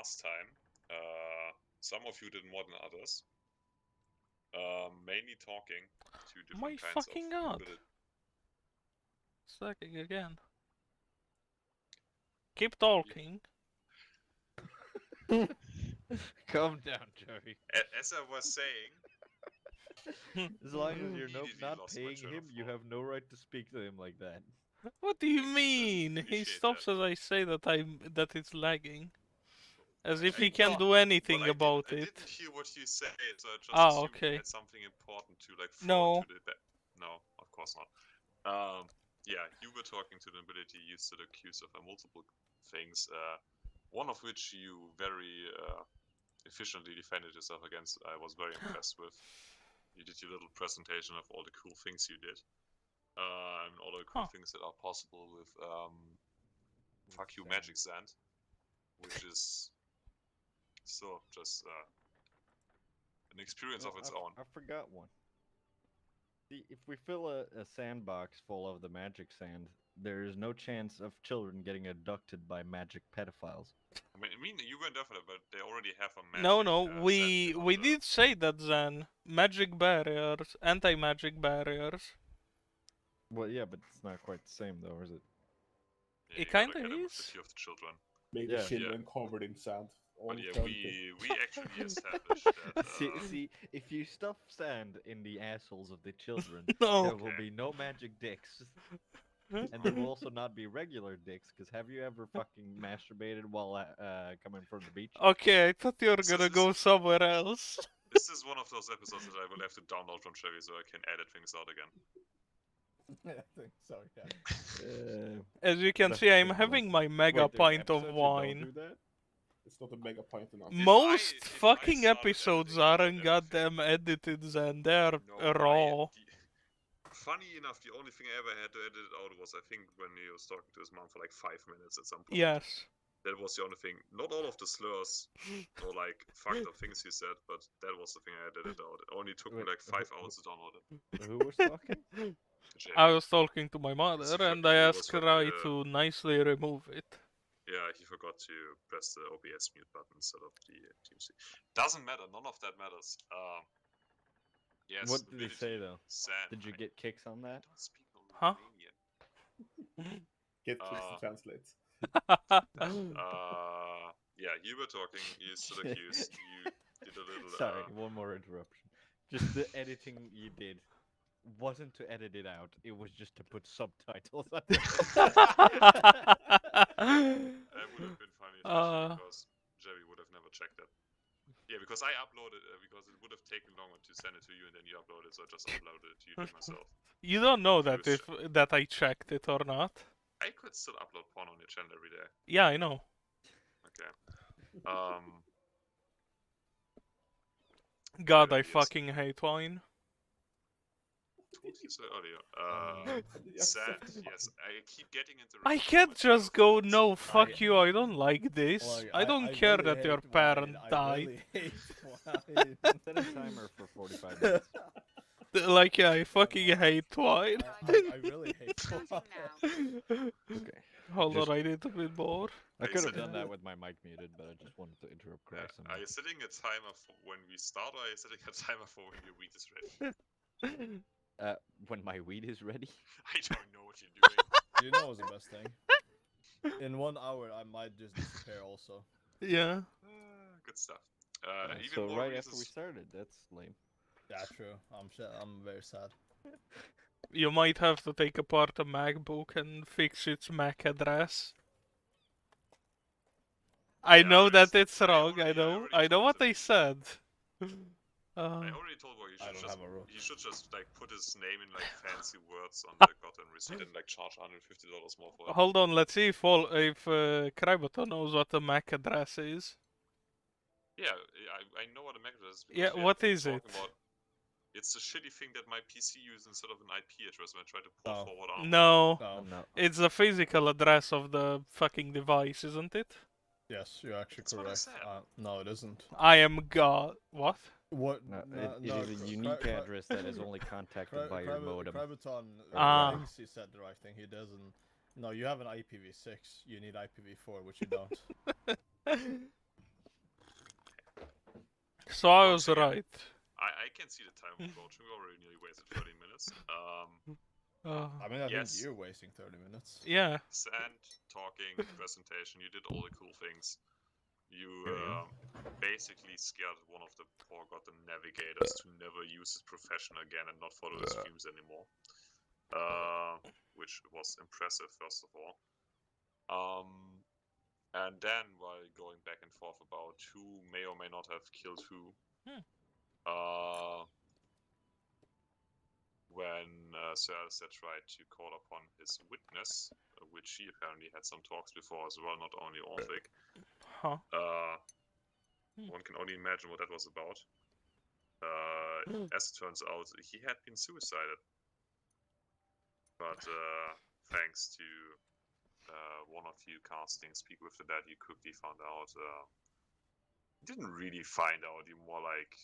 last time, some of you did more than others. Mainly talking to different My kinds fucking of god. It's lagging again. Keep talking. Calm down, Joey. As I was saying, As long as you're immediately not lost my paying train of him, you thought. have no right to speak to him like that. What do you Thank you, Zen. mean? He Appreciate stops that. as I say that it's lagging. As if I he can't thought- do anything but about I it. didn't hear what you said, so I just Ah, assumed okay. you had something important to like throw No. into the No, of course not. Yeah, you were talking to the nobility. You stood accused of multiple things. One of which you very efficiently defended yourself against. I was very impressed with. You did your little presentation of all the cool things you did, and all the cool things that are possible with fuck you magic sand, which is still just an experience of its own. I forgot one. See, if we fill a sandbox full of the magic sand, there is no chance of children getting abducted by magic pedophiles. I mean, you went over that, but they already have a magic. No, sand we under. did say that then. Magic barriers, anti-magic barriers. Well, yeah, but it's not quite the same, though, is it? Yeah, It you gotta kinda get them with is. the few of the children. Make Yeah. the children covered in sand. But Only yeah, turnkey. we actually established that. See, if you stuff sand in the assholes of the children, No. there will be no magic dicks. And there will also not be regular dicks, because have you ever fucking masturbated while coming from the beach? Okay, I thought you were gonna go somewhere else. This is one of those episodes that I will have to download from Chevy so I can edit things out again. I think so, yeah. As you can see, I'm having my mega pint of wine. It's not a mega pint enough. Most fucking episodes aren't goddamn edited, and they're raw. Funny enough, the only thing I ever had to edit it out was, I think, when he was talking to his mom for like 5 minutes at some point. Yes. That was the only thing. Not all of the slurs or like fucked up things he said, but that was the thing I edited out. It only took me like 5 hours to download it. Who was talking? I was talking to my mother, and I asked her to nicely remove it. Yeah, he forgot to press the OBS mute button instead of the TMC. Doesn't matter. None of that matters. Yes. What did he say though? Sand, did you get kicks on that? Don't speak Huh? Get kicks to translate. Yeah, you were talking. You stood accused. You did a little. Sorry, one more interruption. Just the editing you did wasn't to edit it out. It was just to put subtitles on it. That would have been funny, because Jerry would have never checked that. Yeah, because I uploaded because it would have taken longer to send it to you and then you upload it, so I just uploaded it to YouTube myself. You don't know that that I checked it or not. I could still upload porn on your channel every day. Yeah, I know. Okay. God, I fucking hate wine. Told you so earlier. Sad. Yes, I keep getting into. I can't just go, no, fuck you, I don't like this. Like, I don't care really that your hate parent wine. died. I really hate wine. Set a timer for 45 minutes. Like, yeah, I fucking hate wine. I really hate wine. Okay. Hold on, I need a bit more. I could have done that with my mic muted, but I just wanted to interrupt Chris. Are you setting a timer for when we start, or are you setting a timer for when your weed is ready? When my weed is ready? I don't know what you're doing. You know what's the best thing? In 1 hour, I might just disappear also. Yeah. Good stuff. So right after we started, that's lame. Yeah, true. I'm very sad. You might have to take apart a MacBook and fix its MAC address. I know that it's wrong, I know what they said. I already told Boy he should just like put his name in like fancy words on the goddamn receipt and like charge $150 more for it. Hold on, let's see if Krybato knows what a MAC address is. Yeah, I know what a MAC address is. Yeah, what is it? It's the shitty thing that my PC uses instead of an IP address when I try to pull forward on. No. No. It's the physical address of the fucking device, isn't it? Yes, you're actually correct. No, it isn't. I am God. What? What? No, it is a unique address that is only contacted by your modem. Krybaton thinks he said the right thing. He doesn't. No, you have an IPv6. You need IPv4, which you don't. So I Once was again, right. I can see the time approaching. We already nearly wasted 30 minutes. I mean, I Yes. think you're wasting 30 minutes. Yeah. Sand, talking, presentation, you did all the cool things. You basically scared one of the forgotten navigators to never use his profession again and not follow his dreams anymore. Which was impressive, first of all. And then, while going back and forth about who may or may not have killed who, when Sir Alistair tried to call upon his witness, which he apparently had some talks before as well, not only Orphic, Huh. one can only imagine what that was about. As it turns out, he had been suicided. But thanks to one of you casting Speak with the Dead, you quickly found out. You didn't really find out, you more like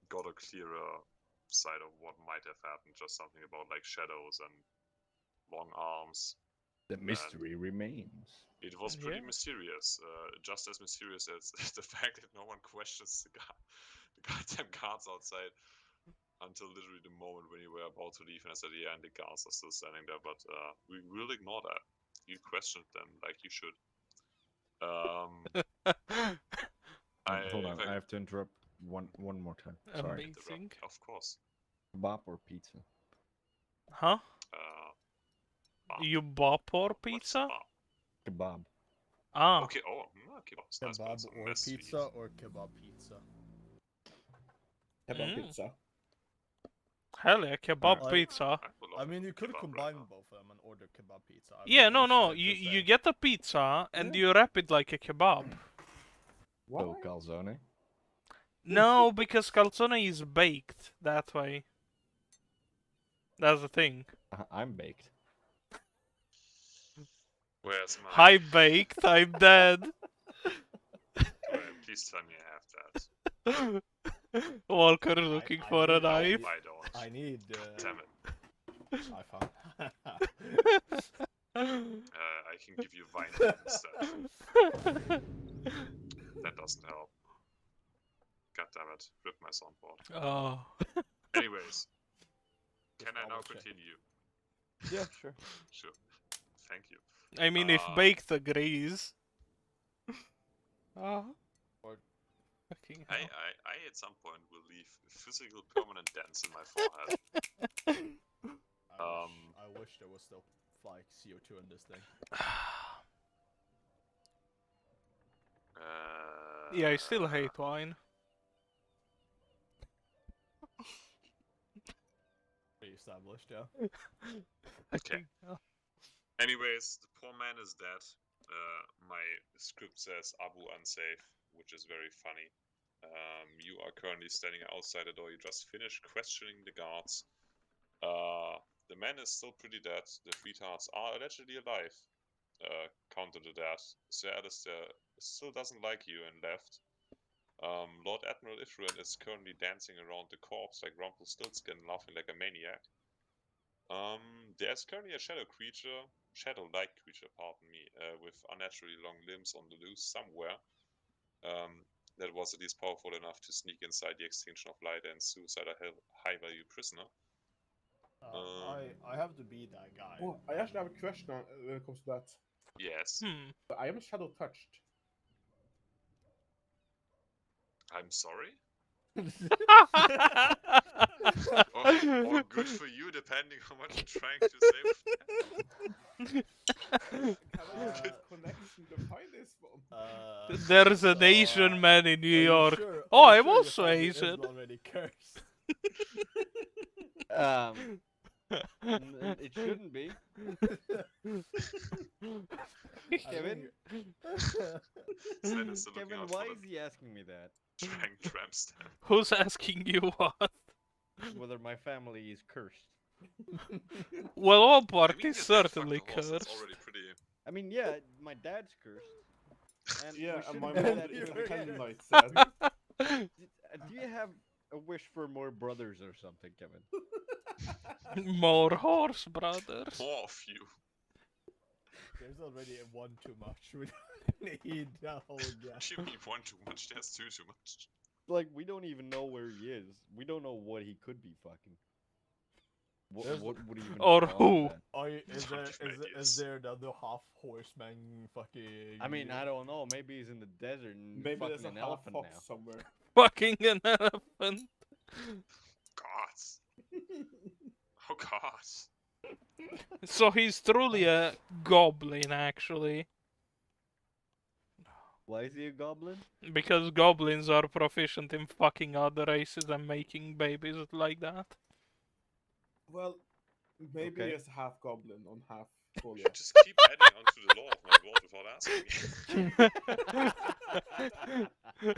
got a clearer side of what might have happened, just something about like shadows and long arms. The mystery remains. It was pretty Yeah. mysterious, just as mysterious as the fact that no one questions the goddamn guards outside until literally the moment when you were about to leave, and I said, yeah, and the guards are still standing there, but we will ignore that. You questioned them like you should. Hold on, I have to interrupt one more time. Sorry. Amazing. Of course. Kebab or pizza? Huh? Bob. You bop or What's pizza? Bob? Kebab. Ah. Okay, kebab's nice, but Kebab it's a or mess to pizza eat. or kebab pizza. Kebab pizza. Hell yeah, kebab Like- pizza. would love I mean, you could kebab combine right now. both of them and order kebab pizza. I'm Yeah, not no, no. sure, You just you saying. get a pizza and you wrap it like a kebab. Why? So calzone. No, because calzone is baked that way. That's the thing. I'm baked. Where's my... Hi baked, I'm dead. Well, please tell me I have that. Walker looking I for a need- No, knife. I don't. I need. Damn it. I found. I can give you wine instead. That doesn't help. God damn it. Rip my soundboard. Oh. Anyways. Can I now double check. continue? Yeah, sure. Sure. Thank you. I mean, if baked agrees. Ah. Or- Fucking I hell. at some point will leave physical permanent dents in my forehead. I wish there was still like CO2 in this thing. Yeah, I still hate wine. Pretty established, yeah. Okay. Anyways, the poor man is dead. My script says Abu unsafe, which is very funny. You are currently standing outside the door. You just finished questioning the guards. The man is still pretty dead. The retards are allegedly alive. Counter to that. Sir Alistair still doesn't like you and left. Lord Admiral Ifrin is currently dancing around the corpse like Rumpelstiltskin, laughing like a maniac. There's currently a shadow-like creature, pardon me, with unnaturally long limbs on the loose somewhere. That was at least powerful enough to sneak inside the extinction of light and suicide a high-value prisoner. I have to be that guy. Oh, I actually have a question when it comes to that. Yes, I am shadow touched. I'm sorry. Or good for you, depending on what you're trying to say. Can I get a connection to find this one? There's an Asian man in New York. Sure, Oh, are you I'm sure your also family isn't Asian. already cursed. It shouldn't be. Kevin? Sven is still looking Kevin, out why for is he asking me that? the drank tramp stamp. Who's asking you what? Whether my family is cursed. Well, one I part mean, is you said fuck certainly the horse, that's cursed. already pretty... I mean, yeah, my dad's cursed. And Yeah, we and shouldn't my do mom that is to a a kid. Canaanite said. Do you have a wish for more brothers or something, Kevin? More horse brothers. More of you. There's already one too much. Need a whole gas. What do you mean one too much? There's two too much. Like, we don't even know where he is. We don't know what he could be fucking. There's- What would even Or cause who? that? Is Don't there give me is ideas. there the other half horseman fucking? I mean, I don't know. Maybe he's in the desert and Maybe fucking there's a an half elephant fox now. somewhere. Fucking an elephant. God. Oh God. So he's truly a goblin, actually. Why is he a goblin? Because goblins are proficient in fucking other races and making babies like that. Well, maybe Okay. he's half goblin on half You Goliath. just keep adding onto the law of my world without asking me.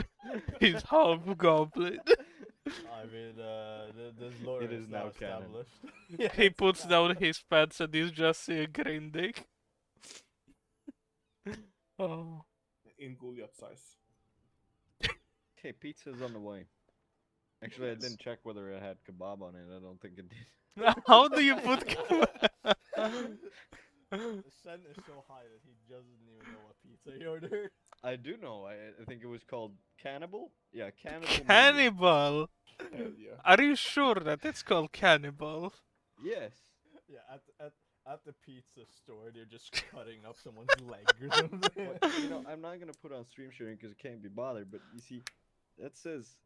He's half goblin. I mean, this lore It is is now now canon. established. He puts down his pets and he's just a green dick. Oh. In Goliath size. Okay, pizza's on the way. Actually, I Yes. didn't check whether it had kebab on it. I don't think it did. How do you put... The scent is so high that he doesn't even know what pizza he ordered. I do know. I think it was called Cannibal. Yeah, Cannibal. Medium. Cannibal! Hell yeah. Are you sure that it's called cannibal? Yes. Yeah, at the pizza store, they're just cutting up someone's leg or something. But, you know, I'm not gonna put on stream sharing because I can't be bothered. But you see, that says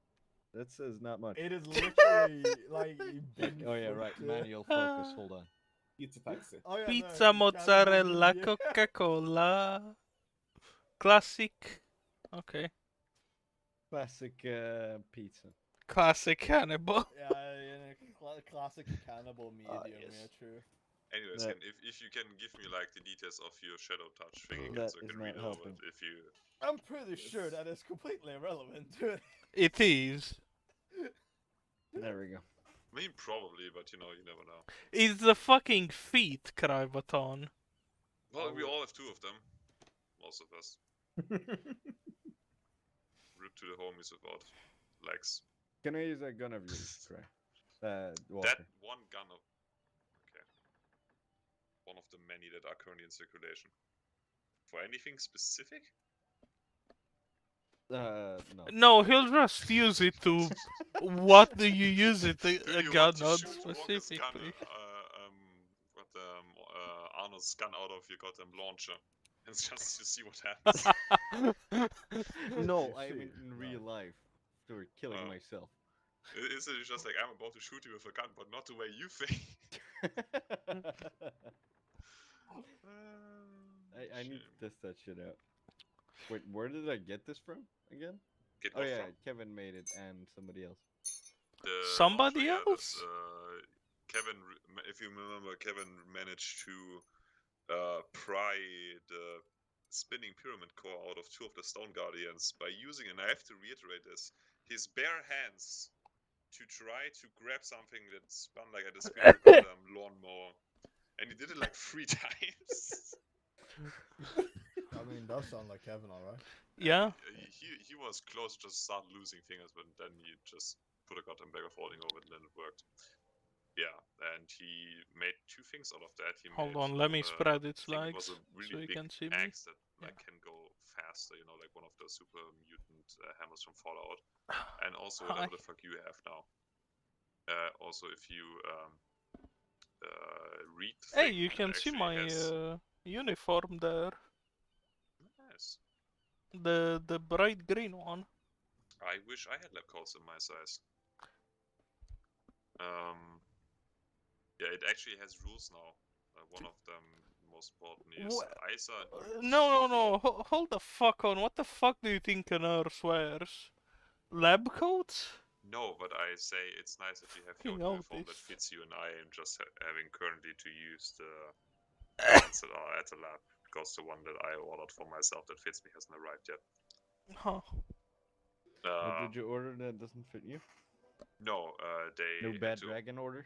not much. It is literally like big. Oh yeah, right. Manual focus. Hold on. Pizza taxi. Oh, yeah, Pizza, no, mozzarella, cannibal medium. Coca-Cola. Classic. Okay. Classic pizza. Classic cannibal. Yeah, classic cannibal medium. yes. Yeah, true. Anyways, That- if you can give me like the details of your shadow touch thing again, That so I is can not read over helping. it. If you I'm pretty sure that is completely irrelevant to it. It is. There we go. I mean, probably, but you know, you never know. It's the fucking feet, Crybaton. Well, Oh, we well. all have two of them. Most of us. Rip to the homies without legs. Can I use that gun of yours, Craig? Walker. That one gun of. Okay. One of the many that are currently in circulation. For anything specific? No. No, he'll just use it to. What do you use it Do a you gun want to on shoot Walker's gun, specifically? Arnold's gun out of your goddamn launcher? And just to see what happens. No, I mean in No. real life. For killing Oh. myself. Is it just like, I'm about to shoot you with a gun, but not the way you think? I need Shame. to test that shit out. Wait, where did I get this from again? Get Oh what yeah, from? Kevin made it and somebody else. The Somebody launcher, yeah, else? that's, Kevin, if you remember, Kevin managed to pry the spinning pyramid core out of two of the Stone Guardians by using, and I have to reiterate this, his bare hands to try to grab something that spun like a spinning lawnmower. And he did it like 3 times. I mean, does sound like Kevin, alright. Yeah. He was close to just start losing fingers, but then he just put a goddamn bag of holding over it and then it worked. Yeah, and he made 2 things out of that. He Hold made, on, let me spread its I think it was legs a really so you big can see me. axe that like can go faster, you know, like one of the super mutant hammers from Fallout. And also Hi. whatever the fuck you have now. Also, if you read the Hey, thing, you it can see actually my has... uniform there. Nice. The bright green one. I wish I had lab coats in my size. Yeah, it actually has rules now. One of them, most important, is ISA. No. Hold the fuck on. What the fuck do you think a nurse wears? Lab coats? No, but I say it's nice that you have your Fucking uniform that autist. fits you, and I am just having currently to use the ones that are at the lab, because the one that I ordered for myself that fits me hasn't arrived yet. Huh. What did you order that doesn't fit you? No, they No had bad to- dragon order?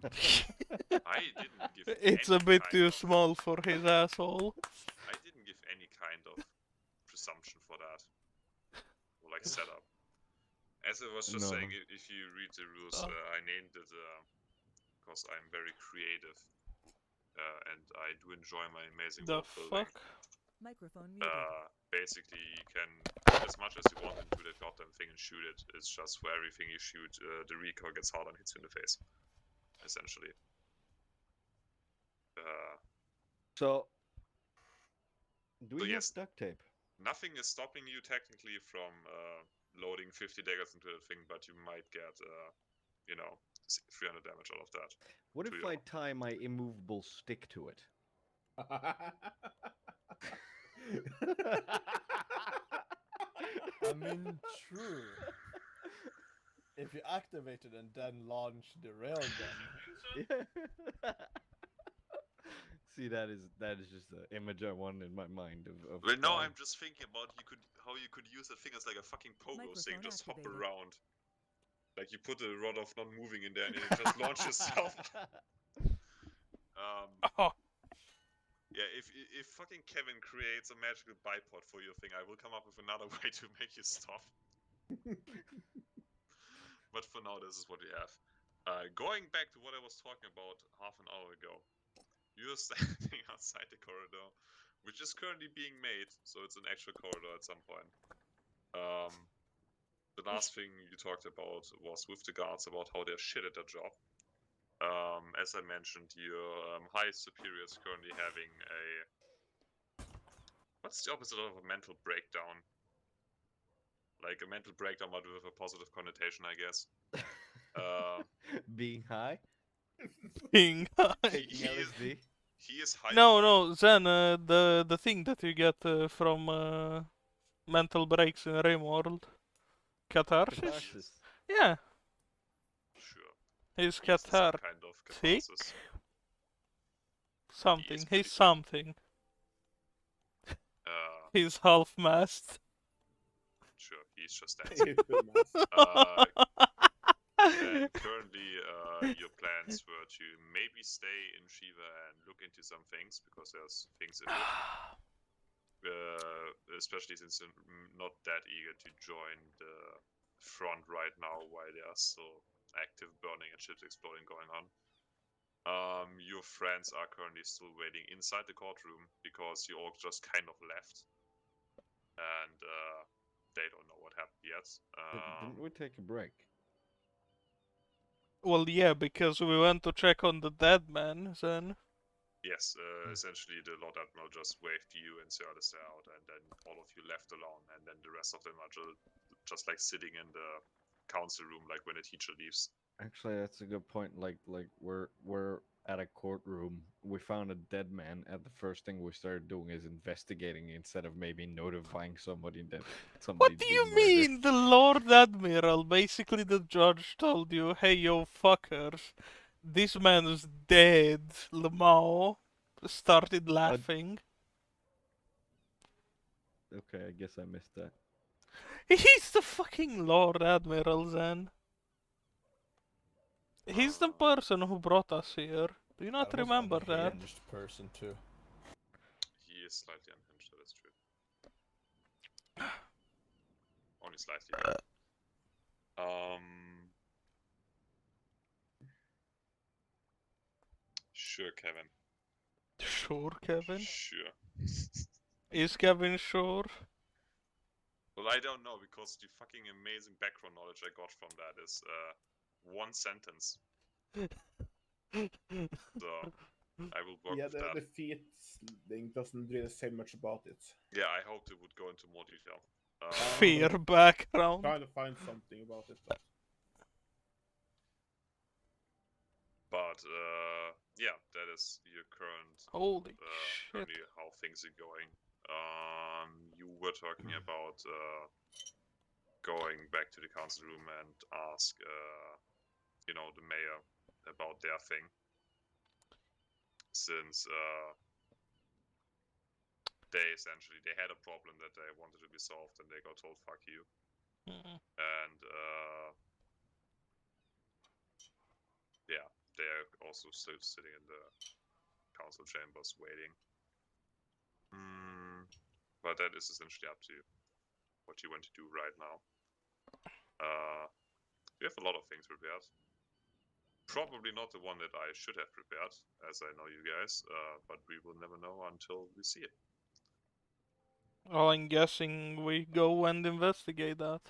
I didn't give It's a any bit kind too of- small for his asshole. I didn't give any kind of presumption for that. Or like setup. As I was just No. saying, if you read the rules, I named it, because I'm very creative. and I do enjoy my amazing The world building. fuck? Microphone muted. Basically, you can put as much as you want into that goddamn thing and shoot it. It's just for everything you shoot, the recoil gets harder and hits you in the face, essentially. So, do So we have yes. duct tape? Nothing is stopping you technically from loading 50 daggers into the thing, but you might get, 300 damage out of that. What to if your- I tie my immovable stick to it? I mean, true. If you activate it and then launch the railgun, Yeah. See, that is just the image I want in my mind of. Well, no, Clive. I'm just thinking about how you could use that thing as like a fucking pogo stick, Microphone just hop activated. around. Like you put a rod of not moving in there and it just launches itself. Oh, Yeah, if fucking Kevin creates a magical bipod for your thing, I will come up with another way to make you stop. But for now, this is what we have. Going back to what I was talking about half an hour ago. You're standing outside the corridor, which is currently being made, so it's an actual corridor at some point. The last thing you talked about was with the guards about how they're shit at their job. As I mentioned, your highest superior is currently having a... What's the opposite of a mental breakdown? Like a mental breakdown, but with a positive connotation, I guess. Being high, being high. taking LSD. He is high. No, Zen, the thing that you get from mental breaks in Rimworld. Catharsis? Catharsis. Yeah, Sure. he's He is some cathar. kind of See? catharsis. Something. pretty He's good. something. He's half-mast. Sure, he's just dancing. And currently, your plans were to maybe stay in Shiva and look into some things, because there's things in it. Especially since you're not that eager to join the front right now while there are still active burning and ships exploding going on. Your friends are currently still waiting inside the courtroom because you all just kind of left. And they don't know what happened yet. Didn't we take a break? Well, yeah, because we went to check on the dead man, Zen. Yes, essentially the Lord Admiral just waved you and Cialis out, and then all of you left alone, and then the rest of them are just like sitting in the council room, like when a teacher leaves. Actually, that's a good point. Like we're at a courtroom. We found a dead man, and the first thing we started doing is investigating instead of maybe notifying somebody that somebody's What do being you murdered. mean? The Lord Admiral, basically the judge told you, hey, yo, fuckers, this man is dead. Lemao started laughing. Okay, I guess I missed that. He's the fucking Lord Admiral, Zen. He's the person who brought us here. Do you not that was remember that? unhinged person too. He is slightly unhinged, that is true. Only slightly. Sure, Kevin. Sure, Kevin? Sure. Is Kevin sure? Well, I don't know, because the fucking amazing background knowledge I got from that is one sentence. So, I will work Yeah, with that. the feet thing doesn't really say much about it. Yeah, I hoped it would go into more detail. Fear background. Trying to find something about it, But yeah, that is your current Holy shit. currently how things are going. You were talking about going back to the council room and ask the mayor about their thing, since they had a problem that they wanted to be solved and they got told fuck you. And yeah, they're also still sitting in the council chambers waiting. But that is essentially up to you, what you want to do right now. You have a lot of things prepared. Probably not the one that I should have prepared, as I know you guys, but we will never know until we see it. Well, I'm guessing we go and investigate that.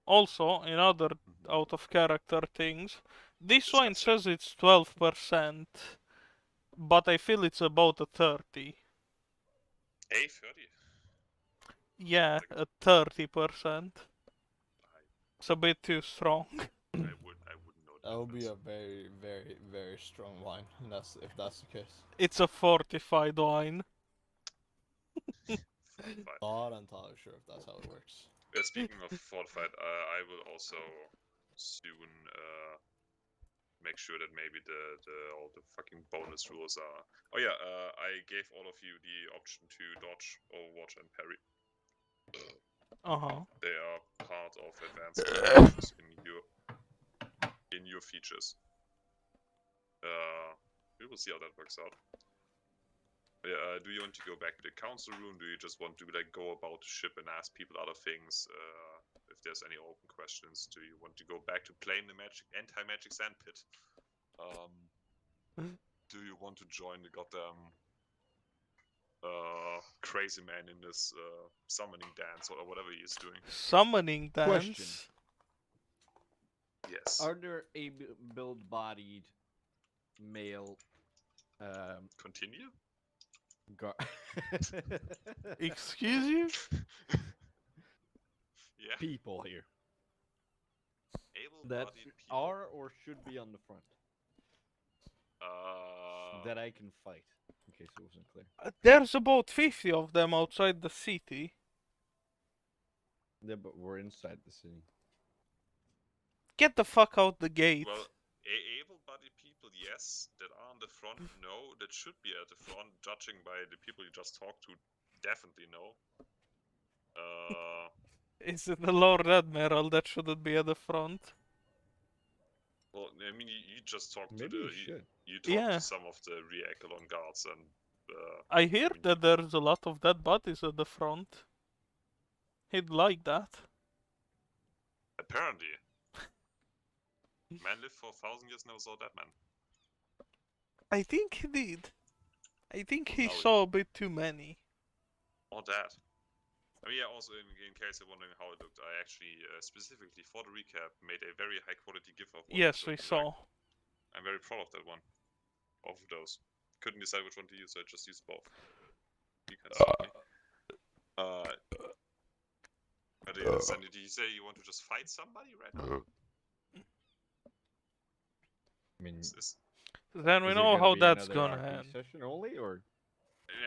Also, in other out of character things, this one Disgusting. says it's 12%, but I feel it's about a 30. A 30. Yeah, a 30%. I, It's a bit too strong. I wouldn't know the That would be difference. a very, very, very strong wine. And if that's the case. It's a fortified wine. Fortified. Not entirely sure if that's how it works. Speaking of fortified, I will also soon make sure that maybe all the fucking bonus rules are. Oh yeah, I gave all of you the option to dodge, overwatch, and parry. Uh-huh. They are part of advanced features in your features. We will see how that works out. Yeah, do you want to go back to the council room? Do you just want to like go about the ship and ask people other things? If there's any open questions, do you want to go back to playing the anti-magic sandpit? Do you want to join the goddamn crazy man in this summoning dance or whatever he is doing? Summoning dance? Question. Yes. Are there able-bodied male Continue? Excuse you? Yeah. people here that Able-bodied people. are or should be on the front that I can fight, in case it wasn't clear? There's about 50 of them outside the city. Yeah, but we're inside the city. Get the fuck out the gate. Well, able-bodied people, yes. That are on the front, no. That should be at the front, judging by the people you just talked to, definitely no. Is it the Lord Admiral that shouldn't be at the front? Well, I mean, you just talked Maybe to you should. you talked Yeah. to some of the rear echelon guards, and I hear mean, that there's a lot of dead bodies at the front. He'd like that. apparently, man lived for 1,000 years, never saw that man. I think he did. I think he No, saw a bit too many. Or that. I mean, yeah, also, in case you're wondering how it looked, I actually, specifically for the recap, made a very high-quality GIF of what it Yes, we looked saw. like. I'm very proud of that one. Both of those. Couldn't decide which one to use, so I just used both. You can stop me. Sandy, did you say you want to just fight somebody right now? I mean, Then we is it know gonna how be that's another gonna RP end. session only, or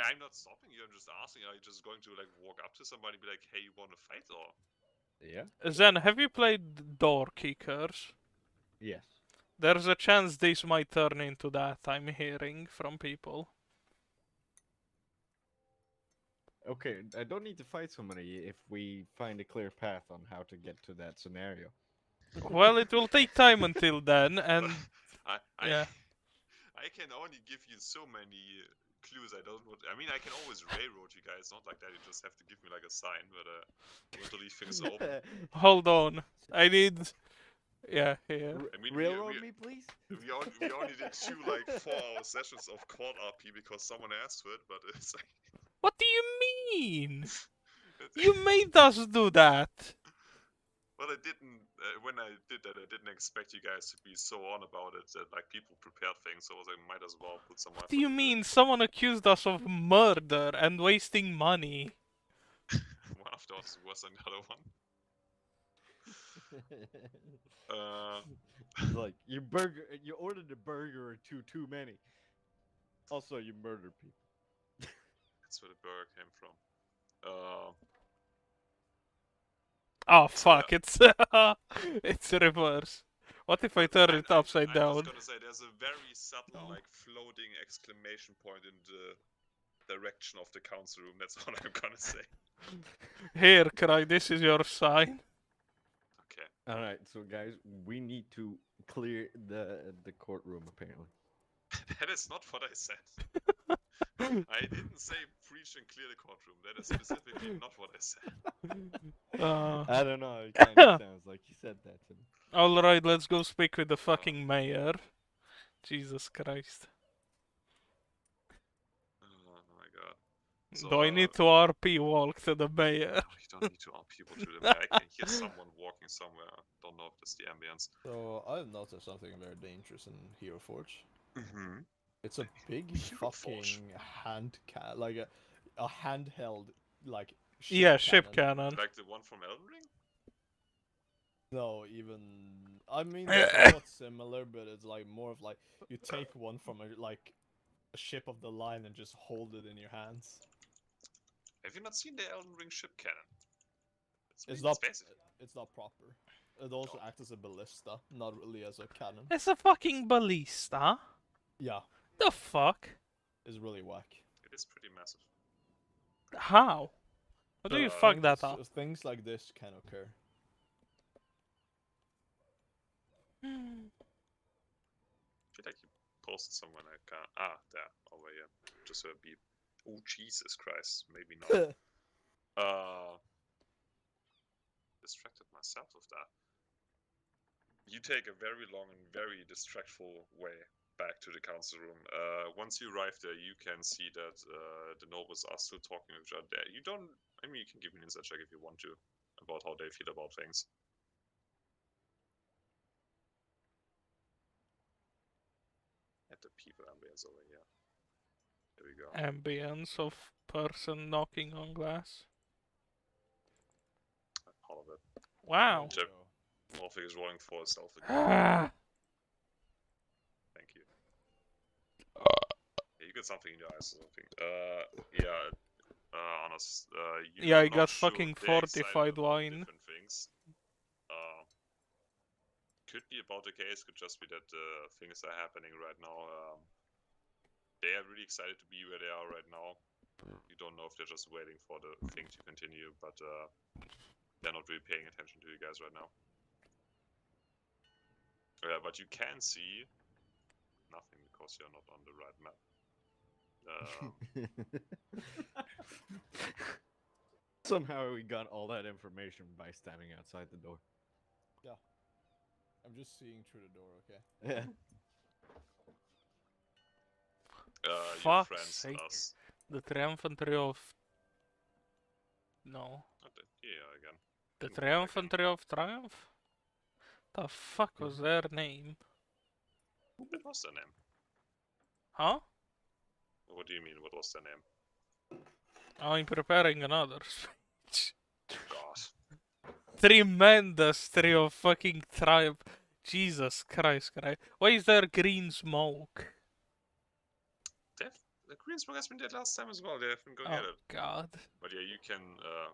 I'm not stopping you, I'm just asking, are you just going to like walk up to somebody and be like, hey, you want to fight, or? yeah? Zen, have you played Door Kickers? Yes. There's a chance this might turn into that, I'm hearing from people. Okay, I don't need to fight somebody if we find a clear path on how to get to that scenario. Well, it will take time until then, and yeah. I can only give you so many clues. I don't want. I mean, I can always railroad you guys. Not like that. You just have to give me like a sign, but I want to leave things open. Hold on. I need. Yeah, here. I mean, Railroad me, please. we only did 2 like 4-hour sessions of court RP because someone asked for it, but it's like. What do you mean? You made us do that. Well, I didn't. When I did that, I didn't expect you guys to be so on about it that like people prepared things. So I was like, might as well put some. What do you mean? Someone accused us of murder and wasting money. One of those was worse than the other one. Like you ordered a burger or two too many. Also, you murdered people. That's where the burger came from. Oh So, fuck! It's it's reverse. What if I turn it upside I'm down? just gonna say there's a very subtle, like, floating exclamation point in the direction of the council room. That's all I'm gonna say. Here, Cry. This is your sign. Okay. All right, so guys, we need to clear the courtroom. Apparently, That is not what I said. I didn't say breach and clear the courtroom. That is specifically not what I said. I don't know. It kind of sounds like you said that to me. Alright, let's go speak with the fucking mayor. Jesus Christ. Oh my god. So, Do I need to RP walk to the mayor? no, you don't need to all people to the I can hear someone walking somewhere. Don't know if it's the ambience. So I've noticed something very dangerous in Hero Forge. Mm-hmm. It's a big Hero Forge. fucking like a handheld like ship Yeah, ship cannon. cannon. Like the one from Elden Ring? No, even I mean somewhat similar, but it's like more of like you take one from a ship of the line and just hold it in your hands. Have you not seen the Elden Ring ship cannon? It's not basically. it's not proper. It also acts as a ballista, not really as a cannon. It's a fucking ballista. Yeah, The fuck? it's really whack. It is pretty massive. How? How do you fuck that up? Things like this can occur. I feel like you posted somewhere I can't. Ah, there, over here. Just a beep. Oh, Jesus Christ. Maybe not. Distracted myself with that. You take a very long and very distractful way back to the council room. Once you arrive there, you can see that the nobles are still talking with each other. You don't. I mean, you can give me an insight check if you want to about how they feel about things. At the people ambience over here. There we go. Ambience of person knocking on glass. Part of it. Wow. There Morphic is rolling for itself again. Ah. Thank you. Yeah, you got something in your eyes or something. Yeah. Honest. Yeah, I not got sure fucking they're excited fortified about wine. different things. Could be about the case. Could just be that things are happening right now. They are really excited to be where they are right now. You don't know if they're just waiting for the thing to continue, but they're not really paying attention to you guys right now. Yeah, but you can see nothing because you're not on the right map. Somehow we got all that information by standing outside the door. Yeah. I'm just seeing through the door, okay? Yeah. Your Fuck's friends sake. us. The triumphantry of... No. Yeah, again. The Can go back in. triumphantry of triumph? The fuck was their name? What was their name? Huh? What do you mean, what was their name? I'm preparing another speech. God. Tremendous trio of fucking triumph. Jesus Christ, why is there green smoke? The green smoke has been dead last time as well. They have been going Oh at it. god. But yeah, you can.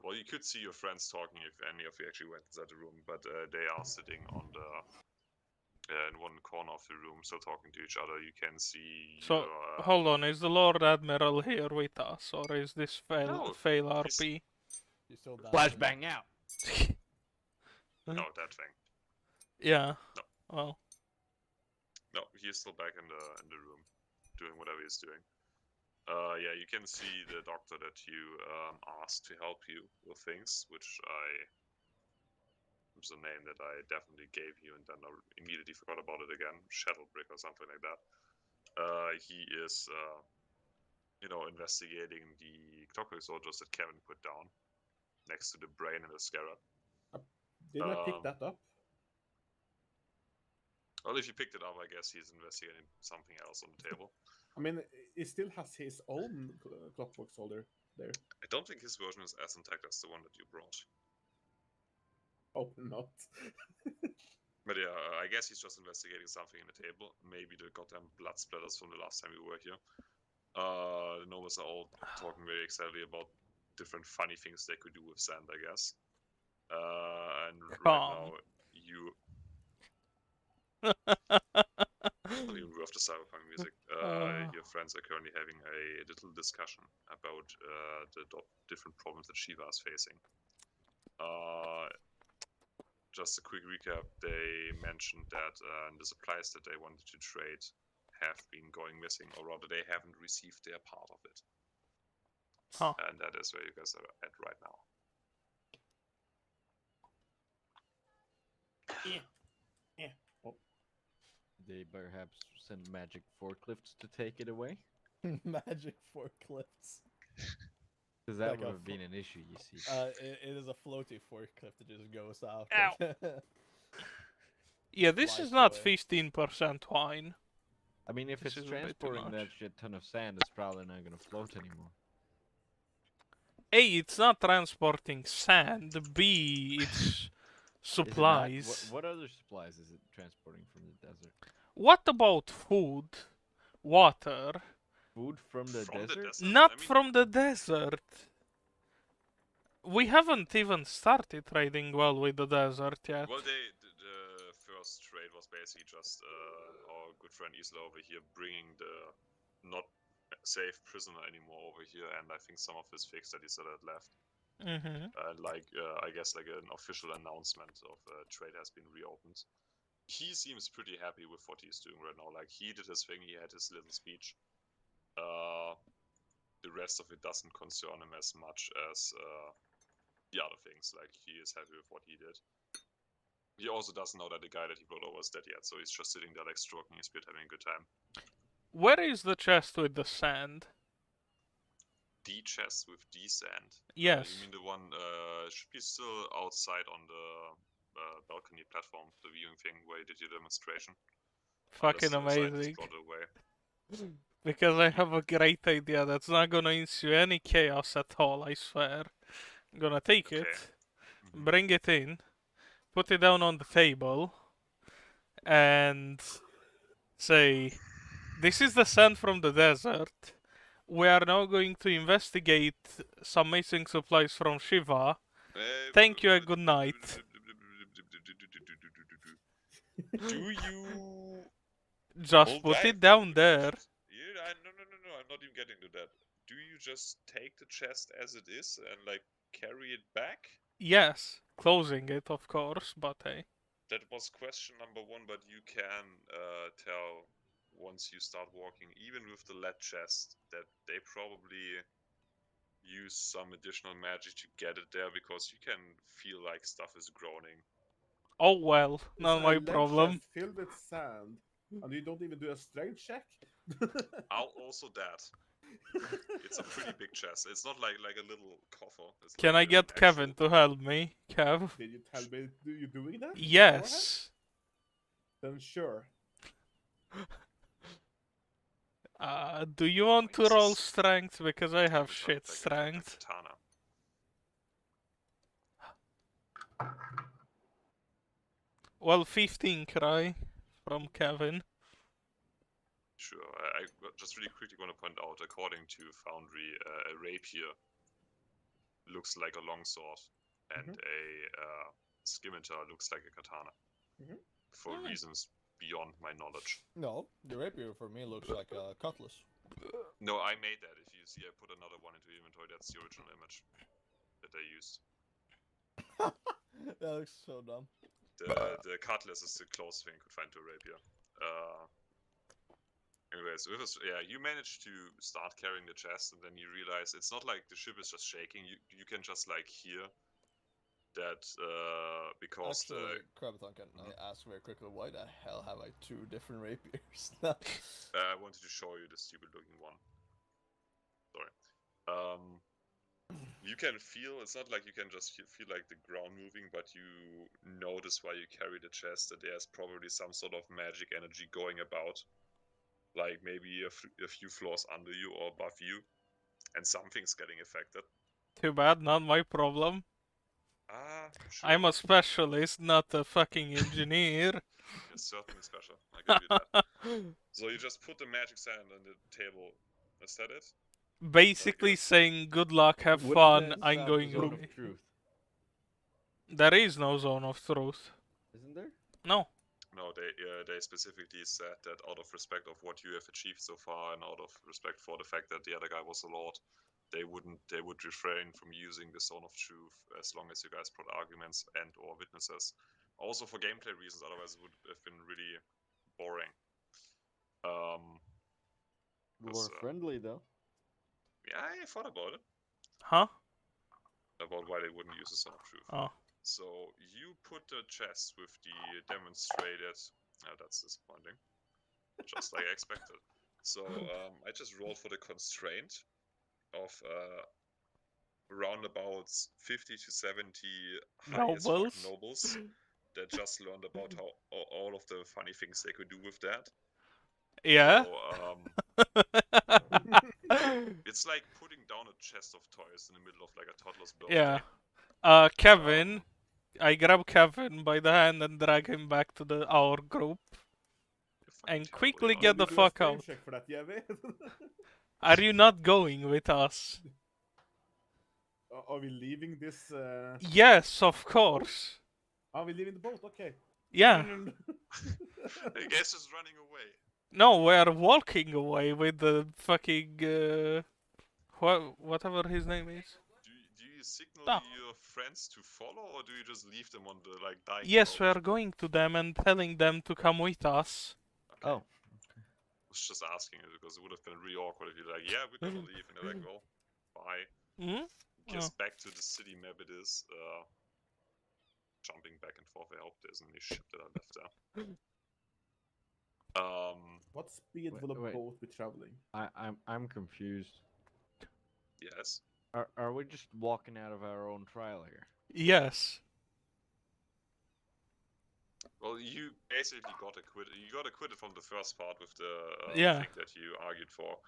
Well, you could see your friends talking if any of you actually went inside the room. But they are sitting on the in one corner of the room, still talking to each other. You can see. So, hold on, is the Lord Admiral here with us, or is this No, fail RP? You still dancing? Flashbang out. No, that thing. Yeah. No. Oh. No, he's still back in the room, doing whatever he's doing. Yeah, you can see the doctor that you asked to help you with things, which was a name that I definitely gave you and then I immediately forgot about it again. Shadowbrick or something like that. He is, investigating the clockwork soldiers that Kevin put down next to the brain and the scarab. Didn't I pick that up? Well, if you picked it up, I guess he's investigating something else on the table. I mean, he still has his own clockwork soldier there. I don't think his version is as intact as the one that you brought. Hope not. But yeah, I guess he's just investigating something in the table. Maybe the goddamn blood splatters from the last time we were here. The nobles are all talking very excitedly about different funny things they could do with sand, I guess. And right now, you... Even with the cyberpunk music, your friends are currently having a little discussion about the different problems that Shiva is facing. Just a quick recap, they mentioned that the supplies that they wanted to trade have been going missing, or rather they haven't received their part of it. Huh. And that is where you guys are at right now. Yeah. Yeah. Oh, They perhaps send magic forklifts to take it away? Magic forklifts. Because that Like would a have been an issue, you see. it is a floaty forklift that just goes out. Ow. and Yeah, this is flies not away. 15% wine. I mean, if This it's is a bit too transporting that much. shit ton of sand, it's probably not gonna float anymore. A, it's not transporting sand. B, it's Is it not? supplies. What other supplies is it transporting from the desert? What about food? Water? Food from the From the desert? desert? Not I mean, from the desert. We haven't even started trading well with the desert yet. well, the first trade was basically just our good friend Isla over here bringing the not safe prisoner anymore over here, and I think some of his fakes that he still had left. Mm-hmm. I guess like an official announcement of trade has been reopened. He seems pretty happy with what he's doing right now. Like, he did his thing, he had his little speech. The rest of it doesn't concern him as much as the other things. Like, he is happy with what he did. He also doesn't know that the guy that he brought over is dead yet, so he's just sitting there like stroking his beard, having a good time. Where is the chest with the sand? The chest with the sand. Yes. You mean the one should be still outside on the balcony platform, the viewing thing where you did your demonstration. Fucking Unless the side is amazing. brought away. Because I have a great idea that's not gonna ensue any chaos at all, I swear. I'm gonna take Okay. it, Mhm. bring it in, put it down on the table, and say, this is the sand from the desert. We are now going to investigate some missing supplies from Shiva. Thank you and good night. Do you Just Hold put I- it down there. No, I'm not even getting to that. Do you just take the chest as it is and like carry it back? Yes, closing it, of course, but hey. That was question number one, but you can tell once you start walking, even with the lead chest, that they probably use some additional magic to get it there because you can feel like stuff is groaning. Oh well, it's not a my lead problem. chest filled with sand, and you don't even do a strength check. Also that. It's a pretty big chest. It's not like a little coffer. It's Can like I get an Kevin actual... to help me? Kev? Did you tell me you doing that? beforehand? Yes. Then sure. Do you want to Nice. roll strength? Because I have Scimitar shit attack, strength. katana. Well, 15 cry from Kevin. Sure. I just really quickly want to point out, according to Foundry, a rapier looks like a longsword, and a scimitar looks like a katana. For reasons beyond my knowledge. No, the rapier for me looks like a cutlass. No, I made that. If you see, I put another one into inventory. That's the original image that I used. That looks so dumb. The cutlass is the closest thing I could find to a rapier. Anyways, you managed to start carrying the chest, and then you realize it's not like the ship is just shaking. You can just like hear that because Actually, Krabaton, can I ask very quickly, why the hell have I two different rapiers now? I wanted to show you the stupid looking one. Sorry. You can feel, it's not like you can just feel like the ground moving, but you notice while you carry the chest that there's probably some sort of magic energy going about. Like maybe a few floors under you or above you, and something's getting affected. Too bad, not my problem. Sure. I'm a specialist, not a fucking engineer. It's certainly special. I give you that. So you just put the magic sand on the table. Is that it? Basically saying good luck, have Wouldn't fun, that I'm stop going the zone away. of truth? There is no zone of truth. Isn't there? No. No, they specifically said that out of respect of what you have achieved so far, and out of respect for the fact that the other guy was a lord, they would refrain from using the zone of truth as long as you guys brought arguments and or witnesses. Also for gameplay reasons, otherwise it would have been really boring. We were friendly though. Yeah, I thought about it. Huh? About why they wouldn't use the zone of truth. Oh. So you put the chest with the demonstrated. That's disappointing. Just like I expected. So I just rolled for the constraint of roundabouts 50 to 70 high as fuck Nobles? nobles that just learned about how all of the funny things they could do with that. Yeah. So it's like putting down a chest of toys in the middle of like a toddler's birthday. Yeah. Kevin, I grab Kevin by the hand and drag him back to our group. You're fucking And terrible, quickly you know? get the Will you do a fuck strength out. check for that, Jevi? Are you not going with us? Are we leaving this? Yes, of course. Are we leaving the boat? Okay. Yeah. No. I guess it's running away. No, we're walking away with the fucking whatever his name is. Do you signal No. your friends to follow, or do you just leave them on the like dying Yes, boat? we're going to them and telling them to come with us. Okay. Oh, I was just asking it because it would have been really awkward if you're like, yeah, we're gonna leave, and they're like, well, bye. Hmm? Guess Oh. back to the city map it is. Jumping back and forth. I hope there's any shit that I left there. What speed will a Wait. boat be traveling? I'm confused. Yes. Are we just walking out of our own trial here? Yes. Well, you basically got acquitted. You got acquitted from the first part with the Yeah. thing that you argued for.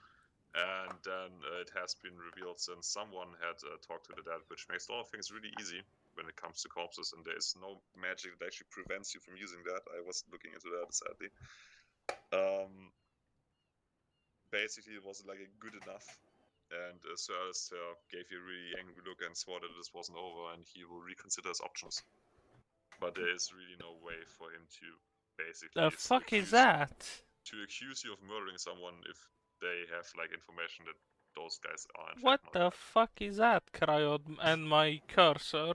And then it has been revealed since someone had talked to the dead, which makes a lot of things really easy when it comes to corpses, and there is no magic that actually prevents you from using that. I was looking into that, sadly. Basically, it was like a good enough, and Sir Alistair gave you a really angry look and swore that this wasn't over, and he will reconsider his options. But there is really no way for him to basically The fuck is that? to accuse you of murdering someone if they have like information that those guys are in What fact the not dead. fuck is that, Cryod and my cursor?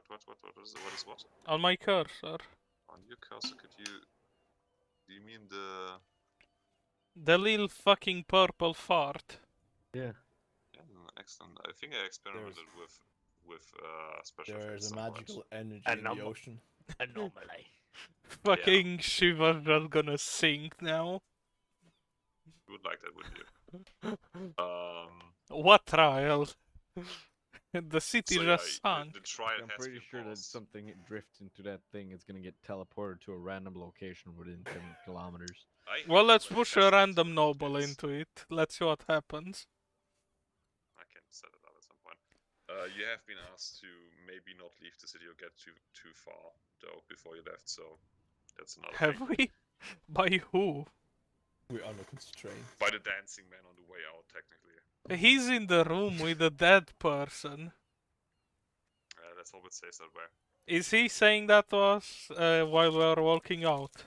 What is what? On my cursor. On your cursor, do you mean the... The little fucking purple fart. Yeah. Yeah, excellent. I think I experimented with special There's effects a somewhat. magical energy in the ocean. Anomaly. Fucking Shiva's just gonna sink now. You would like that, wouldn't you? What trial? The city So just yeah, sunk. the trial I'm has pretty been sure that paused. something drifts into that thing. It's gonna get teleported to a random location within 10 kilometers. I hate Well, it let's when push a Tesla random sort of noble gets- into it. Let's see what happens. I can set it up at some point. You have been asked to maybe not leave the city or get too far though before you left, so that's another Have thing. we? By who? We're under constraint. By the dancing man on the way out, technically. He's in the room with a dead person. Let's hope it stays that way. Is he saying that to us while we are walking out?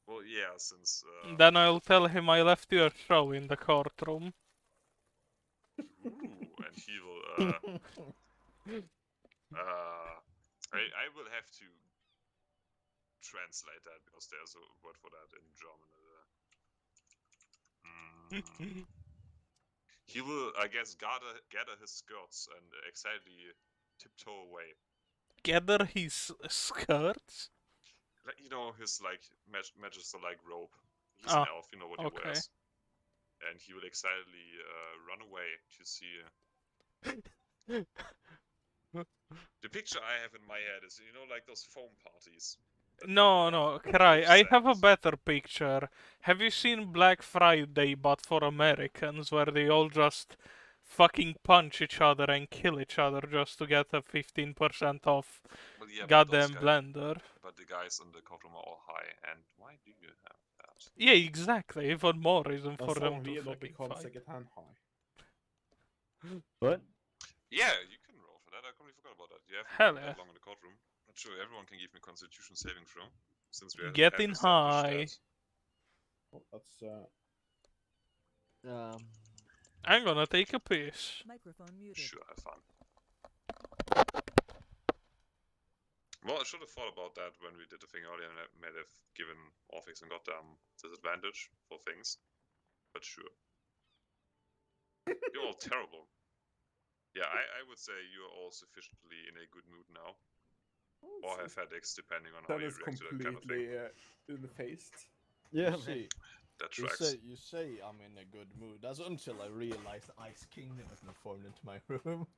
Well, yeah, since Then I'll tell him I left your show in the courtroom. ooh, and he will I will have to translate that because there's a word for that in German. He will, I guess, gather his skirts and excitedly tiptoe away. Gather his skirts? Like, you know, his like magister-like robe. He's an elf, you know what he okay. wears. And he will excitedly run away to see. The picture I have in my head is, you know, like those foam parties. No, Cry, I have a better picture. Have you seen Black Friday but for Americans, where they all just fucking punch each other and kill each other just to get a 15% off Well, yeah, goddamn blender? But the guys in the courtroom are all high, and why do you have that? Yeah, exactly. Even more reason And for so them we to not fucking become fight. second-hand high. What? Yeah, you can roll for that. I completely forgot about that. You haven't Hell been yeah. that long in the courtroom. Not sure everyone can give me Constitution saving throw, since we have Getting established high. that. Oh, that's I'm gonna take a piss. Microphone muted. Sure, have fun. Well, I should have thought about that when we did the thing earlier, and I might have given Orphix and Goddamn disadvantage for things. But sure. You're all terrible. Yeah, I would say you're all sufficiently in a good mood now, or have headaches, depending on how That you is react to that kind of thing. completely in-the-faced. Yeah, You man. see, That you tracks. say I'm in a good mood. That's until I realized the Ice Kingdom has been formed into my room.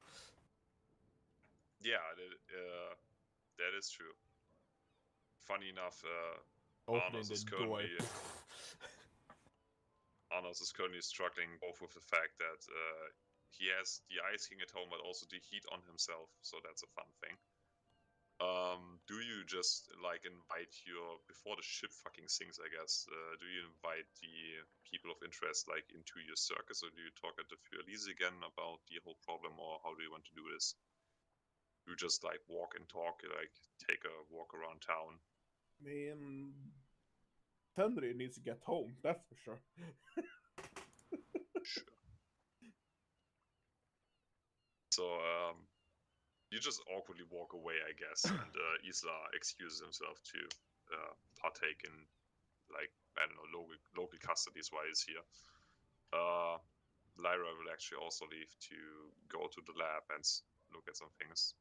Yeah, that is true. Funny enough, Opening the door. Arnos is currently struggling both with the fact that he has the Ice King at home, but also the heat on himself, so that's a fun thing. Do you just like invite before the ship fucking sinks, I guess, do you invite the people of interest like into your circus, or do you talk at the Fiorlise again about the whole problem, or how do you want to do this? You just like walk and talk, like take a walk around town. I mean, Fenrir needs to get home, that's for sure. Sure. So you just awkwardly walk away, I guess, and Isla excuses himself to partake in, like, I don't know, local custodies while he's here. Lyra will actually also leave to go to the lab and look at some things,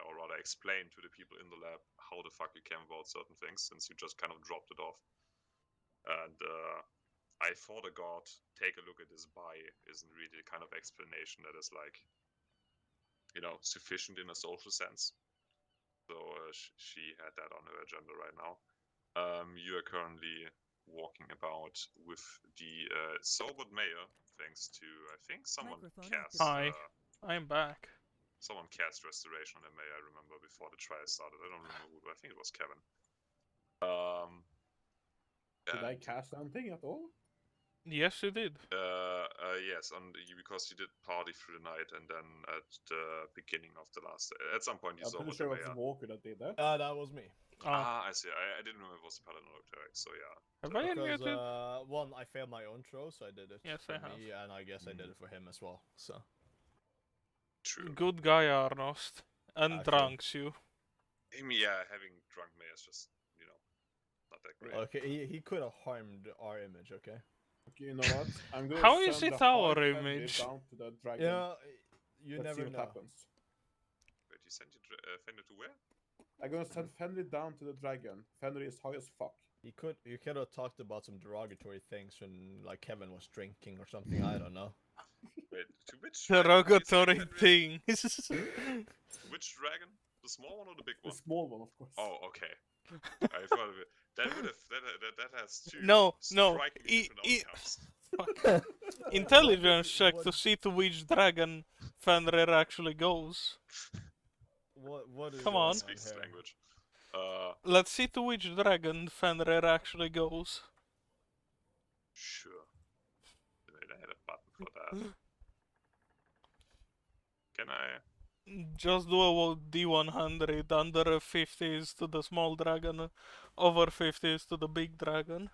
or rather explain to the people in the lab how the fuck you came about certain things, since you just kind of dropped it off. And I thought a god, take a look at this buy isn't really the kind of explanation that is like, sufficient in a social sense. So she had that on her agenda right now. You are currently walking about with the sobered mayor, thanks to, I think, someone Microphone cast. Hi. I'm back. Someone cast restoration on the mayor, I remember, before the trial started. I don't remember who, I think it was Kevin. Did I cast anything at all? Yes, you did. Yes, because you did party through the night, and then at the beginning of the last, at some point you I'm saw pretty what sure the it was mayor. Walker that did that. That was me. I see. I didn't remember it was the paladin or cleric, so yeah. Have I Because unmuted? one, I failed my own throw, so I did it Yes, for I have. me, and I guess I did it for him as well. So True. Good guy, Arnost. And True. drunks you. Having drunk mayor is just, not that great. Okay, he could have harmed our image. Okay. Okay, you know what? I'm gonna How is send it the our high Fenrir image? down to the dragon. Yeah, you Let's see never what know. happens. Wait, you sent your Fender to where? I'm gonna send Fenrir down to the dragon. Fenrir is high as fuck. You could have talked about some derogatory things when like Kevin was drinking or something. I don't know. Wait, to which dragon did you send Derogatory Fenrir? things. Which dragon? The small one or the big The one? small one, of course. Oh, okay. I thought of it. That would have that has two No. strikingly different outcomes. Fuck. Intelligence check what- to see to which dragon Fenrir actually goes. What is Come going on. on Speaks his here? language. Let's see to which dragon Fenrir actually goes. Sure. I had a button for that. Can I? Just do a D100. Under 50 is to the small dragon. Over 50 is to the big dragon.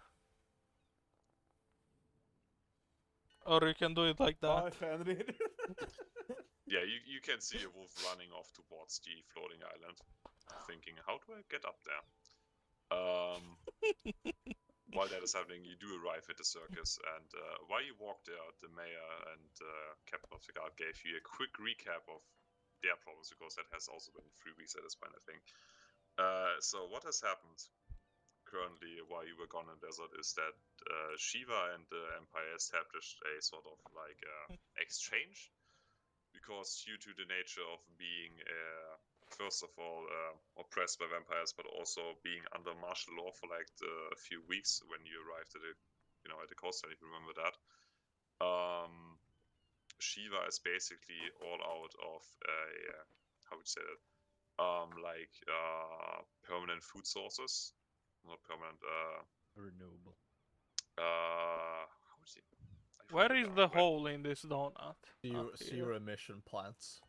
Or you can do it like Hi, that. Fenrir. Yeah, you can see a wolf running off towards the floating island, thinking, how do I get up there? While that is happening, you do arrive at the circus, and while you walk there, the mayor and captain of the guard gave you a quick recap of their problems, because that has also been 3 weeks at this point, I think. So what has happened currently while you were gone in the desert is that Shiva and the Empire established a sort of like exchange, because due to the nature of being first of all oppressed by vampires, but also being under martial law for like a few weeks when you arrived at the coast, if you remember that. Shiva is basically all out of how would you say that? Permanent food sources, not permanent. Renewable. How would you? Where is the hole in this donut? Zero emission plants.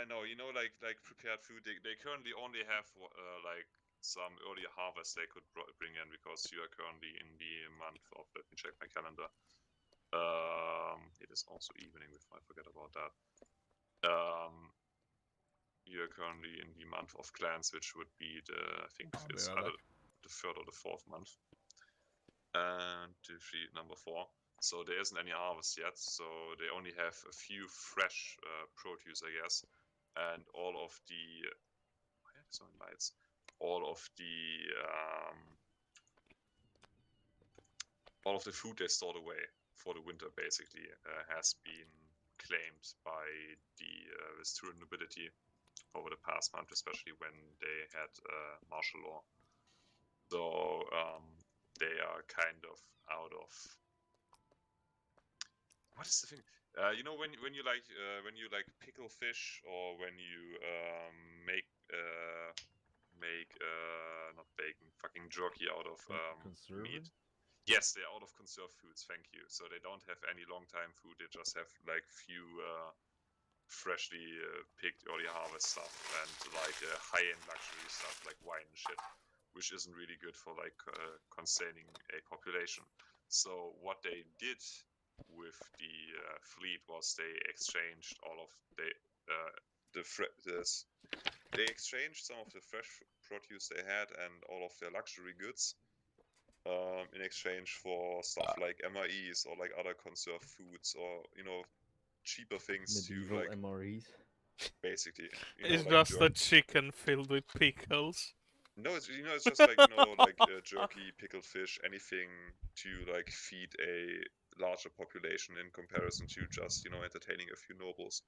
No, like prepared food. They currently only have like some early harvest they could bring in, because you are currently in the month of. Let me check my calendar. It is also evening. I forget about that. You are currently in the month of clans, which would be I think it's either the 3rd or the 4th month. And number 4. So there isn't any harvest yet, so they only have a few fresh produce, I guess, and all of the lights, all of the food they stored away for the winter basically has been claimed by the Vesturan nobility over the past month, especially when they had martial law. So they are kind of out of. What is the thing? You know when you like pickle fish, or when you make not bacon, fucking jerky out of meat. Yes, they're out of conserved foods. Thank you. So they don't have any long time food. They just have like few freshly picked early harvest stuff and like high end luxury stuff like wine and shit, which isn't really good for like containing a population. So what they did with the fleet was they exchanged all of they exchanged some of the fresh produce they had and all of their luxury goods in exchange for stuff like MREs or like other conserved foods, or cheaper things Medieval to like MREs. basically It's like just a chicken filled with pickles. No, it's just like like jerky, pickled fish, anything to like feed a larger population in comparison to just entertaining a few nobles.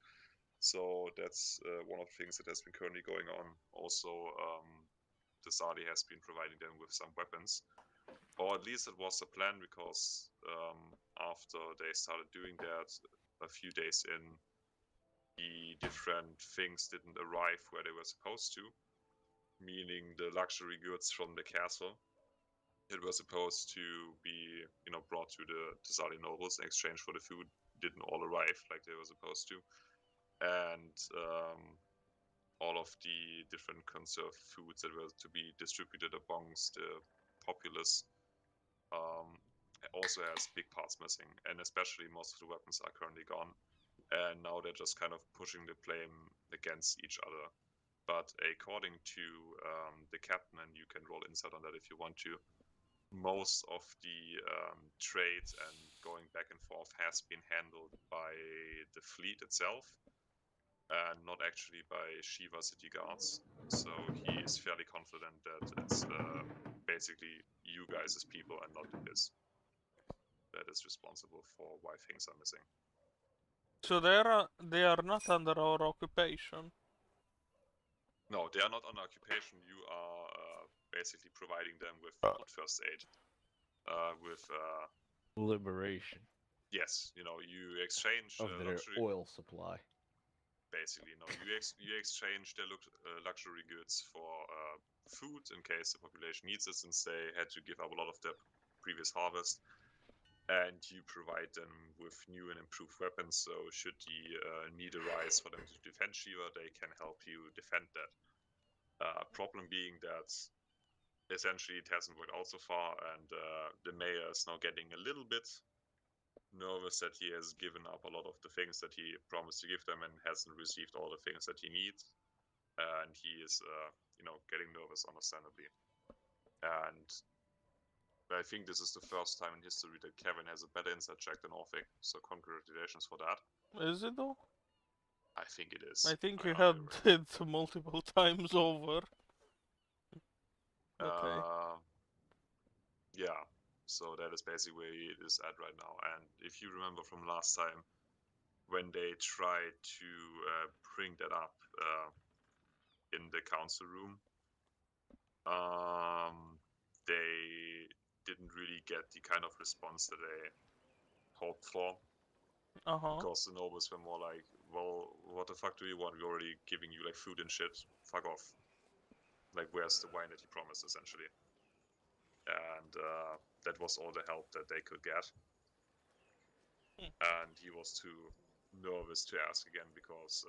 So that's one of the things that has been currently going on. Also, the Sadi has been providing them with some weapons, or at least it was the plan, because after they started doing that, a few days in, the different things didn't arrive where they were supposed to, meaning the luxury goods from the castle that were supposed to be brought to the Sadi nobles in exchange for the food didn't all arrive like they were supposed to. And all of the different conserved foods that were to be distributed amongst the populace also has big parts missing, and especially most of the weapons are currently gone, and now they're just kind of pushing the blame against each other. But according to the captain, and you can roll insight on that if you want to, most of the trade and going back and forth has been handled by the fleet itself, and not actually by Shiva city guards. So he is fairly confident that it's basically you guys as people and not his that is responsible for why things are missing. So they are not under our occupation. No, they are not under occupation. You are basically providing them with not first aid, with Liberation yes, you exchange of their luxury. oil supply. Basically, no, you exchange their luxury goods for food in case the population needs it, since they had to give up a lot of their previous harvest, and you provide them with new and improved weapons. So should the need arise for them to defend Shiva, they can help you defend that. Problem being that essentially it hasn't worked out so far, and the mayor is now getting a little bit nervous that he has given up a lot of the things that he promised to give them and hasn't received all the things that he needs, and he is getting nervous, understandably. And I think this is the first time in history that Kevin has a better insight check than Orphic, so congratulations for that. Is it though? I think it is. I think you had it multiple times over. Okay. Yeah, so that is basically where it is at right now. And if you remember from last time, when they tried to bring that up in the council room, they didn't really get the kind of response that they hoped for. Because the nobles were more like, well, what the fuck do you want? We're already giving you like food and shit. Fuck off. Like, where's the wine that you promised, essentially? And that was all the help that they could get. And he was too nervous to ask again because,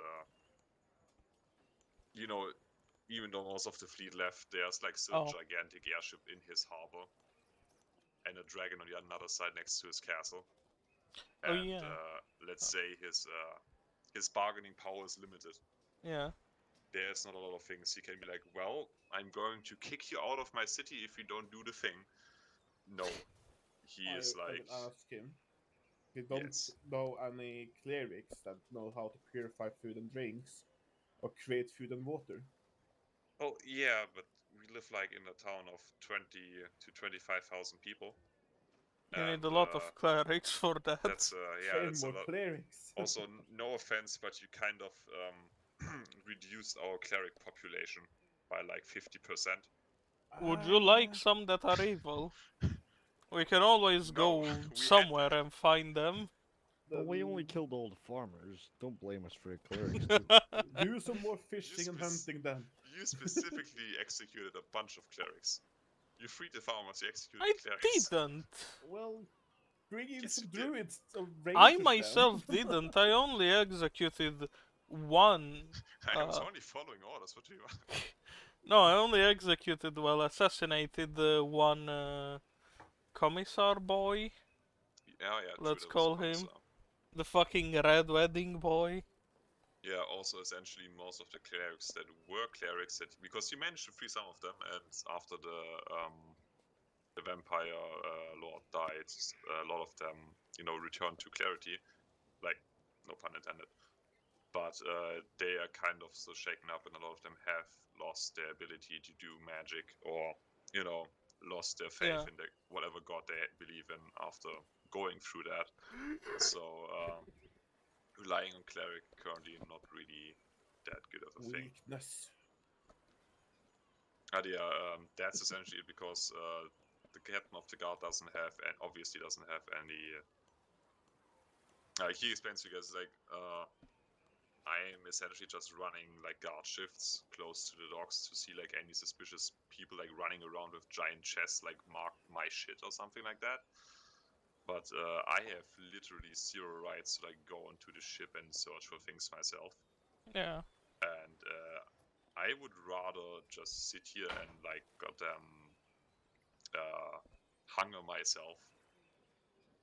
even though most of the fleet left, there's like still a gigantic airship in his harbor and a dragon on the other side next to his castle. And let's say his bargaining power is limited. Yeah. There's not a lot of things he can be like, well, I'm going to kick you out of my city if you don't do the thing. No. He is like... I will ask him. We don't Yes. know any clerics that know how to purify food and drinks or create food and water. Well, yeah, but we live like in a town of 20 to 25,000 people. You need And a lot of clerics for that. that's yeah, Train that's a more lot. clerics. Also, no offense, but you kind of reduced our cleric population by like 50%. Would you like Ah, some that are evil? We can always No, go we had somewhere that. and find them. Well, we only then killed all the farmers. Don't blame us for the clerics too. do some more You, fishing and hunting then. you specifically executed a bunch of clerics. You freed the farmers, you executed I the clerics. didn't. Well, bring in Yes, some you did. druids or I rangers myself then. didn't. I only executed one. I was only following orders. What do you want? No, I only executed, well, assassinated one commissar boy. Yeah, yeah, true. Let's That was a call him. commissar. The fucking red wedding boy. Yeah, also essentially most of the clerics that were clerics that because you managed to free some of them, and after the vampire lord died, a lot of them, returned to clarity. Like, no pun intended. But they are kind of so shaken up, and a lot of them have lost their ability to do magic, or lost their faith Yeah. in whatever god they believe in after going through that. So relying on cleric currently not really that good of a thing. Weakness. That's essentially it because the captain of the guard doesn't have, and obviously doesn't have any. He explains to you guys like, I'm essentially just running like guard shifts close to the docks to see like any suspicious people like running around with giant chests like mark my shit or something like that. But I have literally zero rights to like go onto the ship and search for things myself. Yeah. And I would rather just sit here and like goddamn hunger myself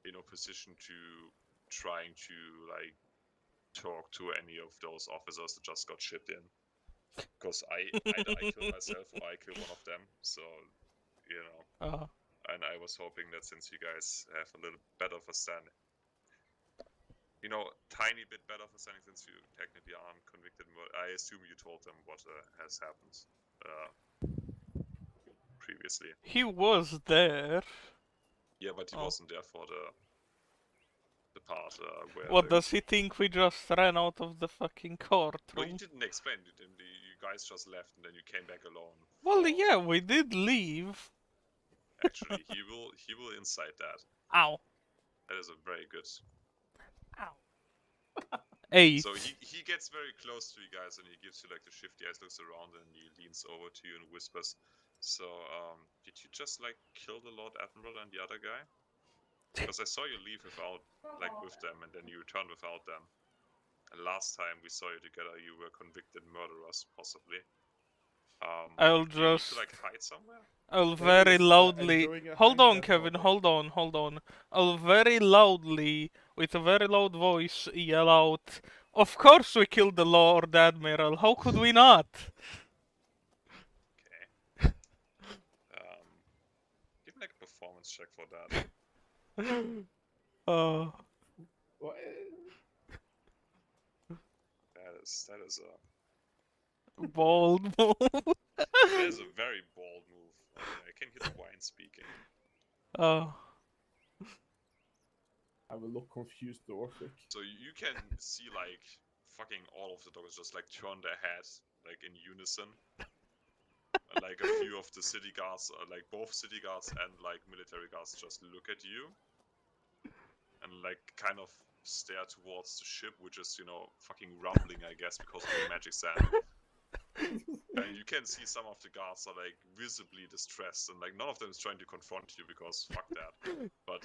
in opposition to trying to like talk to any of those officers that just got shipped in. Because either I kill myself or I kill one of them. So, Uh, and I was hoping that since you guys have a little better understanding, tiny bit better understanding since you technically aren't convicted. I assume you told them what has happened previously. he was there. Yeah, but he Oh. wasn't there for the part where. What does he think we just ran out of the fucking Well, courtroom? you didn't explain it. You guys just left and then you came back alone. Well, yeah, we did leave. Actually, he will incite that. Ow. That is a very good. Ow. 8. So he gets very close to you guys and he gives you like the shifty eyes, looks around and he leans over to you and whispers, "So, did you just like kill the Lord Admiral and the other guy? Because I saw you leave with them and then you returned without them. And last time we saw you together, you were convicted murderers, possibly. I'll do you need just. to like hide somewhere?" I'll Maybe very he's, loudly. enjoying a Hold hang on, then, Kevin. probably. Hold on. I'll very loudly, with a very loud voice, yell out, "Of course we killed the Lord Admiral. How could we not?" Okay. Give me like a performance check for that. Uh, Well, That is bold move. that is a very bold move. I can hear the wine speaking. I will look confused to Orphic. So you can see like fucking all of the dogs just like turn their heads like in unison. And, like a few of the city guards, like both city guards and like military guards, just look at you and like kind of stare towards the ship, which is fucking rumbling, I guess, because of the magic sand. And you can see some of the guards are like visibly distressed, and like none of them is trying to confront you because fuck that. But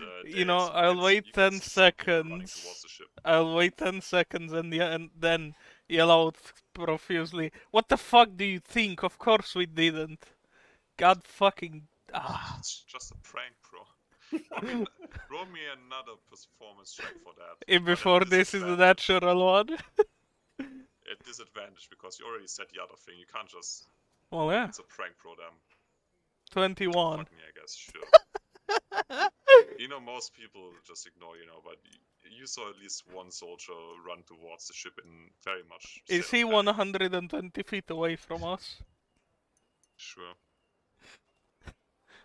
I'll wait you can 10 see some people running seconds. towards the ship. I'll wait 10 seconds and then yell out profusely, "What the fuck do you think? Of course we didn't. God fucking. Ah." It's just a prank, bro. Roll me another performance check for that. but Before at this is a disadvantage. natural one. At disadvantage because you already said the other thing. You can't just. Well, yeah. It's a prank pro them. 21. Fuck me, I guess. Sure. Most people just ignore, but you saw at least one soldier run towards the ship in very much. Is state he of panic. 120 feet away from us? Sure.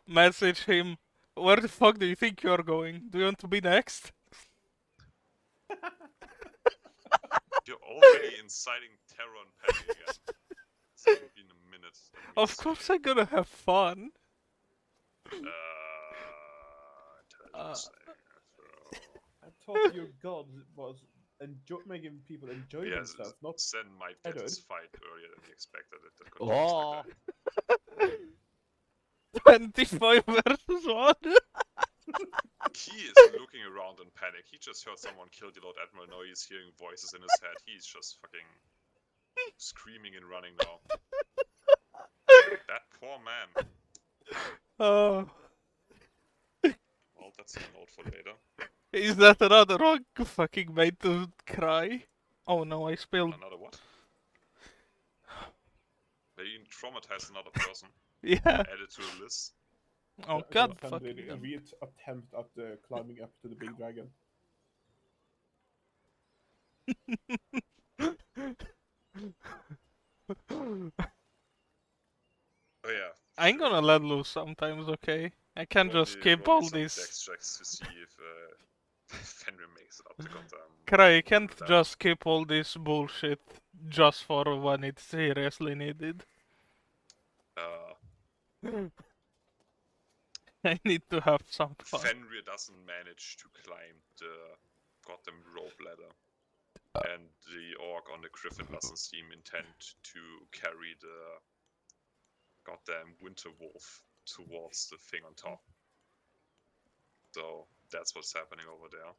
Message him. Where the fuck do you think you're going? Do you want to be next? You're already inciting terror and panic again. It's only been a minute. That Of means course I'm gonna have fun. intelligence. I thought your god was making people enjoy Yes, themselves, not Sen might get terror. his fight earlier than he expected. That continues Oh, like 25 versus 1. that. He is looking around in panic. He just heard someone kill the Lord Admiral. Now he's hearing voices in his head. He's just fucking screaming and running now. That poor man. Oh. Well, that's a note for later. Is that another one fucking made to cry? Oh no, I spilled. Another what? They traumatized another person. Yeah. Added to the list. Oh I god can fucking really damn. attempt at climbing up to the big dragon. Oh yeah. I'm sure. gonna let loose sometimes, okay? I can't Roll just me- skip roll me all some this. dex checks to see if Fenrir makes it up to goddamn. Cry, I can't that. just skip all this bullshit just for when it's seriously needed. I need to have some fun. Fenrir doesn't manage to climb the goddamn rope ladder. And the orc on the griffin doesn't seem intent to carry the goddamn winter wolf towards the thing on top. So that's what's happening over there.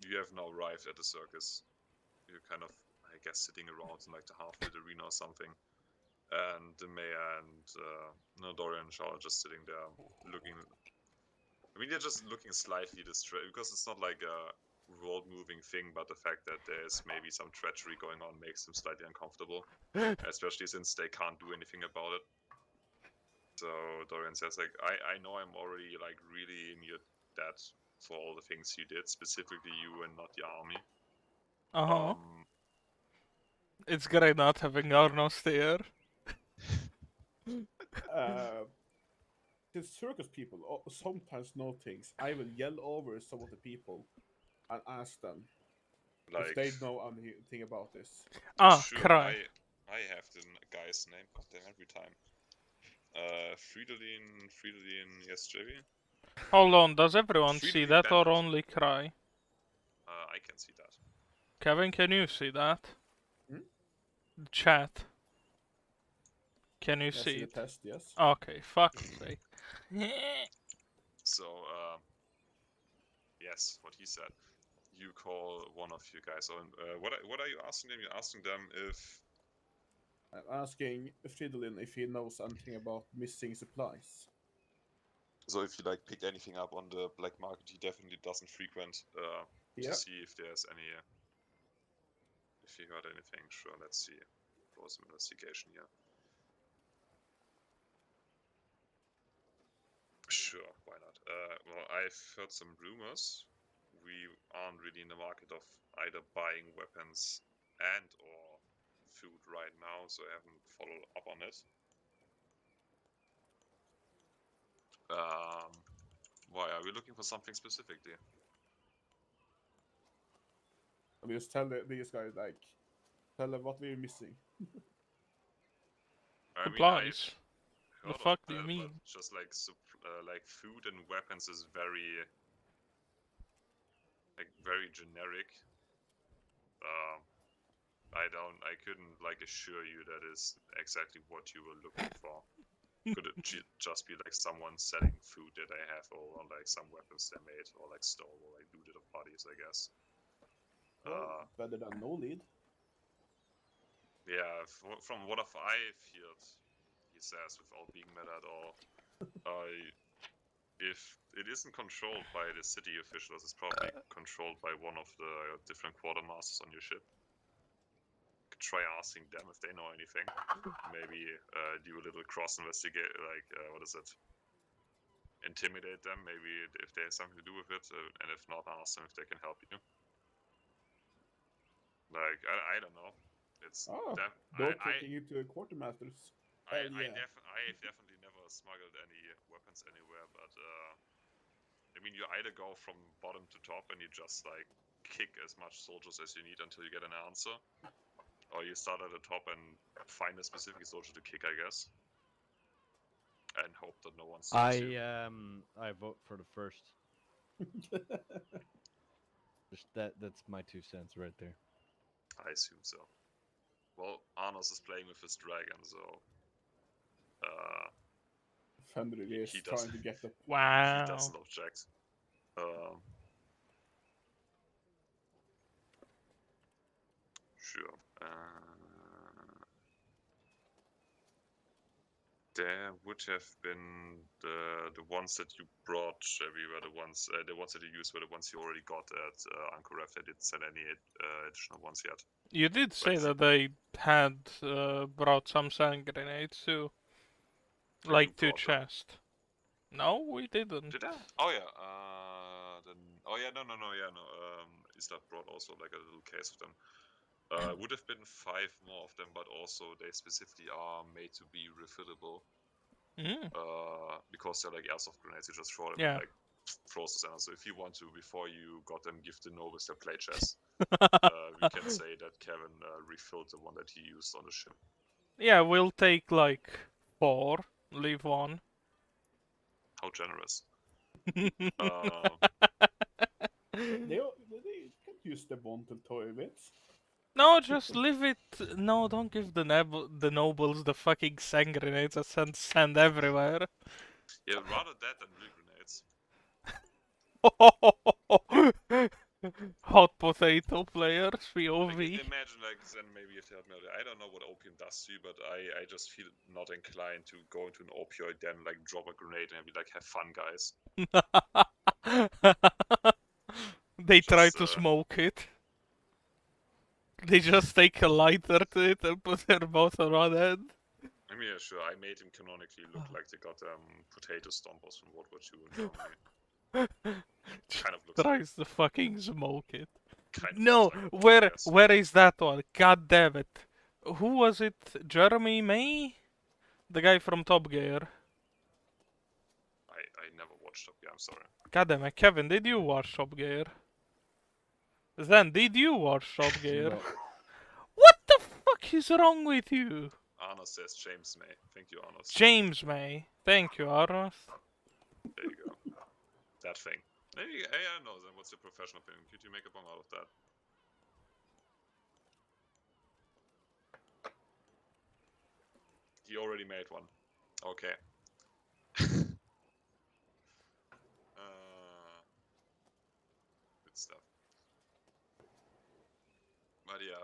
You have now arrived at the circus. You're kind of, I guess, sitting around in like the half-lit arena or something. And the mayor and Dorian and Shaw are just sitting there looking. I mean, they're just looking slightly distressed because it's not like a world-moving thing, but the fact that there's maybe some treachery going on makes them slightly uncomfortable, especially since they can't do anything about it. So Dorian says, like, I know I'm already like really in your debt for all the things you did, specifically you and not the army. Uh-huh. It's great not having Arnos there. The circus people sometimes know things. I will yell over some of the people and ask them Like, if they know anything about this. sure, Cry. I have the guy's name, goddamn, every time. Fridolin, yes, JV? Hold on, does everyone see Freely that or banned. only Cry? I can see that. Kevin, can you see that? Hmm? Chat. Can you I see see the it? test, yes. Okay, fuck's sake. So, yes, what he said. You call one of you guys on. What are you asking them? You're asking them if. I'm asking Fridolin if he knows anything about missing supplies. So if you like picked anything up on the black market, he definitely doesn't frequent Yeah. to see if there's any. If he heard anything, sure. Let's see. Roll some investigation here. Sure, why not? Well, I've heard some rumors. We aren't really in the market of either buying weapons and or food right now, so I haven't followed up on it. Why are we looking for something specifically? I mean, just tell these guys, like, tell them what we're missing. I mean, Supplies. I've The heard fuck of do you that, mean? but just like like food and weapons is very generic. I couldn't like assure you that is exactly what you were looking for. Could it just be like someone selling food that they have, or like some weapons they made, or like stole, or like looted of bodies, I guess. Well, better than no lead. Yeah, from what I've heard, he says, without being mad at all, if it isn't controlled by the city officials, it's probably controlled by one of the different quartermasters on your ship. Try asking them if they know anything. Maybe do a little cross investigate, like what is it? intimidate them, maybe if they have something to do with it, and if not, ask them if they can help you. Like, I don't know. It's Oh, I taking it to quartermasters. Hell yeah. I've definitely never smuggled any weapons anywhere, but I mean, you either go from bottom to top and you just like kick as much soldiers as you need until you get an answer, or you start at the top and find a specific soldier to kick, I guess, and hope that no one sees you. I vote for the first. Just that's my 2 cents right there. I assume so. Well, Arnos is playing with his dragon, so Fenrir is he trying doesn't. to get the. He Wow. doesn't object. Sure. There would have been the ones that you brought, Chevy, were the ones that you used were the ones you already got at Uncle Ref. They didn't send any additional ones yet. You did say But that they had brought some sand grenades too. Like to brought them. chest. No, we didn't. Did I? Oh yeah. Then. Oh yeah. No. Isla brought also like a little case of them. Would have been 5 more of them, but also they specifically are made to be refillable. Because they're like airsoft grenades, you just throw them and like froze the center. So if you want to, before you got them, give the novice their play chest. We can say that Kevin refilled the one that he used on the ship. Yeah, we'll take like 4, leave 1. How generous. They can use the one to toy with. No, just leave it. No, don't give the nobles the fucking sand grenades that send sand everywhere. Yeah, rather that than real grenades. Hot potato players, POV. Like, imagine, like, then maybe if they help me out. I don't know what opium does to you, but I just feel not inclined to go into an opioid den, like, drop a grenade and be like, have fun, guys. They try to smoke it. They just take a lighter to it and put their mouth around it. I mean, yeah, sure, I made him canonically look like they got potato stompers from World War II in Germany. Kind of looks Tries to fucking smoke it. kind of No, looks like where is that one? God damn it. Who was it? Jeremy May? The guy from Top Gear. I never watched Top Gear, I'm sorry. God damn it, Kevin, did you watch Top Gear? Then, did you watch Top Gear? No. What the fuck is wrong with you? Arnos says James May. Thank you, Arnos. James May. Thank you, Arnos. There you go. That thing. Maybe, I don't know, then what's your professional opinion? Could you make a bong out of that? He already made one. Okay. Good stuff. But yeah,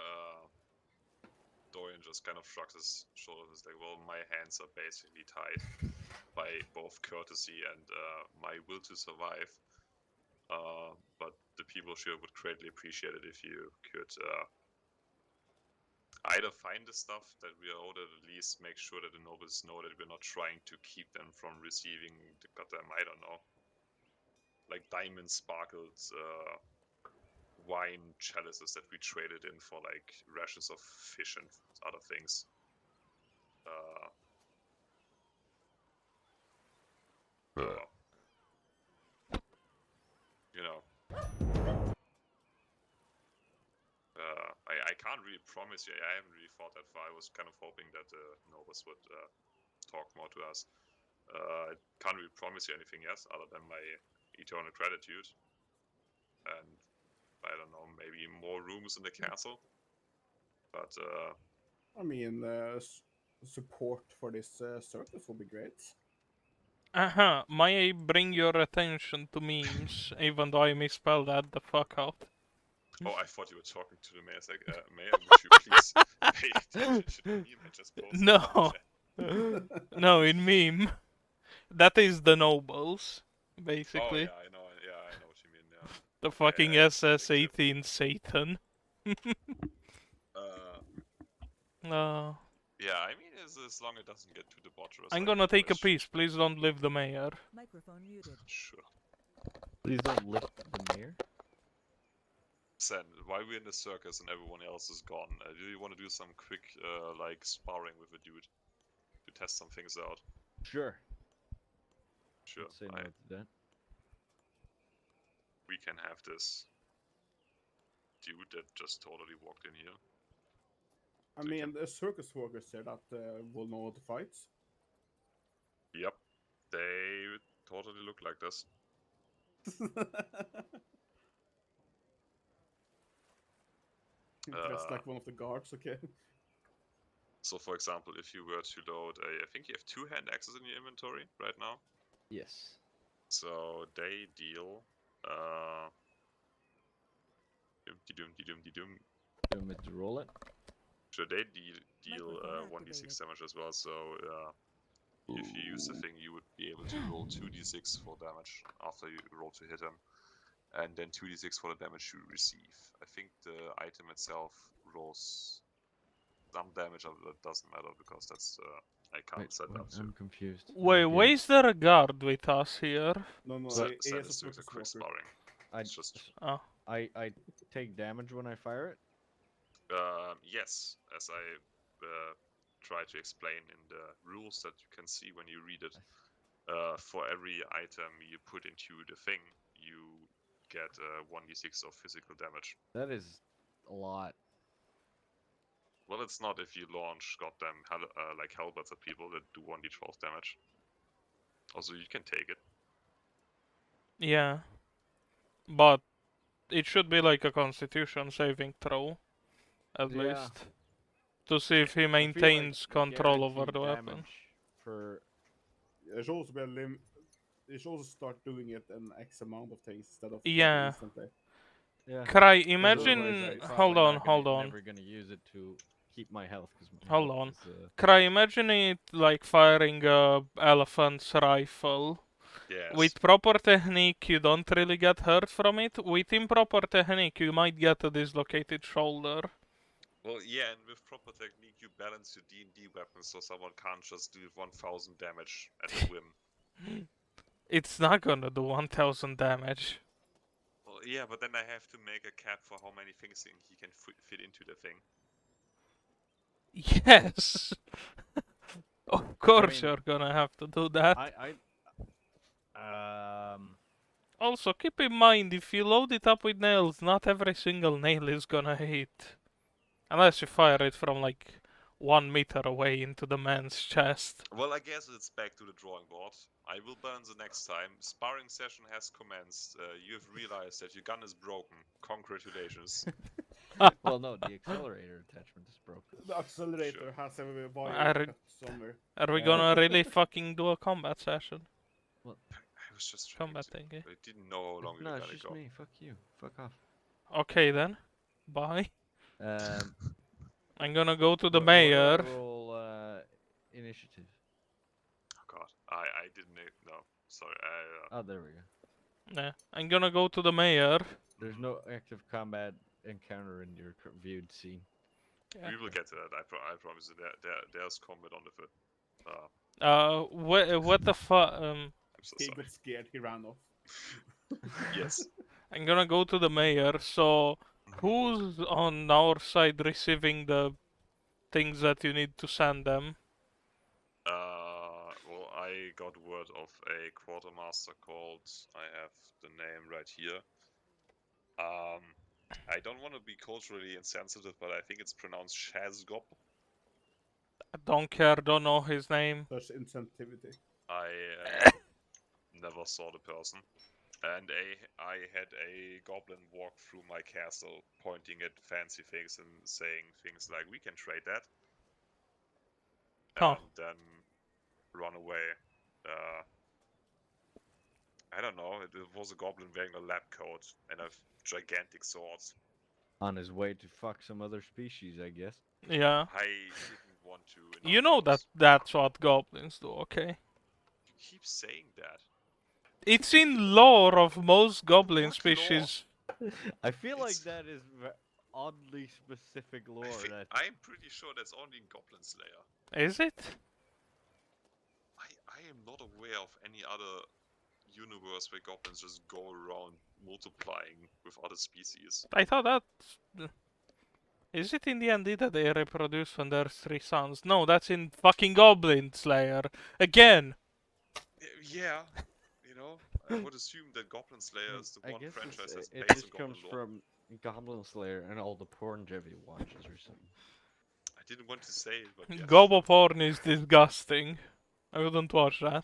Dorian just kind of shrugs his shoulders. He's like, well, my hands are basically tied by both courtesy and my will to survive. But the people sure would greatly appreciate it if you could either find the stuff that we are owed, at least make sure that the nobles know that we're not trying to keep them from receiving the goddamn, I don't know, like diamond sparkled wine chalices that we traded in for like rations of fish and other things. You know, I can't really promise you. I haven't really thought that far. I was kind of hoping that the nobles would talk more to us. I can't really promise you anything else other than my eternal gratitude. And I don't know, maybe more rooms in the castle. But I mean, support for this circus will be great. May I bring your attention to memes, even though I misspelled that the fuck out? oh, I thought you were talking to the mayor. It's like, Mayor, would you please pay attention to the meme I just posted? No. No, in meme. That is the nobles, basically. Oh, yeah, I know what you mean, yeah. The fucking SS-18 Satan. Uh, Yeah, I mean, as long as it doesn't get too debaucherous. I'm like gonna take a which- piece. Please don't leave the mayor. Microphone muted. Sure. Please don't lift the mayor. Sen, while we're in the circus and everyone else is gone, do you want to do some quick, like, sparring with a dude to test some things out? Sure. Sure. Let's say no to that. We can have this dude that just totally walked in here. I So you mean, the circus workers here that will know how to fight. Yep. They totally look like this. Dressed like one of the guards, okay. So, for example, if you were to load I think you have 2 hand axes in your inventory right now. Yes. So they deal, dum-de-dum-de-dum-de-dum. Do you want me to roll it? So they deal Microphone 1d6 activated. damage as well. So if you use the thing, you would be able to roll 2d6 for damage after you roll to hit him, and then 2d6 for the damage you receive. I think the item itself rolls some damage, but it doesn't matter because that's I can't Wait, set what? up to. I'm confused. Wait, Yeah. why is there a guard with us here? No, no, Sen he Sen is is a doing the circus quick worker. sparring. I, It's just Oh. I take damage when I fire it. yes, as I try to explain in the rules that you can see when you read it. For every item you put into the thing, you get 1d6 of physical damage. That is a lot. Well, it's not if you launch goddamn like halberds at people that do 1d12 damage. Also, you can take it. Yeah. But it should be like a constitution saving throw. At Yeah. least. To see if he I feel like maintains control over guaranteed the weapon. damage for It should also be a limit. It should also start doing it an X amount of things instead of Yeah. instantly. yeah. Cry, 'Cause imagine. otherwise I'm Hold probably on, not hold gonna- on. Never gonna use it to keep my health because Hold on. Is, Cry, imagine it like firing a elephant's rifle. Yes. With proper technique, you don't really get hurt from it. With improper technique, you might get a dislocated shoulder. Well, yeah, and with proper technique, you balance your D&D weapons so someone can't just do 1000 damage at a whim. It's not gonna do 1000 damage. Well, yeah, but then I have to make a cap for how many things he can fit into the thing. Yes! Of course mean, you're gonna have to do that. Also, Also, keep in mind, if you load it up with nails, not every single nail is gonna hit. Unless you fire it from like 1 meter away into the man's chest. Well, I guess it's back to the drawing board. I will burn the next time. Sparring session has commenced. You have realized that your gun is broken. Congratulations. well, no, the accelerator attachment is broken. The accelerator Sure. has a I wire re- cut somewhere. Are we Yeah. gonna really fucking do a combat session? I was just trying Combat to... thing, eh? I didn't know how long we No, were it's gonna just go. me. Fuck you. Fuck off. Okay then. Bye. Um, I'm gonna go to the what do I mayor. roll initiative. Oh god, I didn't know. Sorry. Oh, there we go. Yeah. I'm gonna go to the mayor. There's no active combat encounter in your viewed scene. Yeah. We will get to that. I promise you. There's combat on the foot. What the fuck? I'm so He sorry. got scared, he ran off. Yes. I'm gonna go to the mayor. So, who's on our side receiving the things that you need to send them? Well, I got word of a quartermaster called. I have the name right here. I don't want to be culturally insensitive, but I think it's pronounced Shazgop. I don't care. Don't know his name. Such insensitivity. I never saw the person. And I had a goblin walk through my castle, pointing at fancy things and saying things like, "We can trade that," Huh. and then run away. I don't know. It was a goblin wearing a lab coat and a gigantic sword. On his way to fuck some other species, I guess. Yeah. I didn't want to. You know that's what goblins do, okay? You keep saying that. It's in lore of most goblin What lore? species. I feel like It's- that is oddly specific lore that I'm pretty sure that's only in Goblin Slayer. Is it? I am not aware of any other universe where goblins just go around multiplying with other species. I thought that. Is it in the D&D that they reproduce when there's 3 sons? No, that's in fucking Goblin Slayer. Again! Yeah, you know, I would assume that Goblin Slayer is the I one guess franchise that's it based on just comes Goblin lore. from Goblin Slayer and all the porn Jevy watches or something. I didn't want to say it, but yes. Gobo porn is disgusting. I wouldn't watch that.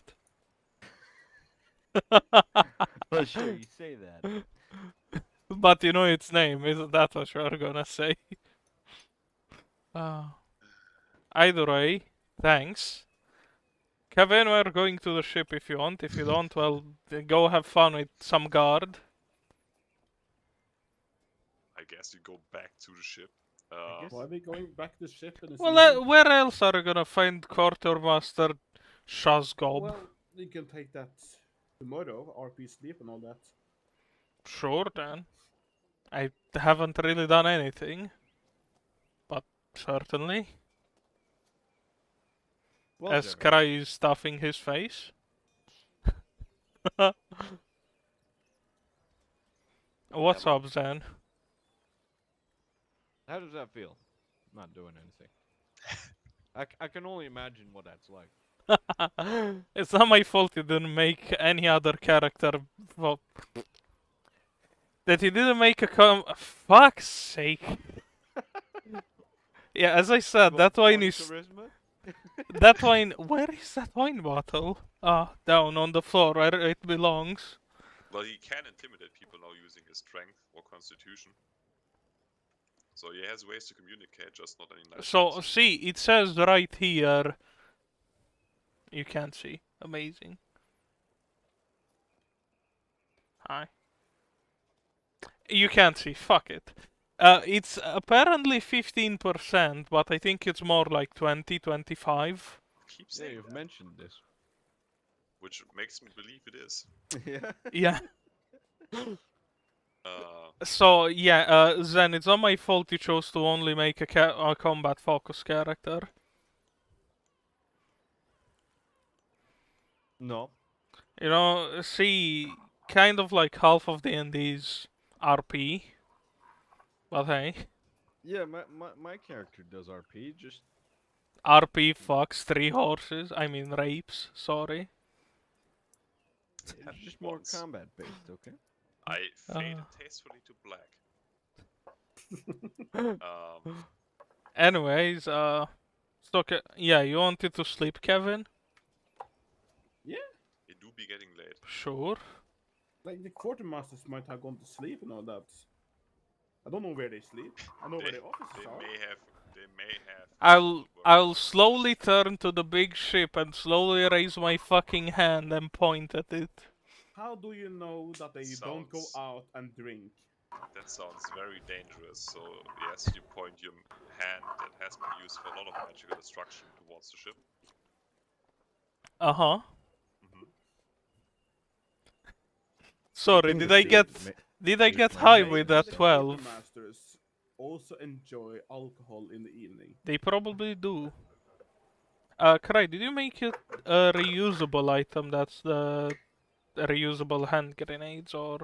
Well, sure, you say that. But you know its name, isn't that what you're gonna say? Either way, thanks. Kevin, we're going to the ship if you want. If you don't, well, go have fun with some guard. I guess you go back to the ship. guess- Why are we going back to the ship in this Well, evening? where else are you gonna find Quartermaster Shazgob? Well, you can take that tomorrow, RP sleep and all that. Sure, then. I haven't really done anything. But certainly. Well, As Jevy, Cry is stuffing his face. What's up, Zen? how does that feel? Not doing anything. I can only imagine what that's like. It's not my fault you didn't make any other character. Well, that you didn't make a fuck's sake. Yeah, as I said, that wine One is. charisma? That wine. Where is that wine bottle? Ah, down on the floor where it belongs. Well, he can intimidate people now using his strength or constitution. So he has ways to communicate, just not any nice So, things. see, it says right here. You can't see. Amazing. Hi. You can't see. Fuck it. It's apparently 15%, but I think it's more like 20, 25. Keep Yeah, saying you've that, mentioned this. which makes me believe it is. Yeah. Yeah. Uh, So, yeah, Zen, it's not my fault you chose to only make a combat focus character. No. You know, see, kind of like half of D&D's RP. But hey, Yeah, my character does RP, just RP fucks 3 horses. I mean, rapes, sorry. it's happened just more once. combat based, okay? I faded tastefully to black. Anyways, yeah, you wanted to sleep, Kevin? It do be getting late. Sure. Like the quartermasters might have gone to sleep and all that. I don't know where they sleep. I know where They, the offices they are. may have. I'll slowly turn to the big ship and slowly raise my fucking hand and point at it. How do you know that they don't go Sounds- out and drink? That sounds very dangerous. So yes, you point your hand that has been used for a lot of magical destruction towards the ship. Uh-huh. Mhm. Sorry, did I get Use my high hand with as that a- The 12? quartermasters also enjoy alcohol in the evening. They probably do. Cry, did you make it a reusable item that's the reusable hand grenades, or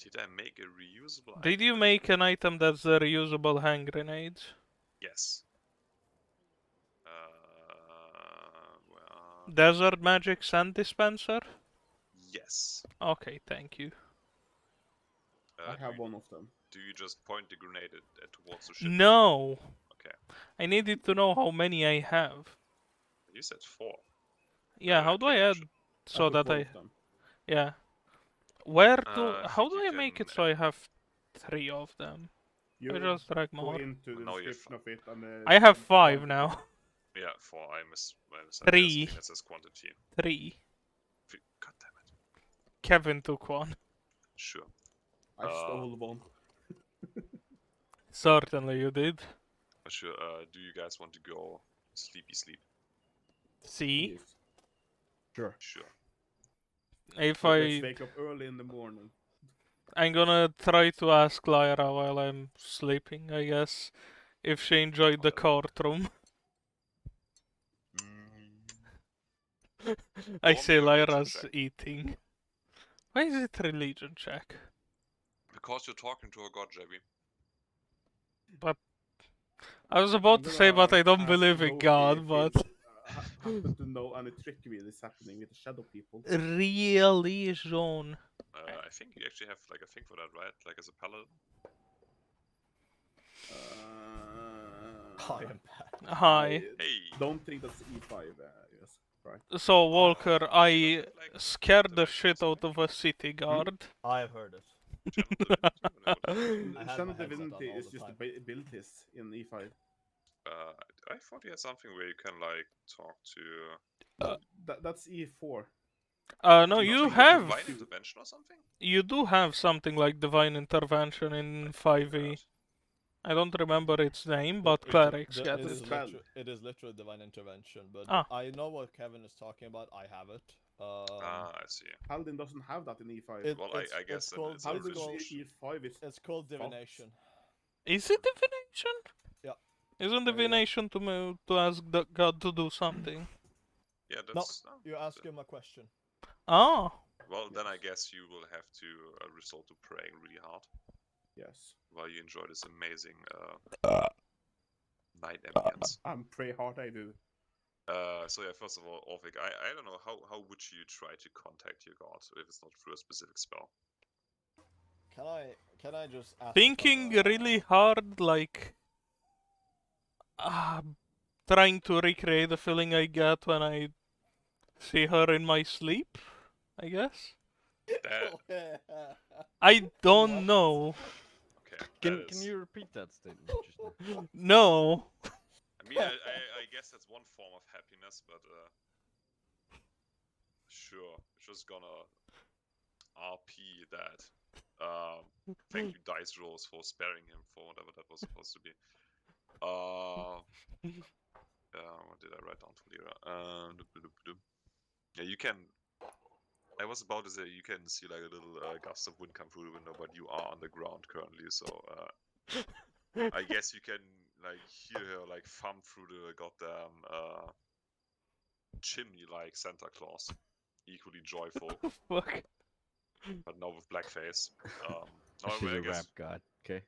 Did I make a reusable did item? you make an item that's the reusable hand grenades? Yes. Well, Desert Magic Sand Dispenser? yes. Okay, thank you. I have one of them. Do you just point the grenade at towards the ship? No! Okay. I needed to know how many I have. You said 4. Yeah, how do I add so I took that one I... of them. Yeah. Where do... I How think do you I make can it so I have 3 of them? You I just drag go more. into the No, you're description of it. And, I have and 5 quantity. now. Yeah, 4. I miss. Three. It says quantity. 3. God damn it. Kevin took one. Sure. I stole one. Certainly you did. Sure. Do you guys want to go sleepy sleep? See? Yes. Sure. Sure. If Let's I... wake up early in the morning. I'm gonna try to ask Lyra while I'm sleeping, I guess, if she enjoyed the courtroom. I Roll me say a religion Lyra's check. eating. Why is it religion check? Because you're talking to a god, JB. But I was about to say, but I don't ask believe in Loki God, if he, but happen to know any trickery that's happening with the shadow people. religion. I think you actually have like a thing for that, right? Like as a paladin. I am bad. Hi. I Hey. don't think that's E5. Yes, right. So Walker, She I doesn't like scared the divination or shit out something? of a city guard. I have heard it. Channel divinity? What is it? I have Shadow my headset on divinity all is the just time. abilities in E5. I thought you had something where you can like talk to. That's E4. No, It's you not have. Divine intervention or something. You do have something like divine intervention in 5e. I don't remember its name, but clerics get it's it. spell. It is literally divine intervention, but Ah. I know what Kevin is talking about. I have it. I see. Paladin doesn't have that in E5. Well, I guess it's then called it's a Paladin religion. E5 is it's called divination. Is it divination? Yeah. Isn't Yeah. divination to ask the god to do something? Yeah, No, that's. you ask him a question. Ah. Well, then I guess you will have to resort to praying really hard Yes. while you enjoy this amazing night ambience. I'm pray hard, I do. So yeah, first of all, Orvik, I don't know how would you try to contact your god if it's not through a specific spell? Can I just ask? Thinking really hard, like trying to recreate the feeling I get when I see her in my sleep, I guess. That, I don't know. okay. Can you repeat that statement just now? No. I mean, I guess that's one form of happiness, but sure, just gonna RP that. Thank you, Dice Rolls, for sparing him for whatever that was supposed to be. What did I write down for Lira? Yeah, you can. I was about to say you can see like a little gust of wind come through the window, but you are on the ground currently, so I guess you can like hear her like thumb through the goddamn chimney like Santa Claus, equally joyful, Fuck. but now with blackface. She's I a guess rap god. Okay.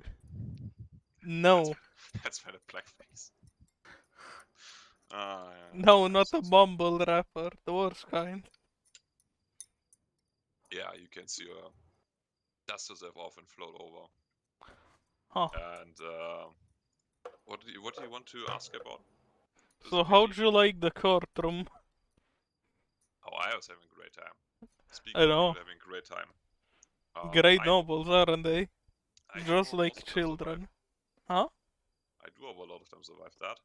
No. that's why the blackface. No, that not a sounds- mumble rapper. The worst kind. Yeah, you can see her dust herself off and float over. Huh. And what do you want to ask about? So how'd you like the courtroom? Oh, I was having a great time. Speaking I of know. people having a great time. Great I- nobles, aren't they? I do Just hope like most of them children. survive. Huh? I do hope a lot of them survive that.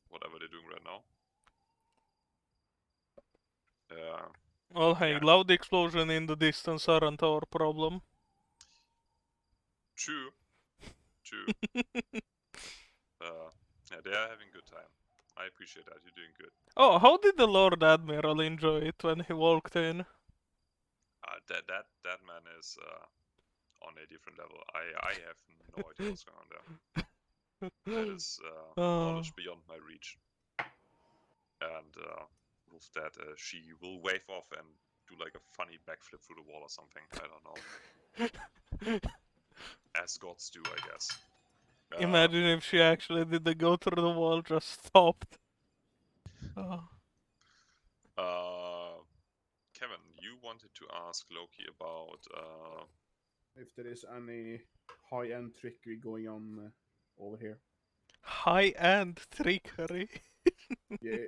Whatever they're doing right now. Well, hey, Yeah. loud explosion in the distance aren't our problem. True. Yeah, they are having a good time. I appreciate that. You're doing good. Oh, how did the Lord Admiral enjoy it when he walked in? That man is on a different level. I have no idea what's going on there. That is knowledge beyond my reach. And with that, she will wave off and do like a funny backflip through the wall or something. I don't know. As gods do, I guess. Imagine if she actually did the go through the wall, just stopped. Oh. Kevin, you wanted to ask Loki about If there is any high-end trickery going on over here. High-end trickery. Yeah,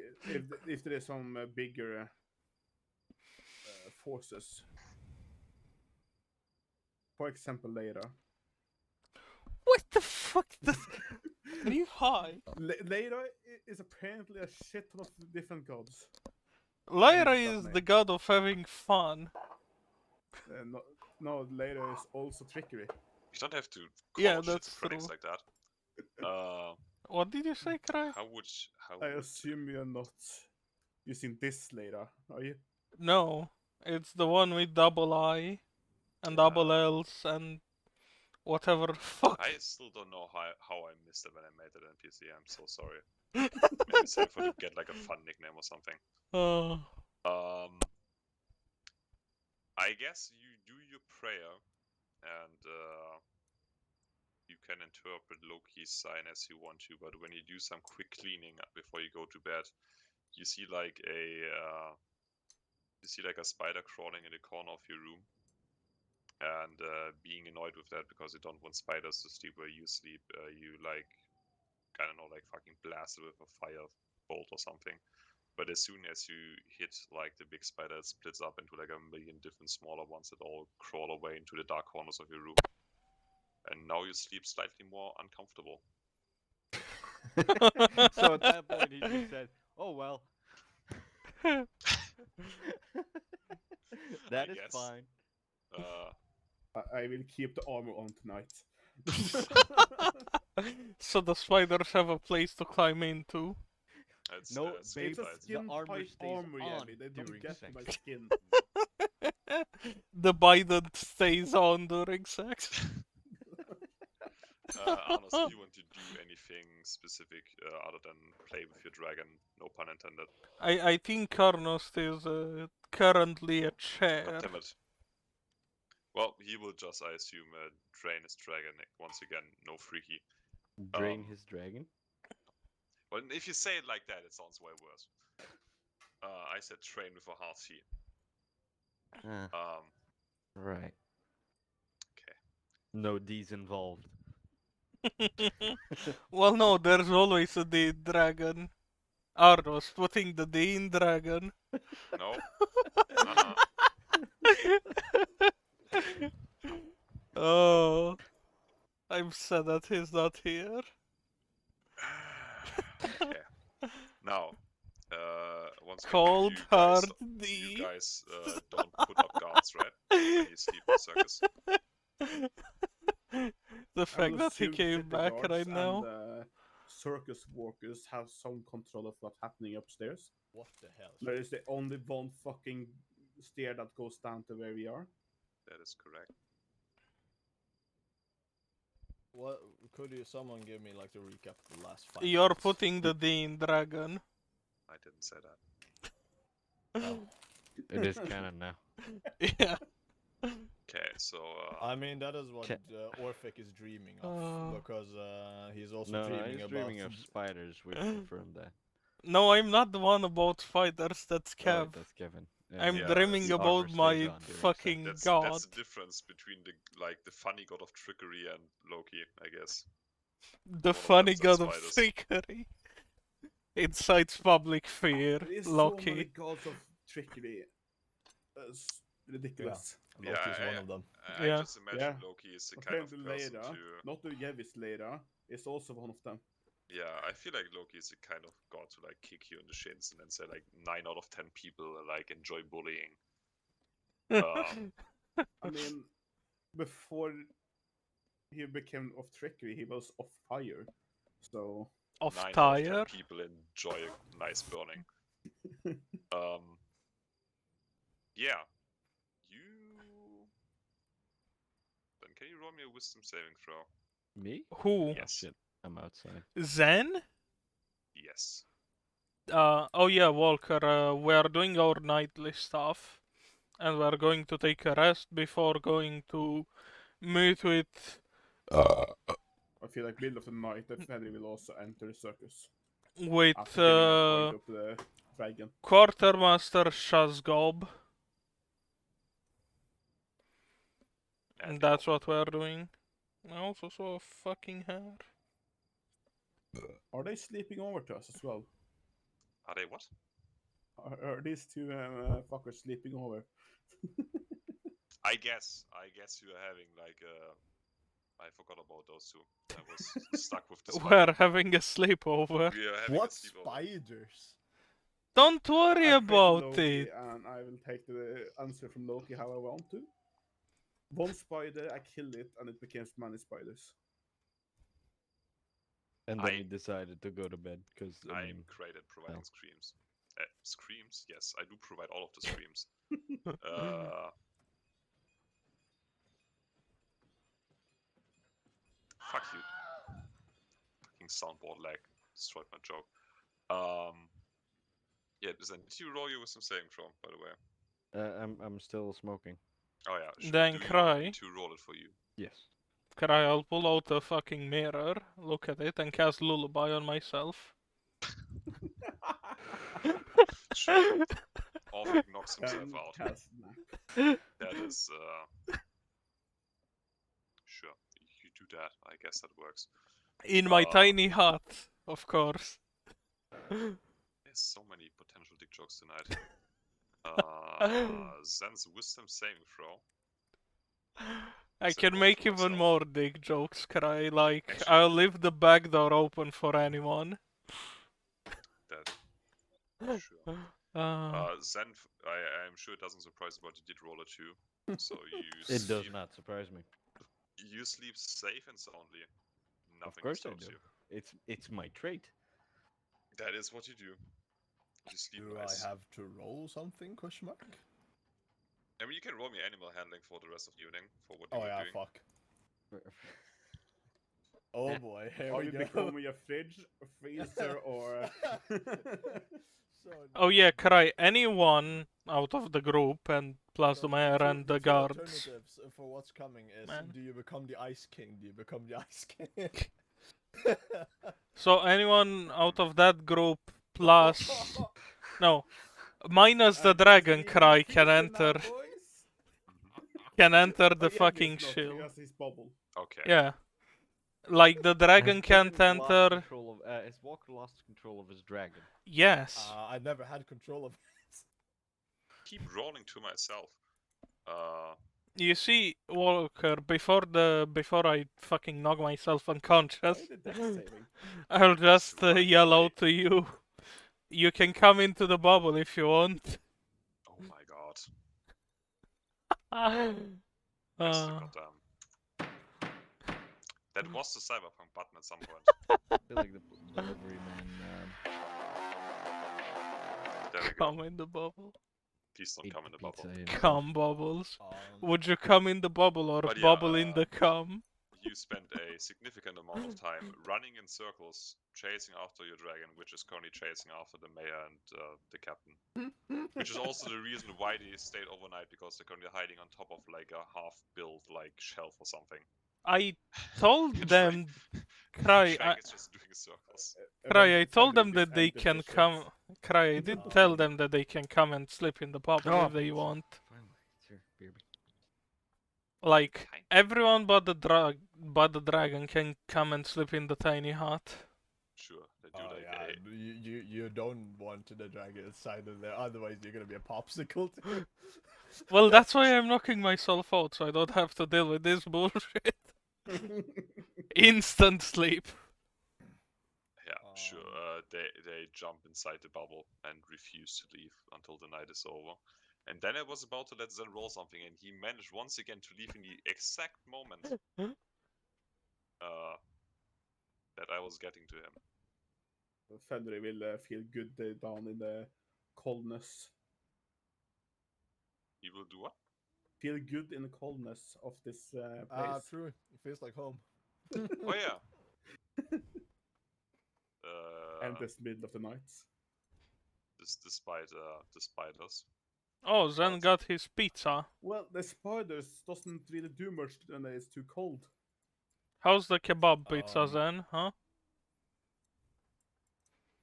if there is some bigger forces. For example, Lyra. What the fuck? Are you high? Lyra is apparently a shit ton of different gods. Lyra Mixed up is name. the god of having fun. No, Lyra is also trickery. you don't have to call Yeah, shit that's pranks true. like that. What did you say, Cry? I assume you're not using this Lyra, are you? No, it's the one with double I and Yeah. double L's and whatever the fuck. I still don't know how I missed it when I made that NPC. I'm so sorry. Maybe it's time for to get like a fun nickname or something. I guess you do your prayer, and you can interpret Loki's sign as you want to. But when you do some quick cleaning before you go to bed, you see like a spider crawling in the corner of your room, and being annoyed with that because you don't want spiders to sleep where you sleep. You like, I don't know, like fucking blast it with a fire bolt or something. But as soon as you hit like the big spider, it splits up into like a million different smaller ones that all crawl away into the dark corners of your room. And now you sleep slightly more uncomfortable. So at that point, he just said, "Oh well, that is guess. fine." I will keep the armor on tonight. So the spiders have a place to climb into. No, It's babe, It's a the skin armor type stays armor, on Yemi. They don't during get sex. my skin. The Biden stays on during sex. Arnos, do you want to do anything specific other than play with your dragon? No pun intended. I think Karnost is currently a God chair. damn it. Well, he will just, I assume, drain his dragon once again. No freaky. Drain his dragon. Well, if you say it like that, it sounds way worse. I said train with a hard C. Right. Okay. No D's involved. Well, no, there's always a D in dragon. Arnos putting the D in dragon. No. Oh, I'm sad that he's not here. Okay. Now, once again, Cold you guys, hard you D. guys don't put up guards, right? When you sleep in the circus. The fact that he came back right now. And, circus workers have some control of what's happening upstairs. What the hell? There is the only one fucking stair that goes down to where we are. That is correct. What could someone give me like the recap of the last 5 You're minutes? putting the D in dragon. I didn't say that. Oh. It is canon now. Yeah. Okay, so I mean, that is what Ca- Orphic is dreaming of, because he's also No, dreaming he's about. dreaming of spiders. We confirmed that. No, I'm not the one about fighters. That's Oh, Kev. that's Kevin. I'm yeah, dreaming the about armor stays my on during fucking sex. god. that's the difference between the funny god of trickery and Loki, I guess. The of funny them's god of spiders. trickery. Incites public fear, There is so many Loki. gods of trickery. That's ridiculous. Yeah, Loki's one of them. I Yeah. just imagine Yeah. Loki is the kind of Apparently person Leda, to... not the Yevis Leda, is also one of them. Yeah, I feel like Loki is the kind of god to like kick you in the shins and then say like 9 out of 10 people like enjoy bullying. I mean, before he became of trickery, he was of fire. So Of 9 out of 10 tire. people enjoy a nice burning. Yeah. Then can you roll me a wisdom saving throw? Me? Who? Yes. Shit, I'm outside. Zen? Yes. Oh yeah, Walker, we are doing our nightly stuff. And we are going to take a rest before going to meet with... I feel like middle of the night that Fenrir will also enter the circus. with After giving a point of the dragon. Quartermaster Shazgob. And that's what we are doing. I also saw a fucking hair. Are they sleeping over to us as well? Are they what? Are these two fuckers sleeping over? I guess you are having like I forgot about those two. I was stuck with the We're having a sleepover. We are having What a sleepover. spiders? Don't worry I created about Loki, it. and I will take the answer from Loki how I want to. One spider, I kill it, and it became many spiders. And then he decided to go to bed because I am great at providing well. screams. Screams? Yes, I do provide all of the screams. fuck you. Fucking soundboard lag destroyed my joke. Yeah, then did you roll your wisdom saving throw, by the way? I'm still smoking. Oh yeah. Then Do you want me cry. to roll it for you? Yes. Cry, I'll pull out a fucking mirror, look at it, and cast Lullaby on myself. Sure. Orphic knocks himself And out. cast nap. That is, sure. You do that. I guess that works. In my tiny hut, of course. There's so many potential dick jokes tonight. Zen's wisdom saving throw. I Is it can roll make for even myself? more dick jokes, Cry. Like, Actually- I'll leave the back door open for anyone. That. Sure. Zen, I'm sure it doesn't surprise you, but you did roll a 2. So you It does sleep, not surprise me. you sleep safe and soundly. Nothing Of course I disturbs do. you. It's my trait. That is what you do. You sleep Do nice. I have to roll something? Question mark. I mean, you can roll me animal handling for the rest of the evening for what you Oh were yeah, doing. fuck. Oh boy, here Are we you go. becoming a fridge, a freezer, or? So, Oh yeah, Cry, anyone out of the group, and plus the mayor and the two guards. alternatives for what's coming is: Man. do you become the Ice King? Do you become the Ice King? So anyone out of that group plus... No. Minus the dragon Cry can enter the fucking shield. He has his bubble. Okay. Yeah. Like the dragon can't enter. Has Walker lost control of his dragon? Yes. I never had control of it. Keep rolling to myself. You see, Walker, before I fucking knock myself unconscious, Why the dex saving? I'll just Right yell away. out to you. You can come into the bubble if you want. Oh my god. Press the goddamn. That was the cyberpunk button at some point. I feel like the delivery man. There we go. Come in the bubble. Please don't ate come in the pizza bubble. himself. Cum bubbles. Would you come in the bubble or But yeah, bubble in the cum? You spend a significant amount of time running in circles, chasing after your dragon, which is currently chasing after the mayor and the captain. Which is also the reason why they stayed overnight, because they're currently hiding on top of like a half-built like shelf or something. I told them, Cry, Shrek is just doing circles. Cry, I told them that they can come. Cry, I did tell them that they can come and sleep in the bubble Oh, if they pizza. want. Finally, it's here, baby. Like Kind- everyone but the dragon can come and sleep in the tiny hut. Sure, they do Oh like yeah, you don't want the dragon inside of there, otherwise you're gonna be a popsicle. Too. Well, that's why I'm knocking myself out, so I don't have to deal with this bullshit. Instant sleep. Yeah, sure. They jump inside the bubble and refuse to leave until the night is over. And then I was about to let Zen roll something, and he managed once again to leave in the exact moment that I was getting to him. Fenrir will feel good down in the coldness. He will do what? Feel good in the coldness of this place. True. It feels like home. Oh yeah. And this middle of the night. Despite us. Oh, Zen What? got his pizza. Well, the spiders doesn't really do much when it's too cold. How's the kebab pizza, Um, Zen? Huh?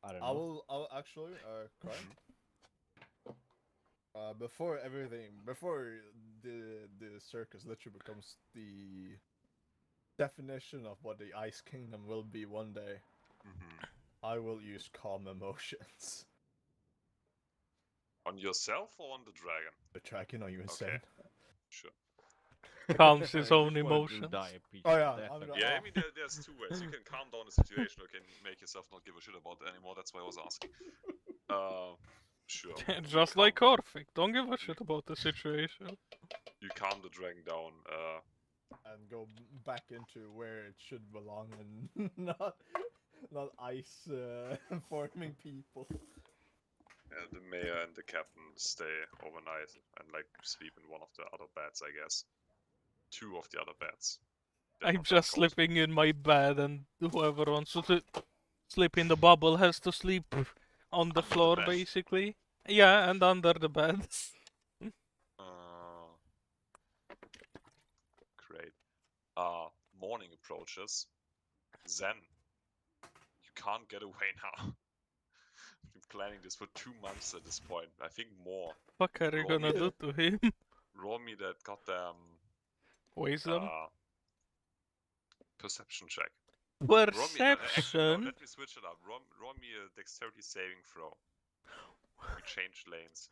I don't know. I'll actually cry. Before the circus literally becomes the definition of what the Ice Kingdom will be one day, Mm-hmm. I will use calm emotions. On yourself or on the dragon? The dragon, are you insane? Sure. Calms I his just own wanted to emotions. die a pizza Oh, to yeah, death, I'm okay? gonna- Yeah, I mean there's two ways. You can calm down the situation or can make yourself not give a shit about it anymore. That's why I was asking. Sure. Just calm like Orphic, don't give a shit about the situation. You calm the dragon down. And go back into where it should belong and not ice forming people. The mayor and the captain stay overnight and like sleep in one of the other beds, I guess. Two of the other beds. They're I'm not that just cold. sleeping in my bed, and whoever wants to sleep in the bubble has to sleep on the Under the floor, bed. basically. Yeah, and under the bed. Great. Morning approaches. Then you can't get away now. I've been planning this for 2 months at this point. I think more. What are you Roll me gonna do to him? Roll me that goddamn Wisdom? perception check. Roll me, actually, no, Perception? let me switch it up. Roll me a dexterity saving throw. We changed lanes.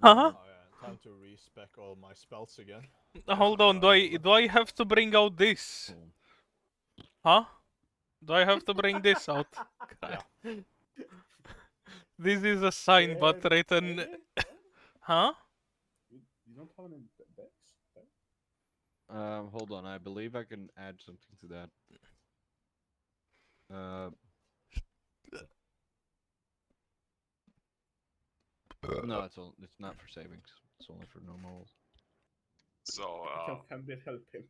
Huh? Oh yeah, time to respec all my spells again. Hold on, do I have to bring out this? Huh? Do I have to bring this out? Yeah. This is a sign, but written. Maybe? Huh? You don't have any decks? Hold on. I believe I can add something to that. No, it's not for savings. It's only for normal. So, Can Fenrir help him?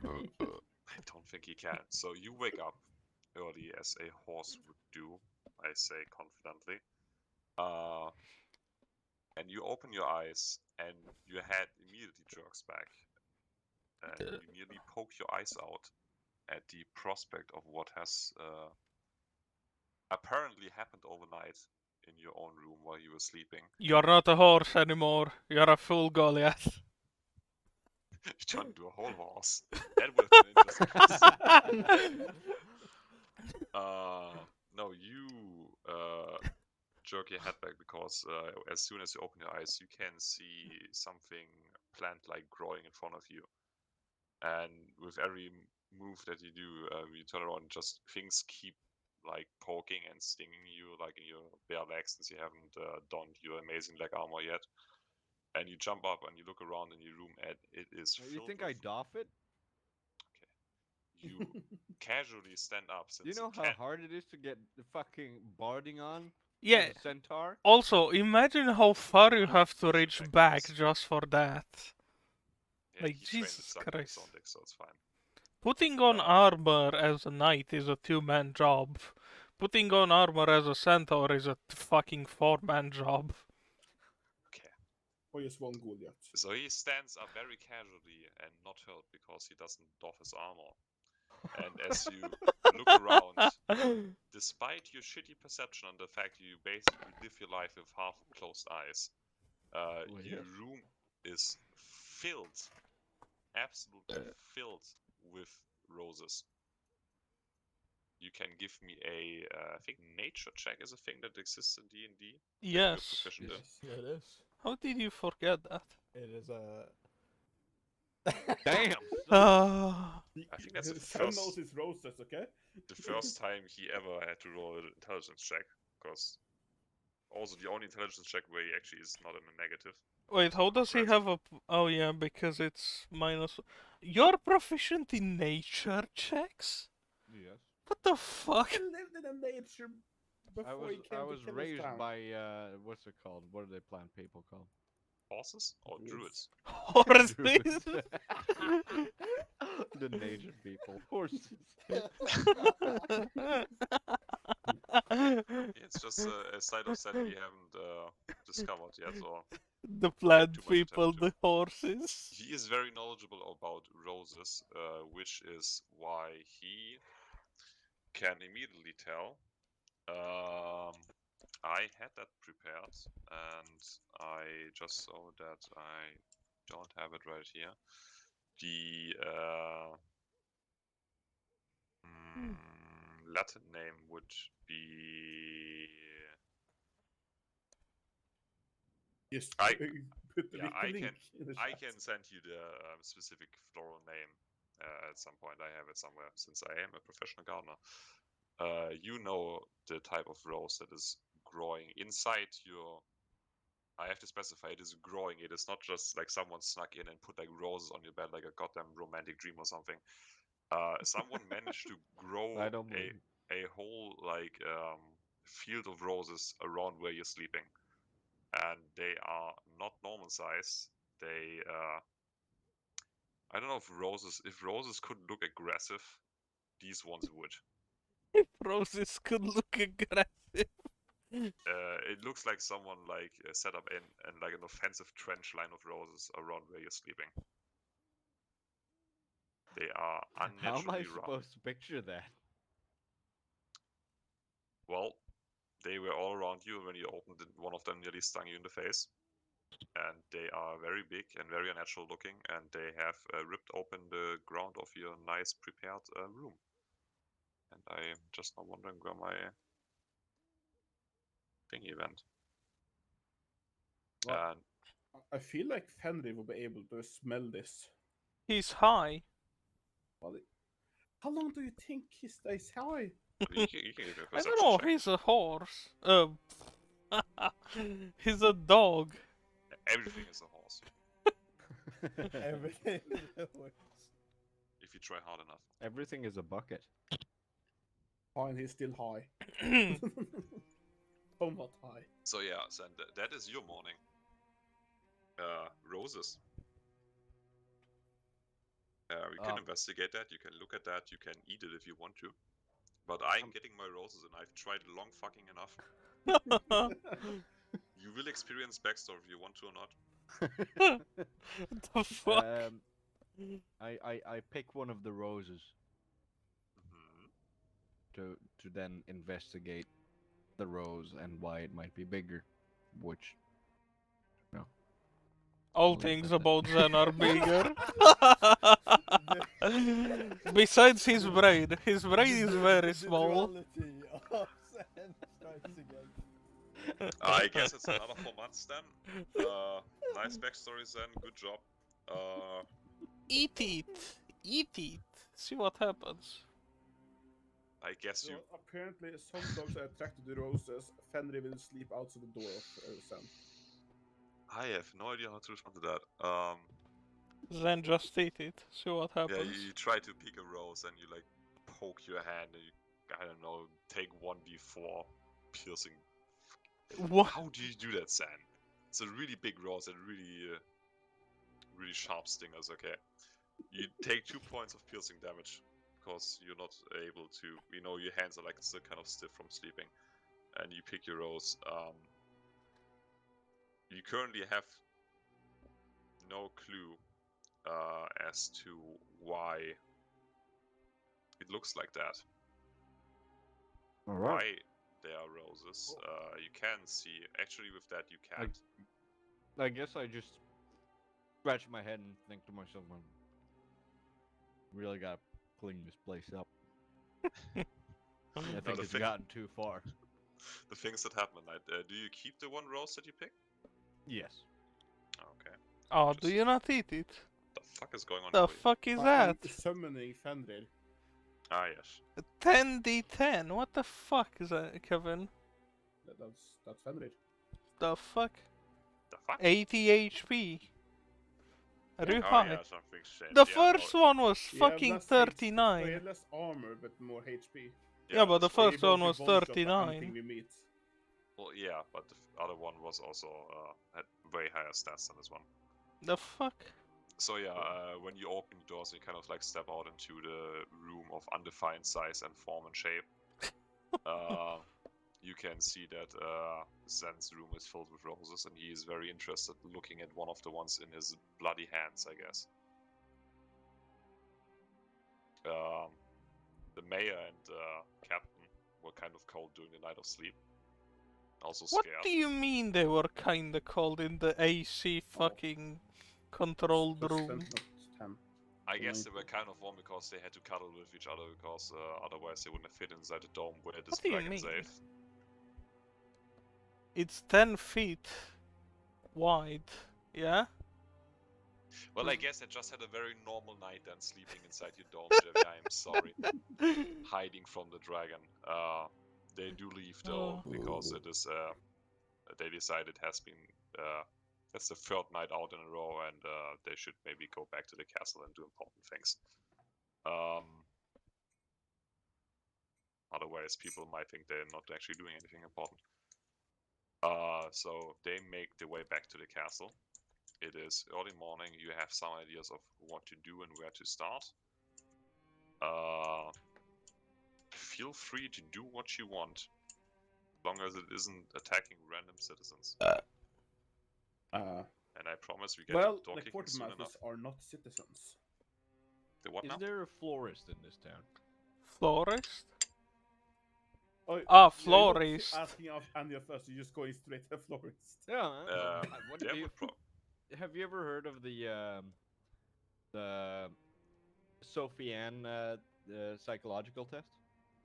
I don't think he can. So you wake up early as a horse would do, I say confidently. And you open your eyes and your head immediately jerks back. And you nearly poke your eyes out at the prospect of what has apparently happened overnight in your own room while you were sleeping. You're not a horse anymore. You're a full Goliath. You turned into a whole horse. That would have been an interesting twist. No, you jerk your head back because as soon as you open your eyes, you can see something plant-like growing in front of you. And with every move that you do, you turn around, just things keep like poking and stinging you, like in your bare legs, since you haven't donned your amazing leg armor yet. And you jump up and you look around in your room, and it is filled You think with... I doff it? You casually stand up since You know how hard it is to get the fucking barding on? Yeah. As a centaur? Also, imagine how far you have to You should reach check back this. just for that. Yeah, Like, he trained Jesus exactly his Christ. own dick, so it's fine. Putting on armor as a knight is a two-man job. Putting on armor as a centaur is a fucking four-man job. Okay. Or just one Goliath. So he stands up very casually and not hurt because he doesn't doff his armor. And as you look around, despite your shitty perception and the fact you basically live your life with half closed eyes, your room is filled, absolutely filled with roses. You can give me a, I think nature check is a thing that exists in D&D. Yes. Yeah, it is. How did you forget that? It is a. Damn! Ah. I think that's the Sam knows first, his roses, okay? the first time he ever had to roll an intelligence check, because also the only intelligence check where he actually is not in a negative. Wait, how does he have a... Oh yeah, because it's minus... You're proficient in nature checks? Yes. What the fuck? He lived in a nature before he came I to was kill raised his town. by what's it called? What do they plant people called? Horses or Druids. druids? Horses? The nature people. Horses. It's just a side of set we haven't discovered yet, or The plant too much attention people, to. the horses. He is very knowledgeable about roses, which is why he can immediately tell. I had that prepared, and I just saw that I don't have it right here. The Latin name would be... Just I- put the yeah, little link in the I chat. can send you the specific floral name at some point. I have it somewhere since I am a professional gardener. You know the type of rose that is growing inside your... I have to specify it is growing. It is not just like someone snuck in and put like roses on your bed like a goddamn romantic dream or something. Someone managed to grow I don't believe it. a whole like field of roses around where you're sleeping, and they are not normal size. They I don't know if roses could look aggressive, these ones would. If roses could look aggressive. It looks like someone like set up in like an offensive trench line of roses around where you're sleeping. They are How am I unnaturally round. supposed to picture that? Well, they were all around you when you opened it. One of them nearly stung you in the face. And they are very big and very unnatural looking, and they have ripped open the ground of your nice prepared room. And I'm just now wondering where my thingy went. Well, And I feel like Fenrir will be able to smell this. He's high. Well, how long do you think he stays high? you can give me a I don't perception know, check. he's a horse. He's a dog. Everything is a horse, Everything. if you try hard enough. Everything is a bucket. Fine, he's still high. Somewhat high. So yeah, so that is your morning. Roses. We can investigate that, you can look at that, you can eat it if you want to. But I'm getting my roses and I've tried long fucking enough. You will experience backstory if you want to or not. The fuck? I pick one of the roses Mhm. to then investigate the rose and why it might be bigger, which All I'll leave things it at about that. Zen are bigger. Besides his brain is very small. The duality of Zen strikes again. I guess it's another 4 months then. Nice backstory, Zen. Good job. Eat it. Eat it. See what happens. I guess So you. apparently, some dogs are attracted to roses. Fenrir will sleep outside the door of Sam. I have no idea how to respond to that. Then just eat it. See what Yeah, happens. you try to pick a rose and you like poke your hand and you, I don't know, take 1d4 piercing. What? How do you do that, San? It's a really big rose and really sharp stingers. Okay, you take 2 points of piercing damage because you're not able to. You know, your hands are like still kind of stiff from sleeping, and you pick your rose. You currently have no clue as to why it looks like that. All Why right. there are roses. You can see. Actually, with that, you can't. I guess I just scratch my head and think to myself, "Man, really gotta clean this place up." I think the it's thing- gotten too far. The things that happen at night. Do you keep the one rose that you pick? Yes. Okay. Oh, do Just- you not eat it? The fuck is going on? The here? fuck is I'm that? summoning Fenrir. Ah, yes. 10d10. What the fuck is that, Kevin? That's Fenrir. The fuck? The fuck? 80 HP. Are you Oh high? yeah, something changed. The Yeah, first no, one was Yeah, fucking less HP. So he 39. had less armor but more HP. Yeah, but the that's right. first He will one be was one-shot by 39. anything we meet. Well, yeah, but the other one was also had way higher stats than this one. The fuck? So yeah, when you open the doors, you kind of like step out into the room of undefined size and form and shape. You can see that Zen's room is filled with roses, and he is very interested looking at one of the ones in his bloody hands, I guess. The mayor and captain were kind of cold during the night of sleep. Also What scared. do you mean they were kinda cold in the AC fucking controlled Plus 10, room? not 10. I guess they Like- were kind of warm because they had to cuddle with each other because otherwise they wouldn't have fit inside the dome where this What do you dragon's mean? ate. It's 10 feet wide, yeah? Well, I guess I just had a very normal night then, sleeping inside your dome, Jeffy. I'm sorry. Hiding from the dragon. They do leave though, Oh. because it is. They decide it has been. That's the third night out in a row, and they should maybe go back to the castle and do important things. Otherwise, people might think they're not actually doing anything important. So they make their way back to the castle. It is early morning. You have some ideas of what to do and where to start. Feel free to do what you want, as long as it isn't attacking random citizens. And I promise we get Well, to door the kicking soon enough. quartermasters are not citizens. The what Is now? there a florist in this town? Florist? Oh, Ah, you're not florist. asking any of us, you're just going straight to florist. Yeah. What There do you, would have you ever heard of the Sophie Ann psychological test?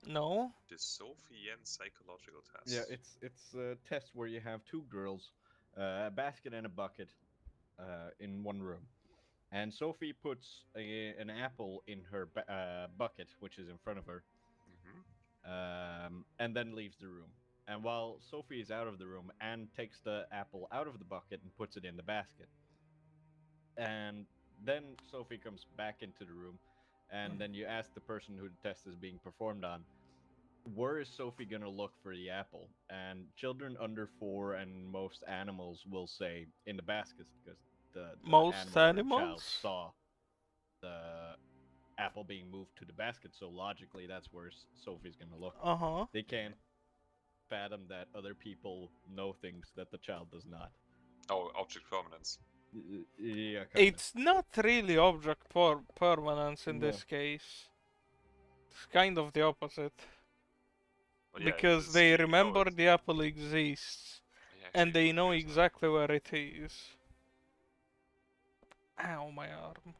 No? the Sophian psychological test. Yeah, it's a test where you have two girls, a basket and a bucket, in one room, and Sophie puts an apple in her bucket, which is in front of her, and then leaves the room. And while Sophie is out of the room, Anne takes the apple out of the bucket and puts it in the basket. And then Sophie comes back into the room, and then you ask the person who the test is being performed on, where is Sophie gonna look for the apple? And children under 4 and most animals will say in the baskets, because the Most animal or child animals? saw the apple being moved to the basket, so logically that's where Sophie's gonna look. Uh-huh. They can't fathom that other people know things that the child does not. Oh, object permanence. Yeah, kinda. It's not really object permanence in No. this case. It's kind of the opposite. But yeah, Because it's- they you know remember it- the apple exists. Yeah, And actually, they it know would be, isn't it? exactly where it is. Ow, my arm.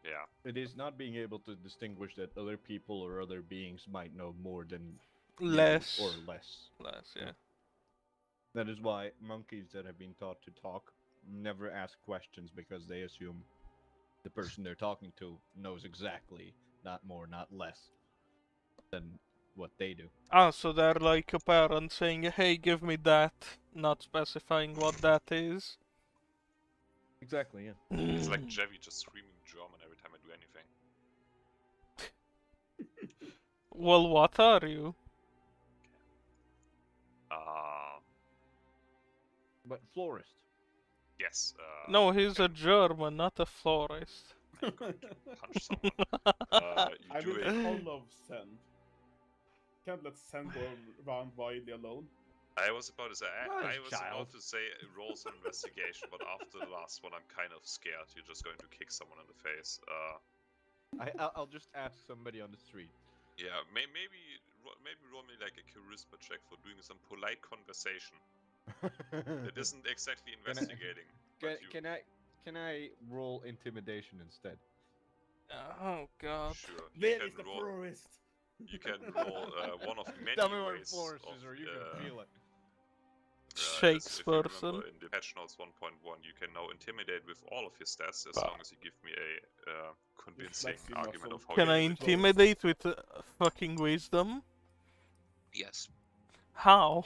Yeah. It is not being able to distinguish that other people or other beings might know more than you Less. or less. Less, yeah. That is why monkeys that have been taught to talk never ask questions, because they assume the person they're talking to knows exactly, not more, not less, than what they do. Ah, so they're like a parent saying, hey, give me that, not specifying what that is. Exactly, yeah. It's like Jevi just screaming German every time I do anything. Well, what are you? But florist. Yes. No, he's a can German, not a florist. punch someone. You I do will a. follow Sen. Can't let Sen go around wildly alone. I was about to say. Not I as was child. about to say roll some investigation, but after the last one, I'm kind of scared. You're just going to kick someone in the face. I'll just ask somebody on the street. Yeah. Maybe roll me like a charisma check for doing some polite conversation. It isn't exactly Can I- investigating. but you, Can I roll intimidation instead? Oh, God. Sure. You Where can is the roll. florist? You can roll one of many Tell me where ways florist of, is, or you can feel it. Shakes if you person. remember in the patch notes 1.1, you can now intimidate with all of your stats as long as you give me a convincing flex your argument muscle. of how Can you I do it. intimidate with fucking wisdom? Yes. How?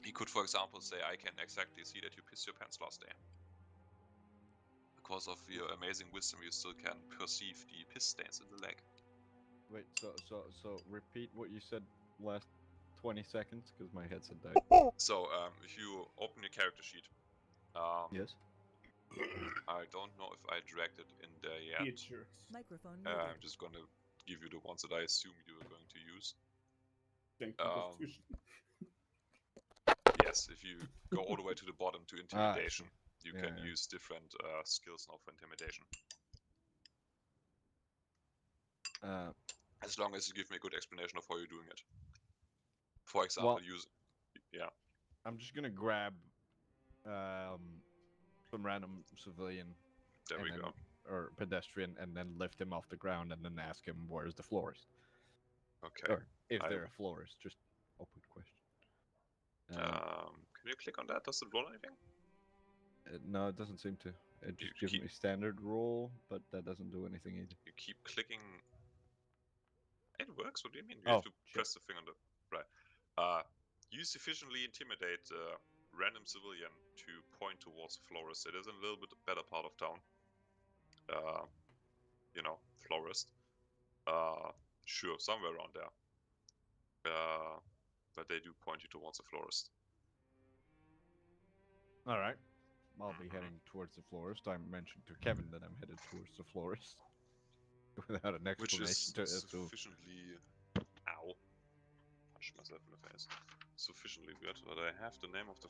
You could, for example, say, I can exactly see that you pissed your pants last day. Because of your amazing wisdom, you still can perceive the piss stains in the leg. Wait, so repeat what you said last 20 seconds, because my headset died. So, if you open your character sheet, Yes. I don't know if I dragged it in there yet. Features. Microphone I'm muted. just gonna give you the ones that I assume you are going to use. Thank you, Um, Constitution. Yes, if you go all the way to the bottom to I intimidation, see. you Yeah, can yeah. use different skills now for intimidation. As long as you give me a good explanation of how you're doing it. For example, Well- use. Yeah. I'm just gonna grab some random civilian There we and go. or pedestrian, and then lift him off the ground, and then ask him where's the florist, Okay. or is I- there a florist? Just open question. Can you click on that? Does it roll anything? No, it doesn't seem to. It You just gives keep- me standard roll, but that doesn't do anything either. You keep clicking. It works. What do you mean? You Oh, have to shit. press the thing on the right. You sufficiently intimidate a random civilian to point towards the florist. It is in a little bit better part of town. Florist. Sure, somewhere around there. But they do point you towards the florist. All right. I'll be heading towards the florist. I mentioned to Kevin that I'm headed towards the florist. Without an Which explanation is as to sufficiently... Ow. Punch myself in the face. Sufficiently weird, but I have the name of the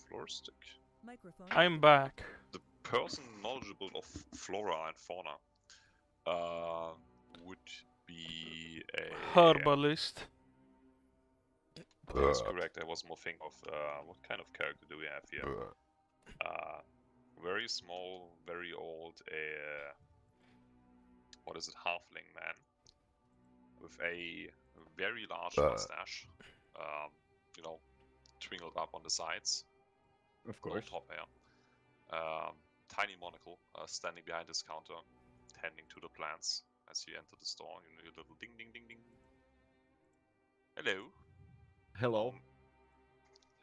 floristic? Microphone. I'm back. The person knowledgeable of flora and fauna would be a... Herbalist. That's correct. I was more thinking of what kind of character do we have here? Very small, very old, what is it, halfling man with a very large mustache, you know, twinkled up on the sides, of no course. top hair, tiny monocle, standing behind his counter, tending to the plants as you enter the store. You know, your little ding ding ding ding. Hello. Hello.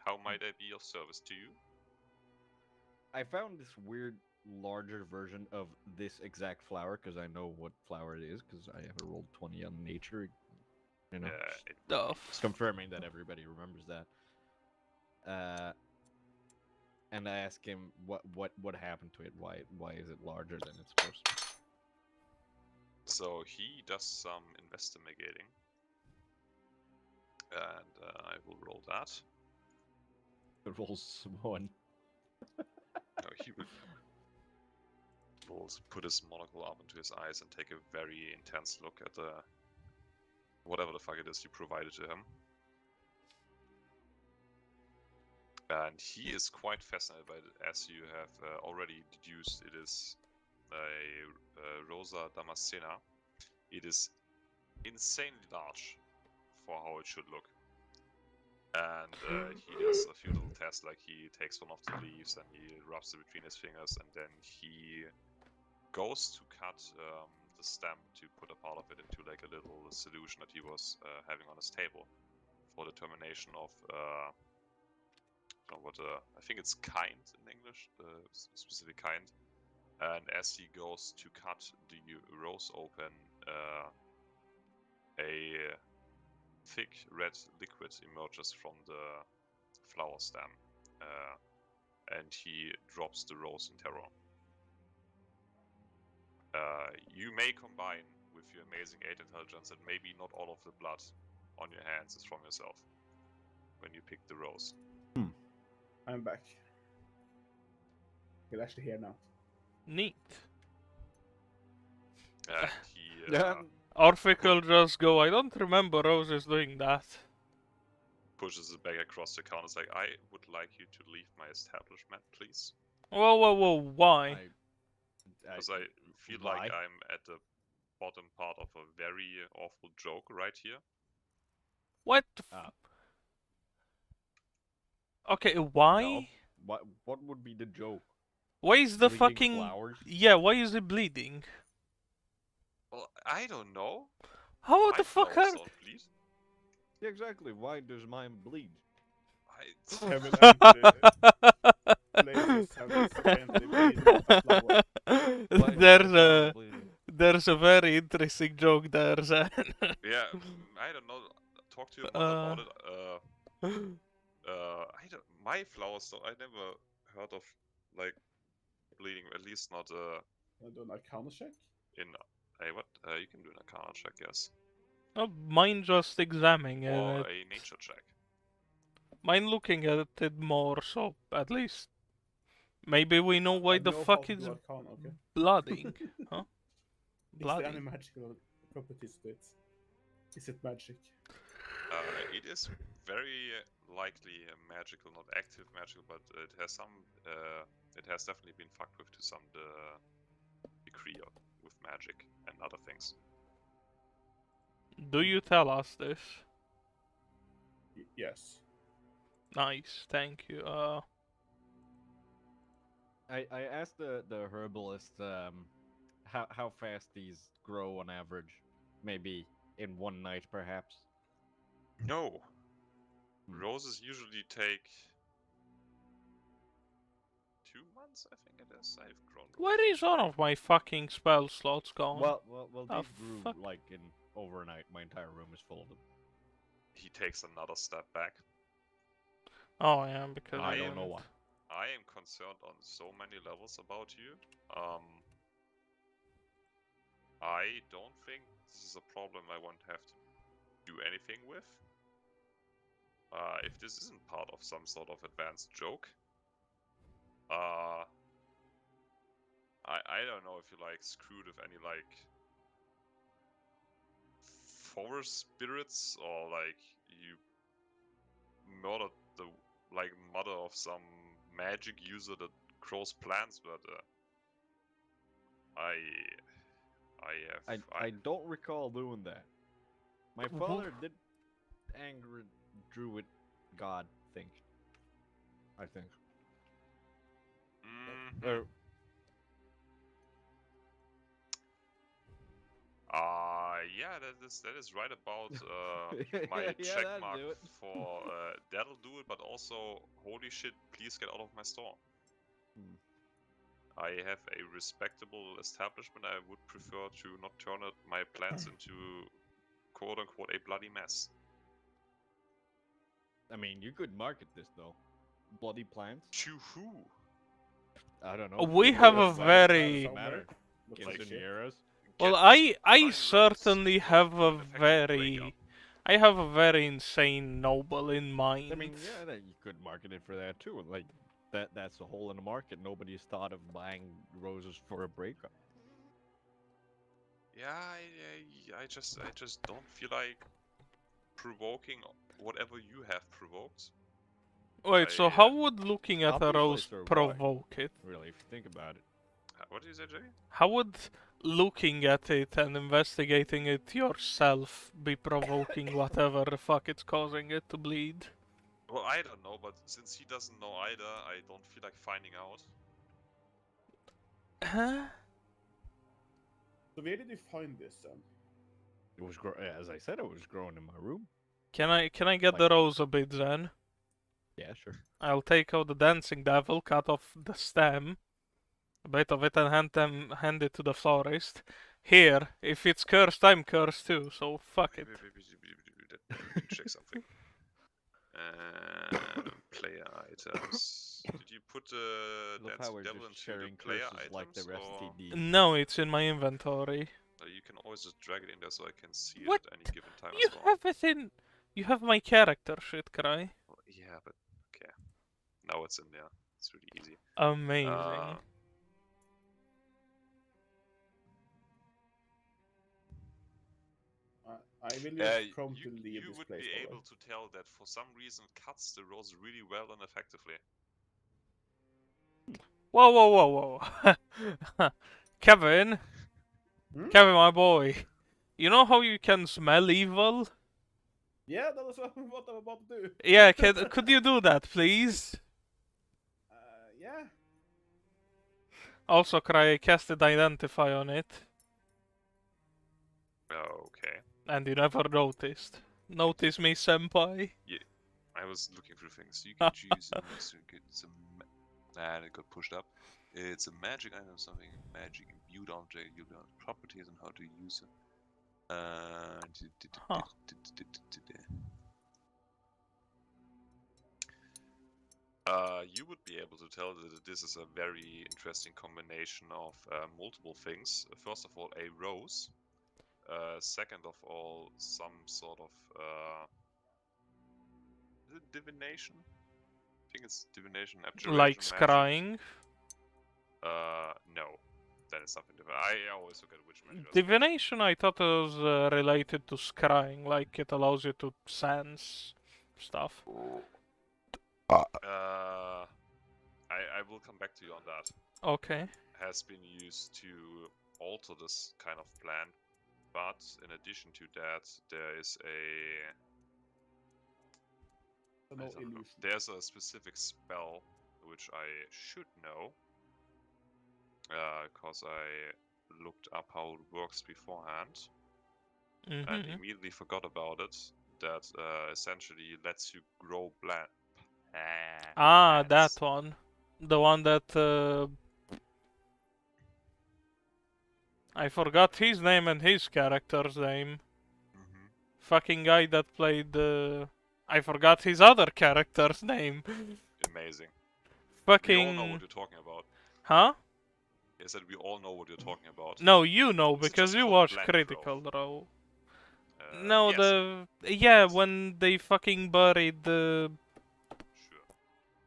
How might I be of service to you? I found this weird larger version of this exact flower because I know what flower it is because I have rolled 20 on nature. You know, just confirming that everybody remembers that. And I ask him what happened to it. Why is it larger than it's supposed to be? So he does some investigating, and I will roll that. It rolls 1. No, he will put his monocle up into his eyes and take a very intense look at the whatever the fuck it is you provided to him. And he is quite fascinated by it, as you have already deduced. It is a Rosa Damascena. It is insanely large for how it should look. And he does a few little tests, like he takes one of the leaves and he rubs it between his fingers, and then he goes to cut the stem to put a part of it into like a little solution that he was having on his table for determination of I think it's kind in English, the specific kind. And as he goes to cut the rose open, a thick red liquid emerges from the flower stem, and he drops the rose in terror. You may combine with your amazing 8 intelligence that maybe not all of the blood on your hands is from yourself when you pick the rose. I'm back. You're actually here now. Neat. And he Orphic will just go, I don't remember Roses doing that. pushes it back across the counter. It's like, I would like you to leave my establishment, please. Whoa, why? Because I feel like I'm at the bottom part of a very awful joke right here. What? Okay, why? No. What would be the joke? Why is the Bleeding fucking... flowers? Yeah, why is it bleeding? Well, I don't know. How My the fuck flowers are... don't bleed. Yeah, exactly. Why does mine bleed? Kevin actually players have accidentally bleeding off a flower. Why is my flower bleeding? There's a very interesting joke there, Zen. Yeah, I don't know. Talk to your mother about it. I don't. My flowers, I never heard of like bleeding. At least not I'll do an Arcana check. in. Hey, what? You can do an Arcana check, yes, Oh, mine just examining or it. a nature check. Mine looking at it more, so at least maybe we know why I the know fuck how to it's do Arcana, okay? blooding, huh? Is there any Bloody. magical properties to it? Is it magic? It is very likely magical, not active magical, but it has some. It has definitely been fucked with to some degree with magic and other things. Do you tell us this? Yes. Nice, thank you. I asked the herbalist how fast these grow on average, maybe in one night perhaps. No. Roses usually take 2 months, I think it is. I've grown. Where is one of my fucking spell slots gone? Well, Oh, these grew fuck. like in overnight. My entire room is full of them. He takes another step back. Oh yeah, because I I don't know why. I am concerned on so many levels about you. I don't think this is a problem I won't have to do anything with. If this isn't part of some sort of advanced joke, I don't know if you like screwed with any like forest spirits or like you murdered the like mother of some magic user that grows plants, but I I don't recall doing that. My father did angry druid god thing. I think. Mhm. Yeah, that is right about my check that'll mark do it. for that'll do it, but also holy shit, please get out of my store. I have a respectable establishment. I would prefer to not turn my plants into quote unquote a bloody mess. I mean, you could market this though. Bloody plants. To who? I don't know. We People have with a plants, very doesn't matter. Looks like shit. Quinceañeras. well. Get I bloody certainly rose, have a an effective breakup. I have a very insane noble in mind. I mean, yeah, that you could market it for that too. Like that's a hole in the market. Nobody's thought of buying roses for a breakup. Yeah, I just don't feel like provoking whatever you have provoked. Wait, so how would looking at a Obviously rose so would I. provoke it? Really, if you think about it. What did you say, Jay? How would looking at it and investigating it yourself be provoking whatever the fuck it's causing it to bleed? Well, I don't know, but since he doesn't know either, I don't feel like finding out. Huh? So where did you find this then? It was as I said, it was growing in my room. Can I get Like- the rose a bit then? Yeah, sure. I'll take out the dancing devil, cut off the stem, a bit of it, and hand it to the florist. Here, if it's cursed, I'm cursed too, so fuck it. Let me check something. Player items. Did you put the Love how dancing we're devil just into sharing the player curses items? like the rest or TD. No, it's in my inventory. you can always just drag it in there so I can see What? it at any given time You as well. have it in. You have my character shit, Cry. Well, yeah, but okay. Now it's in there. It's really easy. Amazing. I will just prompt to you leave this would place. be by the way. able to tell that for some reason cuts the rose really well and effectively. Whoa, whoa, whoa, whoa. Kevin. Hmm? Kevin, my boy. You know how you can smell evil? Yeah, that was what I'm about to do. Yeah, could you do that, please? Yeah. Also, Cry, I casted Identify on it, Okay. and you never noticed. Notice me, senpai? I was looking through things. You can choose some. Nah, it got pushed up. It's a magic item, something magic imbued object. You learn properties and how to use it. You would be able to tell that this is a very interesting combination of multiple things. First of all, a rose. Second of all, some sort of is it divination? I think it's divination, abjuration, Like magic. scrying. No, that is something different. I always forget which magic. Divination, I thought it was related to scrying, like it allows you to sense stuff. I will come back to you on that. Okay. Has been used to alter this kind of plan, but in addition to that, there is No illusion. there's a specific spell which I should know, because I looked up how it works beforehand and immediately forgot about it. That essentially lets you grow plants. That one. The one that I forgot his name and his character's name. Fucking guy that played I forgot his other character's name. Amazing. We all know what fucking... you're talking about. Huh? I said we all know what you're talking about. No, you know, Is it because just you called watch Plant Critical Growth? Role. No, Yes. Yeah, when they fucking buried the... Sure.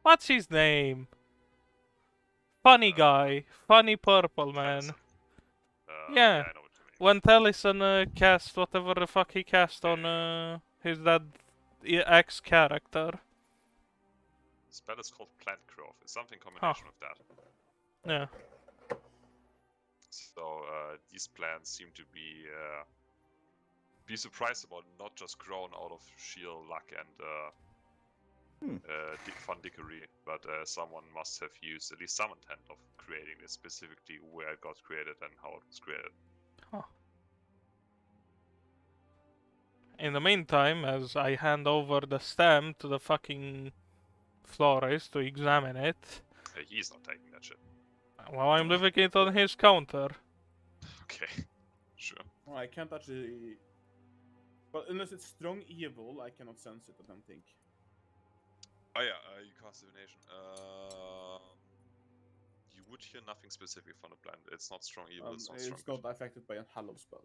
What's his name? Funny guy. Funny purple man. Tennyson. Yeah. I know what you mean. When Tellison cast whatever the fuck he cast There on you his dad ex character. The spell is called Plant Growth. It's something Huh. combination of that. Yeah. So these plants seem to be surprised about not just grown out of sheer luck and fun dickery, but someone must have used at least some intent of creating this, specifically where it got created and how it was created. Huh. In the meantime, as I hand over the stem to the fucking florist to examine it, He's not taking that shit. well, I'm leaving it on his counter. Okay, sure. Oh, I can't actually. But unless it's strong evil, I cannot sense it. I don't think. Oh yeah, you cast divination. You would hear nothing specific from the plant. It's not strong evil. It's not strong. It's not affected by a hallow spell.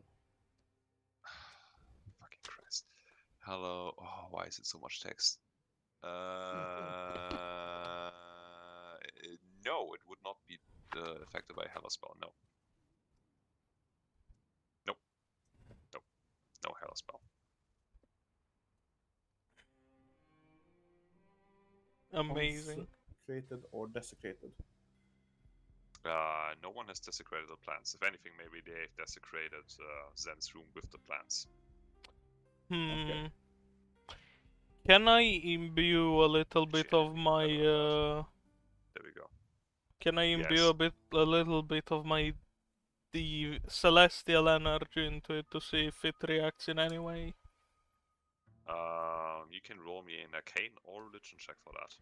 Fucking Christ. Hello. Oh, why is it so much text? No, it would not be affected by a Hello spell. No. Nope. Nope. No Hello spell. Amazing. Created or desecrated. No one has desecrated the plants. If anything, maybe they've desecrated Zen's room with the plants. Okay. Can I imbue a little bit of my There we go. Can I imbue Yes. a little bit of the celestial energy into it to see if it reacts in any way? You can roll me an arcane or religion check for that.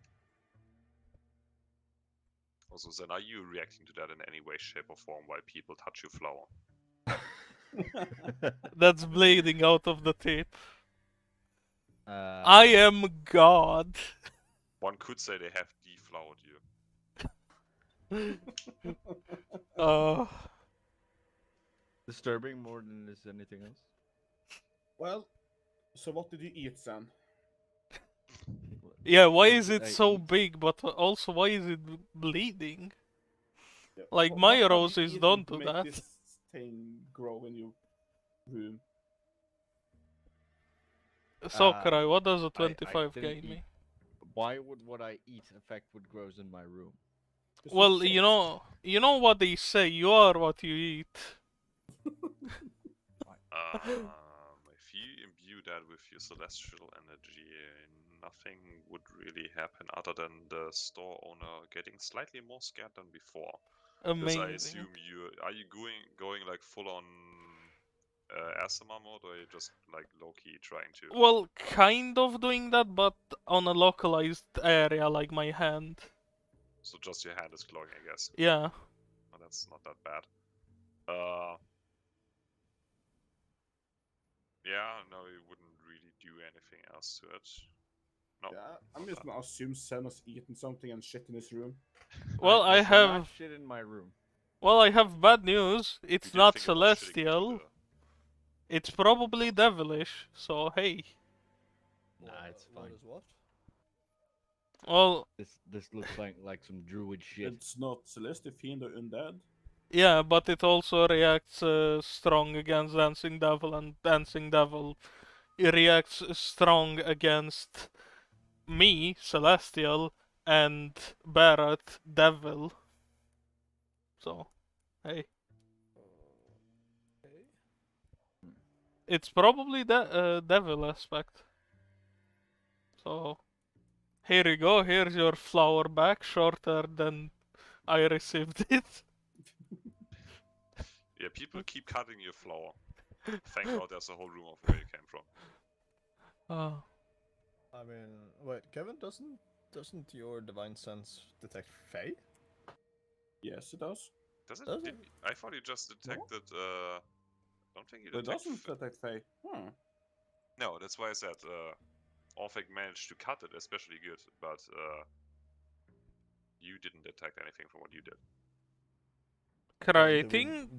Also, Zen, are you reacting to that in any way, shape, or form while people touch your flower? That's bleeding out of the tip. I I am God. One could say they have deflowered you. Disturbing more than is anything else. Well, so what did you eat, Sam? Yeah, why What is did it I so eat? big, but also why is it bleeding? Yeah, Like, what my have roses you eaten don't to do make that. this thing grow in your room? Sakurai, what does a I 25 didn't gain eat. me? Why would what I eat affect what grows in my room? Just Well, shit. you know what they say, you are what you eat. If you imbue that with your celestial energy, nothing would really happen other than the store owner getting slightly more scared than before. Because I Amazing. assume are you going like full on Asima mode, or are you just like low-key trying to? Well, kind of doing that, but on a localized area like my hand. So just your hand is glowing, I guess. Yeah. Well, that's not that bad. Yeah, no, you wouldn't really do anything else to it. No. Yeah, I'm just gonna assume Sam has eaten something and shit in his room. Well, I should have. not shit in my room. Well, I have bad news. You It's did not think about shitting into celestial. It's probably devilish. So hey. Nah, it's What fine. is what? Well, This looks like some druid shit. It's not Celeste, Fiend, or Undead. yeah, but it also reacts strong against Dancing Devil, and Dancing Devil reacts strong against me, Celestial, and Barrett, Devil. So, hey. Okay. It's probably the Devil aspect. So, here you go, here's your flower back, shorter than I received it. Yeah, people keep cutting your flower. Thank God there's a whole room of where you came from. I mean, wait, Kevin, doesn't your divine sense detect Fae? Yes, it does. Does it? Does it? I thought you just detected. I don't think you But it detect. doesn't detect Fae. Hmm. No, that's why I said Orphic managed to cut it especially good, but you didn't detect anything from what you did. Creating.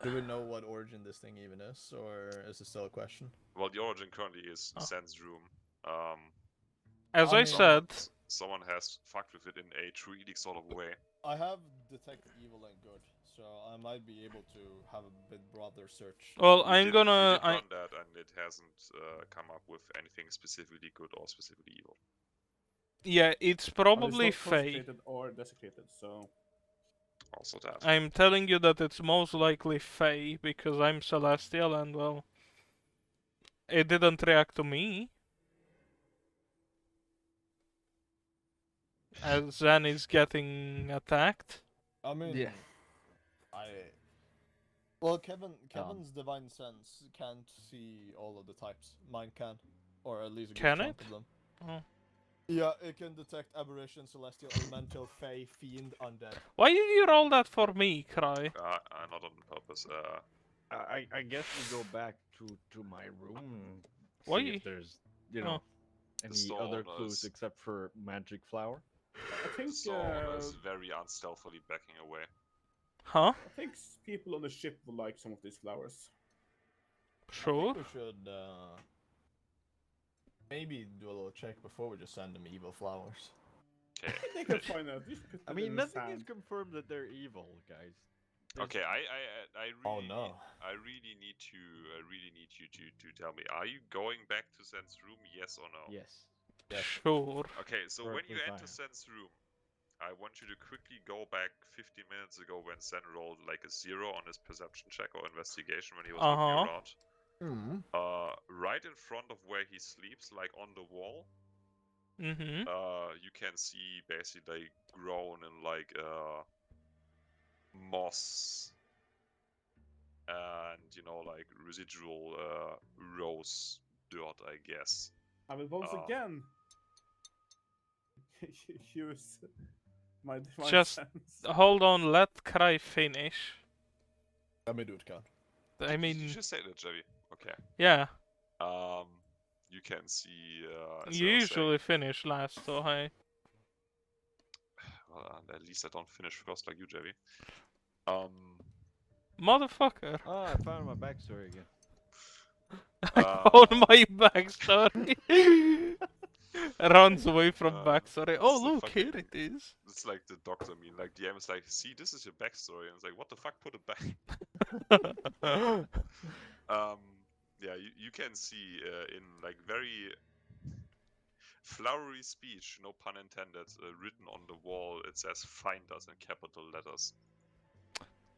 Do we know what origin this thing even is, or is it still a question? Well, the origin currently is Oh. Sen's room. As I I mean- said, Someone has fucked with it in a truly sort of way. I have detect evil and good, so I might be able to have a bit broader search. well, You I'm did gonna. run that, and it hasn't come up with anything specifically good or specifically evil. Yeah, it's But probably it's not Fey. consecrated or desecrated, so Also that. I'm telling you that it's most likely Fey because I'm celestial and well, it didn't react to me. As Zen is getting attacked. I mean, Yeah. Well, Kevin's divine sense can't see all of the types. Mine can, or at least a good Can chunk it? of them. Oh. Yeah, it can detect aberration, celestial, elemental, fey, fiend, undead. Why did you roll that for me, Cry? Not on purpose. I guess we go back to my room and Why see you- if there's, you Oh. know, any store other owner clues is- except for magic flower. I think The store is very unstealthily backing away. Huh? I think people on the ship will like some of these flowers. Sure. I think we should maybe do a little check before we just send them evil flowers. Okay. They can find out. Just put I it mean, in the nothing is sand. confirmed that they're evil, guys. There's- Okay, I really, Oh, no. I really need you to tell me. Are you going back to Sen's room? Yes or no? Yes. Sure. Okay, so when you Perfectly enter fine. Sen's room, I want you to quickly go back 15 minutes ago when Sen rolled like a 0 on his perception check or investigation when he was looking around. Hmm. Right in front of where he sleeps, like on the wall, Mm-hmm. you can see basically grown in like moss and like residual rose dirt, I guess. I will once again use my divine Just- sense. Hold on, let Cry finish. Let me do it, Ken. I You mean, just say that, Javi. Okay. yeah. You can see. As You I was usually finish last, so hey. well, at least I don't finish first like you, Javi. Motherfucker. Oh, I found my backstory again. I found my backstory. Runs away from backstory. Oh, it's the look, here fucking- it is. It's like the doctor. I mean, like DM is like, see, this is your backstory, and it's like, what the fuck? Put it back. Yeah, you can see in like very flowery speech, no pun intended, written on the wall. It says "Find us" in capital letters.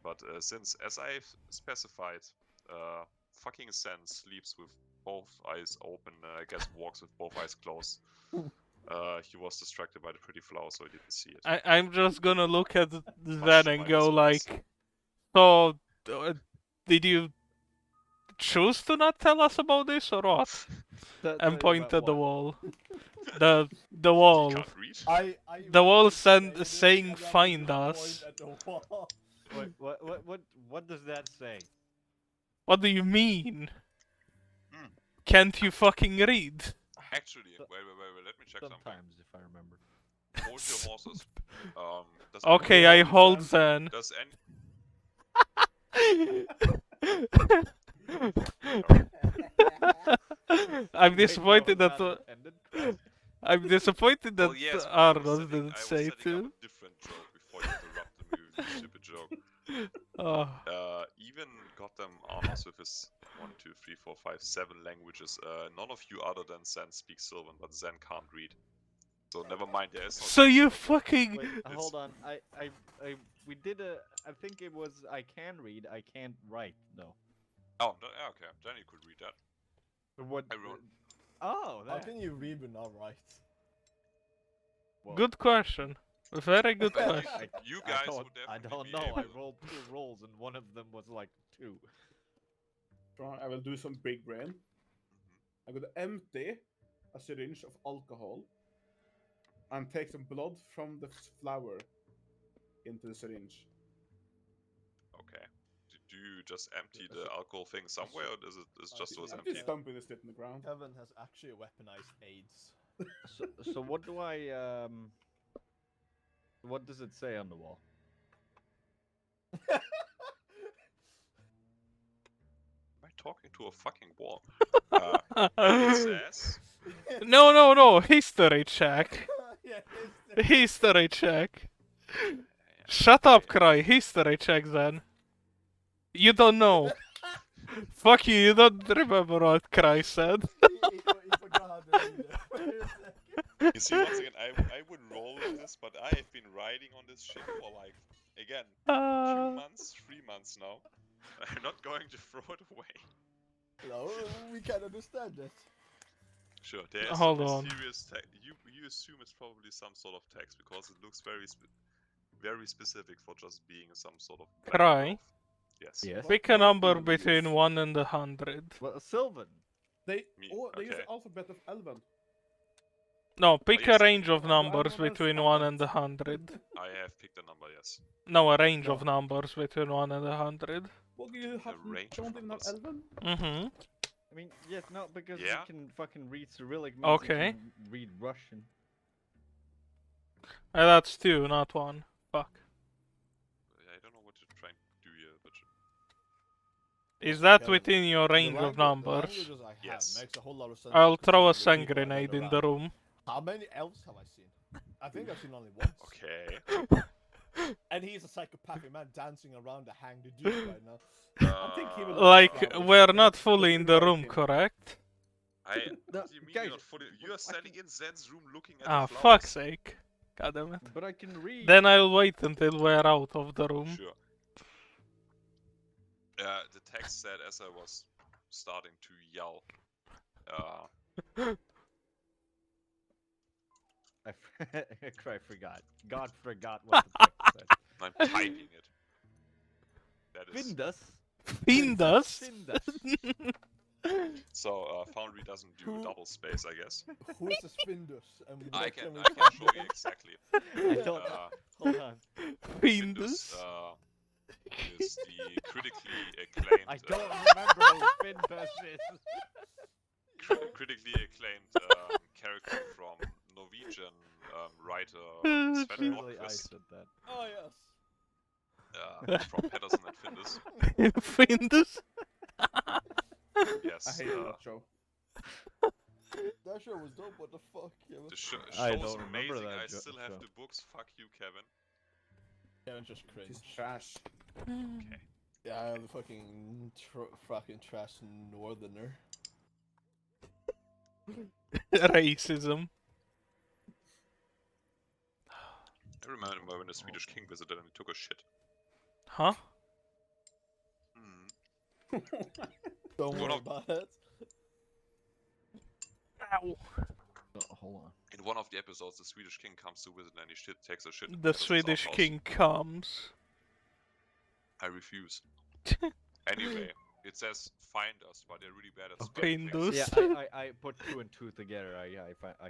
But since, as I've specified, fucking Sen sleeps with both eyes open, I guess walks with both eyes closed. He was distracted by the pretty flower, so he didn't see it. I'm just gonna look at Much Zen to and my go surprise. like, so, did you choose to not tell us about this or what? And point at the wall. The He wall. can't read. The wall would send- say this, saying, and then I "Find just us." point at the wall. Wait, what does that say? What do you mean? Hmm. Can't you fucking read? Actually, So- wait, let me check something. Sometimes, if I remember. Hold your horses. Does Okay, anyone- I hold Zen. Does any I'm Wait, disappointed no, that not intended. I'm disappointed that Well, yes, but I was Arnold setting- didn't I was say setting up to. a different joke before you interrupted me with this stupid joke. Oh, Even goddamn Arnos with his 1, 2, 3, 4, 5, 7 languages. None of you other than Zen speak Sylvan, but Zen can't read. So never mind. There is no. so you text involved. fucking. Wait, It's- hold on. We did a. I think it was. I can read. I can't write though. Oh, yeah, okay. Then you could read that. What? I wrote- Oh, How that. can you read but not write? well, Good question. Very good Well, question. You guys would I definitely don't be know. I able- rolled 2 rolls and one of them was like 2. I will do some big brain. Mhm. I'm gonna empty a syringe of alcohol and take some blood from the flower into the syringe. Okay. Do you just empty the alcohol thing somewhere, or is it just was I'm empty? just dumping this shit in the ground. Kevin has actually weaponized AIDS. So what do I What does it say on the wall? Am I talking to a fucking wall? It says. No, history check. Yeah, History check. Yeah, Shut up, okay. Cry. History check then. You don't know. Fuck you don't remember what Cry said. he forgot how to read it. Wait a second. You see, once again, I would roll with this, but I have been riding on this shit for like, again, 3 months now. I'm not going to throw it away. No, we can understand that. Sure, there's Hold some on. mysterious text. You assume it's probably some sort of text because it looks very specific for just being some sort of black Cry. mouth. Yes. Yes. Pick a number Writing between use. 1 and 100. Well, Sylvan. They Me, they use okay. the alphabet of Elven. No, pick yes, a range of do I numbers know this between 1 and alphabet? 100. I have picked a number, yes. No, a range of No. numbers between 1 and 100. Well, you have range of don't even have numbers. Elven. Mm-hmm. I mean, yes, no, because Yeah? you can fucking read Cyrillic. Means Okay. You can read Russian. That's 2, not 1. Fuck. I don't know what you're trying to do here, but Is that Kevin, within your The range of The numbers? languages I have Yes. makes a whole lot of sense. I'll throw a considering sun the people I met grenade in the around. room. How many elves have I seen? I think I've seen only once. okay. And he's a psychopathic man dancing around to hang the dude right now. I think he will Like, flowers, we're but not let's fully in the invite room, him. correct? What No, do you mean guys, you're not fully? You are standing in Zen's room looking at Ah, the flowers. fuck's sake. God damn it. But I can read. Then I'll wait until we're out of the room. Sure. The text said as I was starting to yell. I forgot. God forgot what the text said. I'm typing it. That is Findus. Findus? Findus. so. Foundry doesn't do Who- double space, I guess. Who is this Findus? And I where can we I can find show him? you exactly. I don't. Hold on. Findus? Is the critically acclaimed. I don't remember who Findus is. Critically acclaimed character from Norwegian writer Sven Surely I Nordqvist said that. Oh yes. from Pedersen and Findus. Findus? Yes. I hate that show. That show was dope. What the fuck? Yeah, The I show's don't remember amazing. that I still have show. the books. Fuck you, Kevin. Kevin just cringe. He's trash. Okay. Yeah, I'm a fucking fucking trash northerner. Racism. I remember when the Swedish king visited and he took a shit. Huh? Hmm. Don't One worry of- about it. Ow. Oh, hold on. In one of the episodes, the Swedish king comes to visit and he takes a shit. in The Pedersen's Swedish outhouse. king comes. I refuse. Anyway, it says find us, but they're really bad at Okay, spelling Findus. things. Yeah, I put 2 and 2 together. I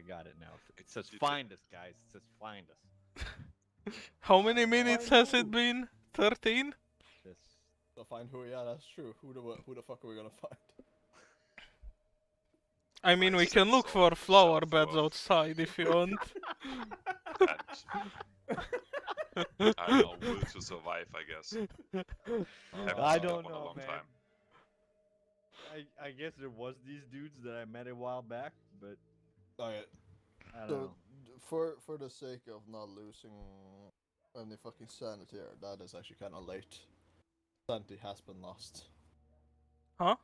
got it now. It says Did it? find us, guys. It says find us. How many minutes Find has it who? been? 13? This. So find who? Yeah, that's true. Who the fuck are we gonna find? I mean, I we can said look so, for flower self-worth. beds outside if you want. And I don't know, will to survive, I guess. Haven't I seen that don't one a know, long man. time. I guess there was these dudes that I met a while back, but Okay, I don't so know. for the sake of not losing any fucking sanity here, that is actually kind of late. Sanity has been lost. Huh?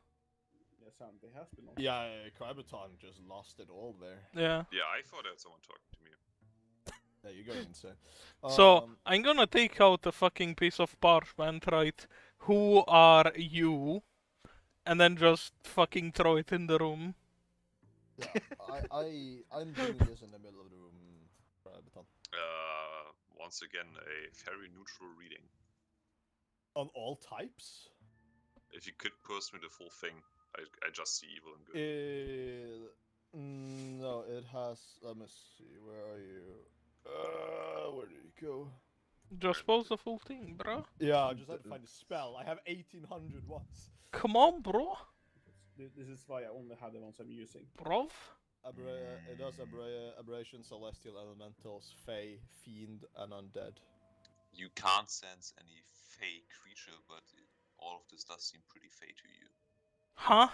Yeah, Sandy has been on. Yeah, Krybaton just lost it all there. Yeah. Yeah, I thought I had someone talking to me. Yeah, you're going insane. So, I'm gonna take out a fucking piece of parchment, right? Who are you? And then just fucking throw it in the room. yeah, I'm doing this in the middle of the room, Krybaton. Once again, a very neutral reading. On all types? If you could post me the full thing, I just see evil and good. No, it has. Let me see. Where are you? Where did you go? Just post the full thing, bro. Yeah, I just had to find a spell. I have 1800 once. Come on, bro. This is why I only have the ones I'm using. Bro. It does aberration, celestial elementals, fey, fiend, and undead. You can't sense any fey creature, but all of this does seem pretty fey to you. Huh?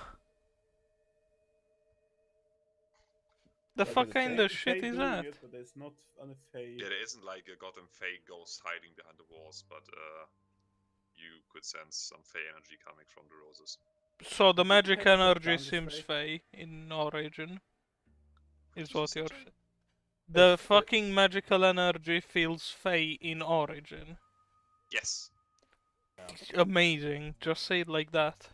The Like, fuck it's kind fey- of shit fey is doing that? it, but there's not any fey. Yeah, there isn't like a goddamn fey ghost hiding behind the walls, but you could sense some fey energy coming from the roses. So the Did magic Fey cut energy down this seems fey? fey in origin, is Did you what say, you're Joey? saying. The It's, fucking magical energy feels fey in origin. Yes. Amazing. Just say it like that.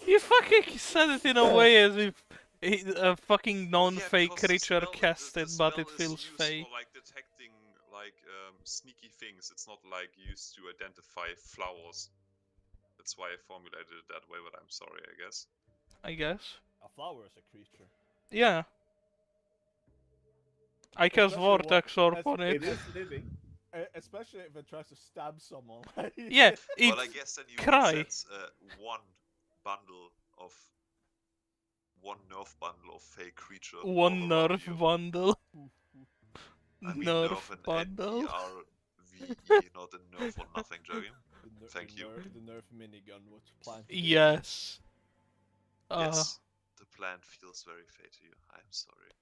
You fucking said it in a way as if a fucking non-fey because the creature spell- cast the it, but it spell is feels used fey. for like detecting like sneaky things. It's not like used to identify flowers. That's why I formulated it that way, but I'm sorry, I guess. I guess. A flower is a creature. Yeah. I cast Especially what- Vortex Orb as- on It it. is living. Especially if it tries to stab someone. Yeah, Well, I it guess then you cry. would sense one nerf bundle of fey creature. One all around nerf you. bundle. I mean Nerf an bundle. NERVE, not a nerf or nothing, Joey. Thank you. The Nerf minigun was planted. Yes. Yes, the plant feels very fey to you. I'm sorry.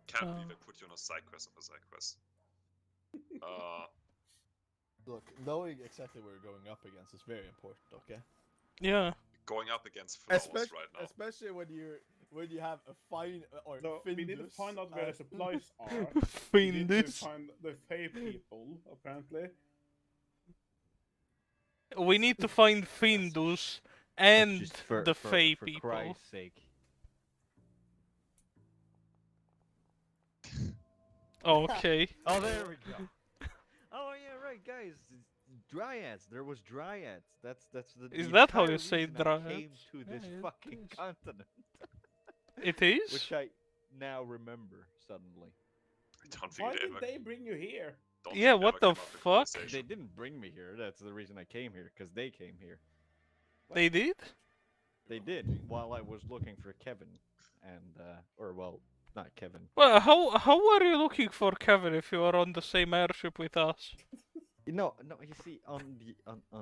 Can't believe I put you on a side quest of a side quest. Look, knowing exactly what you're going up against is very important. Okay. Yeah. Going up against flowers right now. Especially when you have a fine or No, we need to Findus, find out where the supplies are. We need to Findus. find the fey people, apparently. We need to find Findus and Just for, the for, Fey for people. Christ's sake. Okay. Oh, there we go. Oh yeah, right, guys. Dryads. There was dryads. That's the. Is the that how entire you say reason I came dryads? to Yeah, this it fucking is. continent, It is? which I now remember suddenly. I don't Why think did they bring you here? don't Yeah, think they what ever the came up with fuck? conversation. They didn't bring me here. That's the reason I came here, because they came here. They did? They did while I was looking for Kevin, and or well, not Kevin. Well, how are you looking for Kevin if you are on the same airship with us? No, you see, on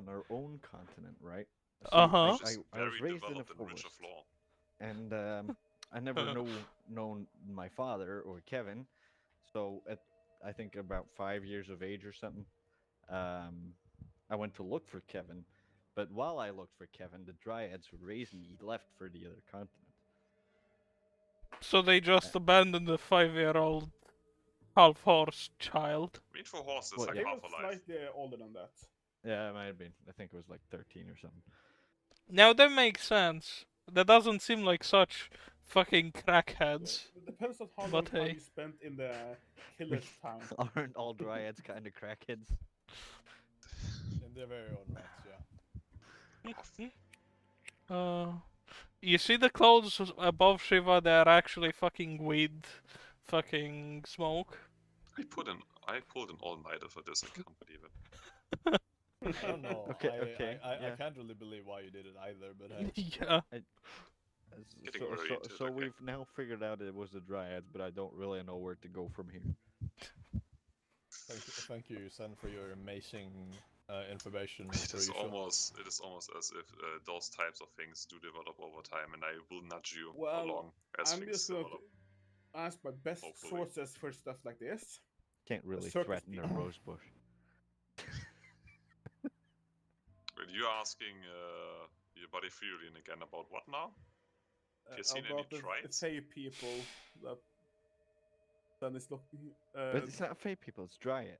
our own continent, right? See, Uh-huh. Which is I was very raised in a developed and rich forest, of law. and I never known my father or Kevin, so at I think about 5 years of age or something, I went to look for Kevin, but while I looked for Kevin, the Dryads who raised me left for the other continent. So they just abandoned the 5-year-old half-horse child. I mean, for horses, Well, like They yeah. were half alive. slightly older than that. Yeah, it might have been. I think it was like 13 or something. Now that makes sense. That doesn't seem like such fucking crackheads. It depends on how long But time hey. you spent in the killer's town. Aren't all Dryads kind of crackheads? In their very own rights, yeah. You see the clouds above Shiva? They're actually fucking weed, fucking smoke. I pulled an all-nighter for this. I can't believe it. I don't know. Okay, I yeah. can't really believe why you did it either, but hey. Yeah. Getting So, very so, into it, so okay. we've now figured out it was the Dryads, but I don't really know where to go from here. Thank you, Sen, for your amazing information. It per is usual. almost as if those types of things do develop over time, and I will nudge you Well, along as I'm things just going develop. to ask my best Hopefully. sources for stuff like this. Can't really circus threaten a people. rose bush. Wait, you're asking your buddy Furion again about what now? Have you seen any About the trites? fey people that then is looking. But it's not fey people, it's Dryads.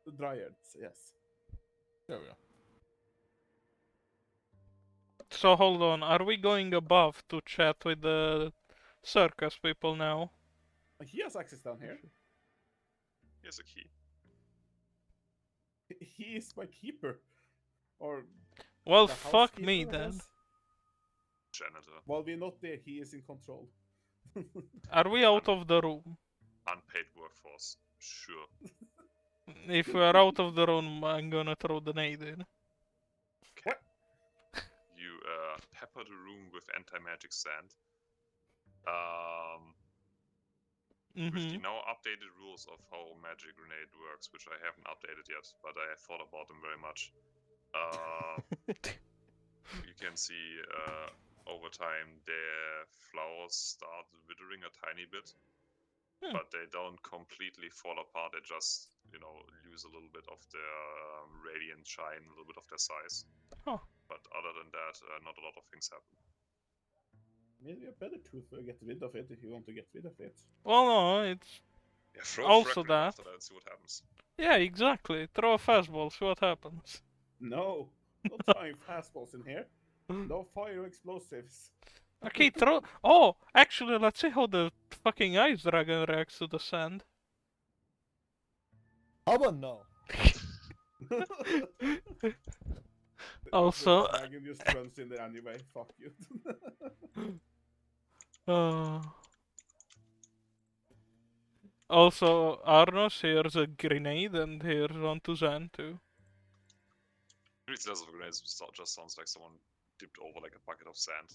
The dryads, yes. There we go. So hold on, are we going above to chat with the circus people now? He has access down here. Here's a key. He is my keeper. Or Well, the fuck housekeeper, me I then. guess. Janitor. While we're not there, he is in control. Are we out of the room? Unpaid workforce. Sure. If we are out of the room, I'm gonna throw the nade in. You pepper the room with anti-magic sand. With the Mm-hmm. now updated rules of how magic grenade works, which I haven't updated yet, but I have thought about them very much. You can see over time their flowers start withering a tiny bit, but they don't completely fall apart. They just, lose a little bit of their radiant shine, a little bit of their size. Oh. But other than that, not a lot of things happen. Maybe a better tooth will get rid of it if you want to get rid of it. Well, no, it's Yeah, throw also a that. after that and see what happens. Yeah, exactly. Throw a fastball, see what happens. No, not trying fastballs in here. No fire explosives. Okay, throw. Oh, actually, let's see how the fucking ice dragon reacts to the sand. How about no? Also, The dragon just runs in there anyway. Fuck you. Also, Arnos, here's a grenade, and here's one to Zan too. It's less of a grenade, it just sounds like someone dipped over like a bucket of sand.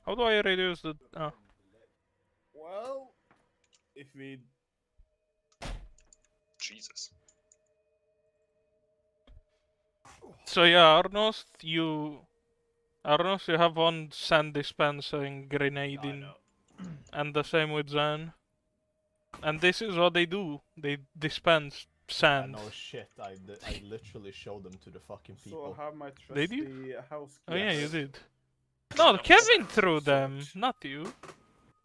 How do I reduce the? Oh. Well, if we Jesus. So yeah, Arnos, you have one sand dispensing grenade I in, know. and the same with Zan. And this is what they do. They dispense I sand. know shit. I literally showed them to the fucking people. so have my Did you? trusty house Oh yeah, you keeper did. No, Kevin sand threw them, search. not you.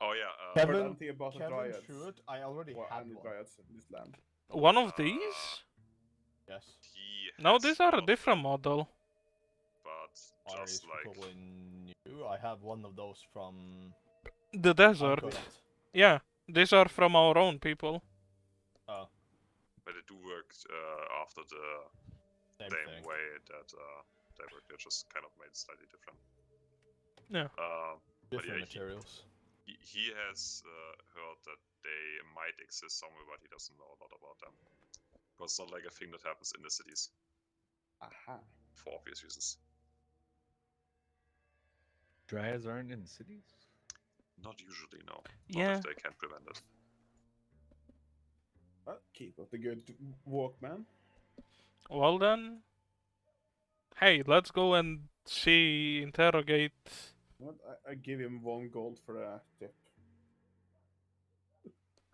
Oh yeah, Heard Kevin, anything about the Kevin dryads? threw it. I already Or had any one. dryads in this land? One of these? Yes. he No, has these are one a of different them, model. but Are just like totally new. I have one of those from The desert. Uncut. Yeah, these are from our own people. Oh, but they do work after the same same thing. way that they work. They're just kind of made slightly different. Yeah. But Different yeah, materials. he has heard that they might exist somewhere, but he doesn't know a lot about them. Because it's not like a thing that happens in the cities, Aha. for obvious reasons. Dryads aren't in cities? Not usually, no. Yeah. Not if they can't prevent it. Well, keep up the good work, man. Well then. Hey, let's go and interrogate. What? I give him 1 gold for a tip.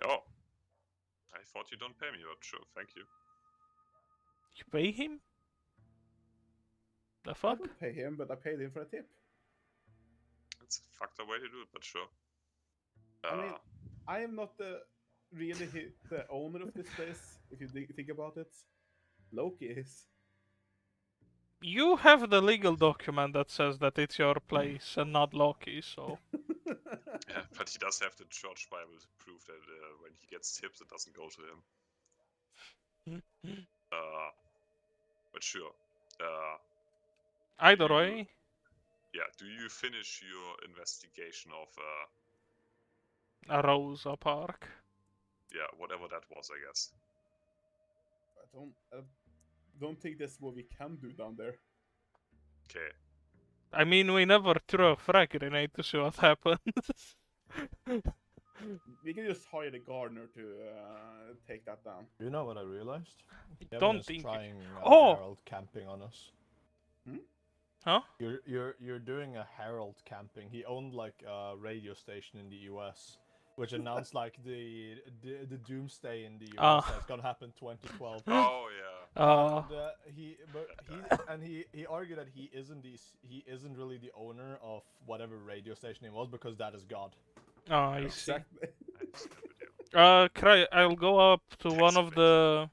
Oh. I thought you don't pay me, but sure, thank you. You pay him? The I fuck? don't pay him, but I paid him for a tip. It's a fucked up way to do it, but sure. I mean, I am not the owner of this place, if you think about it. Loki is. You have the legal document that says that it's your place and not Loki, so. yeah, but he does have the church Bible to prove that when he gets tips, it doesn't go to him. But sure. Either you- way. Yeah, do you finish your investigation of, A Rosa Park. yeah, whatever that was, I guess. I don't think that's what we can do down there. Okay. I mean, we never threw a frag grenade to see what happens. We can just hire the gardener to take that down. You know what I realized? Kevin don't is think- trying Oh! Herald camping on us. Huh? You're doing a Herald camping. He owned like a radio station in the U.S. which announced like the doomsday in the U.S. Ah. that's gonna happen 2012. Oh, yeah. And he argued that he isn't really the owner of whatever radio station it was because that is God. Oh, I see. Exactly. I've seen that video. Cry, I'll go up to one of the...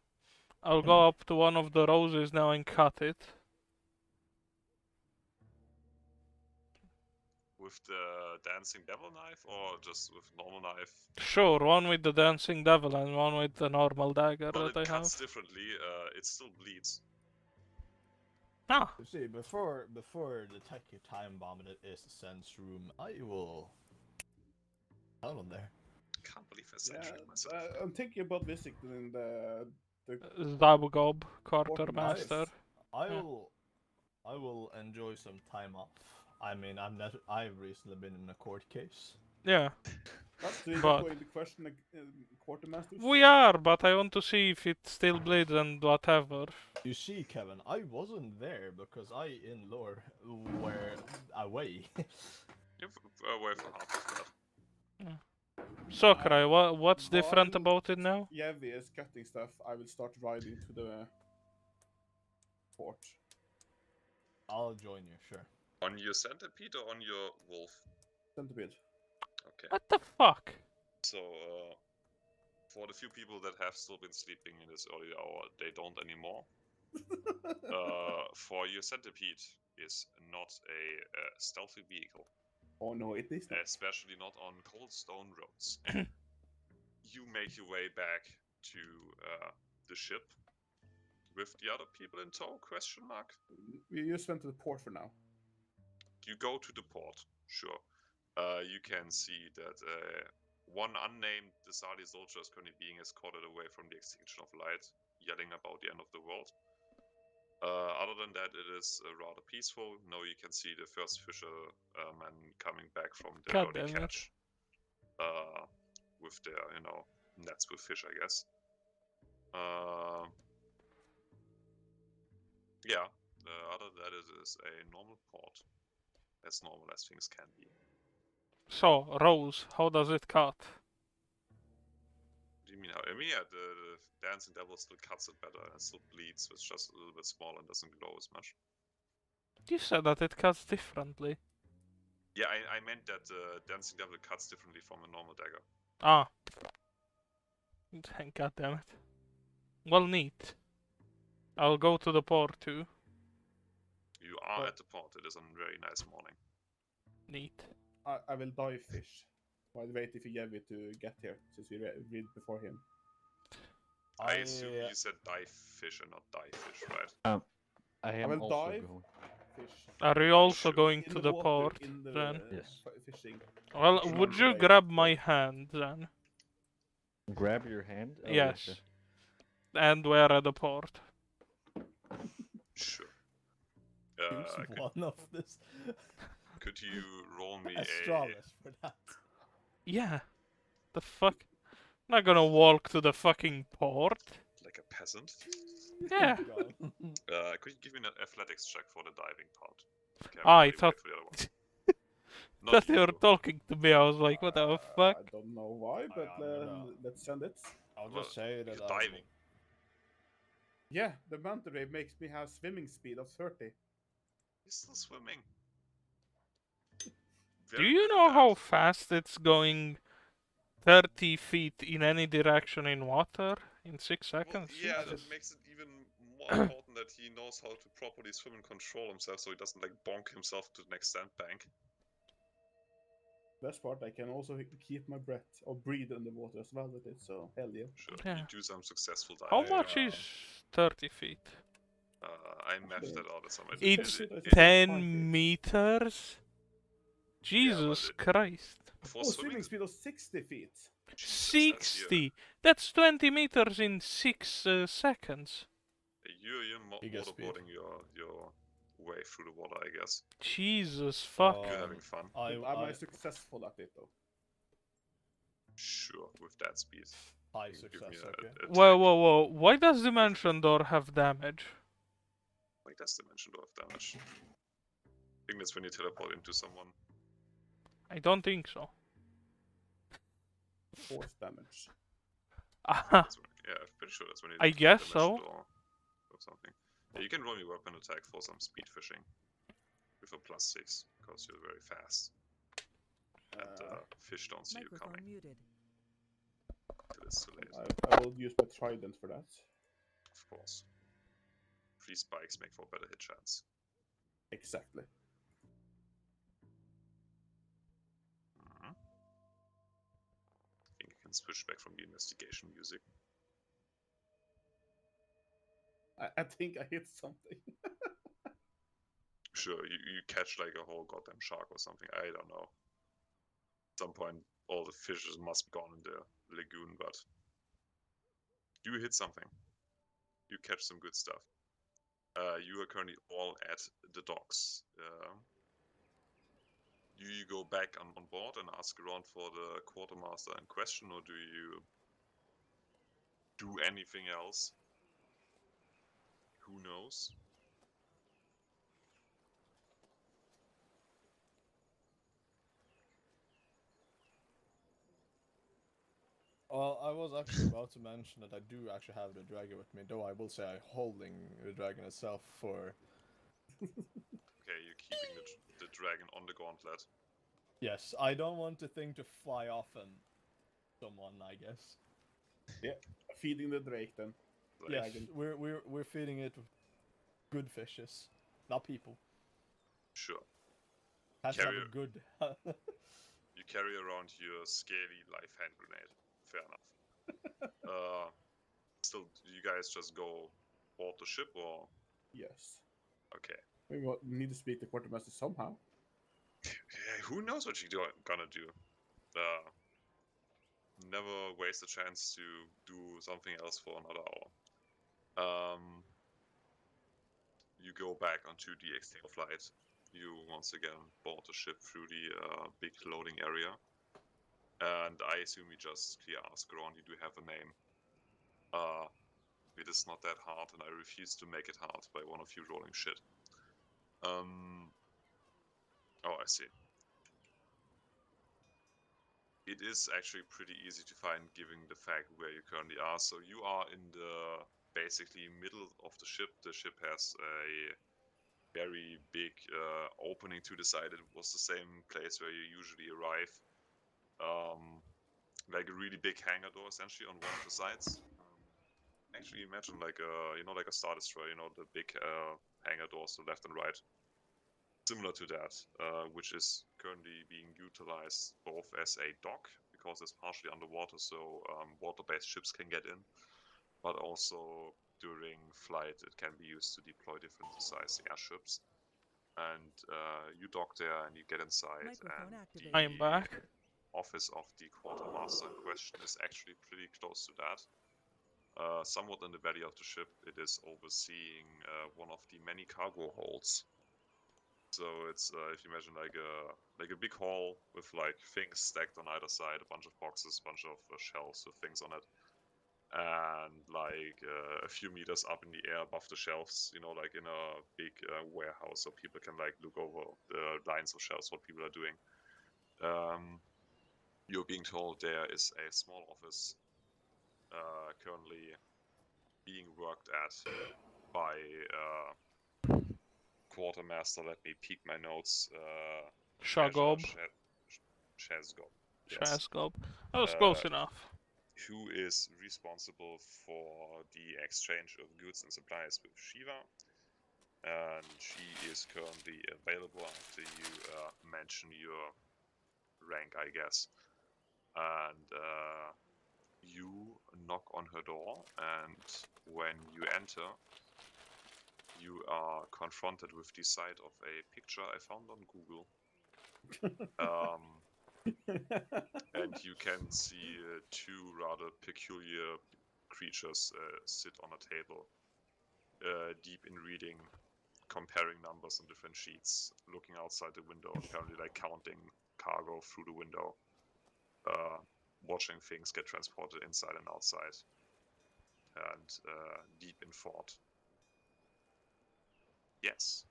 I'll go up to one of the roses now and cut it. With the dancing devil knife, or just with normal knife? Sure, one with the dancing devil and one with the normal dagger Well, that I it have. cuts differently. It still bleeds. Ah, You see, before the techie time bomb is the sense room, I will tell them there. Can't believe I said Yeah, shit myself. I'm thinking about visiting the Zabugob, Quartermaster. quartermaster. I Yeah. will I will enjoy some time off. I mean, I've recently been in a court case. Yeah, That's the But- going to question quartermasters. we are, but I want to see if it still bleeds and whatever. You see, Kevin, I wasn't there because I in lore were away. You're away for half of that. Sakurai, what's different While about it now? Yevi is cutting stuff, I will start riding to the fort. I'll join you, sure. On your centipede or on your wolf? Centipede. Okay. What the fuck? So, for the few people that have still been sleeping in this early hour, they don't anymore. For your centipede is not a stealthy vehicle, Oh no, it is not. especially not on cold stone roads. You make your way back to the ship with the other people in tow? Question mark. We just went to the port for now. You go to the port, sure. You can see that one unnamed Desali soldier is currently being escorted away from the extinction of light, yelling about the end of the world. Other than that, it is rather peaceful. Now you can see the first fishermen coming back from the God early damn it. catch. With their, nets with fish, I guess. Yeah, other than that, it is a normal port. As normal as things can be. So, Rose, how does it cut? What do you mean? I mean, yeah, the Dancing Devil still cuts it better and it still bleeds. It's just a little bit smaller and doesn't glow as much. You said that it cuts differently. Yeah, I meant that the Dancing Devil cuts differently from a normal dagger. Ah. God damn it. Well, neat. I'll go to the port too. You are Well- at the port. It is a very nice morning. Neat. I will dive fish while waiting for Yevi to get here, since we read before him. I assume you said die fish and not die fish, right? I am will also dive. going. Fish. Are you also Sure. going In to the water, port in the, then? Yes. Fishing. Well, Fishing would on you the grab lake. my hand then? Grab your hand? Oh, yeah, Yes. sure. And we're at the port. Sure. Choose one of this. Could you roll me Astralis for that. Yeah. The fuck? I'm not gonna walk to the fucking port. like a peasant? Yeah. God. Could you give me an athletics check for the diving part? Okay, Ah, I wait thought- for the other one. Not That you were you. talking to me, I was like, what the fuck? I don't know why, but I'm gonna- let's send it. I'll Well, just say that you're I diving. Yeah, the manta ray makes me have swimming speed of 30. He's still swimming. Do Very you good at know that. how fast it's going 30 feet in any direction in water in 6 Well, seconds? yeah, Jesus. that makes it even more important that he knows how to properly swim and control himself so he doesn't like bonk himself to the next sandbank. Best part, I can also keep my breath or breathe underwater as well with it, so hell yeah. Sure, Yeah. you do some successful How diving. much is 30 feet? I mapped that out at some point. It's it- 10 meters? but Jesus it- Christ. For Oh, swimming, swimming speed of 60 feet. Jesus, that's your- 60! That's 20 meters in 6 seconds. You're Bigger speed. waterboarding your way through the water, I guess. Jesus fuck. You're having fun. Am I successful at it though? Sure, with that speed. high You can give me success, okay. Whoa, tag. whoa, whoa. Why does Dimension Door have damage? Like that's dimension door of damage. I think that's when you teleport into someone. I don't think so. Force damage. Aha. That's when, yeah, I'm pretty sure that's when you. I do guess dimension so. door or something. Yeah, you can roll your weapon attack for some speed fishing with a +6 because you're very fast and fish don't see you Microphone coming muted. till it's too late. I will use my trident for that. Of course. 3 spikes make for a better hit chance. Exactly. Mhm. I think I can switch back from the investigation music. I think I hit something. Sure, you catch like a whole goddamn shark or something. I don't know. At some point, all the fishes must be gone in the lagoon, but you hit something. You catch some good stuff. You are currently all at the docks. Do you go back on board and ask around for the quartermaster in question, or do you do anything else? Who knows? Well, I was actually about to mention that I do actually have the dragon with me, though I will say I'm holding the dragon itself for... Okay, you're keeping the dragon on the gauntlet. Yes, I don't want the thing to fly off and someone, I guess. Yeah, feeding the drake then. Like, Yes, Dragon. we're feeding it with good fishes, not people. sure. Has to have Carrier. a good... You carry around your scaly life hand grenade. Fair enough. Still, do you guys just go board the ship, or Yes. okay? We will need to speak to quartermaster somehow. Who knows what you're gonna do? Never waste a chance to do something else for another hour. You go back onto the external flight. You once again board the ship through the big loading area. And I assume you just clear ask around, you do have a name. It is not that hard, and I refuse to make it hard by one of you rolling shit. Oh, I see. It is actually pretty easy to find given the fact where you currently are. So you are in the basically middle of the ship. The ship has a very big opening to the side. It was the same place where you usually arrive. Like a really big hangar door essentially on one of the sides. Actually imagine like like a Star Destroyer, the big hangar doors to left and right. Similar to that, which is currently being utilized both as a dock, because it's partially underwater, so water-based ships can get in, but also during flight it can be used to deploy different size airships. And you dock there and you get inside, Microphone and activated. I am back. office of the quartermaster in question is actually pretty close to that. Somewhat in the belly of the ship, it is overseeing one of the many cargo holds. So it's if you imagine like a big hall with like things stacked on either side, a bunch of boxes, bunch of shelves with things on it, and like a few meters up in the air above the shelves, like in a big warehouse, so people can like look over the lines of shelves what people are doing. You're being told there is a small office currently being worked at by quartermaster. Let me peek my notes. Shagob. Shazgob. Yes. Shazgob. That was close Uh, enough. Who is responsible for the exchange of goods and supplies with Shiva. And she is currently available after you mention your rank, I guess. And you knock on her door, and when you enter, you are confronted with the sight of a picture I found on Google. And you can see two rather peculiar creatures sit on a table, deep in reading, comparing numbers on different sheets, looking outside the window, apparently like counting cargo through the window, watching things get transported inside and outside, and deep in thought. Yes.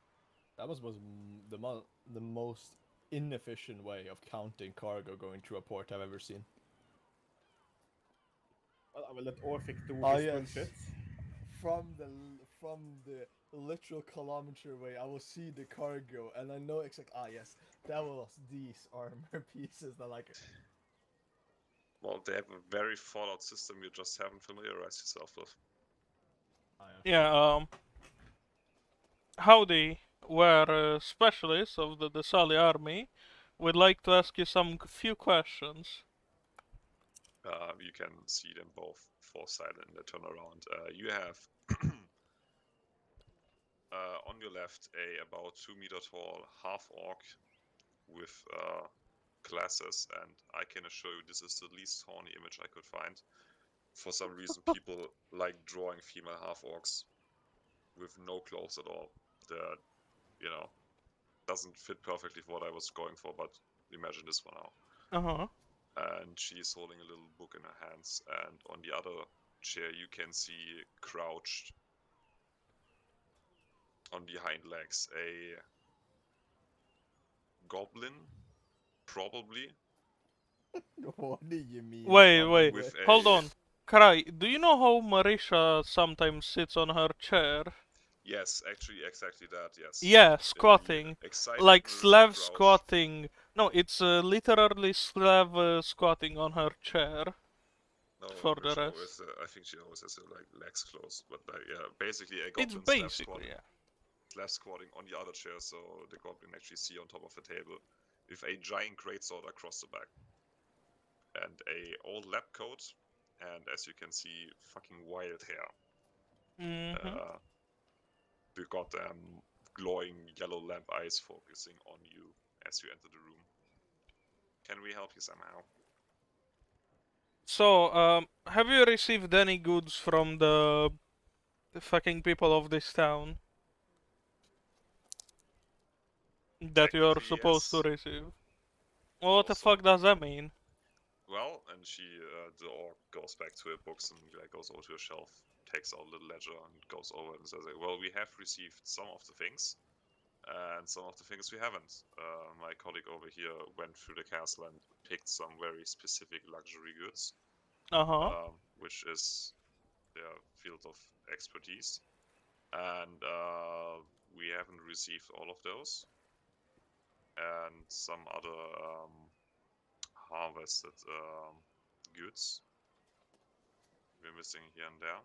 That was the most inefficient way of counting cargo going through a port I've ever seen. Well, I will let Orphic do Ah, his yes. bullshit. From the literal kilometer away, I will see the cargo, and I know exactly. Ah, yes, that was these armor pieces that like. Well, they have a very thought-out system you just haven't familiarized yourself with. Yeah, howdy. We're specialists of the Desali army. We'd like to ask you some few questions. You can see them both foresight and they turn around. You have on your left a about 2 meter tall half orc with glasses, and I can assure you this is the least horny image I could find. For some reason, people like drawing female half orcs. with no clothes at all. That, you know, doesn't fit perfectly for what I was going for, but imagine this for now. Uh-huh. And she's holding a little book in her hands, and on the other chair you can see crouched on the hind legs a goblin, probably. What do you mean? Wait, probably? With hold a on. Cry, do you know how Marisha sometimes sits on her chair? yes, actually exactly that. Yes. Yeah, In the squatting. excited Like nervous Slav crouch. squatting. No, it's literally Slav squatting on her chair. No, For the she rest. always, I think she always has her like legs closed, but like yeah, basically a It's goblin Slav basically, squatting. yeah. Slav squatting on the other chair, so the goblin actually see on top of the table with a giant greatsword across the back and a old lab coat, and as you can see, fucking wild hair. Mm-hmm. The goddamn glowing yellow lamp eyes focusing on you as you enter the room. Can we help you somehow? So, have you received any goods from the fucking people of this town that you're Technically, supposed to yes. receive? What the Also, fuck does that mean? well, and the orc goes back to her books and like, goes over to a shelf, takes out a little ledger and goes over and says, like, well, we have received some of the things, and some of the things we haven't. My colleague over here went through the castle and picked some very specific luxury goods, Uh-huh. which is their field of expertise. And we haven't received all of those. And some other harvested goods we're missing here and there.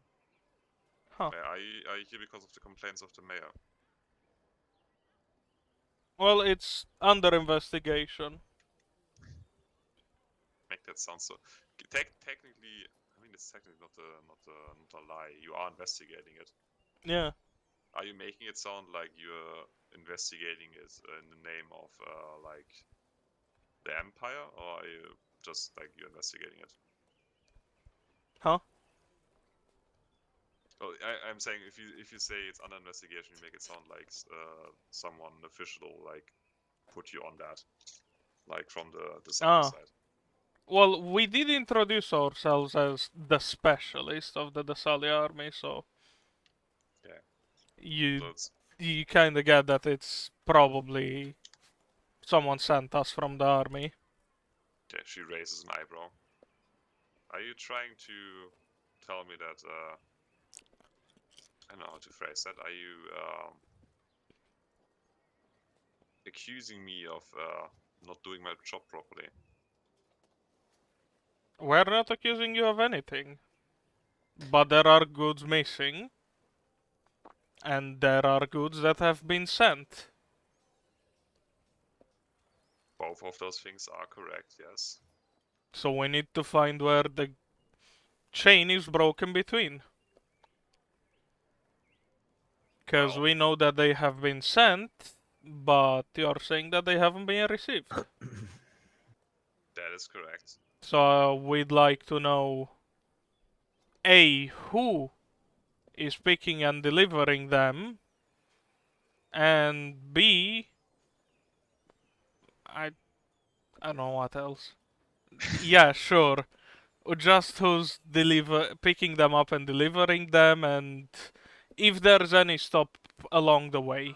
Huh. Are you here because of the complaints of the mayor? Well, it's under investigation. Make that sound so. Technically, I mean, it's technically not a lie. You are investigating it. Yeah. Are you making it sound like you're investigating it in the name of like the empire, or are you just like you're investigating it? Huh? Well, I'm saying if you say it's under investigation, you make it sound like someone official like put you on that, like from the Desalia Ah. side. Well, we did introduce ourselves as the specialist of the Desalia army, so Yeah. you So it's you kind of get that it's probably someone sent us from the army. okay. She raises an eyebrow. Are you trying to tell me that? I don't know how to phrase that. Are you accusing me of not doing my job properly? We're not accusing you of anything. But there are goods missing, and there are goods that have been sent. Both of those things are correct. Yes. So we need to find where the chain is broken between. Because Well, we know that they have been sent, but you're saying that they haven't been received. that is correct. So we'd like to know A, who is picking and delivering them, and B, I don't know what else. Yeah, sure. Just who's picking them up and delivering them, and if there's any stop along the way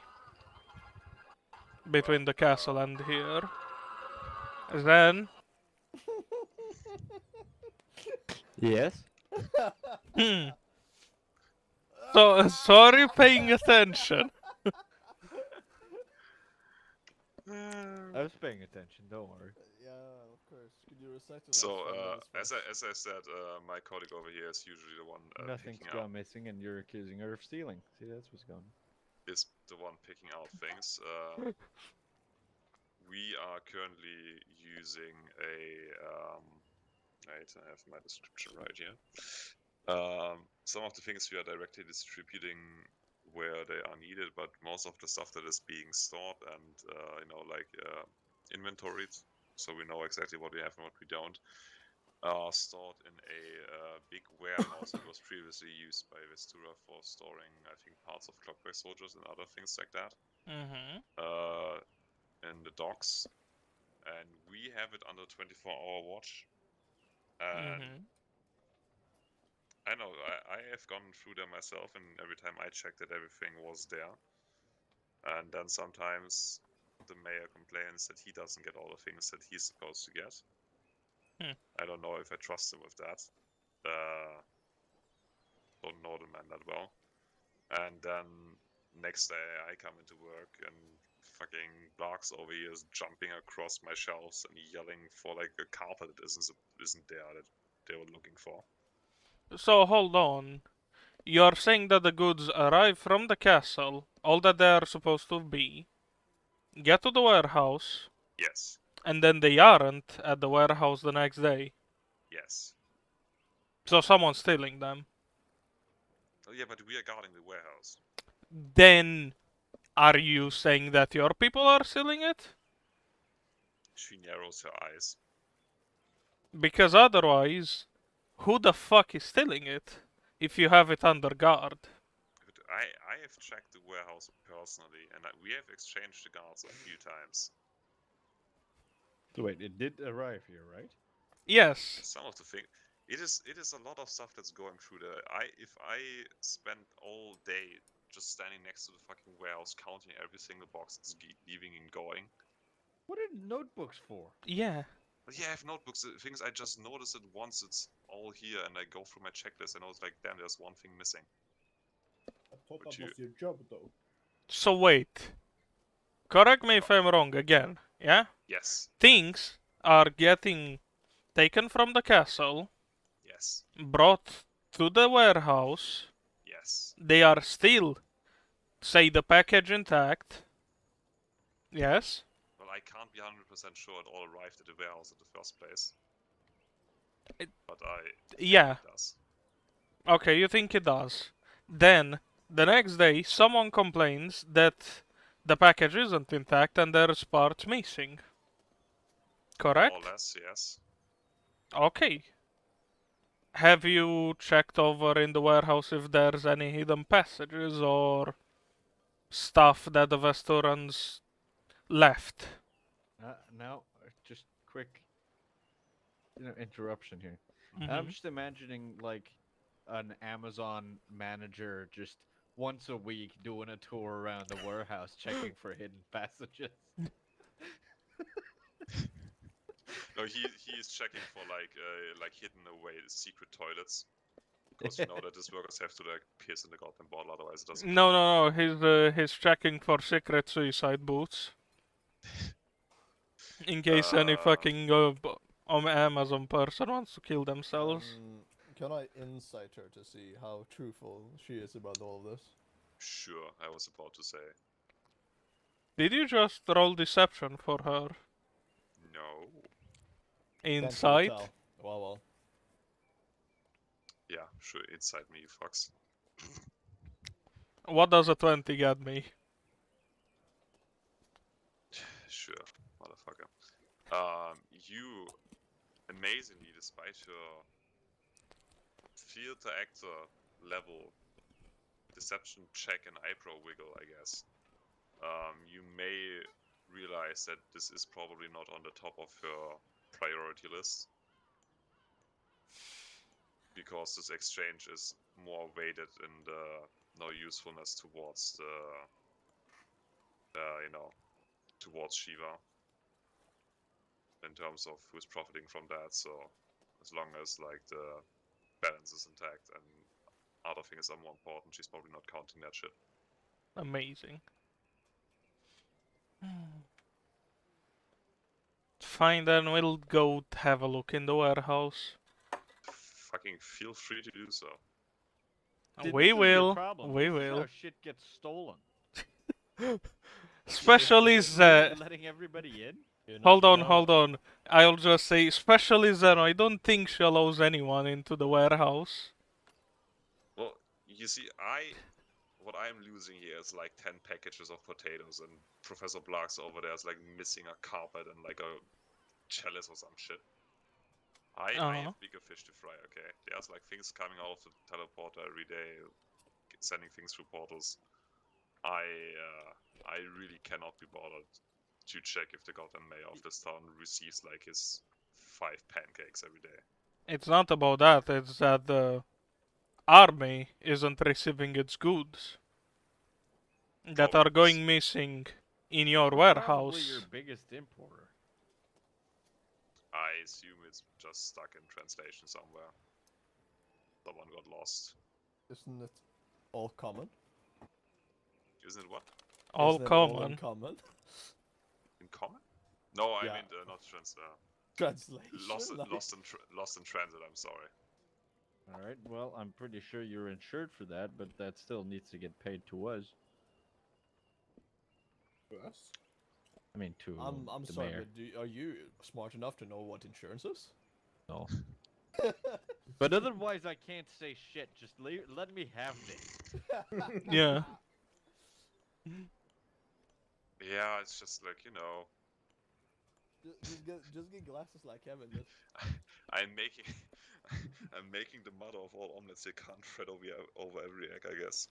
between the castle and here. Then, Yes. hmm. So are you paying attention? I was paying attention. Don't worry. Yeah, of course. Could you recite to So, us 5 minutes as first? I said, my colleague over here is usually the one Nothing's picking out gone missing, and you're accusing her of stealing. See, that's what's going on. is the one picking out things. We are currently using a. Right, I have my description right here. Some of the things we are directly distributing where they are needed, but most of the stuff that is being stored and inventoried, so we know exactly what we have and what we don't, stored in a big warehouse that was previously used by Vestura for storing, I think, parts of Clockwork Soldiers and other things like that. Mm-hmm. In the docks, and we have it under 24-hour watch. And Mm-hmm. I know I have gone through them myself, and every time I checked that everything was there. And then sometimes the mayor complains that he doesn't get all the things that he's supposed to get. I don't know if I trust him with that. Don't know the man that well. And then next day I come into work and fucking Barks over here is jumping across my shelves and yelling for like a carpet that isn't there that they were looking for. So hold on. You're saying that the goods arrive from the castle, all that they are supposed to be, get to the warehouse, Yes. and then they aren't at the warehouse the next day. Yes. So someone's stealing them. Oh yeah, but we are guarding the warehouse. Then are you saying that your people are stealing it? She narrows her eyes. Because otherwise, who the fuck is stealing it if you have it under guard? But I have checked the warehouse personally, and we have exchanged the guards a few times. So wait, it did arrive here, right? Yes. Some of the things. It is a lot of stuff that's going through there. If I spent all day just standing next to the fucking warehouse counting every single box that's leaving and going. What are notebooks for? Yeah. But yeah, I have notebooks. The things I just notice it once it's all here, and I go through my checklist, and I was like, damn, there's one thing missing. I thought Would that you- was your job, though. So wait. Correct me if I'm wrong again, yeah? Yes. Things are getting taken from the castle, Yes. brought to the warehouse. Yes. They are still, say, the package intact. Yes? Well, I can't be 100% sure it all arrived at the warehouse in the first place. But I think Yeah. it does. Okay, you think it does. Then, the next day, someone complains that the package isn't intact and there's parts missing. Correct? More or less, yes. Okay. Have you checked over in the warehouse if there's any hidden passages or stuff that the Vesturans left? Now, just quick, interruption here. I'm Mhm. just imagining like an Amazon manager just once a week doing a tour around the warehouse checking for hidden passages. No, he is checking for like hidden away secret toilets. Because you know that these workers have to like piss in the goddamn bottle, otherwise it doesn't No, count. no. He's checking for secret suicide booths. In case any fucking Amazon person wants to kill themselves. Can I insight her to see how truthful she is about all of this? Sure, I was about to say. Did you just roll deception for her? No. Can't really Insight? tell. Well. Yeah, sure, inside me, you fucks. What does a 20 get me? Sure, motherfucker. You, amazingly, despite your theater actor level deception check and eyebrow wiggle, I guess, you may realize that this is probably not on the top of her priority list. Because this exchange is more weighted in the no usefulness towards the, towards Shiva. In terms of who's profiting from that, so as long as like the balance is intact and other things are more important, she's probably not counting that shit. Amazing. Fine, then we'll go have a look in the warehouse. Fucking feel free to do so. See, We this is your will. problem. We This is will. how shit gets stolen. Especially You're letting everybody in. Hold on. I'll just say, especially Zeno, I don't think she allows anyone into the warehouse. Well, you see, what I'm losing here is like 10 packages of potatoes, and Professor Blacks over there is like missing a carpet and like a chalice or some shit. I have bigger fish to fry, okay? There's like things coming out of the teleporter every day, sending things through portals. I really cannot be bothered to check if the goddamn mayor of this town receives like his 5 pancakes every day. It's not about that, it's that the army isn't receiving its goods that Oh, are going missing in your Probably your warehouse. biggest importer. I assume it's just stuck in translation somewhere. Someone got lost. Isn't it all common? Isn't it what? All Isn't it all common. uncommon? In common? No, I Yeah. mean not Translation. lost like- in transit. I'm sorry. All right. Well, I'm pretty sure you're insured for that, but that still needs to get paid to us. Yes. I mean, to I'm the sorry, mayor. but are you smart enough to know what insurance is? No. But otherwise, I can't say shit. Just let me have this. Yeah. Yeah, it's just like Just get glasses like Kevin did. I'm making I'm making the mother of all omelets they can't thread over every egg, I guess.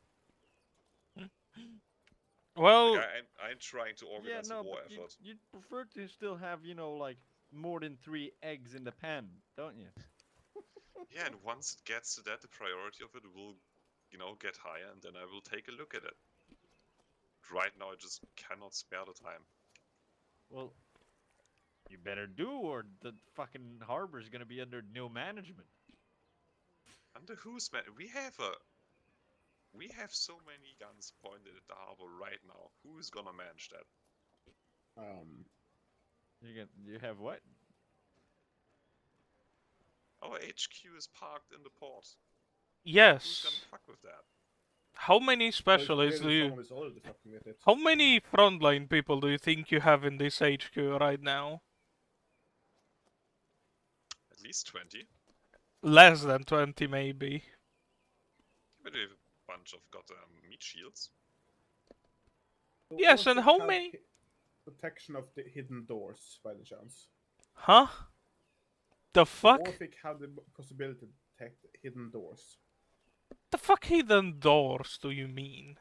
Well, Like, I'm trying to Yeah, organize no, a war but effort. you'd prefer to still have, like more than 3 eggs in the pan, don't you? Yeah, and once it gets to that, the priority of it will, get higher, and then I will take a look at it. Right now, I just cannot spare the time. Well, you better do, or the fucking harbor's gonna be under new management. Under whose man? We have so many guns pointed at the harbor right now. Who is gonna manage that? You have what? Our HQ is parked in the port. Who's yes. gonna fuck with that? How many Well, specialists do clearly you... someone is already fucking with it. How many frontline people do you think you have in this HQ right now? At least 20. Less than 20, maybe. But we have a bunch of goddamn meat shields. So Yes, and Orphic how have many... protection of the hidden doors, by the chance. Huh? The So fuck? Orphic have the possibility to detect hidden doors. The fuck hidden doors do you mean?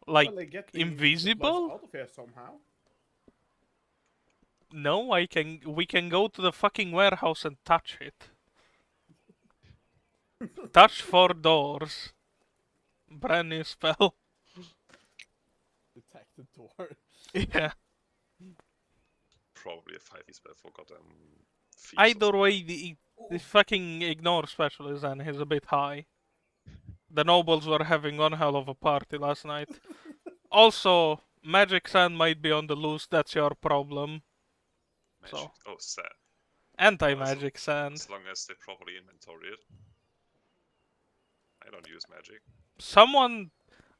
Like, Well, they get the invisible? supplies out of here somehow. No, we can go to the fucking warehouse and touch it. Touch 4 doors. Brand new spell. Detect the door. Yeah. Probably a 5e spell for goddamn thieves. Either way, the fucking ignore specialist and he's a bit high. The nobles were having one hell of a party last night. Also, magic sand might be on the loose, that's your problem. Magic. So. Oh, sad. Anti-magic sand. As long as they properly inventory it. I don't use magic.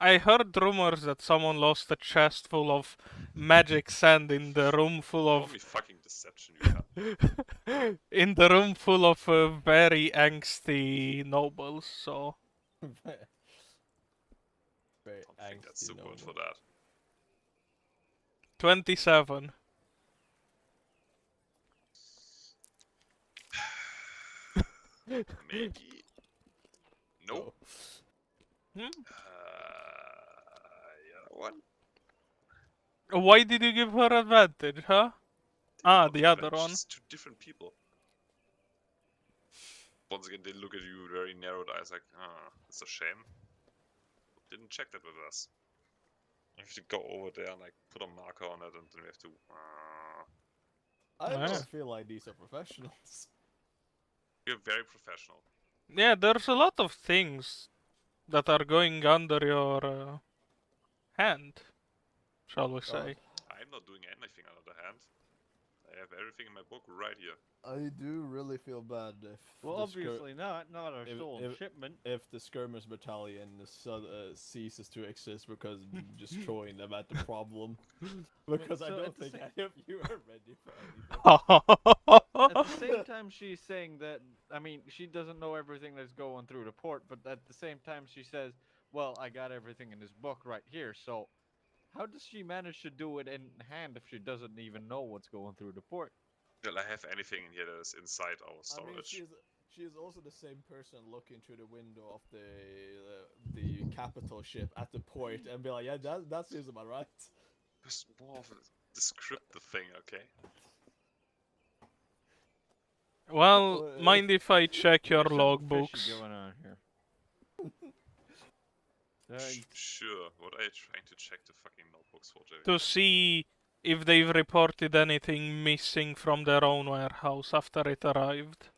I heard rumors that someone lost a chest full of magic sand in the room full How of... many fucking deception you have? in the room full of very angsty nobles, so... Very I don't think that's the angsty word for noble. that. 27. Maybe. Nope. Hmm? Yeah, one. Why did you give her advantage, huh? Ah, the other one. Just 2 different people. Once again, they look at you with very narrowed eyes, like, it's a shame. Didn't check that with us. You have to go over there and like put a marker on it, and then we have to. I Yeah. don't feel like these are professionals. You're very professional. Yeah, there's a lot of things that are going under your hand, shall we say. I'm not doing anything under the hand. I have everything in my book right here. I do really feel bad if Well, the obviously not our if- stolen if- shipment. if the skirmish battalion ceases to exist because destroying them at the problem. Because I So don't at the think sa- any of you are ready for anything. At the same time, she's saying that, I mean, she doesn't know everything that's going through the port, but at the same time, she says, well, I got everything in this book right here, so how does she manage to do it in hand if she doesn't even know what's going through the port? Will I have anything in here that is inside our I mean, storage? she is also the same person looking through the window of the capital ship at the port and be like, yeah, that seems about right. Just more of a descriptive thing, okay? Well, Oh, mind if I check your There's something fishy logbooks going on here. Sure. What are you trying to check the fucking notebooks for, Jerry? to see if they've reported anything missing from their own warehouse after it arrived?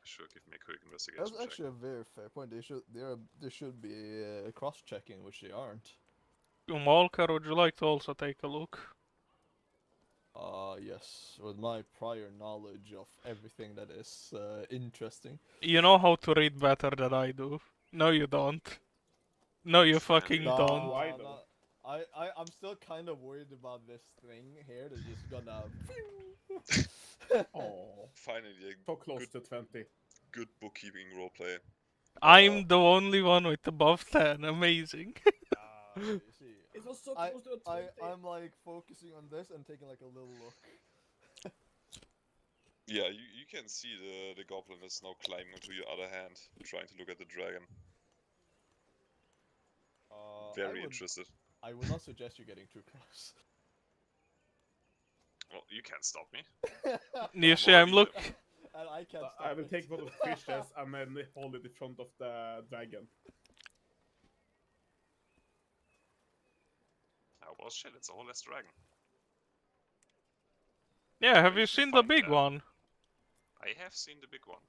Sure, give me a quick investigation That's check. actually a very fair point. They should be cross-checking, which they aren't. Walker, would you like to also take a look? Yes, with my prior knowledge of everything that is interesting. You know how to read better than I do. No, you don't. No, you fucking Nah, don't. Why Nah, though? I'm still kind of worried about this thing here that's just gonna. Oh, Finally, a so close Good. to 20. good bookkeeping roleplay. I'm the only one with above 10. Amazing. You see, It was so I, close to a 20. I'm like focusing on this and taking like a little look. Yeah, you can see the goblin is now climbing onto your other hand, trying to look at the dragon. Very interested. I would not suggest you getting too close. Well, you can't stop me. You see, I'm already- look. And I can't stop I will it. take one of the fishes and then hold it in front of the dragon. Oh, well, shit, it's a whole less dragon. Yeah, have We you should seen the find big that. one? I have seen the big one,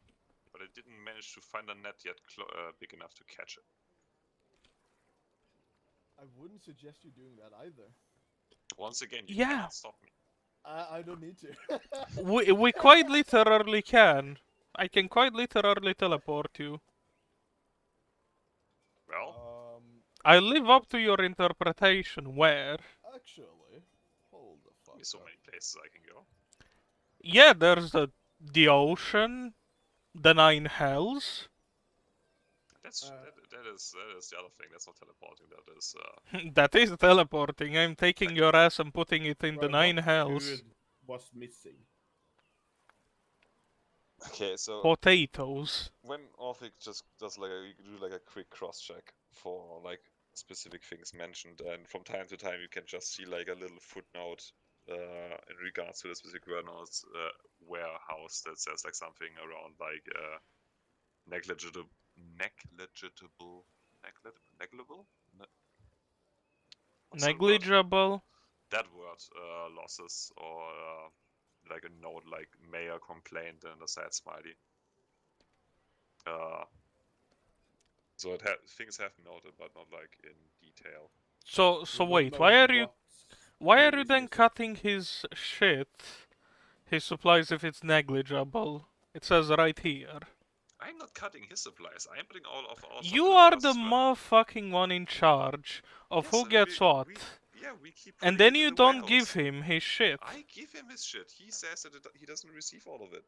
but I didn't manage to find a net yet big enough to catch it. I wouldn't suggest you doing that either. Once again, you Yeah. cannot stop me. I don't need to. We quite literally can. I can quite literally teleport you. Well, I live up to your interpretation. Where? Actually, hold the fuck there's so up. many places I can go. Yeah, there's the ocean, the nine hells. That is the other thing. That's not teleporting. That is That is teleporting. I'm taking your ass and putting it in the Well, nine what hells. food was missing? okay. So Potatoes. when Orphic just does like you do like a quick cross check for like specific things mentioned, and from time to time you can just see like a little footnote in regards to the specific warehouse that says like something around like negligible. What's the word? Negligible. That word losses or like a note like mayor complained and a sad smiley. So things have been noted, but not like in detail. So We don't wait, know why are what you food is then missing. cutting his shit, his supplies if it's negligible? It says right here. I'm not cutting his supplies. I'm putting all of our You supplies are as the well. motherfucking one in charge of Yes, who and gets what. we keep And putting then it in you the don't give warehouse. him his shit. I give him his shit. He says that he doesn't receive all of it.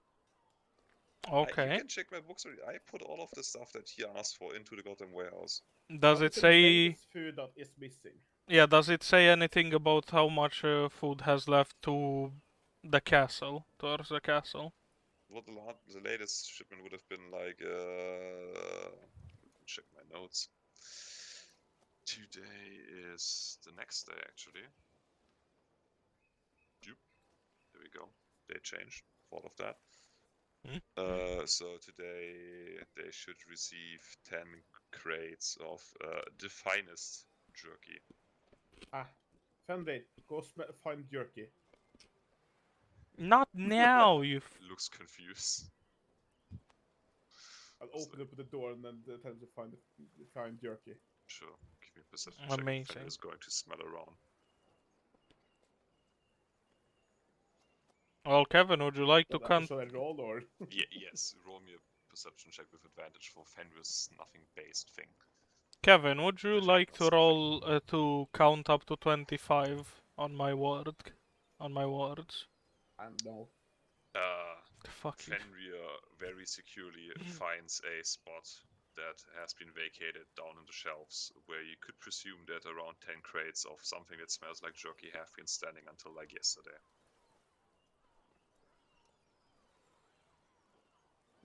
You Okay. can check my books. I put all of the stuff that he asked for into the goddamn warehouse. Does What it is the say... latest food that is missing? Yeah, does it say anything about how much food has left to the castle, towards the castle? What the latest shipment would have been like, check my notes. Today is the next day, actually. There we go. They changed. Thought of that. So today they should receive 10 crates of the finest jerky. Ah, Fenway, go find jerky. Not now, you... Looks confused. I'll open up the door and then tell him to find jerky. Sure. Give me a perception check. Amazing. Is going to smell around. Well, Kevin, would you like to Should I roll or? Yes, roll me a perception check with advantage for Fenris nothing based thing. Kevin, would you Which like equals to something. roll to count up to 25 on my word? On my words? No. Fuck you. Fenrir very securely finds a spot that has been vacated down in the shelves where you could presume that around 10 crates of something that smells like jerky have been standing until like yesterday.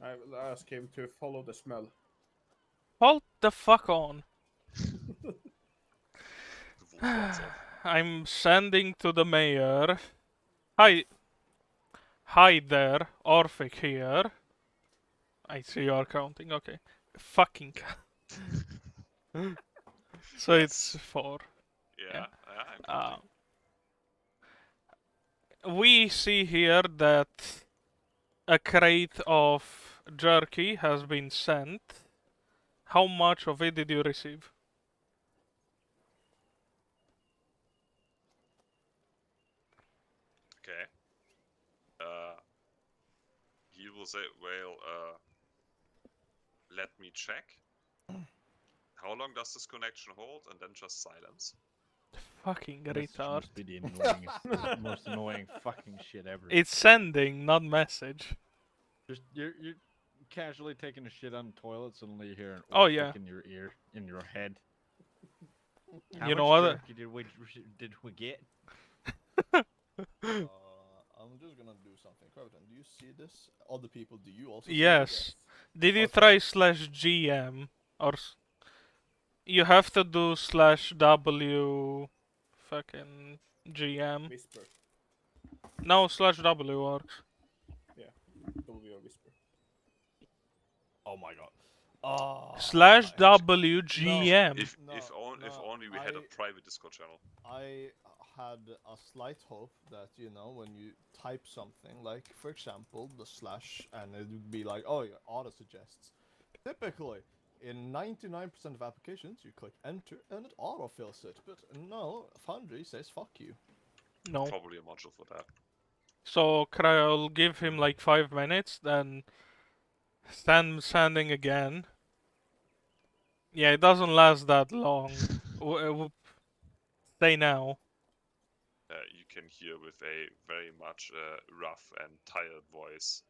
I will ask him to follow the smell. Hold the fuck on. The wolf runs off. I'm sending to the mayor. Hi there, Orphic here. I see you're counting, okay. Fucking So it's 4. Yeah, I'm Uh, counting. we see here that a crate of jerky has been sent. How much of it did you receive? Okay. He will say, well, let me check. How long does this connection hold? And then just silence. Fucking Message retard. must be the annoyingest, most annoying fucking shit ever. It's sending, not message. Just you're casually taking a shit on the toilet, suddenly you hear an Oh, orphic yeah. in your ear, in your head. How You much know what? jerky did we get? I'm just gonna do something. Croton, do you see this? Other people, do you also see Yes. Did you Okay. try /GM? Or you have to do /W fucking GM. Whisper. No, /W works. W or whisper. Oh my god. Oh, /W GM. If no, only we had a private Discord channel. I had a slight hope that, you know, when you type something, like, for example, the slash, and it would be like, oh, your auto suggests. Typically, in 99% of applications, you click enter and it autofills it. But no, Foundry says fuck you. No. Probably a module for that. So I'll give him like 5 minutes, then sending again. Yeah, it doesn't last that long. Stay now. You can hear with a very much rough and tired voice,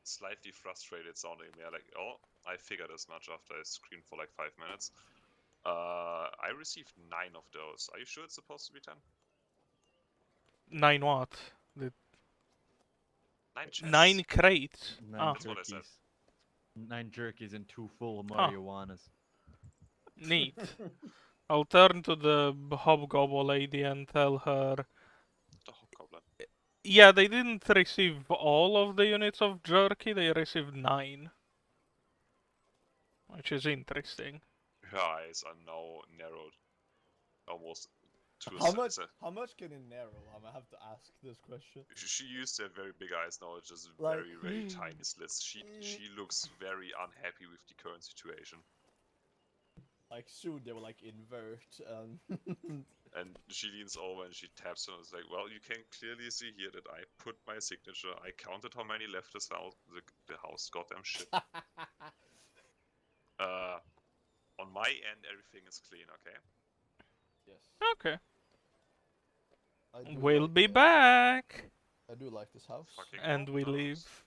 slightly frustrated sounding. They're like, oh, I figured as much after I screamed for like 5 minutes. I received 9 of those. Are you sure it's supposed to be 10? 9 what? 9 chests. 9 crates. 9 That's what I said. jerkies. 9 jerkies and 2 full Ah. marijuanas. Neat. I'll turn to the hobgoblin lady and tell her, The hobgoblin. yeah, they didn't receive all of the units of jerky, they received 9. Which is interesting. Her eyes are now narrowed almost to a How much can it narrow? I'm gonna have to ask this question. She used to have very big eyes, now it's just Like- very, very tiny slits. She looks very unhappy with the current situation. Like, soon they will, like, invert, And she leans over and she taps her and is like, well, you can clearly see here that I put my signature. I counted how many left this house, the house, goddamn shit. On my end, everything is clean, okay? Yes. Okay. I do We'll like, be back! I do like this house. Fucking And we house. leave.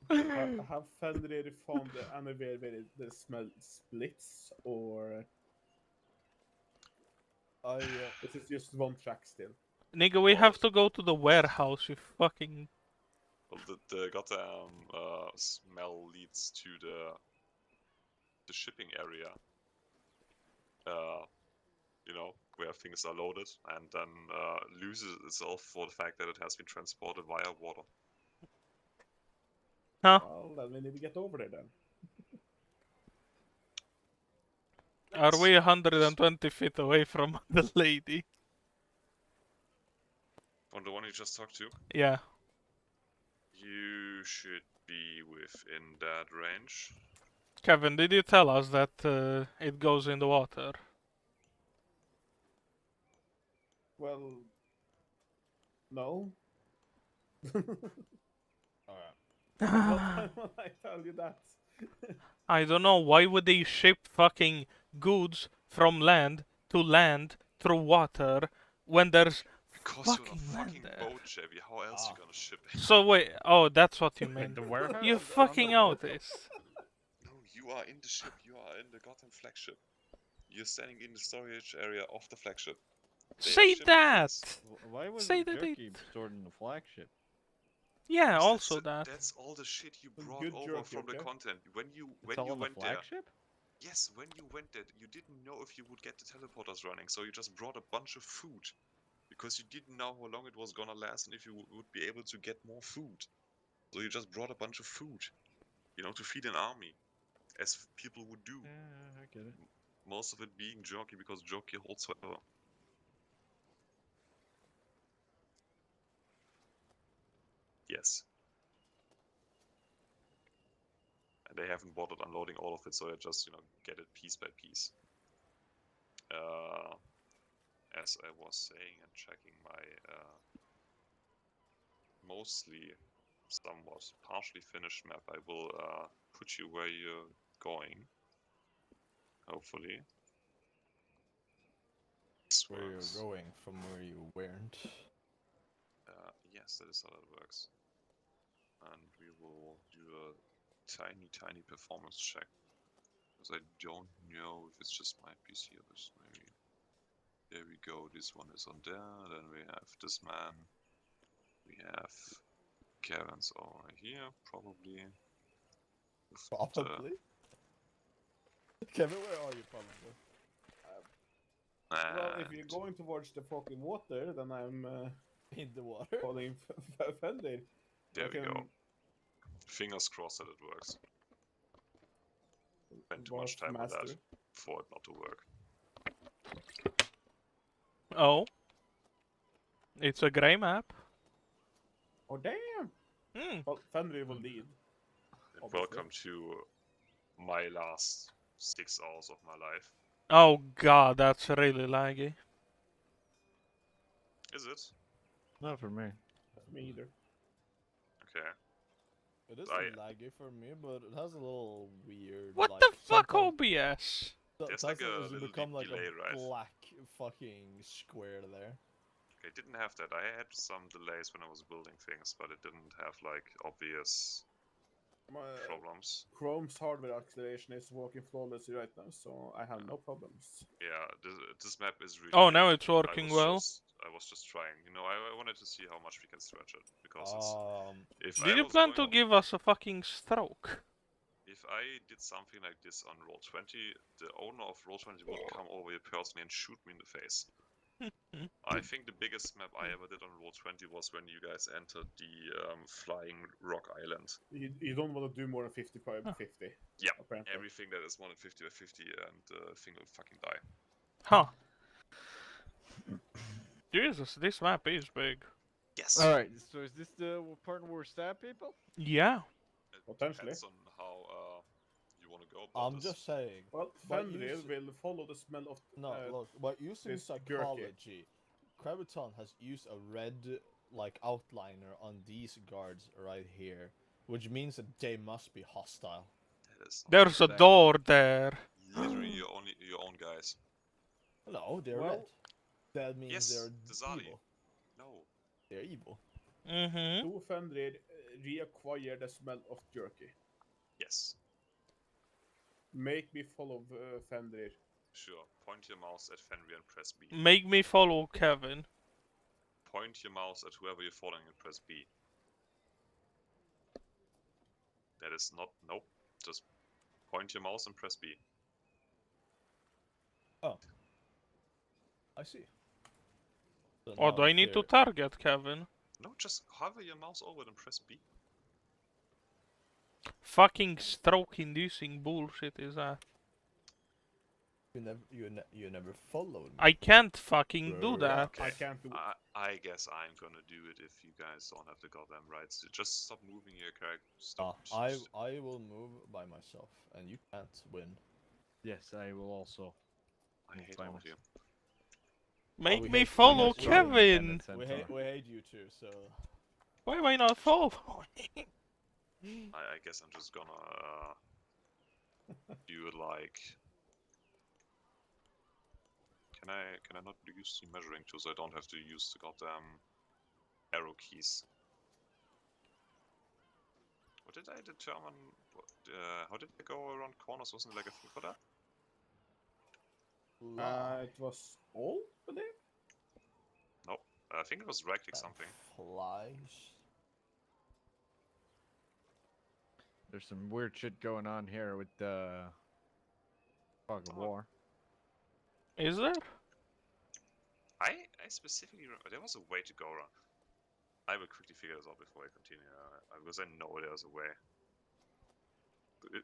Have Fenrir found anywhere where the smell splits, or is it just one track still? Nigga, we have to go to the warehouse, you fucking... Well, the goddamn smell leads to the shipping area. You know, where things are loaded, and then loses itself for the fact that it has been transported via water. Huh? Well, then we need to get over there then. Are we 120 feet away from the lady? From the one you just talked to? Yeah. You should be within that range. Kevin, did you tell us that it goes in the water? Well, no. Alright. What time will I tell you that? I don't know, why would they ship fucking goods from land through water when there's Because you're fucking a land fucking there? boat, Chevy. How else you gonna ship it? So wait, oh, that's what you mean. The warehouse? You fucking notice. No, you are in the ship. You are in the goddamn flagship. You're standing in the storage area of the flagship. They are Say shipping that! things. Why was Say the that they- jerky stored in the flagship? Yeah, Because also that. That's all the shit you Some brought good over jerky, from the okay? content. When It's all on the went there. flagship? Yes, when you went there, you didn't know if you would get the teleporters running, so you just brought a bunch of food. Because you didn't know how long it was gonna last and if you would be able to get more food. So you just brought a bunch of food. You know, to feed an army. As people would do. Yeah, I get it. Most of it being jerky because jerky holds forever. Yes. And they haven't bothered unloading all of it, so they just, get it piece by piece. As I was saying and checking my mostly somewhat partially finished map, I will put you where you're going. Hopefully. Where you're going from where you weren't. Yes, that is how it works. And we will do a tiny performance check. Because I don't know if it's just my PC or this maybe. There we go, this one is on there, then we have this man. We have Kevin's over here, probably. Probably. Kevin, where are you probably? Well, if you're And going towards the fucking water, then I'm In the water? calling Fenrir. there I we go. can Fingers crossed that it works. Spend too Dwarf much time on that master. for it not to work. Oh. It's a grey map. Oh damn! Hmm. Well, Fenrir will lead. And Obviously. welcome to my last 6 hours of my life. Oh god, that's really laggy. Is it? Not for me. Not me either. Okay. It is I- laggy for me, but it has a little weird. What like, the fuck, sometimes- OBS? There's like a Sometimes you little become like delay, a right? black fucking square there. Okay, didn't have that. I had some delays when I was building things, but it didn't have like obvious My problems. Chrome's hardware acceleration is working flawlessly right now, so I have no problems. Yeah, this map is really. Oh, big. now it's working well. I was just trying. I wanted to see how much we can stretch it because if Did I you was plan going to give us a fucking stroke? If I did something like this on Roll20, the owner of Roll20 would come over here personally and shoot me in the face. I think the biggest map I ever did on Roll20 was when you guys entered the Flying Rock Island. You don't want to do more than 50 by 50. Yeah, apparently. everything that is more than 50 by 50 and the thing will fucking die. Huh. Jesus, this map is big. Yes! Alright, so is this the part where we stab people? Yeah. It Potentially. depends on how you want to go about I'm this. just saying. Well, By Fenrir using- will follow the smell of. No, look, by using this jerky. psychology, Krabiton has used a red like outliner on these guards right here, which means that they must be hostile. That is There's a Exactly. door there. literally your own guys. No, they're Well, red. That means yes, they're the Zali. evil. No. They're evil. Mm-hmm. Do Fenrir reacquire the smell of jerky? Yes. Make me follow Fenrir. Sure. Point your mouse at Fenrir and press B. Make me follow Kevin. Point your mouse at whoever you're following and press B. That is not... Nope. Just point your mouse and press B. Oh. I see. So Or now do I if need to they're- target Kevin? No, just hover your mouse over it and press B. Fucking stroke-inducing bullshit is that? You never followed me. I can't fucking do Bro. that. I can't do. I guess I'm gonna do it if you guys don't have the goddamn rights. Just stop moving your character. Stop. I will move by myself, and you can't win. Yes, I will also. I hate by all of you. Make we me hate- follow we hate- Kevin! We hate you too. So Why am I not following? I guess I'm just gonna do it like. Can I not use the measuring tool so I don't have to use the goddamn arrow keys? What did I determine? How did I go around corners? Wasn't it like a thing for that? It was all, I believe. Nope. I think it was right click that something. flies. There's some weird shit going on here with the fog of war. Is there? I specifically remember there was a way to go around. I will quickly figure this out before I continue, because I know there's a way.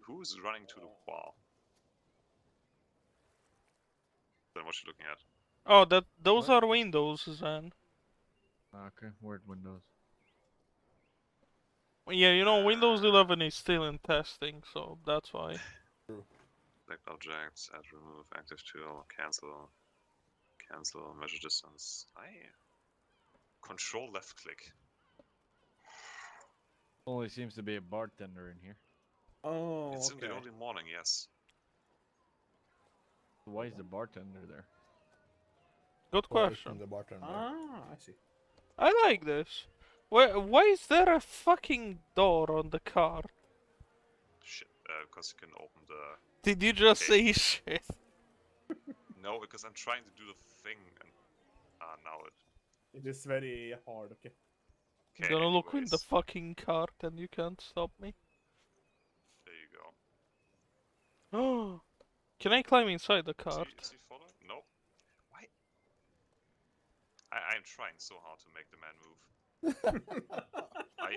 Who's running to the bar? Then what you looking at? Oh, those What? are windows, Zen. Okay, weird windows. Yeah, you know, Windows 11 is still in testing, so that's why. Select objects, add, remove, active tool, cancel, measure distance. Control left click. Only seems to be a bartender in here. Oh, It's in okay. the early morning, yes. Why is the bartender there? Good question. Open the bartender. Ah, I see. I like this. Why is there a fucking door on the car? Shit, because you can open the... Did you just Okay. say shit? No, because I'm trying to do the thing and... now it... It is very hard, okay. I'm Okay, gonna look in the anyways, fucking cart and you can't stop me. there you go. Oh, can I climb inside the cart? Is he following? Nope. Why? I'm trying so hard to make the man move. I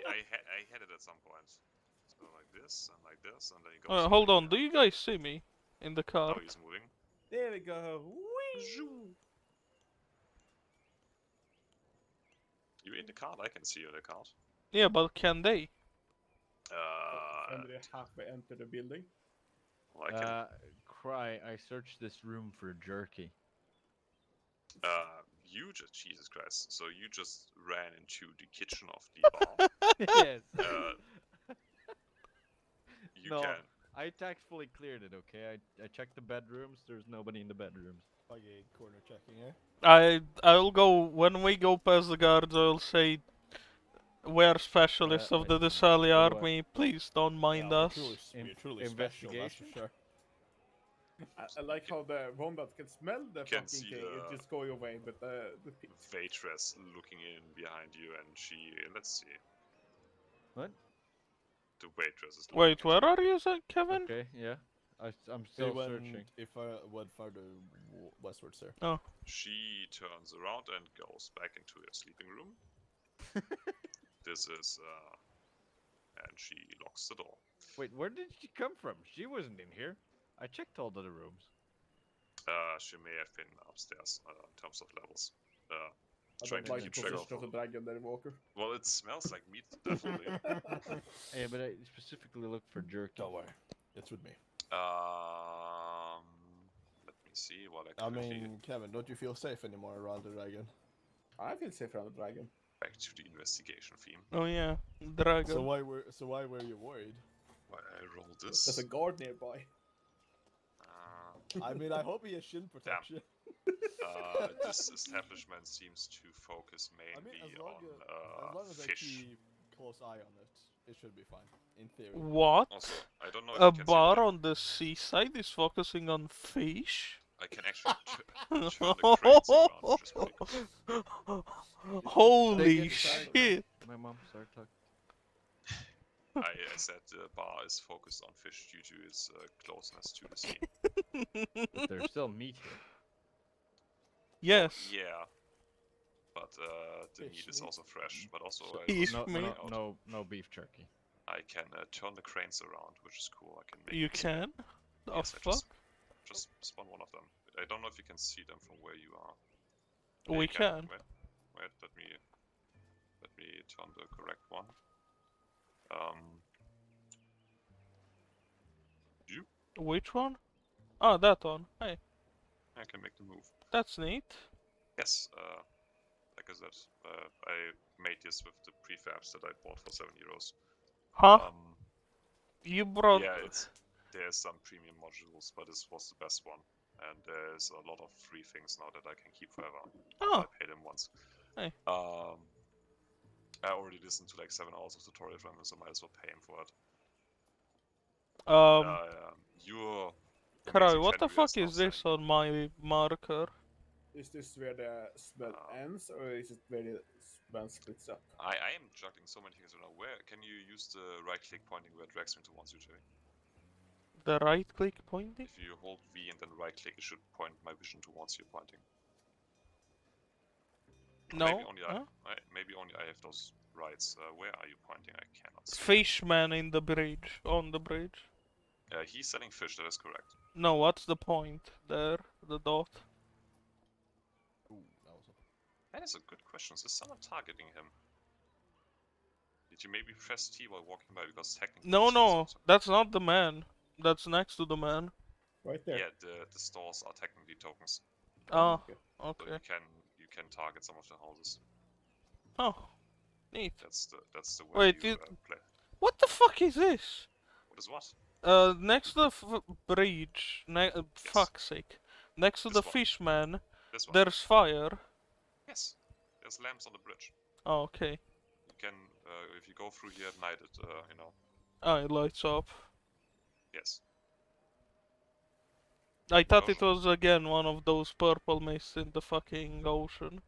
had it at some point. So like this, and then he goes... Hold like on, do you guys see me in the Now cart? he's moving. There we go. Whee! You in the cart? I can see you in the cart. Yeah, but can they? When they halfway enter the building. Well, I can... Cry, I searched this room for jerky. You just... Jesus Christ. So you just ran into the kitchen of the bar. Yes. You No. can... I tactfully cleared it, okay? I checked the bedrooms, there's nobody in the bedrooms. Okay, corner checking here. I'll go when we go past the guards. I'll say, "We're specialists of wait, the Desali what do I- army. Please don't mind Yeah, us." we're truly special, that's for investigation? sure. I like how the one that can smell the Can fucking see thing is the- just going away, but the Waitress looking in behind you, and she... Let's see. What? The waitress is looking Wait, at where you. are you, Kevin? Okay, yeah. I'm They still went, searching. if I went further westwards there. She turns around and goes back into your sleeping room. This is... and she locks the door. Wait, where did she come from? She wasn't in here. I checked all the rooms. She may have been upstairs, in terms of levels. I Trying don't to like the keep track position of the dragon there, Walker. Well, it smells like meat, definitely. Yeah, but I specifically looked for jerky. Don't worry, it's with me. Let me see what I quickly... mean, Kevin, don't you feel safe anymore around the dragon? I feel safe around the dragon. Back to the investigation theme. Oh yeah, dragon. So why were you worried? Why I roll There's this. a guard nearby. I mean, I hope he has shin protection. This establishment seems to focus I mean, mainly as long on as I fish. keep close eye on it, it should be fine. In theory. What? Also, I don't know if A you can bar see on the seaside is focusing on fish? I can actually turn the cranes around, which is pretty cool. Holy Take it, sorry. shit! My mom started talking. I said the bar is focused on fish due to its closeness to the sea. But there's still meat here. Yes. Yeah, but the Fish meat is meat. also fresh, but also So- I Fish also meat. figured out No beef jerky. I can turn the cranes around, which is cool. I can make You them spin. can? The Yes, I fuck? just spun one of them. I don't know if you can see them from where you are. We you can. Wait, let me turn the correct one. Which one? Ah, that one. Hey, I can make the move. that's neat. Yes, like I said, I made this with the prefabs that I bought for €7. Huh? You brought... Yeah, there's some premium modules, but this was the best one. And there's a lot of free things now that I can keep forever. Oh. I paid them once. Hey. I already listened to like 7 hours of tutorial from him, so might as well pay him for it. Your Krai, amazing what the Fenrir fuck now is this saying- on my marker? Is this where the spell ends, or is it where the spell splits up? I am juggling so many things right now. Where can you use the right click pointing where it drags me towards you, Jerry? The right click pointing? If you hold V and then right click, it should point my vision towards you pointing. Or No. Maybe only maybe only I have those rights. Where are you pointing? I cannot see. Fishman in the bridge. On the bridge. He's selling fish. That is correct. No, what's the point there? The dot. Ooh, that was a... That is a good question. Is someone targeting him? Did you maybe press T while walking by? Because technically. No, he's no, also- that's not the man. That's next to the man. Right there. Yeah, the stores are technically tokens, Ah, Okay. so okay. you can target some of the houses. Oh, neat. That's the way Wait, you you- play. What the fuck is this? What is what? Next to the bridge. Fuck's sake. Next to This the one. fishman, This one. there's fire. Yes. There's lamps on the bridge. Oh, okay. You can, if you go through here at night, it, you know. Oh, it lights up. Yes. I thought Oh. it was again one of those purple mists in the fucking ocean.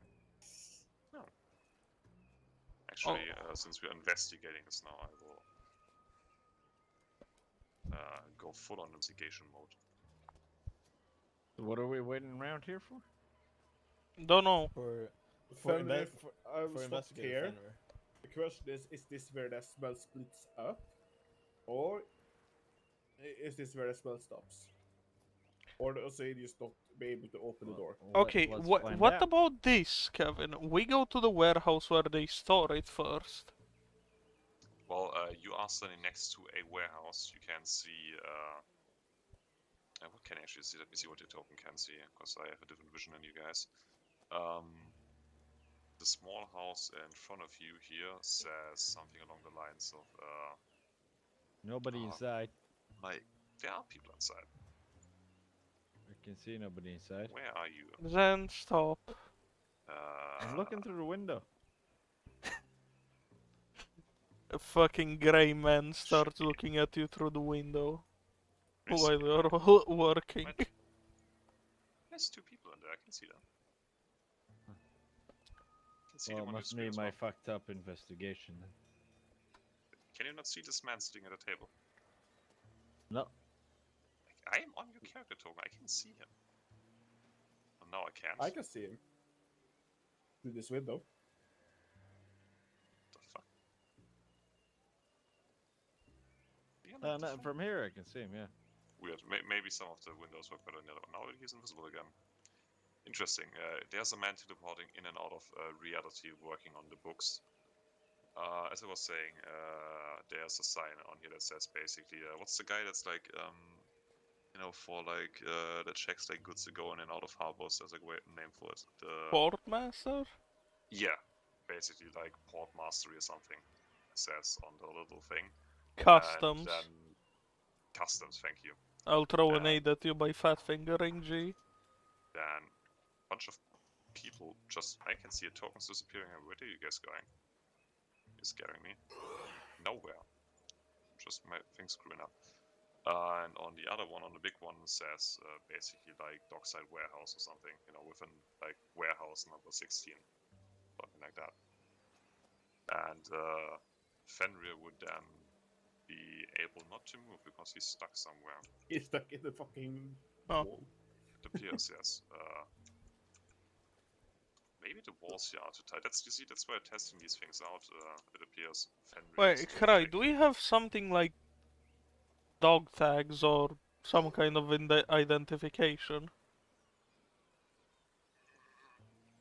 Actually, since we're investigating this now, I will go full on investigation mode. What are we waiting around here for? Don't know. For Fenrir, I will for stop investigator here. Fenrir. The question is this where the spell splits up? Or is this where the spell stops? Or does it just not be able to open the door? Okay, Let's find what out. about this, Kevin? We go to the warehouse where they store it first. Well, you are standing next to a warehouse. You can see. What can I actually see? Let me see what your token can see, because I have a different vision than you guys. The small house in front of you here says something along the lines of, Nobody inside. like, there are people inside. I can see nobody inside. Where are you? Then stop. I'm looking through the window. A fucking grey man starts Shit. looking at you through the window Yes. while you're working. What? There's two people in there. I can see them. I can see Well, them it on your must screen be as my well. fucked up investigation then. Can you not see this man sitting at a table? No. I am on your character token. I can see him. Oh, now I can't. I can see him. Through this window. What the fuck? Do you not No, different? from here I can see him, yeah. Weird. Maybe some of the windows work better than the other one. Now he's invisible again. Interesting. There's a man teleporting in and out of reality working on the books. As I was saying, there's a sign on here that says basically, what's the guy that's like, you know, for like, that checks like goods to go in and out of harbors. There's a great name for it. Portmaster? Yeah, basically like port mastery or something. It says on the little thing. Customs. And then customs. Thank you. I'll throw an aid at you by fat fingering G. Then a bunch of people just, I can see a tokens disappearing. Where are you guys going? You're scaring me. Nowhere. Just my thing screwing up. And on the other one, on the big one, says basically like dockside warehouse or something, you know, within like warehouse number 16, something like that. And Fenrir would then be able not to move because he's stuck somewhere. He's stuck in the fucking Oh. wall. It appears, yes. Maybe the walls here are too tight. That's, you see, that's why testing these things out. It appears Fenrir is Wait, too Krai, thick. do we have something like dog tags or some kind of identification?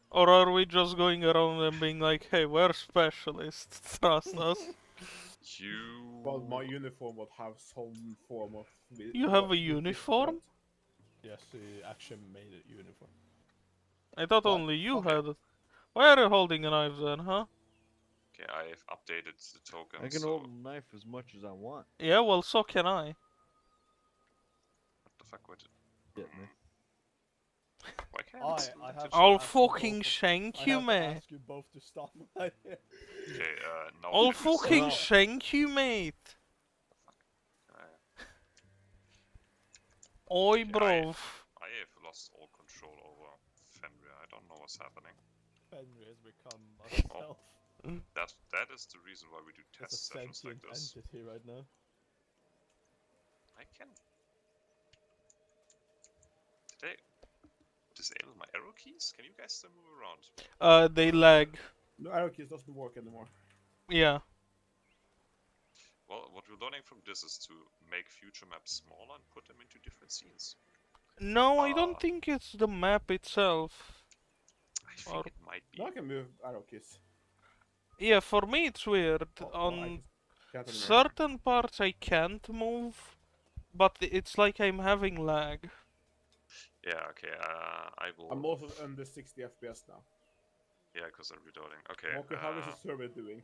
Or are we just going around and being like, hey, we're specialists, trust us? You... Well, my uniform would have some form of. You have a with uniform? Yes, he actually made a uniform. I thought What? only you Okay. had it. Why are you holding a knife then, huh? Okay, I've updated the token, I can so... hold a knife as much as I want. Yeah, well, so can I. What the fuck would it... Get me. Why can't I I have select to I'll ask you both fucking of- shank I you, have to mate. ask you both to stop right here. Okay, now I'll can you fucking select- shank you, mate. Oi, Okay, bro. I have lost all control over Fenrir. I was happening. Henry has become myself. That is the reason why we do It's a test sessions like sentient this. entity right now. I can. Did I disable my arrow keys? Can you guys still move around? They lag. No, arrow keys doesn't work anymore. Yeah. Well, what we're learning from this is to make future maps smaller and put them into different scenes. No, I don't think it's the map itself. I think Or- it might be. Now I can move arrow keys. Yeah, for me it's weird. Oh, no, I On can't anymore. certain parts I can't move, but it's like I'm having lag. Yeah, okay, I will... I'm also under 60 FPS now. Yeah, because I'm reloading. Okay, Moku, how is the server doing?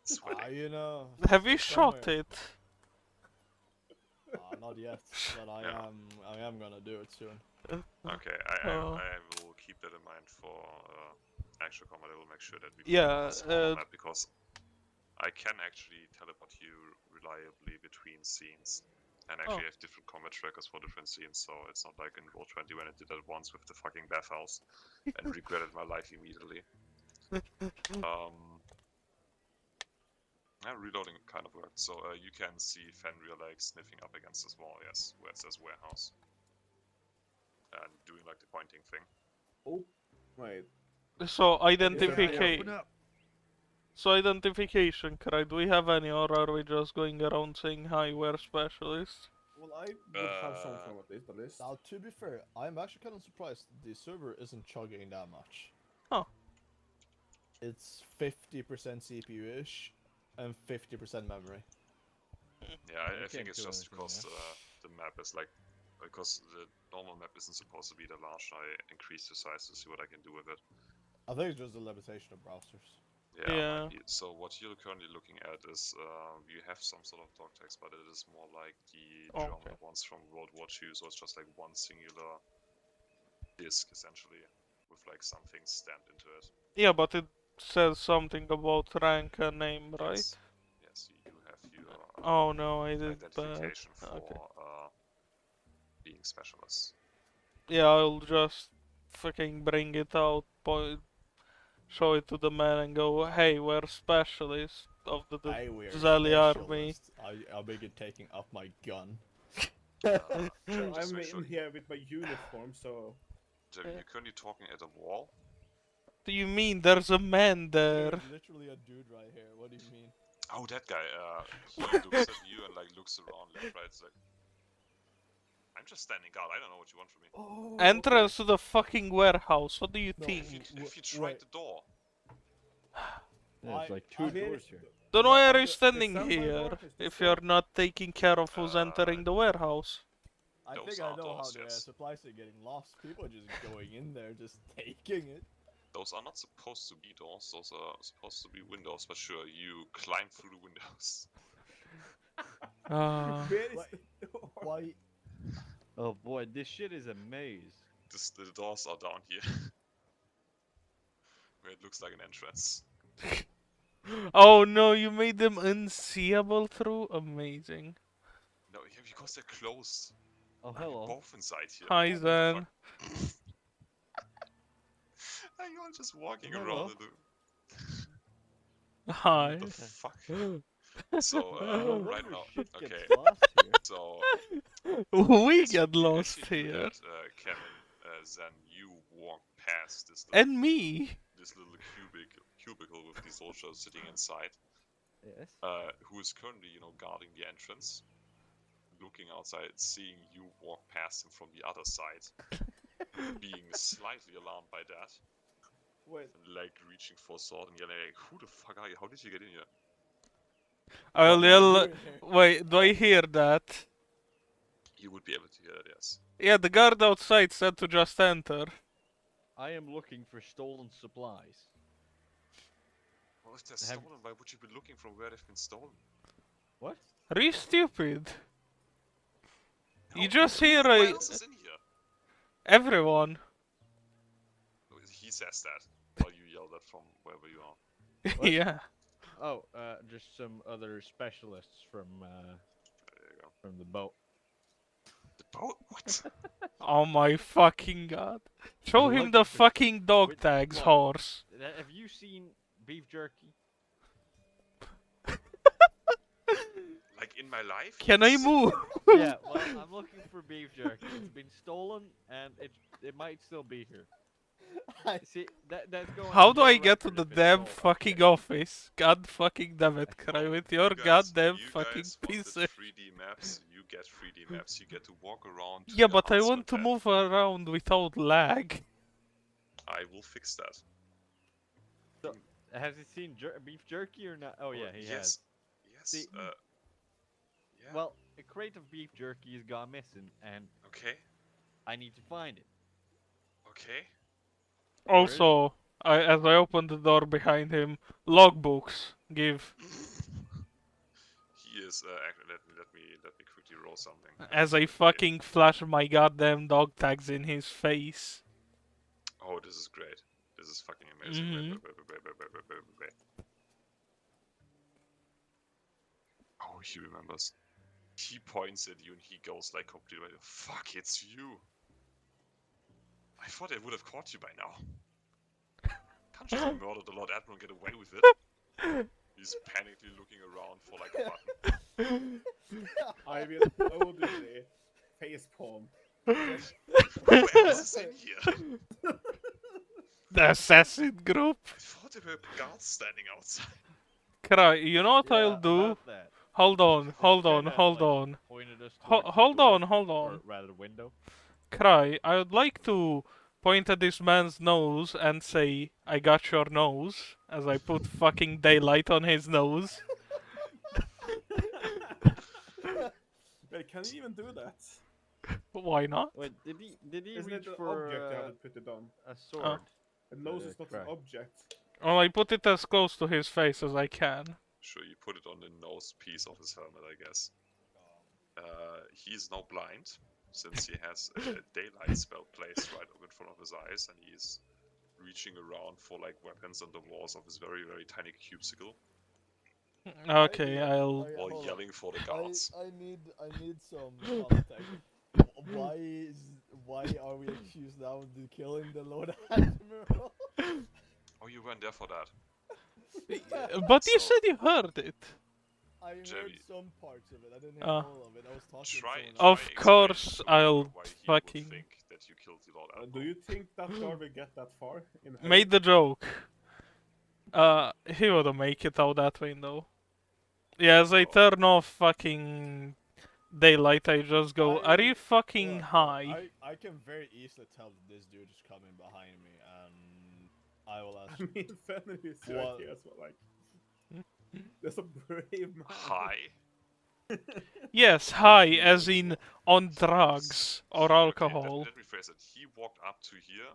sweating. You know. Have you somewhere- shot it? Not yet, but Yeah. I am gonna do it soon. Okay, Oh. I will keep that in mind for actual combat. I will make sure that we Yeah, a smaller map because I can actually teleport you reliably between scenes. And actually have different combat trackers for different scenes, so it's not like in Roll 20 when I did that once with the fucking bathhouse and regretted my life immediately. Reloading kind of worked, so you can see Fenrir like sniffing up against this wall, yes, where it says warehouse. And doing like the pointing thing. Oh, wait. So Open identification. up. So identification, correct? Do we have any, or are we just going around saying hi, we're specialists? Well, I would have some form of this, at least. Now, to be fair, I'm actually kind of surprised the server isn't chugging that much. Huh. It's 50% CPU-ish and 50% memory. Yeah, I You think can't it's do just anything, because the map is like... Because the normal map isn't supposed to be that large, I increased the size to see what I can do with it. I think it's just the limitation of browsers. Yeah. Might be. So what you're currently looking at is you have some sort of dog text, but it is more like the German ones from World War II. So it's just like one singular disk essentially, with like some things stamped into it. Yeah, but it says something about rank and name, right? Yes, yes, you have your Oh no, I did bad. identification for Okay. being specialists. Yeah, I'll just fucking bring it out, show it to the man and go, hey, we're specialists of the Hey, we're Zali army. specialists. I begin taking up my gun. Well, Just I'm make sure- in here with my uniform, so... Jerry, you're currently talking at a wall. Do you mean there's a man there? There's literally a dude right here. What do you mean? Oh, that guy. He looks at you and like looks around left, right. It's like, I'm just standing guard. I don't know what you want from me. Oh, Entrance to the fucking warehouse, what do you No, think? If you tried wait. the door, There's like two Here doors is here. Then No, why are the- you the standing standby here door is this if you're one. not taking care of who's entering the warehouse? I Those think are I know how doors, the yes. supplies are getting lost. People are just going in there, just taking it. those are not supposed to be doors. Those are supposed to be windows. But sure, you climb through the windows. Where is Wait, the door? Why? Oh boy, this shit is a maze. The doors are down here, where it looks like an entrance. Oh no, you made them unseeable through? Amazing. No, yeah, because they're closed. Oh We're hello. both inside here. Hi, What the Zen. fuck? Are you all just walking Hello. around in the... Hi. What the fuck? So, No right wonder now... shit Okay, gets lost here. so... We as get you- lost as you do here. that, Kevin, then you walk past this little, And me. this little cubicle with the soldiers sitting inside, Yes. who is currently, guarding the entrance, looking outside, seeing you walk past him from the other side, being slightly alarmed by that, Wait, and like reaching for a sword and yelling, like, "Who the fuck are you? How did you get in here?" I'll What are yell. you doing here? Wait, do I hear that? You would be able to hear that, yes. Yeah, the guard outside said to just enter. I am looking for stolen supplies. Well, if they're stolen, why would you be looking from where they've been stolen? What? Are you stupid? No, You just who hear else is in here? everyone. He says that while you yell that from wherever you are. What? Yeah. Oh, just some other specialists from There you go. from the boat. The What? Oh my fucking god. Show him Look the at this- fucking dog Wait, tags, look. horse. Have you seen beef jerky? Like in my life? Can I yes. move? Yeah, well, I'm looking for beef jerky. It's been stolen, and it might still be here. I, See, that's going How on do your I get to record the if it's damn stolen. fucking office? God fucking damn it, Cry, Oh, with your you guys, goddamn you fucking guys piece wanted of... 3D maps. You get 3D maps. You get to walk around. To Yeah, your but I heart's want to content. move around without lag. I will fix that. So, has he seen beef jerky or not? Oh yeah, he has. Yes. See- Yeah. Well, a crate of beef jerky has gone missing, and Okay. I need to find it. Okay. Where is it? Also, as I open the door behind him, logbooks. Give. He is. Let me quickly roll something. As I Okay. fucking flash my goddamn dog tags in his face. Oh, this is great. This is fucking amazing. Mhm. Wait. Oh, he remembers. He points at you and he goes like completely. Fuck, it's you. I thought I would have caught you by now. Can't just murder the Lord Admiral and get away with it. He's panically looking around for like a button. I will audibly facepalm. Who else is in here? The assassin group. I thought there were guards standing outside. Cry, you know what I'll Yeah, do? about that. Hold on, hold He on, kinda, hold like, on. Pointed us Ho- towards the hold door, on, hold or on. rather the window. Cry, I would like to point at this man's nose and say, I got your nose, as I put fucking daylight on his nose. Wait, can you even do that? Why not? Wait, did he Isn't reach it an for object you haven't put it on? a sword? A nose is not crack. an object. Well, I put it as close to his face as I can. Sure, you put it on the nose piece of his helmet, I guess. He's now blind, since he has a daylight spell placed right in front of his eyes, and he's reaching around for like weapons on the walls of his very, very tiny cubicle Okay, yeah, I'll... while hold on. yelling for the guards. I need some context. Why are we accused now of killing the Lord Admiral? Oh, you weren't there for that. But you So- said you heard it. I heard Jerry. some parts of it. I didn't hear Ah. all of it. I was talking Try, to try someone Of else. explaining course, to him I'll why he fucking- would think that you killed the Lord Do Admiral. you think that car will get that far? In a Made the hurry? joke. He wouldn't make it out that window. Yeah, as I Oh. turn off fucking daylight, I just go, are you fucking Look, high? I can very easily tell that this dude is coming behind me, and I will ask. I mean, Fenrir is right What? here as well. Like, there's a brave man. Hi. Yes, high, as in on drugs or Okay, alcohol. let me phrase it. He walked up to here,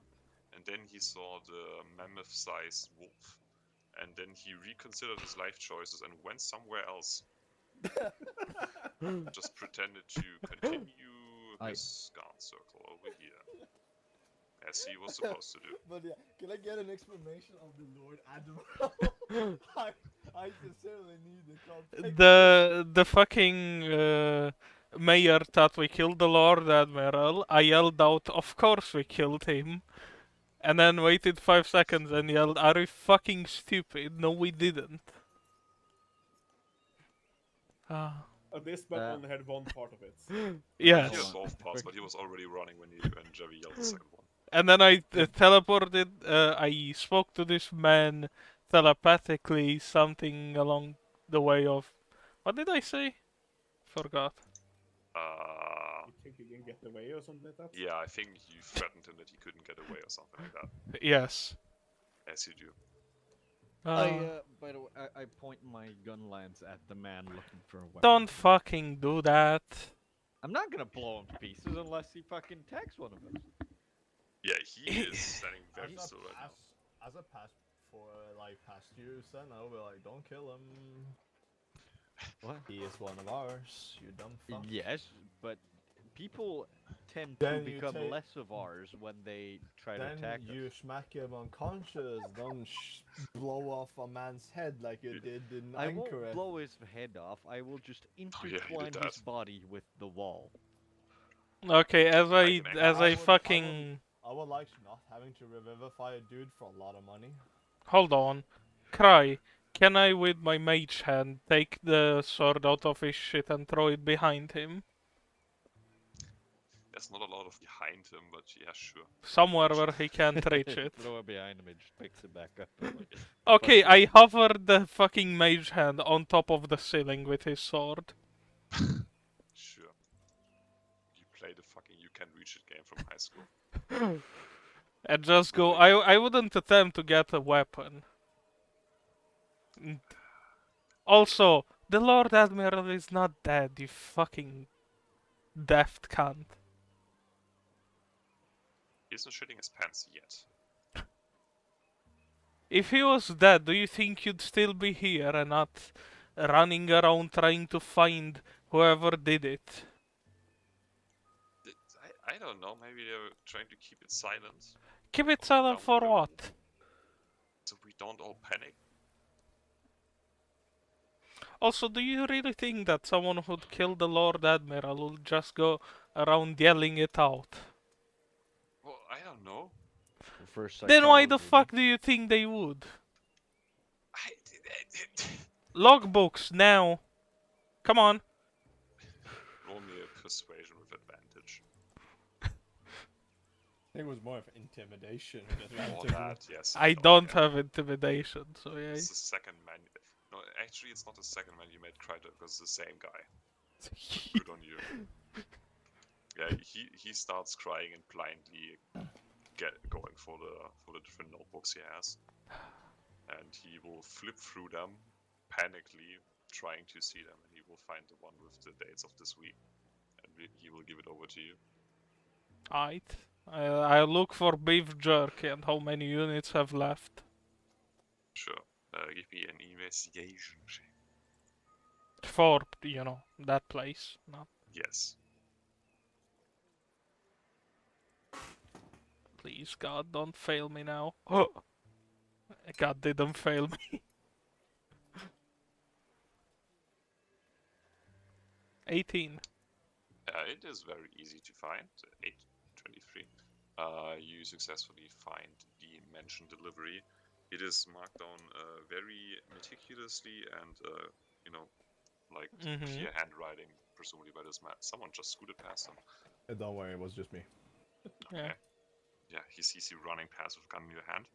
and then he saw the mammoth-sized wolf, and then he reconsidered his life choices and went somewhere else. Just pretended to continue his guard circle over here, as he was supposed to do. But yeah, can I get an explanation of the Lord Admiral? I sincerely need the context. The fucking mayor thought we killed the Lord Admiral. I yelled out, of course we killed him. And then waited 5 seconds and yelled, are you fucking stupid? No, we didn't. Ah. This man Uh, only had one part of it. He had Yes. both parts, but he was already running when Jerry yelled the second one. And then I teleported, I spoke to this man telepathically, something along the way of... What did I say? Forgot. You think you can get away or something like that? Yeah, I think you threatened him that he couldn't get away or something like that, Yes. as you do. By the way, I point my gun lance at the man looking for a weapon. Don't fucking do that. I'm not gonna blow him to pieces unless he fucking tags one of us. Yeah, he is standing very As still right now. as a past for past you, son, I will be like, don't kill him. What? He is one of ours. You dumb fuck. Yes, but people tend Then to you become take- less of ours when they try to Then attack you us. smack him unconscious. Don't blow off a man's head like you did in I won't Anchorage. blow his head off. I will just Oh, yeah, you did intertwine his that. body with the wall. Okay, as Like I an egg. as I I would- fucking I would like not having to revivify a dude for a lot of money. hold on, Cry. Can I, with my mage hand, take the sword out of his shit and throw it behind him? There's not a lot of behind him, but yeah, sure. Somewhere where he can't reach it. Throw it behind him and just picks it back up. And, like, Okay, fucking- I hover the fucking mage hand on top of the ceiling with his sword. Sure. You play the fucking You Can Reach It game from high school. And just go. Really? I wouldn't attempt to get a weapon. Also, the Lord Admiral is not dead, you fucking daft cunt. He isn't shitting his pants yet. If he was dead, do you think you'd still be here and not running around trying to find whoever did it? I don't know, maybe they're trying to keep it silent. Keep it Down silent the for road. what? So we don't all panic. Also, do you really think that someone who'd kill the Lord Admiral would just go around yelling it out? Well, I don't know. First Then why the psychology, fuck do you think they would? I, Logbooks, now. Come on. roll me a persuasion with advantage. I think it was more of intimidation. Or that, yes. I Oh, don't yeah. have intimidation, so yeah. It's the second man. No, actually, it's not the second man you made Kryder, because it's the same guy. Good on you. Yeah, he starts crying and blindly going for the different notebooks he has, and he will flip through them, panically trying to see them, and he will find the one with the dates of this week, and he will give it over to you. Alright. I'll look for beef jerky and how many units have left. Sure. Give me an investigation check. For, that place. No. Yes. Please, God, don't fail me now. Oh! God didn't fail me. 18. It is very easy to find. 823. You successfully find the mentioned delivery. It is marked down very meticulously and, like clear handwriting, presumably by this man. Someone just scooted past him. Don't worry, it was just me. Yeah. Yeah, he sees you running past with a gun in your hand.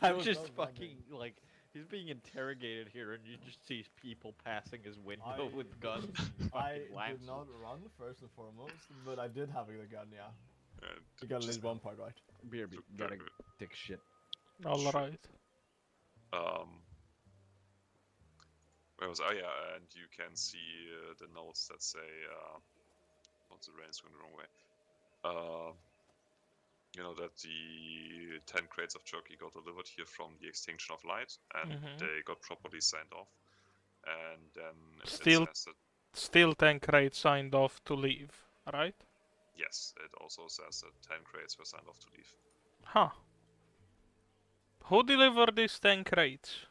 I He's was just not fucking like he's being interrogated here, and you just see people passing his window I- with guns. And I fucking did lances. not run first and foremost, but I did have a gun. Yeah, and you got at just least one part right. BRB, look gotta very good. take shit. Alright. Where was? Oh yeah, and you can see the notes that say, what's the range going the wrong way? That the 10 crates of jerky got delivered here from the Extinction of Light, and they got properly signed off. And then Still- it says that, Still 10 crates signed off to leave, right? yes, it also says that 10 crates were signed off to leave. Huh. Who delivered these 10 crates?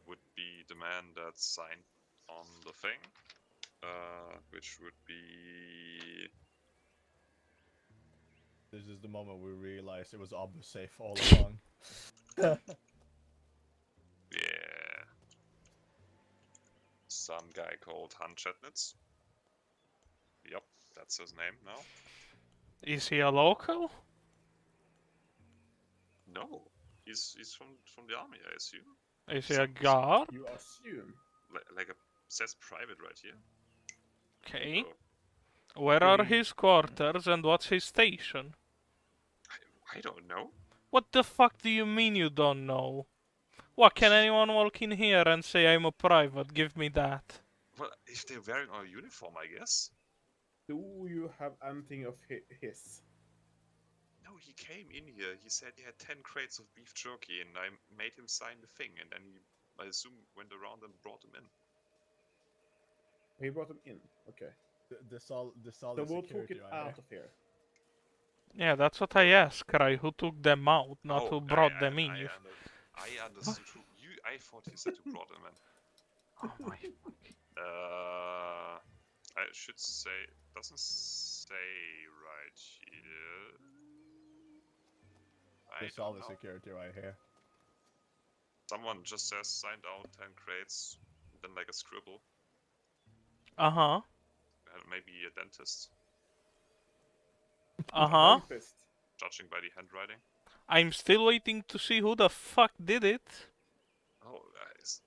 Would be the man that signed on the thing, which would be... This is the moment we realized it was Abu safe all along. Yeah. Some guy called Han Chetnitz. Yep, that's his name now. Is he a local? No, he's from the army, I assume. Is he a guard? You assume. Like a says private right here. Okay. So, Where are Hmm. his quarters and what's his station? I don't know. What the fuck do you mean you don't know? What, can anyone walk in here and say I'm a private? Give me that. Well, if they're wearing our uniform, I guess. Do you have anything of his? No, he came in here. He said he had 10 crates of beef jerky, and I made him sign the thing, and then he, I assume, went around and brought him in. He brought him in. Okay. The solid So we'll security took it right out there. of here. Yeah, that's what I asked, Cry. Who took them out, not who brought them in. You I understood who you. I thought you said who brought them in. Oh my. I should say, doesn't say right here. I There's don't all the know. security right here. Someone just says signed out 10 crates, then like a scribble. Uh-huh. Maybe a dentist, Uh-huh. Dentist. judging by the handwriting. I'm still waiting to see who the fuck did it. Oh, guys.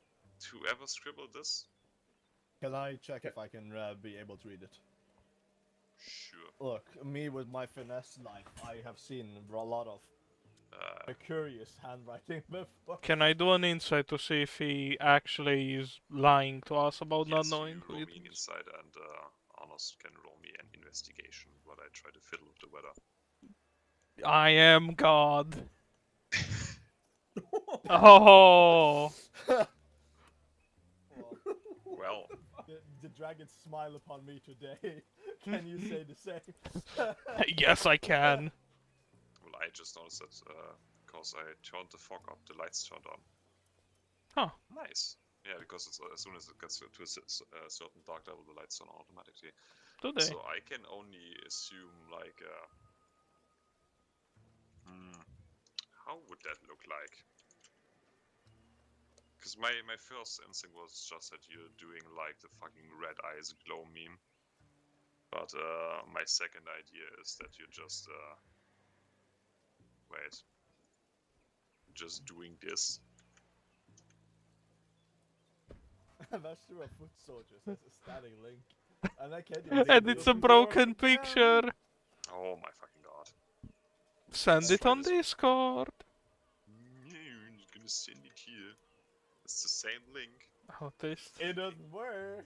Whoever scribbled this? Can I check if I can be able to read it? Sure. Look, me with my finesse life, I have seen a lot of curious handwriting before. Can I do an insight to see if he actually is lying to us about not Yes, knowing you who roll it me an is? insight, and Arnos can roll me an investigation while I try to fiddle with the weather. I am God. Oh, Well, the dragons smile upon me today. Can you say the same? yes I can. well, I just noticed that because I turned the fog up, the lights turned on. Huh. Nice. Yeah, because it's, as soon as it gets to a certain dark level, the lights turn on automatically. Do they? So I can only assume, like, how would that look like? Because my first instinct was just that you're doing, like, the fucking red eyes glow meme. But my second idea is that you're just, just doing this. That's through a foot soldier says a static link. And I can't even And it's a broken picture. Oh my fucking god. Send it Try on this. Discord. No, I'm just gonna send it here. It's the same link. Oh, this. It doesn't work.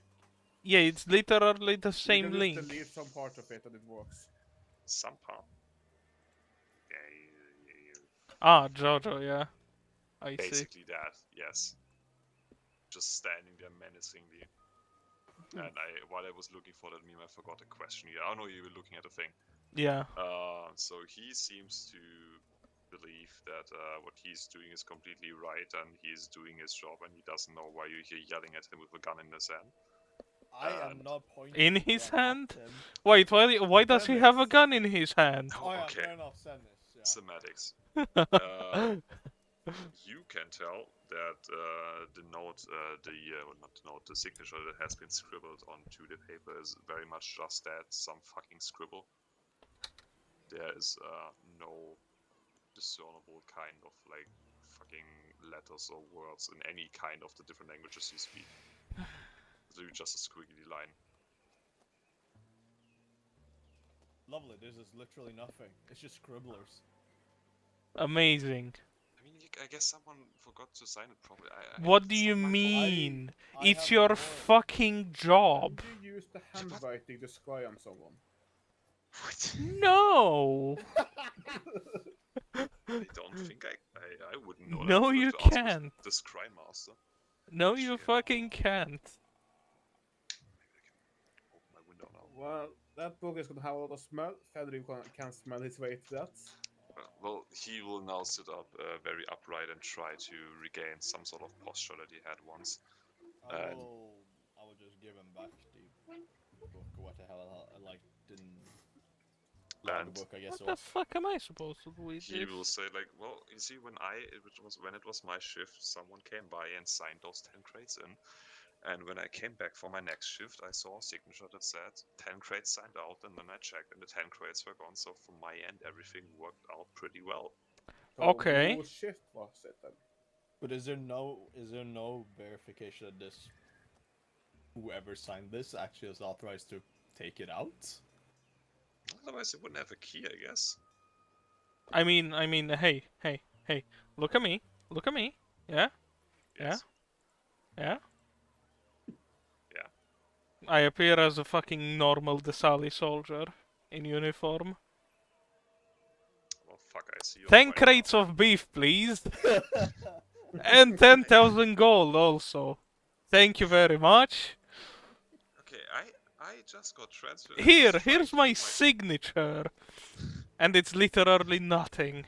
Yeah, it's literally the You same can just link. delete some part of it and it works. Somehow. Ah, Jojo, yeah. I see. Basically that, yes. Just standing there menacingly. And while I was looking for that meme, I forgot a question here. Oh no, you were looking at a thing. Yeah. So he seems to believe that what he's doing is completely right, and he's doing his job, and he doesn't know why you're here yelling at him with a gun in his hand. I am not pointing In the his gun at hand? him. Wait, why does he have a Dennis. gun in his hand? Oh yeah, Okay. fair enough, Dennis. Yeah. Semantics. You can tell that the note, the signature that has been scribbled onto the paper is very much just that, some fucking scribble. There is no discernible kind of like fucking letters or words in any kind of the different languages you speak. So just a squiggly line. Lovely. This is literally nothing. It's just scribblers. Amazing. I mean, I guess someone forgot to sign it properly. What do it's you not my fault. mean? I It's have your more- fucking job. Can you use the handwriting to spy on someone? What? No. I don't think I wouldn't know that. No, I would you have to ask can't. this crime master. No, you Shit. fucking can't. Maybe I can open my window now. Well, that book is gonna have a lot of smell. Federic can smell his way to that. Well, he will now sit up very upright and try to regain some sort of posture that he had once. I will just give him back the book or what the hell I like didn't the And book I guess What the fuck am I supposed to do with he this? will say like, well, you see, when it was my shift, someone came by and signed those 10 crates in. And when I came back for my next shift, I saw a signature that said 10 crates signed out, and then I checked and the 10 crates were gone. So from my end, everything worked out pretty well. So Okay. whose shift was it then? But is there no verification that this whoever signed this actually is authorized to take it out? Otherwise, it wouldn't have a key, I guess. I mean, hey, look at me, yeah, Yes. yeah. Yeah. I appear as a fucking normal Desali soldier in uniform. Well, fuck, I see. 10 crates of beef, please. And 10,000 gold also. Thank you very much. Okay, I just got transferred. Here's my signature. And it's literally nothing.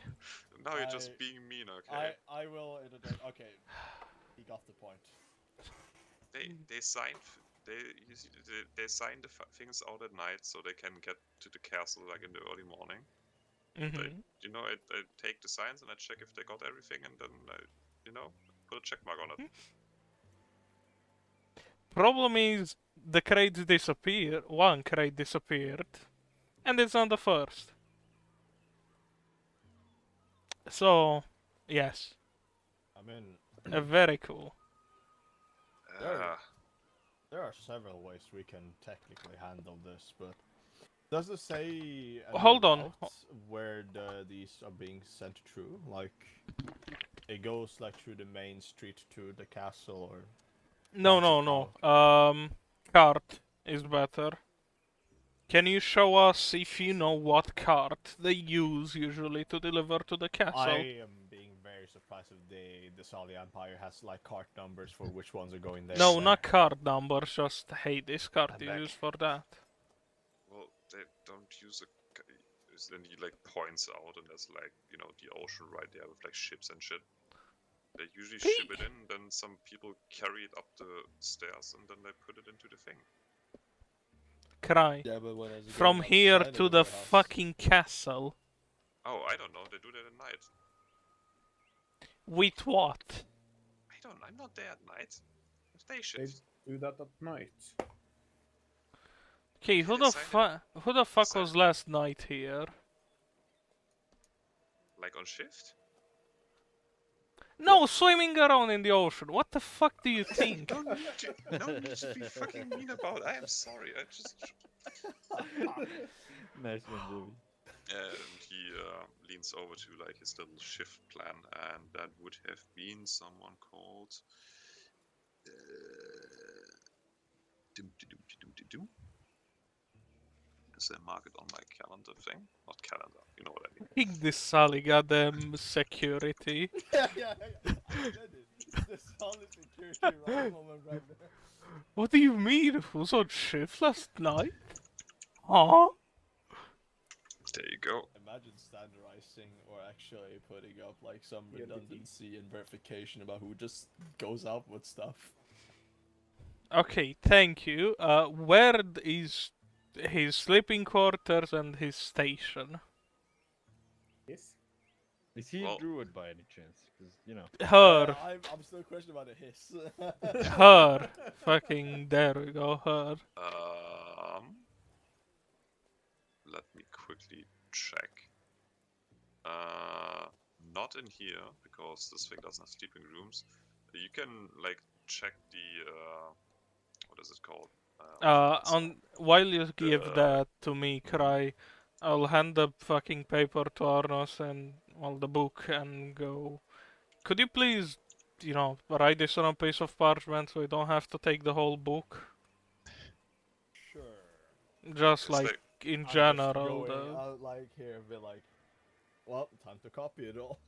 Now you're just being mean, okay? I will entertain. Okay, he got the point. They signed you see, they sign the things out at night so they can get to the castle like in the early morning. Mm-hmm. I take the signs and I check if they got everything, and then I, put a check mark on it. Problem is, the crates disappear. One crate disappeared, and it's on the first. So, yes, I mean, very cool. Uh, there are several ways we can technically handle this, but does it say any Hold on. route where these are being sent through? Like, it goes like through the main street to the castle, or No, branches no, no. out? Cart is better. Can you show us if you know what cart they use usually to deliver to the castle? I am being very surprised if the Sali Empire has like cart numbers for which ones are going there. No, and not there. cart numbers, just hey, this cart And is back. used for that. well, they don't use then he like points out, and there's like the ocean right there with like ships and shit. They usually ship it in, then some people carry it up the stairs, and then they put it into the thing. Cry. Yeah, but when is it From going here outside of to the warehouse? fucking castle. Oh, I don't know. They do that at night. With what? I'm not there at night. It's day They shift. do that at night. Okay, who they the sign it. who the fuck Sign was last night here? Like on shift? No, swimming around in the ocean. What the fuck do you think? No need to be fucking mean about it. I am sorry. I just. Nice one, Jimmy. And he leans over to like his little shift plan, and that would have been someone called. Is a mark it on my calendar thing? Not calendar, you know what I mean. Think this Sally goddamn security. Yeah. That is the solid security right moment right there. What do you mean? Who's on shift last night? Huh? There you go. Imagine standardizing or actually putting up like some Yeah, the redundancy and verification about who just goes out with stuff. Okay, thank you. Where is his sleeping quarters and his station? Yes. Is he Well- a druid by any chance? Because, Her. I'm still questioning about the hiss. Her. Fucking there we go, her. Let me quickly check. Not in here because this thing doesn't have sleeping rooms. You can like check the what is it called? While you give The- that to me, Cry, I'll hand the fucking paper to Arnos and the book and go. Could you please, write this on a piece of parchment so I don't have to take the whole book? Sure. Just It's like in I'm just general, going though. out like here and be like, well, time to copy it all.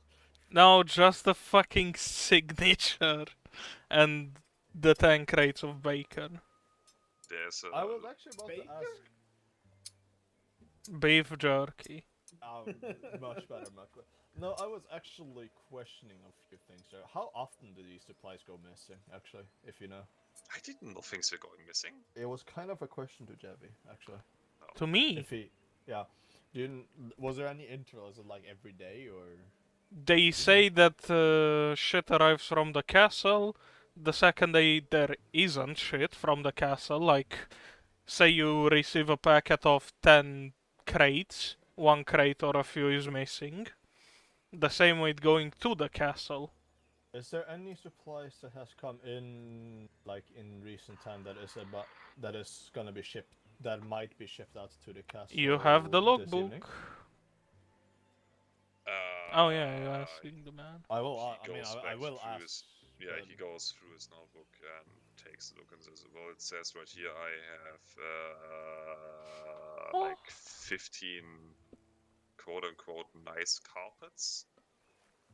No, just the fucking signature and the 10 crates of bacon. there's I was actually about Bacon? to ask. Beef jerky. Much better, Muckler. No, I was actually questioning a few things there. How often do these supplies go missing, actually, if you know? I didn't know things were going missing. It was kind of a question to Jebby, actually. To me, If he, yeah. Was there any interval? Is it like every day or? they say that shit arrives from the castle. The second day there isn't shit from the castle, like say you receive a packet of 10 crates, one crate or a few is missing. The same with going to the castle. Is there any supplies that has come in, like in recent time, that is gonna be shipped, that might be shipped out to the castle? You have the this evening? logbook. Oh yeah, you're asking the man. I will. He I mean, goes I back will through ask. his- Yeah, but- he goes through his notebook and takes a look and says, well, it says right here I have like 15 quote-unquote nice carpets.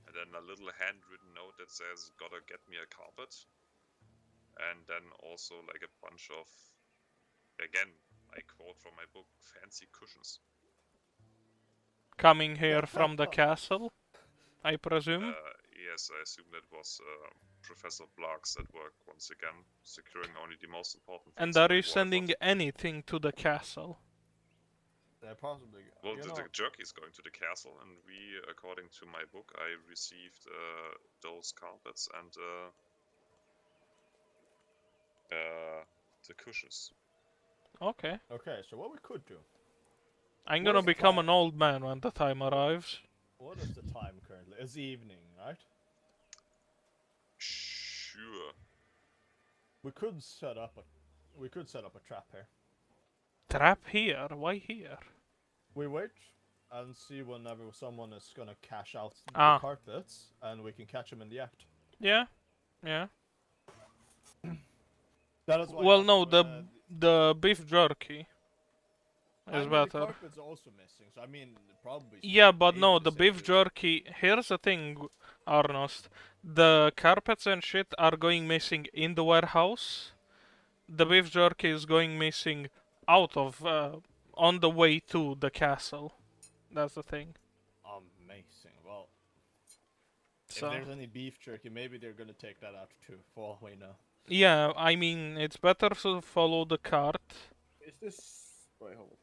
And then a little handwritten note that says, gotta get me a carpet. And then also like a bunch of, again, I quote from my book, fancy cushions. Coming here from the castle, I presume. yes, I assume that was Professor Blux at work once again, securing only the most important things. And are for you Dwarf. sending anything to the castle? They're possibly. Well, You the know, jerky is going to the castle, and we, according to my book, I received those carpets and the cushions. Okay. okay, so what we could do. I'm What gonna is the become plan? an old man when the time arrives. What is the time currently? It's evening, right? Sure. We could set up a trap here. Trap here? Why here? We wait and see whenever someone is gonna cash out Ah. the carpets, and we can catch them in the act. Yeah. Yeah. That is why. Well, you no, have to, the beef jerky I is mean, the better. carpets are also missing, so I mean, probably. Yeah, but maybe no, the the same beef dude. jerky. Here's the thing, Arnost. The carpets and shit are going missing in the warehouse. The beef jerky is going missing out of, on the way to the castle. That's the thing. Amazing. Well, So. if there's any beef jerky, maybe they're gonna take that out too, for all we know. Yeah, I mean, it's better to follow the cart. Is this? Wait, hold on.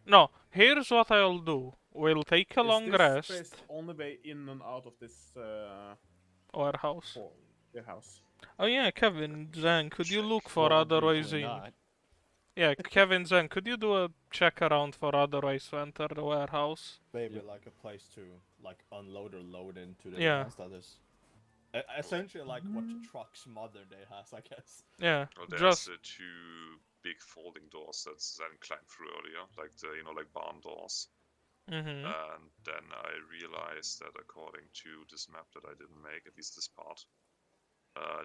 No, here's what I'll do. We'll take a long Is this rest. space the only way in and out of this Warehouse. house? Oh yeah, Kevin, Zan, could you Check. look for Well, other ways obviously in? not. Yeah, Kevin, Zan, could you do a check around for other ways to enter the warehouse? Maybe Yep. like a place to like unload or load into the Yeah. warehouse. That is essentially like what the truck's mother day has, I guess. Yeah, Well, there's just the two big folding doors that Zen climbed through earlier, like the like barn doors. mm-hmm. And then I realized that according to this map that I didn't make, at least this part,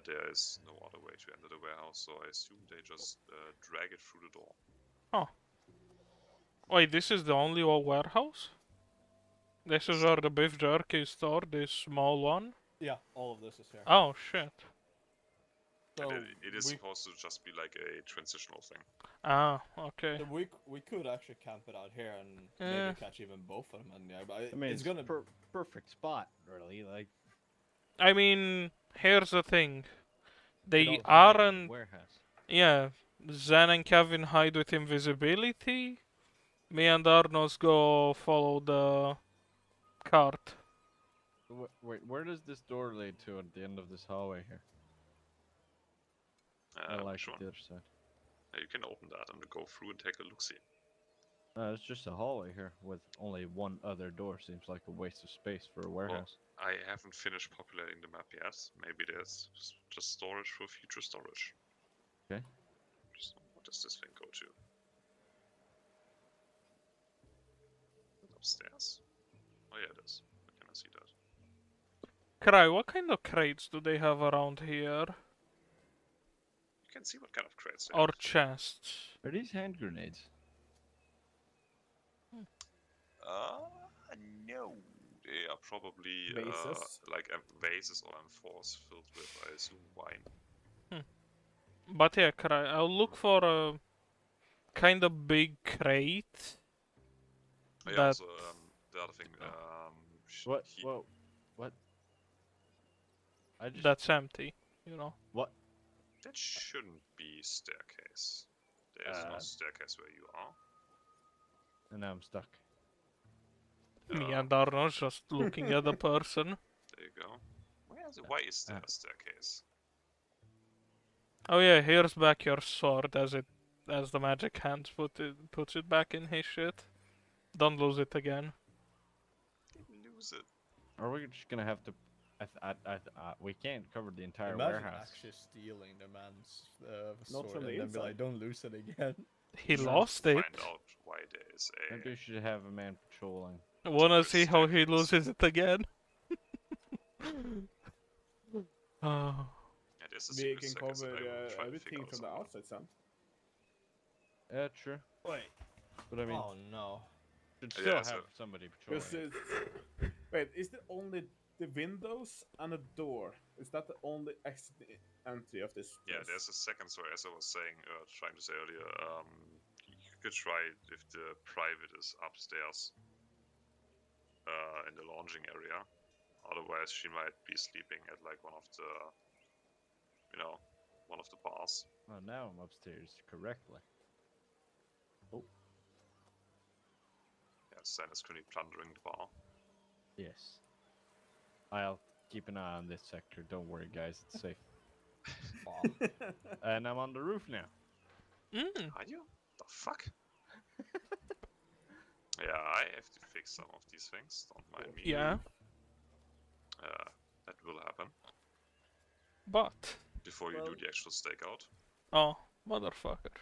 there is no other way to enter the warehouse. So I assume they just drag it through the door. Wait, this is the only warehouse? This is where the beef jerky is stored, this small one? Yeah, all of this is here. Oh shit. So And it is we, supposed to just be like a transitional thing. Ah, okay. so we could actually camp it out here and Eh. maybe catch even both of them. And yeah, but I mean, it's gonna. perfect spot, really. Like I mean, here's the thing. They you don't hide in the aren't. warehouse. Yeah, Zen and Kevin hide with invisibility. Me and Arnos go follow the cart. Wait, where does this door lead to at the end of this hallway here? I like Which one? the other side. You can open that and go through and take a look-see. It's just a hallway here with only one other door. Seems like a waste of space for a warehouse. I haven't finished populating the map yet. Maybe there's just storage for future storage. Okay. What does this thing go to? Upstairs? Oh yeah, it is. Where can I see that? Cry, what kind of crates do they have around here? You can see what kind of crates they Or have. chests? Are these hand grenades? No. They are probably Vases? like vases or amphoras filled with, I assume, wine. But yeah, Cry, I'll look for a kind of big crate. Oh, yeah, That- also, the other thing, What? Whoa. What? I just. That's empty, you know. What? that shouldn't be staircase. There's no staircase where you are. And now I'm stuck. Me and Arno's just looking at the person. There you go. Why is there a staircase? Oh yeah, here's back your sword as the magic hands puts it back in his shit. Don't lose it again. Didn't lose it. Are we just gonna have to? We can't cover the entire Imagine warehouse. actually stealing the man's Not sword from the and then be like, inside. "Don't lose it again." He Sure, lost it. Find out why there is a. Maybe we should have a man patrolling. Wanna There's see how he staircase. loses it again? Oh. Yeah, there's a We secret can staircase cover that I will try to everything figure out from the somehow. outside, Sam. Yeah, true. Wait. But I mean, Oh no. should Yeah, still have so- somebody patrolling. Because wait, is it only the windows and a door? Is that the only exit entry of this? Yeah, place? there's a second story, as I was saying, trying to say earlier. You could try if the private is upstairs in the launching area, Otherwise, she might be sleeping at like one of the, one of the bars. Oh, now I'm upstairs correctly. Yeah, Zen is currently plundering the bar. Yes. I'll keep an eye on this sector. Don't worry, guys. It's safe. And I'm on the roof now. Mm. Are you? The fuck? Yeah, I have to fix some of these things. Don't mind me. Yeah, That will happen but before you do Well- the actual stakeout. oh, motherfucker.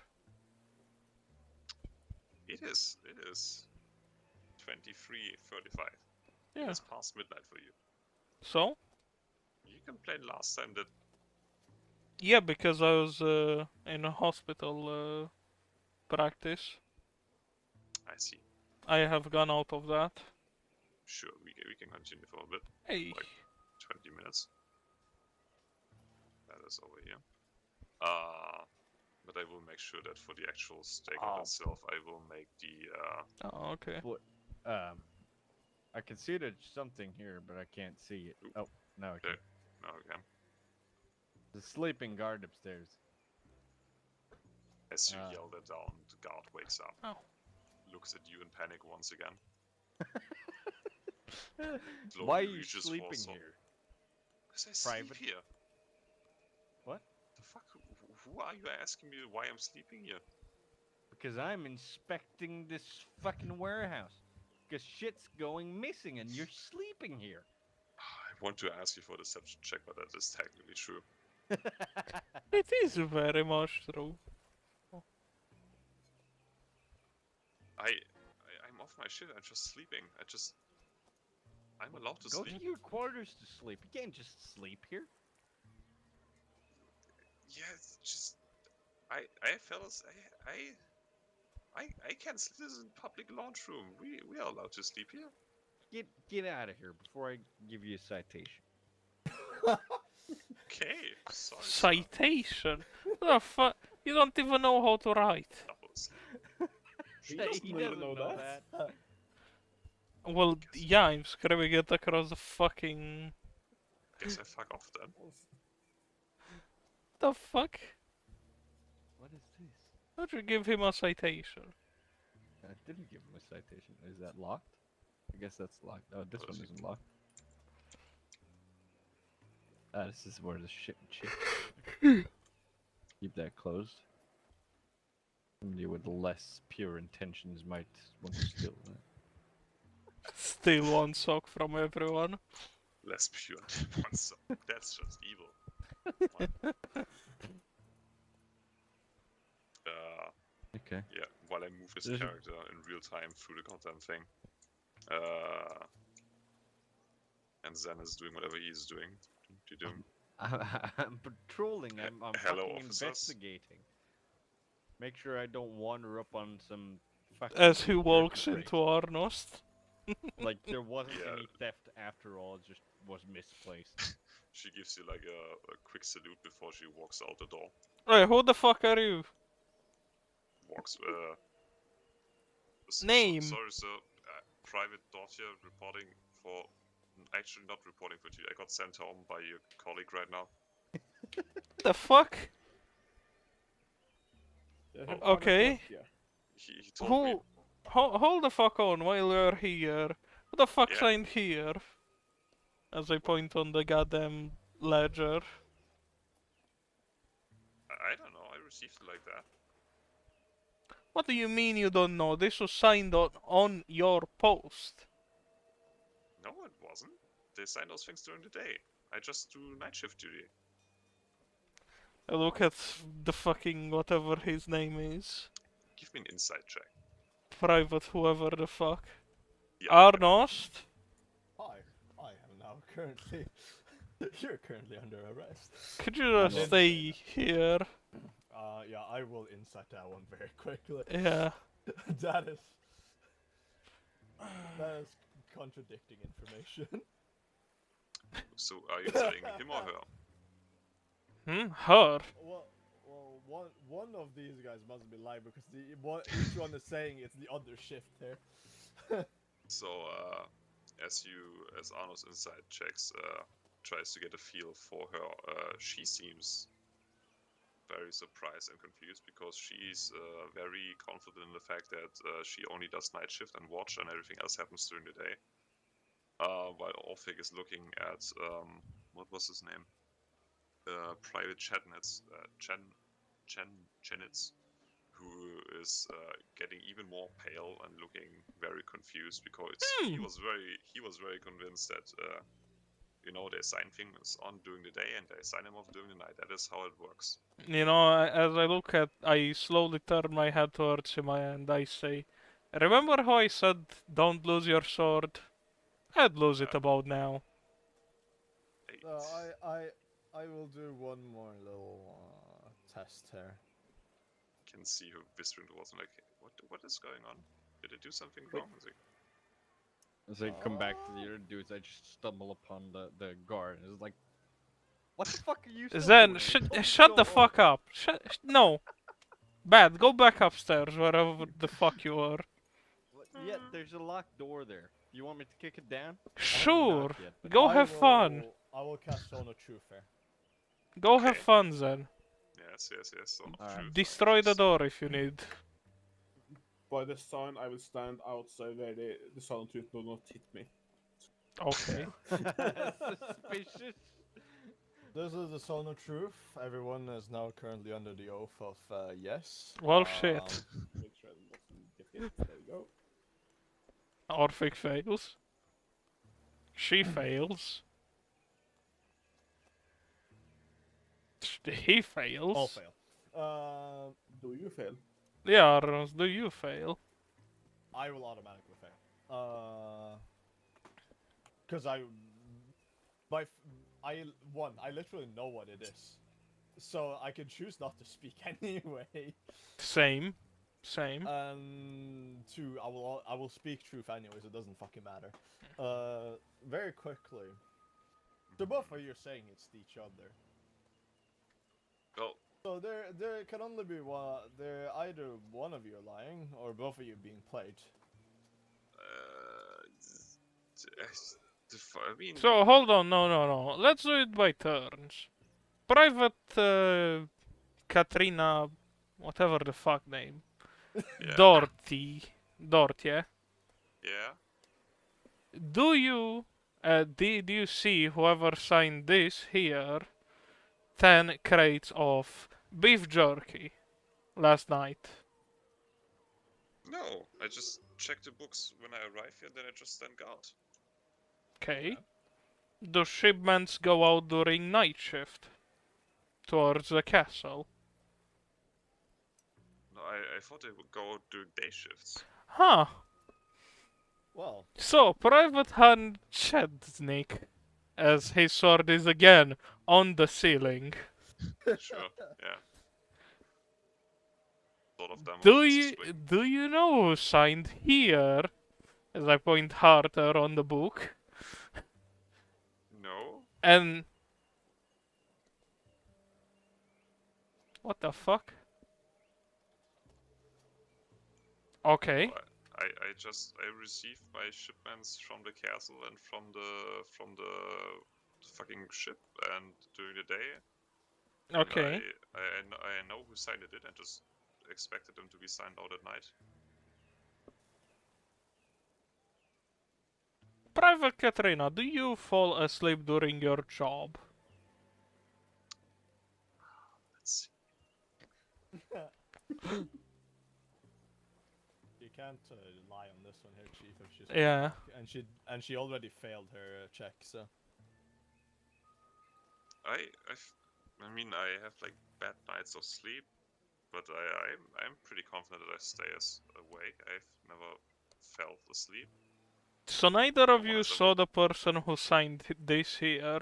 It is 23:35. Yeah. It's past midnight for you. So You complained last time that yeah, because I was in a hospital practice. I see. I have gone out of that. Sure, we can continue for a bit. Hey. Like 20 minutes. That is over here. But I will make sure that for the actual stakeout Oh. itself, I will make the Oh, okay. I can see there's something here, but I can't see it. Oh, now I can. no, again. The sleeping guard upstairs. As you Ah. yell that down, the guard wakes up, Oh. looks at you in panic once again. Why are slowly you reaches for sleeping some- here? Because I Private? sleep here. What? The fuck? Who are you asking me why I'm sleeping here? Because I'm inspecting this fucking warehouse. Because shit's going missing and you're sleeping here. I want to ask you for a deception check, but that is technically true. It is very much true. I'm off my shit. I'm just sleeping. I'm allowed to Go sleep. to your quarters to sleep. You can't just sleep here. Yeah, it's just I fellas, I can't sleep. This is a public launch room. We are allowed to sleep here. Get out of here before I give you a citation. Okay, sorry. sir. Citation? What the fuck? You don't even know how to write. Doubles. He He doesn't doesn't even know know that. Well, yeah, I'm screaming it across the fucking... Guess I fuck off then. The fuck? What is this? How'd you give him a citation? I didn't give him a citation. Is that locked? I guess that's locked. Oh, this one isn't locked. Ah, this is where the shit and shit. Keep that closed. Somebody with less pure intentions might want to steal that. Steal one sock from everyone. Less pure than one sock. That's just evil. Okay. Yeah, while I move his There's a- character in real time through the goddamn thing. And Zen is doing whatever he is doing. I'm patrolling. I'm Hello, fucking officers. investigating. Make sure I don't wander up on some fucking. As he weird walks crate. into Arnost. Like there wasn't Yeah. any theft after all. It just was misplaced. She gives you like a quick salute before she walks out the door. Hey, who the fuck are you? Walks. Name. Sorry, sir. Private Dottia reporting for. Actually, not reporting for you. I got sent home by your colleague right now. The fuck? Yeah, Okay. Yeah. He told me. Hold the fuck on while you're here. Who the fuck Yeah. signed here? As I point on the goddamn ledger. I don't know. I received it like that. What do you mean you don't know? This was signed on your post. No, it wasn't. They sign those things during the day. I just do night shift duty. I look at the fucking whatever his name is. Give me an insight check. Private whoever the fuck. Yeah, Arnost? I am now currently. You're currently under arrest. Could you just did- stay here? Yeah, I will insight that one very quickly. Yeah. that is contradicting information. So are you telling me him or her? Her? Well, one of these guys must be lying because each one is saying it's the other shift here. So as Arno's insight checks tries to get a feel for her, she seems very surprised and confused because she's very confident in the fact that she only does night shift and watch, and everything else happens during the day. While Orphic is looking at what was his name? Private Chenitz, who is getting even more pale and looking very confused because he was very convinced that they assign things on during the day and they assign him off during the night. That is how it works. You know, as I slowly turn my head towards him and I say, "Remember how I said don't lose your sword? I'd lose it about now." Eight. I will do one more little test here. Can see her whispering towards him like, what is going on? Did I do something Wait. wrong? It's like, As I come back to the other dudes, I just stumble upon the guard. And it's like, what the fuck are you still Zen, doing? I told you to shut go the home." fuck up. No. Bad, go back upstairs, wherever the fuck you are. Yeah, there's a locked door there. You want me to kick it down? I haven't Sure. knocked yet, but- Go have fun. I will cast Zone of Truth here. Go have Okay. fun, Zen. yes. So Alright. Destroy the door if you need. By the sign, I will stand outside where the silent truth will not hit me. Okay. Suspicious. This is the Zone of Truth. Everyone is now currently under the oath of yes. Well, shit. Make sure it doesn't get hit. There we go. Orphic fails. She fails. He fails. All fail. Do you fail? Yeah, Arnos, do you fail? I will automatically fail. Because I literally know what it is, so I can choose not to speak anyway. Same. And two, I will speak truth anyways. It doesn't fucking matter. Very quickly. So both of you are saying it's each other. well, So there can only be one. There either one of you are lying or both of you being played. I mean, So, hold on, no. Let's do it by turns. Private, Katrina, whatever the fuck name. yeah, Dort, yeah? yeah. Did you see whoever signed this here 10 crates of beef jerky last night? No, I just checked the books when I arrived here, then I just stand guard. Okay. The shipments go out during night shift towards the castle. No, I thought they would go during day shifts. Huh. Well, So, Private Hand Chednik, as his sword is again on the ceiling. Sure, yeah. Sort of them. Do you know who signed here? As I point harder on the book. No. And what the fuck? Okay. No, I received my shipments from the castle and from the fucking ship, and during the day. and Okay. I know who signed it. I just expected them to be signed out at night. Private Katrina, do you fall asleep during your job? Let's see. you can't lie on this one here, Chief. If she's Yeah. and she already failed her check, so. I mean, I have like bad nights of sleep, but I'm pretty confident that I stay awake. I've never fell asleep. So neither of you Otherwise I saw the person who signed this here.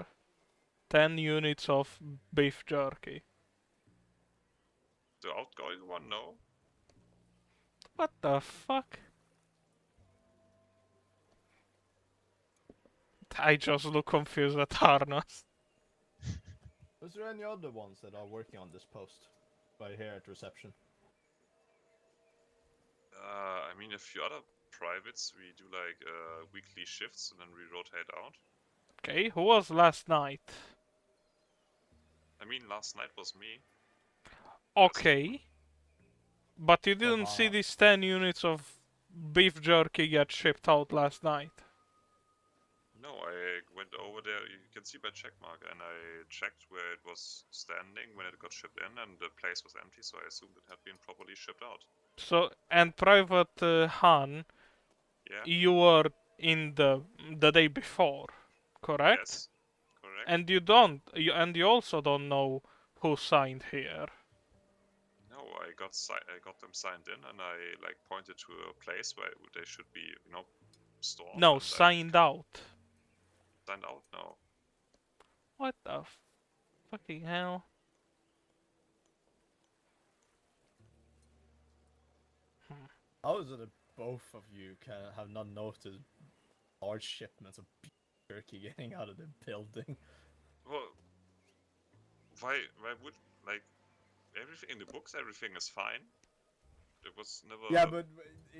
10 units of beef jerky. The outgoing one, no. What the fuck? I just look confused at Harness. Is there any other ones that are working on this post? Right here at reception. I mean, a few other privates. We do like weekly shifts and then we rotate out. Okay, who was last night? I mean, last night was me. Okay. But you didn't see Haha. these 10 units of beef jerky get shipped out last night. No, I went over there. You can see by check mark, and I checked where it was standing when it got shipped in, and the place was empty. So I assumed it had been properly shipped out. So, and Private Han, Yeah. you were in the day before, correct? Yes. Correct. And you also don't know who signed here. No, I got them signed in, and I like pointed to a place where they should be, stored. No, and signed out. Signed out. No. What the fucking hell? How is it that both of you can have not noticed large shipments of beef jerky getting out of the building? Well, why would like everything in the books? Everything is fine. It was never. Yeah, but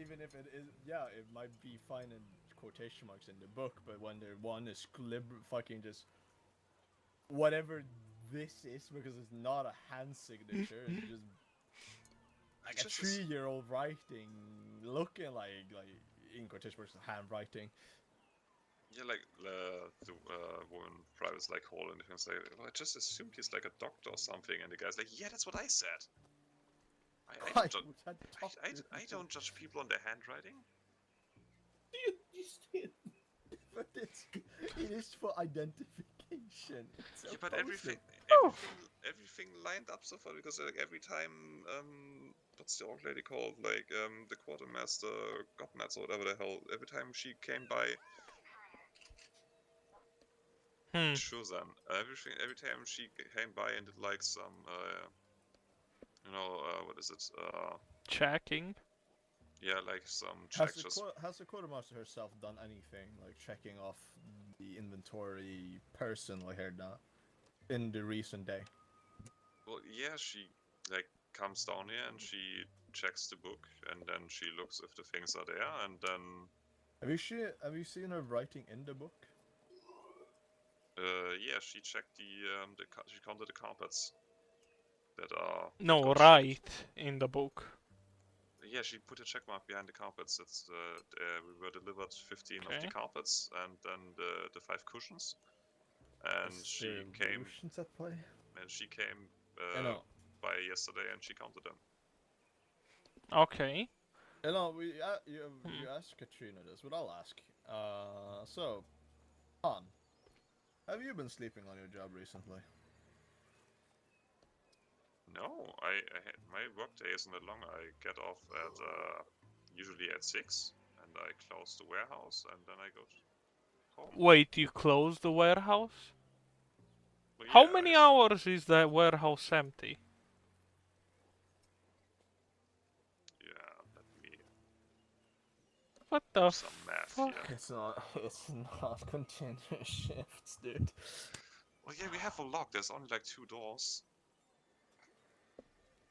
even if it is, yeah, it might be fine in quotation marks in the book, but when the one is fucking just whatever this is, because it's not a hand signature, it's just like a It's just 3-year-old writing, looking like in quotation marks handwriting. Yeah, like the woman privates like Holland and say, well, I just assumed he's like a doctor or something, and the guy's like, yeah, that's what I said. I don't judge people on their handwriting. You still. But it is for identification. It's Yeah, but supposed to- everything lined up so far because like every time what's the old lady called, like the quartermaster Gopnats or whatever the hell, every time she came by Shuzan, every time she came by and did like some what is it, Checking. yeah, like some Has checks. has the quartermaster herself done anything like checking off the inventory personally here now in the recent day? Well, yeah, she like comes down here and she checks the book and then she looks if the things are there and then Have you seen her writing in the book? yeah, she checked she counted the carpets that are No, got right shipped. in the book. Yeah, she put a check mark behind the carpets. It's we were delivered 15 of the Okay. carpets and then the 5 cushions. And Is she there came illusions at play? uh, know. by yesterday and she counted them. Okay. You asked Katrina this, but I'll ask. So, Han, have you been sleeping on your job recently? No, my work day isn't that long. I get off at usually at 6 and I close the warehouse and then I go home. Wait, you closed the warehouse? Well, How yeah, many hours is the warehouse empty? Yeah, let me What do the some math fuck? here. It's not continuous shifts, dude. Well, yeah, we have a lock. There's only like 2 doors.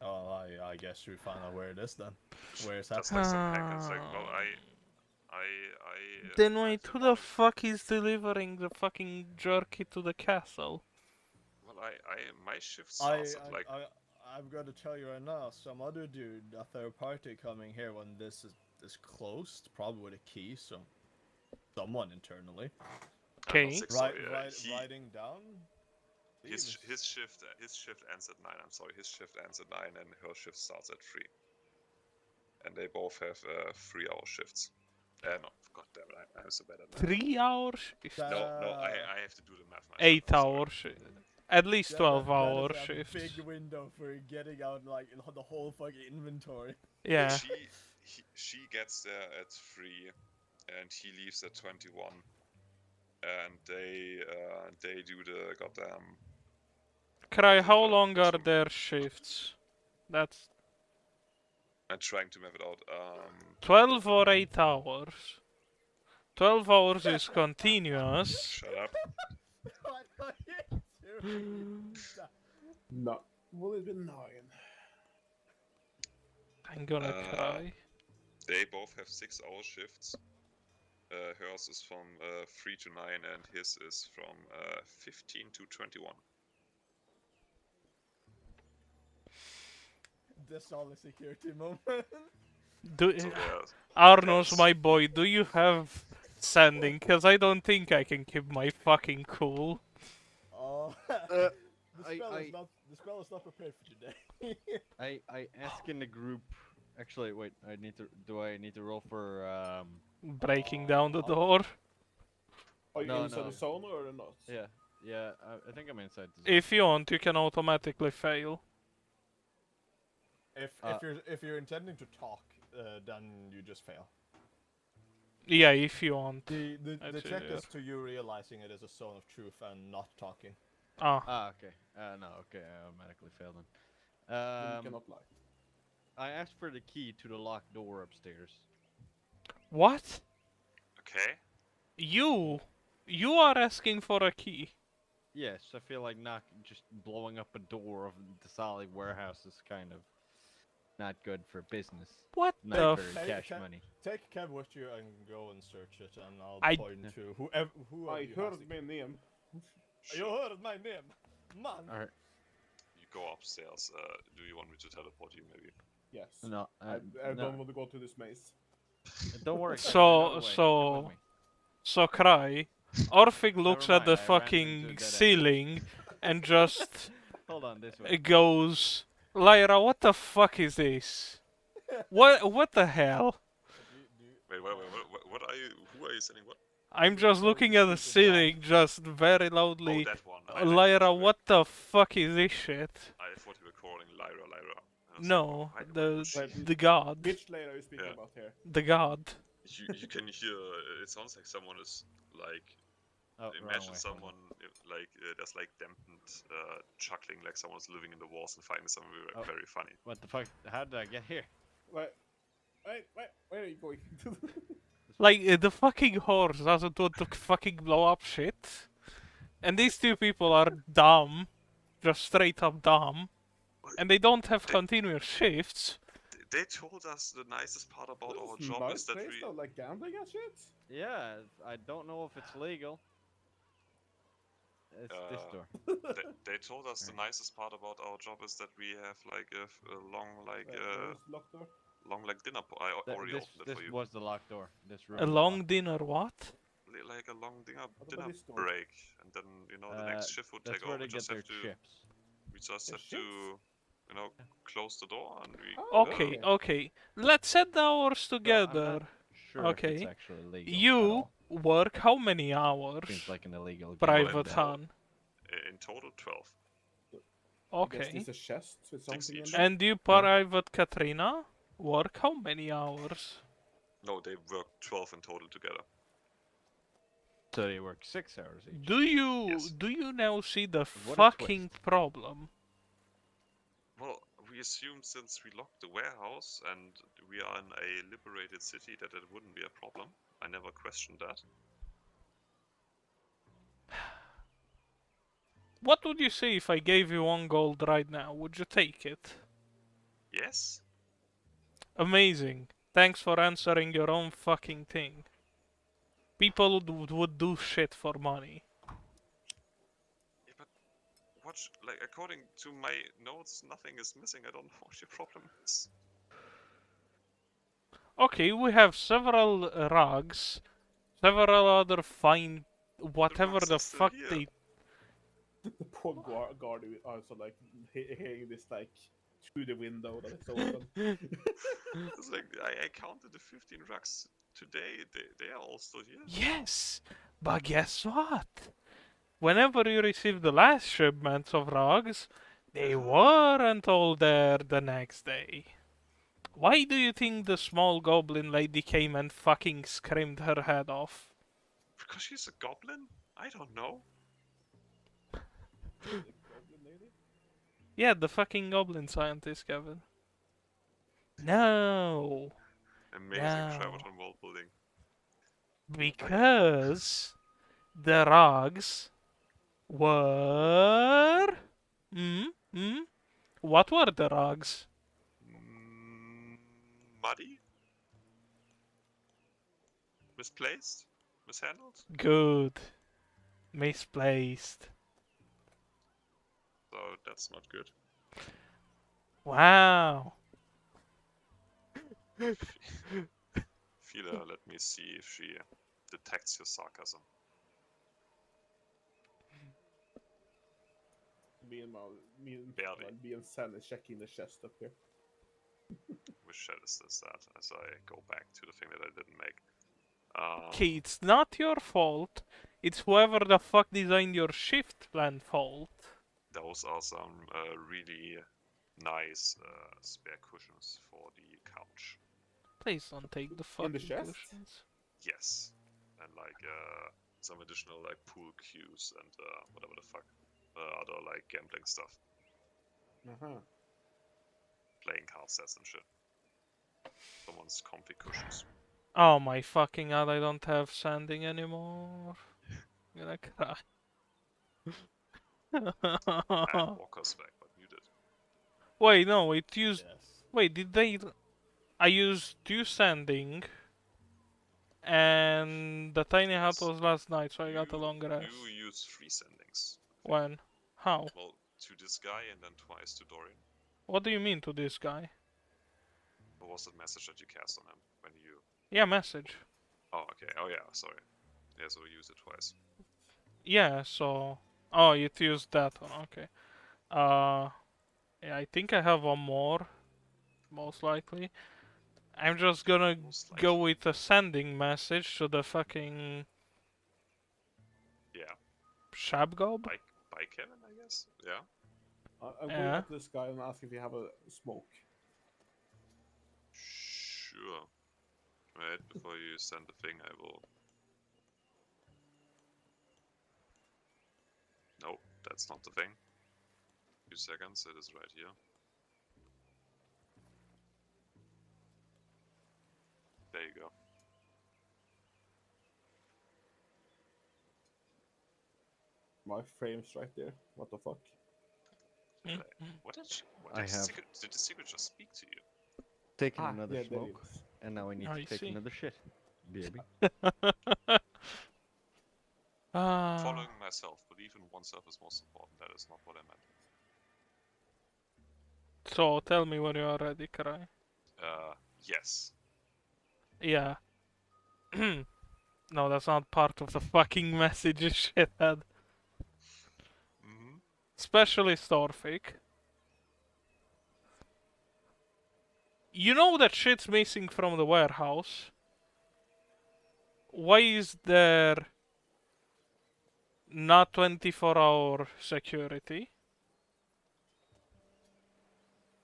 Oh, I guess we find out where it is then. Where it's That's happening. like some hack. It's like, well, I. Then I wait, have who the the money. fuck is delivering the fucking jerky to the castle? Well, my shift starts at like. I'm gonna tell you right now, some other dude, a third party coming here when this is closed, probably with a key, so someone internally. Okay. Writing down. His shift ends at 9. I'm sorry, his shift ends at 9 and her shift starts at 3. And they both have 3-hour shifts. No, god damn it, I'm so bad at math. 3 hours? No, I have to do the math myself. 8 I'm sorry. hours. At least 12-hour that is a shifts. big window for getting out like the whole fucking inventory. Yeah. She gets there at 3 and he leaves at 21. And they do the goddamn. Cry, how long are their shifts? That's I'm trying to map it out. 12 or 8 hours. 12 hours is continuous. Shut up. What are you doing? No. Will it be 9? I'm gonna cry. They both have 6-hour shifts. Hers is from 3 to 9, and his is from 15 to 21. This all a security moment. Do So they're Arnos, Yes. my boy, do you have sanding? Cause I don't think I can keep my fucking cool. Oh, Uh, the spell is not prepared for today. I ask in the group. Actually, wait. Do I need to roll for Breaking down the door. Are you No, inside no. the zone or not? Yeah, yeah. I think I'm inside the zone. If you want, you can automatically fail. If you're intending to talk, then you just fail. Yeah, if you want. The That's check it, is to you realizing it is a zone of truth and not talking. Ah, Okay. No, okay. I automatically failed then. Then you cannot lie. I asked for the key to the locked door upstairs. what? okay. You are asking for a key. Yes, I feel like just blowing up a door of the solid warehouse is kind of not good for business. What Not the for Take cash Kev- money. Take Kev with you and go and search it, and I'll I- point to who of I you heard has the my name. You heard my name, man. Alright. You go upstairs. Do you want me to teleport you, maybe? Yes. No, I no. don't want to go to this maze. Don't worry. Kev, So- you're out of the way. so- Come with me. So Cry, Orphig looks Never at the mind, I ran into a fucking dead end. ceiling and just Hold on, this way. goes, Lyra, what the fuck is this? What the hell? Wait, what are you? Who are you sending? What? I'm just looking at the ceiling, just very loudly. Oh, that one. Lyra, what the fuck is this shit? I thought you were calling Lyra. And I was No, like, oh, why the would the god, Which layer are you speaking Yeah. about here? the god. you can hear? It sounds like someone is like. Oh, wrong Imagine way, hold someone on. like there's like dampened chuckling, like someone's living in the walls and finding something Oh. very funny. What the fuck? How did I get here? Wait, where are you going? Like the fucking horse doesn't want to fucking blow up shit, and these two people are dumb, just straight up dumb, and they don't have continuous shifts. They told us the nicest part about our This is job nice is that place we. though, like gambling and shit. Yeah, I don't know if it's legal. It's this Uh, door. They told us the nicest part about our job is that we have like a long Where's the locked door? dinner. I already This opened it for you. was the locked door. This room. A was long locked. dinner, what? Like a long dinner about this door? break, and then the next shift would That's take where over. they get their chips. We just Their have to close the door and we. Oh, Okay, okay. okay. Let's set the hours So, I'm together. not sure if Okay. it's actually legal. at You all. work how many hours? Seems like an illegal game. Private Well, Han. In total, 12. I guess Okay. this is a chest with something in each. there. And you, Private Katrina, work how many hours? No, they work 12 in total together. So they work 6 hours each. Do Yes. you now see the What a fucking twist. problem? Well, we assumed since we locked the warehouse and we are in a liberated city that it wouldn't be a problem. I never questioned that. What would you say if I gave you 1 gold right now? Would you take it? Yes? Amazing. Thanks for answering your own fucking thing. People would do shit for money. Yeah, but according to my notes, nothing is missing. I don't know what your problem is. Okay, we have several rugs, several other fine whatever rugs the are still fuck here. they. The poor guard is also like hearing this like through the window that is open. It's like I counted the 15 rugs today. They are all still here. Yes, but guess what? Whenever you received the last shipments of rugs, they weren't all there the next day. Why do you think the small goblin lady came and fucking screamed her head off? Because she's a goblin? I don't know. The goblin lady? Yeah, the fucking goblin scientist, Kevin. No, Amazing No. Triton world building. because the rugs were. What were the rugs? Muddy? Misplaced? Mishandled? Good. Misplaced. So that's not good. Wow. Fila, let me see if she detects your sarcasm. Barely. Me and Sam is checking the chest up here. Which shed is this that? As I go back to the thing that I didn't make. Okay, it's not your fault. It's whoever the fuck designed your shift plan fault. Those are some really nice spare cushions for the couch. Please don't take the In fucking the chest? cushions. Yes. And like some additional like pool cues and whatever the fuck. Other like gambling stuff. Playing card sets and shit. Someone's comfy cushions. Oh my fucking god, I don't have sanding anymore. I'm gonna cry. I had Walker's back, but you did. Wait, no, it used. Yes. Wait, did they? I used 2 sanding, and the tiny hut Yes. was last night, so I got a longer rest. You used 3 sendings. When? How? Well, to this guy and then twice to Dorian. What do you mean to this guy? What was the message that you cast on him when you... Yeah, message. Oh, okay. Oh, yeah, sorry. Yeah, so we used it twice. Yeah, so. Oh, you used that one. Okay. Yeah, I think I have one more, most likely. I'm just gonna Most go likely. with a sending message to the fucking Yeah. Shabgob. By Kevin, I guess? Yeah. I'm going Yeah. up to this guy and ask if you have a smoke. Sure. Right, before you send the thing, I will... Nope, that's not the thing. 2 seconds, it is right here. There you go. My frame's right there. What the fuck? What did she... What I did, have- did the secret just speak to you? Taking another yeah, there smoke, it is. and now I need I to take see. another shit. B.O.B. Following myself, believe in oneself is most important. That is not what I meant. So tell me when you are ready, Cry. Yes. Yeah. No, that's not part of the fucking message, you shithead. Mm-hmm. Specialist Orphic. You know that shit's missing from the warehouse. Why is there not 24-hour security?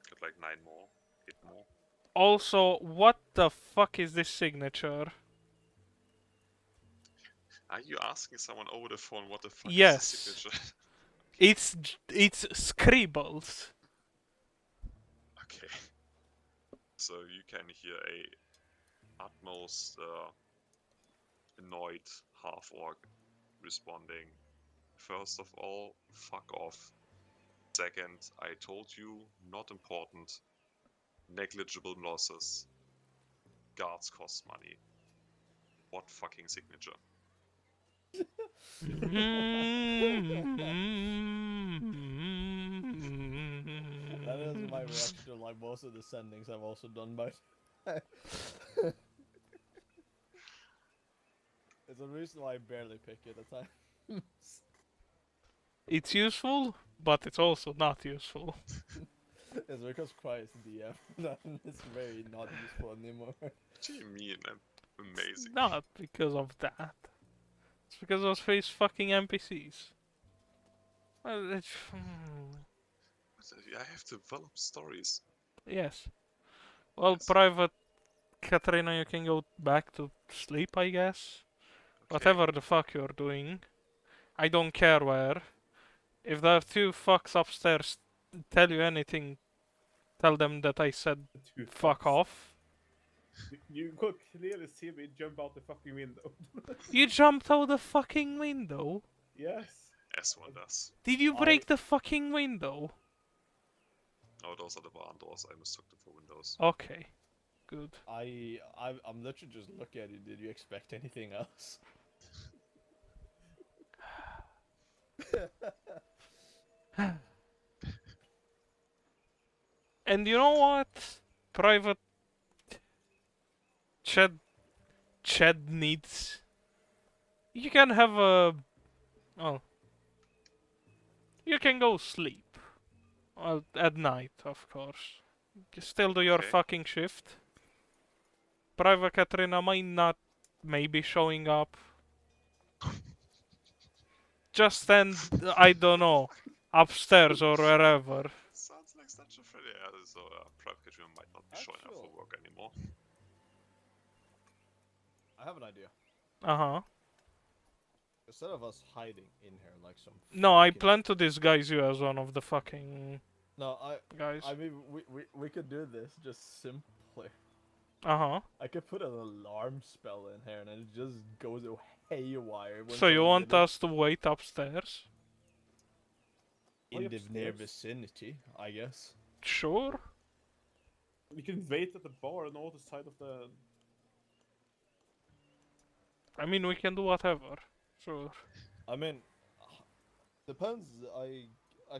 Got like 9 more. 8 more. Also, what the fuck is this signature? Are you asking someone over the phone what the fuck is Yes. the signature? It's scribbles. Okay. So you can hear a utmost annoyed half-orc responding. First of all, fuck off. Second, I told you, not important. Negligible losses. Guards cost money. What fucking signature? That is my reaction to like most of the sendings I've also done by. It's a reason why I barely pick it at times. It's useful, but it's also not useful. It's because Christ DM, then it's very not useful anymore. What do you mean? I'm amazing. Not because of that. It's because those face fucking NPCs. Well, I have to develop stories. yes. Well, Yes. Private Katrina, you can go back to sleep, I guess. Okay. Whatever the fuck you're doing. I don't care where. If there are 2 fucks upstairs tell you anything, tell them that I said fuck off. You could clearly see me jump out the fucking window. You jumped out the fucking window? Yes. As one does. Did you break the fucking window? Oh, those are the barn doors. I mistook them for windows. Okay. good. I'm literally just looking at you. Did you expect anything else? And you know what? Private Chad needs. You can have a. Oh. You can go sleep. Well, at night, of course. You still do your Okay. fucking shift. Private Katrina might not maybe showing up. Just stand, I don't know, upstairs or wherever. Sounds like such a friendly. Yeah, so Private Katrina might not be showing up for Actual. work anymore. I have an idea. Uh-huh. Instead of us hiding in here like some. No, I fucking- plan to disguise you as one of the fucking No, guys. I mean, we could do this just simply. Uh-huh. I could put an alarm spell in here and it just goes haywire. When So you someone want get us to wait upstairs? in Why the near upstairs? vicinity, I guess. Sure. We can wait at the bar on the other side of the. I mean, we can do whatever. Sure. I mean, depends. Actually,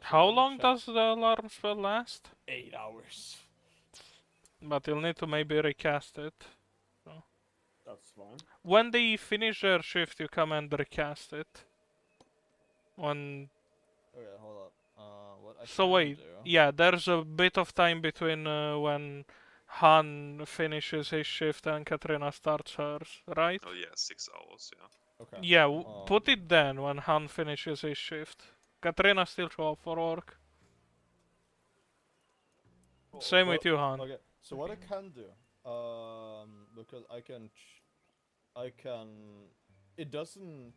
How let me long check. does the alarm spell last? 8 hours. But you'll need to maybe recast it. That's fine. When they finish their shift, you come and recast it. When Okay, hold up. What I So can wait, do. yeah, there's a bit of time between when Han finishes his shift and Katrina starts hers, right? Oh yeah, 6 hours. Yeah. Okay. Yeah, put it then when Han finishes his shift. Katrina still show up for work. Same with you, Han. Okay, so what I can do, because I can, it doesn't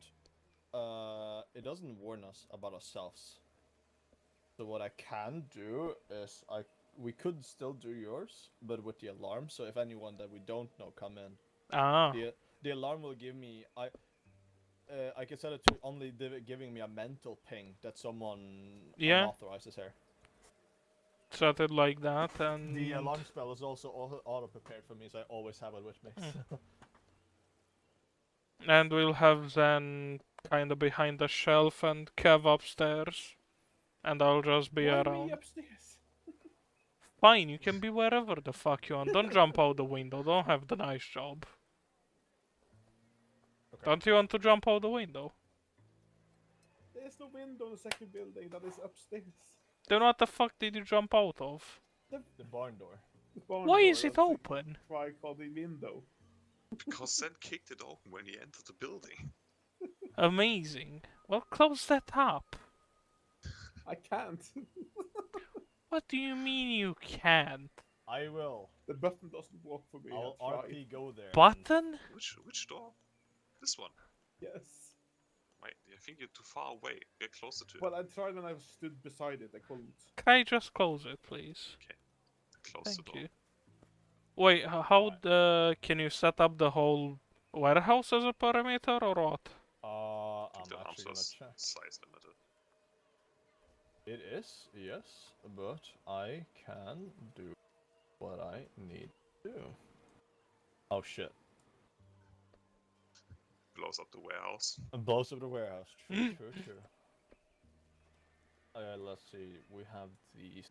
warn us about ourselves. So what I can do is we could still do yours, but with the alarm. So if anyone that we don't know come in, Ah, the alarm will give me I can set it to only giving me a mental ping that someone Yeah. unauthorized is here. set it like that, and The alarm spell is also auto prepared for me, so I always have it with me. and we'll have Zen kind of behind the shelf and Kev upstairs, and I'll just be Why me around. upstairs? Fine, you can be wherever the fuck you want. Don't jump out the window. Don't have the nice job. Okay. Don't you want to jump out the window? There's no window in the second building that is upstairs. Then what the fuck did you jump out of? The barn door. The barn Why door, is it that's a open? Try called the window. Because Zen kicked it open when he entered the building. Amazing. Well, close that up. I can't. What do you mean you can't? I will. The button doesn't work for me. I'll I tried. RP go there. and- Button? Which door? This one. Yes. Wait, I think you're too far away. Get closer to it. Well, I tried when I stood beside it. I couldn't. Can I just close it, please? Close the Thank door. you. Wait, how can you set up the whole warehouse as a perimeter or what? I think I'm the actually arms gonna was check. size limited. It is, yes, but I can do what I need to do. Oh shit. Blows up the warehouse. And blows up the warehouse. True, true, true. Let's see. We have these.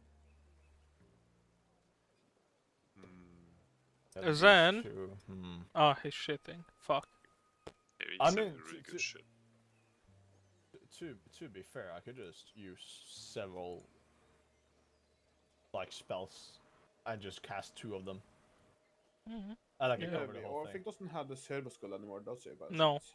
Hmm. these Then- two. Ah, he's shitting. Fuck. Maybe I he's mean, having really good shit. To be fair, I could just use several like spells and just cast 2 of them. Mhm. And I can Yeah. cover the whole Or I thing. think doesn't have the servo skull anymore, does it? By No. chance?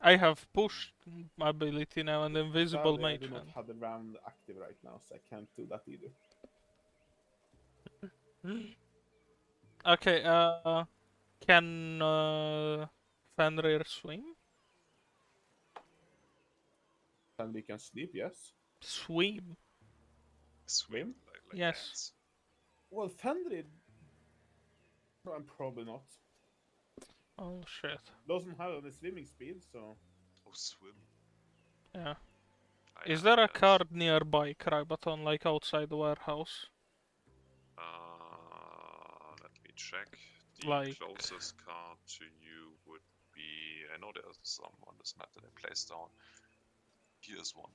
I have pushed ability now and invisible Sadly, I mage do not hand. have the round active right now, so I can't do that either. Okay, can Fenrir swim? And we can sleep, yes. Swim? Swim? Like Yes. ants. Well, Fenrir... I'm probably not. Oh shit. Doesn't have any swimming speed, so... Oh, swim. Yeah. I Is have there a that. card nearby, Crybaton, like outside the warehouse? check. The Like- closest car to you would be. I know there's some on this map that I placed down. Here's one.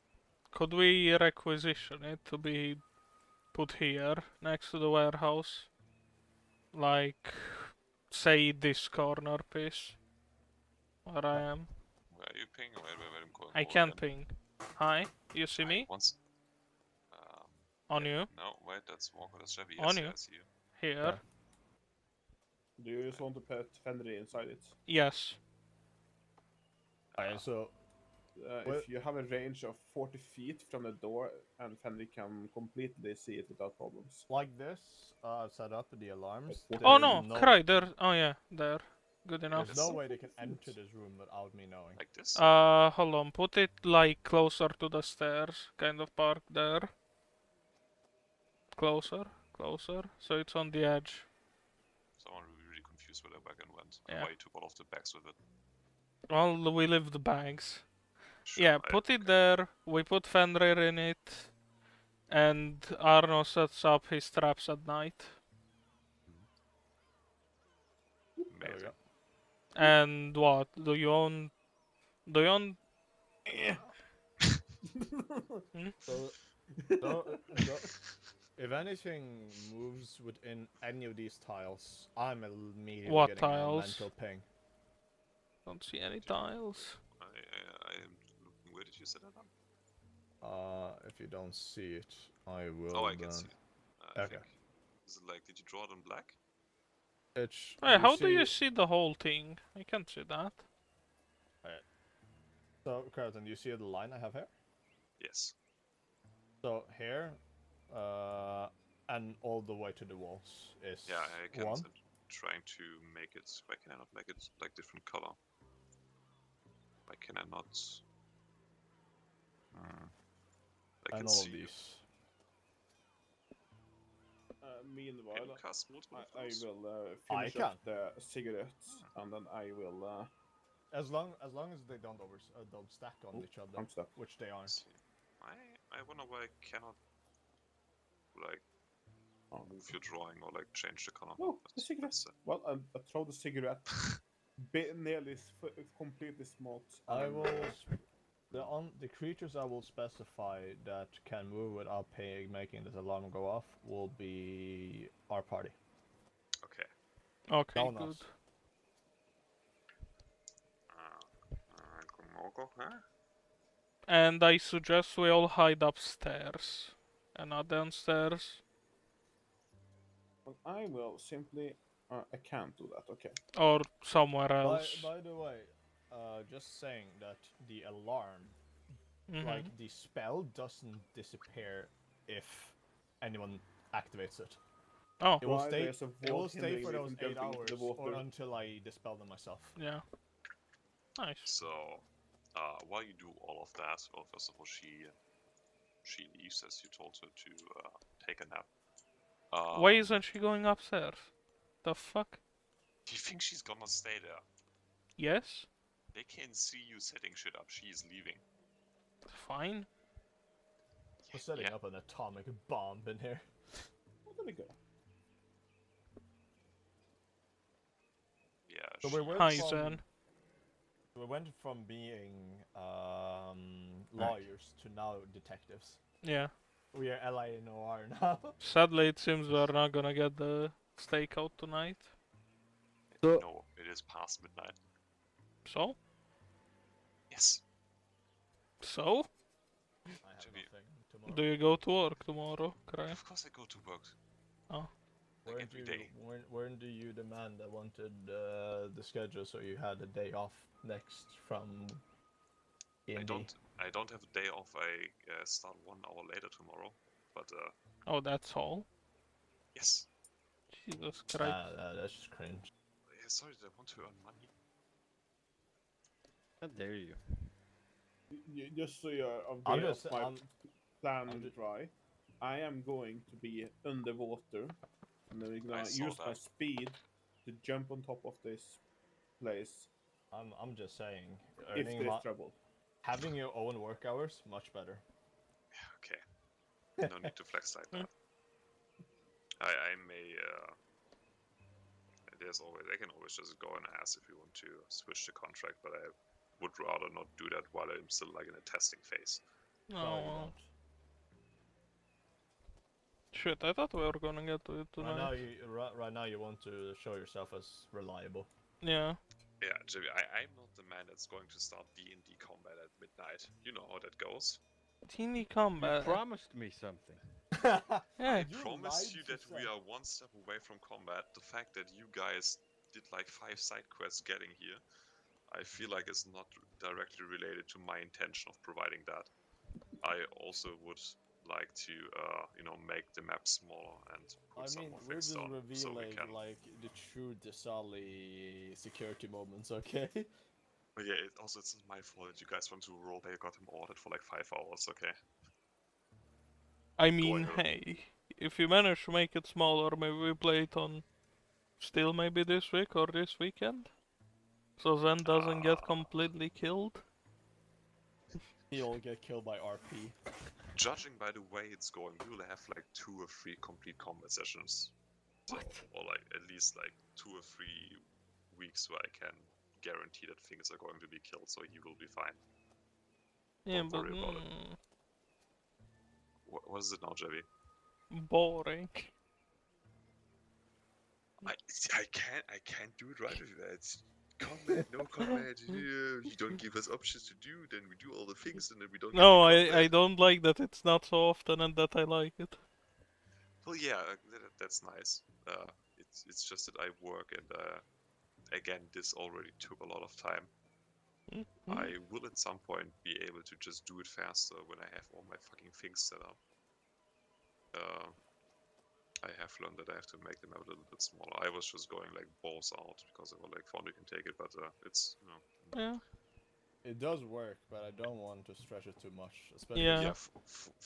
Could we requisition it to be put here next to the warehouse? Like, say this corner piece where I am. Where are you ping? Where I'm going I over can again. ping. Hi, you see me? Once. On yeah, you? No, wait, that's Walker. That's Chevy. On Yes, you. I see you. Here. Okay. Do you just want to put Fenrir inside it? Yes. Alright, so Well- If you have a range of 40 feet from the door, and Fenrir can completely see it without problems. like this, I've set up the alarms. Like, Oh There's no, cry there. Oh yeah, there. Good enough. There's no Yes. way they can enter this room without me knowing. Like this? Hold on. Put it like closer to the stairs. Kind of park there. Closer, closer. So it's on the edge. So I'm really confused where the wagon went. Yeah. And why you took all of the bags with it. Well, we leave the bags. Sure, Yeah, put it there. We put Fenrir in it. And Arno sets up his traps at night. There we Amazing. go. And what? Do you own... Do you own... So, if anything moves within any of these tiles, I'm immediately What getting tiles? a mental ping. Don't see any tiles. I am looking. Where did you set that up? If you don't see it, I will. Oh, I can see it. I Okay. think. Is it like, did you draw it in black? It's. Hey, how do see- you see the whole thing? I can't see that. So, Curtin, you see the line I have here? Yes. So here, and all the way to the walls is Yeah, I can. one. Trying to make it. Why can I not make it like different color? Why can I not? I can And all see. of these. Can Meanwhile, you cast multiple of I those? will I finish up the cigarettes, and then I will. As long as they don't don't stack on Oh, each other, I'm stuck. which they aren't. See. I wonder why I cannot like move your drawing or like change the color. Oh, the That's- cigarettes. that's, Well, I throw the cigarette. Nearly completely smoked. I and, will. The creatures I will specify that can move without making this alarm go off will be our party. okay. Okay, No, good. not. Gomogo, huh? And I suggest we all hide upstairs. And not downstairs. well, I will simply. I can't do that. Okay. Or somewhere By, else. by the way, just saying that the alarm, Mhm. like the spell, doesn't disappear if anyone activates it. Oh, It will Why stay. there's a It will wall stay hindering for me those from 8 jumping into hours the or water. until I dispel them myself. yeah. Nice. So, while you do all of that, well, first of all, she leaves as you told her to take a nap. Why isn't she going upstairs? The fuck? Do you think she's gonna stay there? Yes? They can see you setting shit up. She's leaving. Fine. We're setting up an atomic bomb in here. Well, there we go. Yeah. So she, we went Hi, from Zen. we went from being lawyers to now detectives. Yeah. We are LA Noir now. Sadly, it seems we're not gonna get the stakeout tonight. no, it is past midnight. So? Yes. So? I have To be- nothing tomorrow. Do you go to work tomorrow, Cry? Of course I go to work. Oh. Like every day. Weren't you the man that wanted the schedule so you had a day off next from I D&D? don't have a day off. I start 1 hour later tomorrow. But Oh, that's all? yes. Jesus Christ. That's just cringe. Yeah, sorry, I want to earn money. How dare you? Just so you're I'm aware just- of my I'm- plan I'm just- dry, I am going to be underwater, and then we're I gonna saw use my that. speed to jump on top of this place I'm just saying, if there's trouble. having your own work hours much better. Okay. No need to flex like that. I may there's always I can always just go and ask if you want to switch the contract, but I would rather not do that while I'm still like in a testing phase. No, Oh, you well. don't. Shit, I thought we were gonna get to it Right now, tonight. right now you want to show yourself as reliable. Yeah. Yeah, Jimmy, I'm not the man that's going to start D&D combat at midnight. You know how that goes. Teeny You combat. promised me something. Yeah. I promise you that we are one step away from combat. The fact that you guys did like 5 side quests getting here, I feel like it's not directly related to my intention of providing that. I also would like to, make the map smaller and put I some mean, more we're things just down, so we revealing can. like the true Desali security moments, okay? But yeah, it's not my fault that you guys want to roleplay. Got him ordered for like 5 hours. Okay. I mean, Going hey, if you manage to make it smaller, maybe we play it on still maybe this week or this weekend? So Zen doesn't get completely killed? He'll get killed by RP. Judging by the way it's going, we will have like 2 or 3 complete combat sessions. So, or like at least like 2 or 3 weeks where I can guarantee that things are going to be killed, so he will be fine. Yeah, Don't but worry about it. What is it now, Javi? boring. I can't do it right with you. It's combat, no combat. You don't give us options to do, then we do all the things, and then we don't. No, get to I don't like that it's not so often and that I like it. Well, yeah, that's nice. It's just that I work, and again, this already took a lot of time. I will at some point be able to just do it faster when I have all my fucking things set up. I have learned that I have to make them a little bit smaller. I was just going like balls out because I was like, Foundry can take it, but it's Yeah. It does work, but I don't want to stretch it too much. Especially Yeah.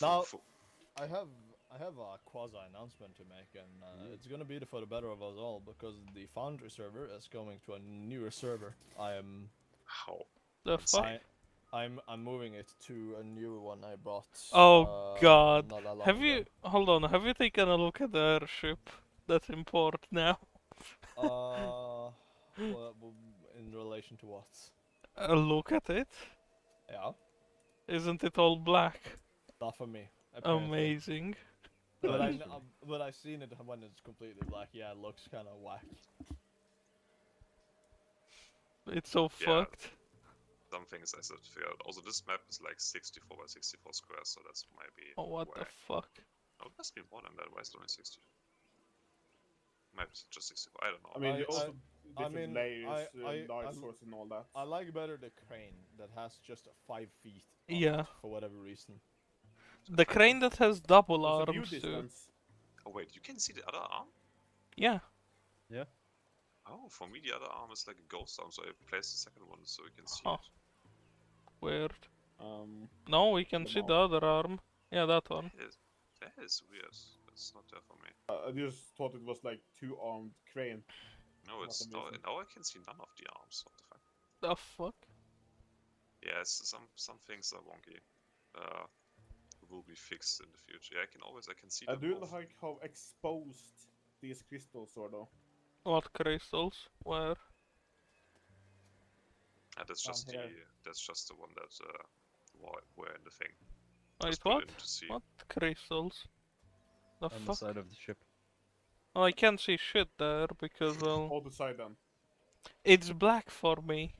Now, I have a quasi announcement to make, and it's gonna be for the better of us all because the Foundry server is going to a newer server. I am. How? The fuck? I'm moving it to a new one I bought. Oh god. Not that long Have you ago. hold on, have you taken a look at the airship that's in port now? Well, in relation to what? A look at it? Yeah, Isn't it all black? not for me. Apparently. Amazing. But That is for me. but I seen it when it's completely black. Yeah, it looks kind of whack. It's so Yeah. fucked. Some things I still figure out. Also, this map is like 64 by 64 squares, so that's might be. Oh, what the whack. fuck? Oh, it must be more than that. Why is it only 60? Maybe it's just 64. I don't know. I mean, I- you also I different mean, layers, I- light I'm- source, and all that. I like better the crane that has just 5 feet. On Yeah. It, for whatever reason. The crane that has double There's a view arms too. distance. Oh wait, you can see the other arm? Yeah. Oh, for me the other arm is like a ghost arm, so I placed the second one so you can see Huh. it. Weird. Um, No, we can The see mouth. the other arm. Yeah, that one. That is weird. That's not there for me. I just thought it was like 2-armed crane. No, Not it's amazing. now I can see none of the arms. What the fuck? The fuck? Yeah, some things are wonky. Will be fixed in the future. Yeah, I can see I them do both. like how exposed these crystals are, though. What crystals? Where? That's Down just here. that's just the one that were in the thing. Wait, Just put what? it in to see. What crystals? The On the fuck? side of the ship. Oh, I can't see shit there because, well, All the side then. it's black for me.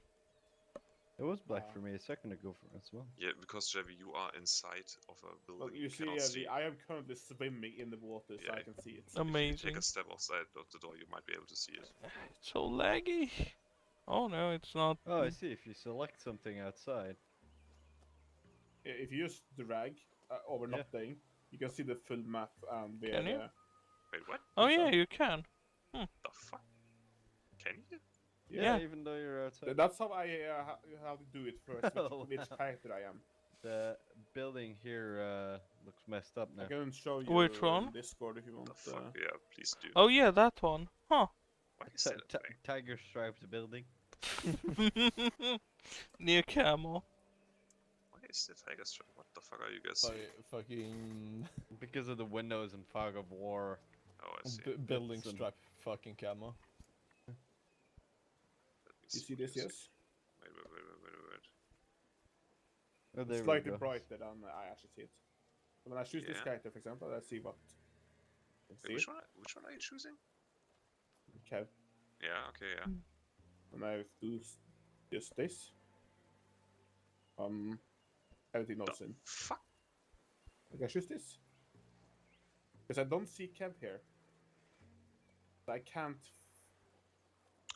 It was black Ah. for me a second ago as well. Yeah, because Javi, you are inside of a building. But you see, cannot see. I am currently swimming in the water, so Yeah. I can see it. If you take Amazing. a step outside of the door, you might be able to see it. It's so laggy. Oh no, it's not. Oh, I see. If you select something outside. If you just drag over Yeah. nothing, you can see the full map and Can you? Wait, what? Oh What's yeah, that? you can. The fuck? Can you? Yeah. Even though you're outside. That's how I how to do it first. Oh, Which wow. character I am. The building here looks messed up now. I can show you Which one? in Discord if you want. The fuck? Yeah, please do. Oh yeah, that one. Huh. Why is that a thing? Tiger striped building. Near Camel. Why is the tiger stripe? What the fuck are you guys? Fucking Because of the windows and fog of war. Oh, I see. building Some- strap fucking camo. You see this? Yes. Wait. Oh, there It's we slightly go. brighter than I actually see it. So when I choose this Yeah. character, for example, let's see what. Let's Wait, see. which one are you choosing? Okay. Yeah, okay, yeah. And I do just this. Everything The knows in. fuck? Okay, choose this. Because I don't see Kev here. So I can't.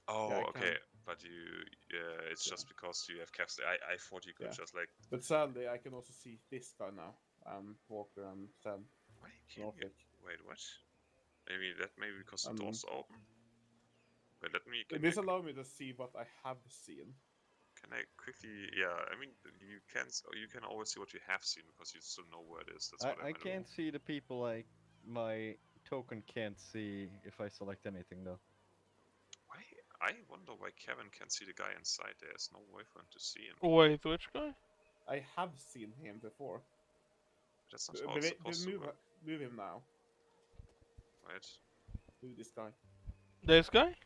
Oh, I okay. can. But it's Yeah. just because you have caps. I thought you could Yeah. just like. But sadly, I can also see this guy now. Walker and Sam. Why can't you? Norfolk. Wait, what? Maybe because the Um, doors are open. Wait, let me. This allows me to see what I have seen. Can I quickly? Yeah, I mean you can always see what you have seen because you still know where it is. That's what I I meant. can't see the people like my token can't see if I select anything though. Why? I wonder why Kevin can see the guy inside. There's no way for him to see him. Wait, which guy? I have seen him before. That's not how it's supposed to Move, work, move him now. right? Move this guy. This guy?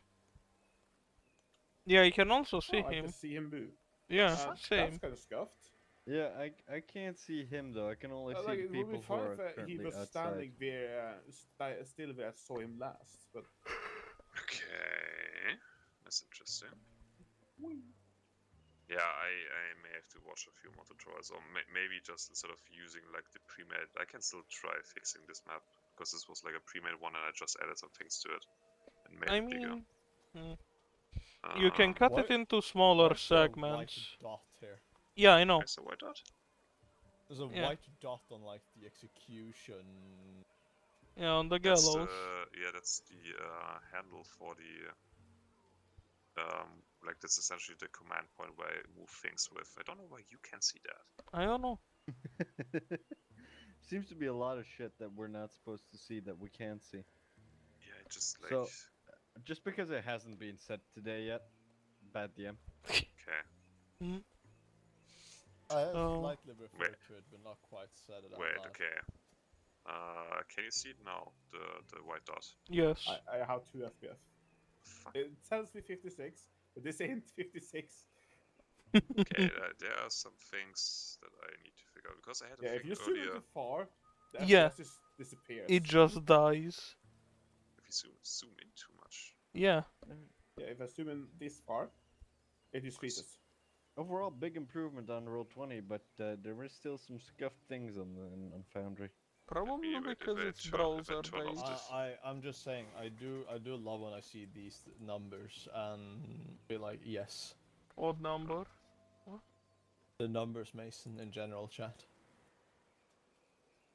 Yeah, you can also see I him. can see him move. Yeah, That's same. kind of scuffed. Yeah, I can't see him though. I can only see Like, the it would be people who fine are if he currently was outside. standing there, still where I saw him last. But Okay, that's interesting. Yeah, I may have to watch a few more tutorials, or maybe just instead of using like the pre-made, I can still try fixing this map because this was like a pre-made one and I just added some things to it and made I it bigger. mean, you can Um, cut Why- it into smaller Why is there a white segments. dot here? Yeah, I know. Where's the white dot? There's a Yeah. white dot on like the execution. Yeah, on the That's gallows. that's the handle for the like that's essentially the command point where I move things with. I don't know why you can see that. I don't know. Seems to be a lot of shit that we're not supposed to see that we can see. Yeah, it just like So, just because it hasn't been said today yet, bad DM. okay. I have Oh. slightly referred to it, but not quite said it out Wait, loud. okay. Can you see it now? The white dot. Yes. I have 2 FPS. Fuck. It tells me 56, but this ain't 56. Okay, there are some things that I need to figure out because I had a Yeah, if thing you zoom in earlier. too far, the Yeah. FPS just disappears. It just dies. If you zoom in too much. Yeah. Yeah, if I zoom in this far, it just freezes. Overall, big improvement on Roll20, but there is still some scuffed things on Foundry. Probably wait, because if I it's turn- if I browser turn off based. this- I'm just saying, I do love when I see these numbers and be like, yes, Odd number. the numbers, Mason, in general chat.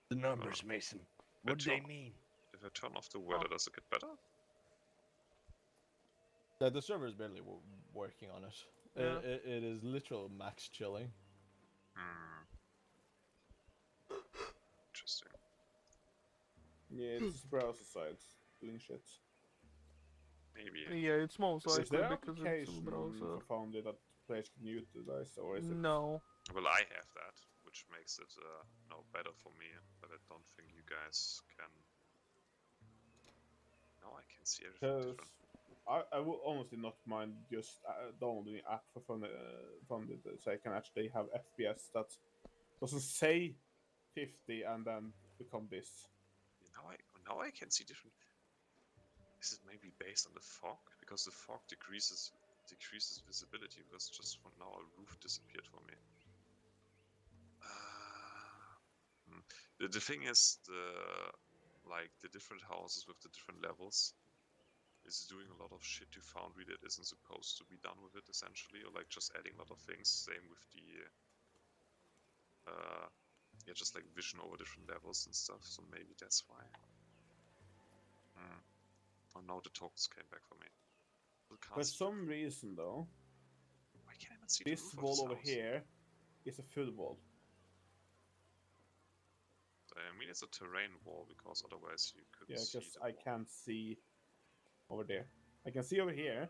The numbers, Mason. What do they turn- mean? If I turn off the weather, does it get better? Yeah, the server is barely working on it. Yeah. It is literal max chilling. Hmm. Interesting. Yeah, it's just browser sites doing shit. Maybe. Yeah, it's most Is Is there likely an because it's application in browser. for Foundry that players can utilize, or is it? No. Well, I have that, which makes it better for me, but I don't think you guys can. No, I can see everything Because different. I would honestly not mind just downloading an app for Foundry so I can actually have FPS that doesn't say 50 and then become this. Now I can see different. Is it maybe based on the fog? Because the fog decreases visibility. Because just for now a roof disappeared for me. The thing is the different houses with the different levels is doing a lot of shit to Foundry that isn't supposed to be done with it essentially, or like just adding a lot of things. Same with the just like vision over different levels and stuff. So maybe that's why. Oh, now the tokens came back for me. For some reason, though, Why can't I not see this the roof wall of this over house? here is a full wall. I mean, it's a terrain wall because otherwise you couldn't Yeah, see because the I wall. can't see over there. I can see over here,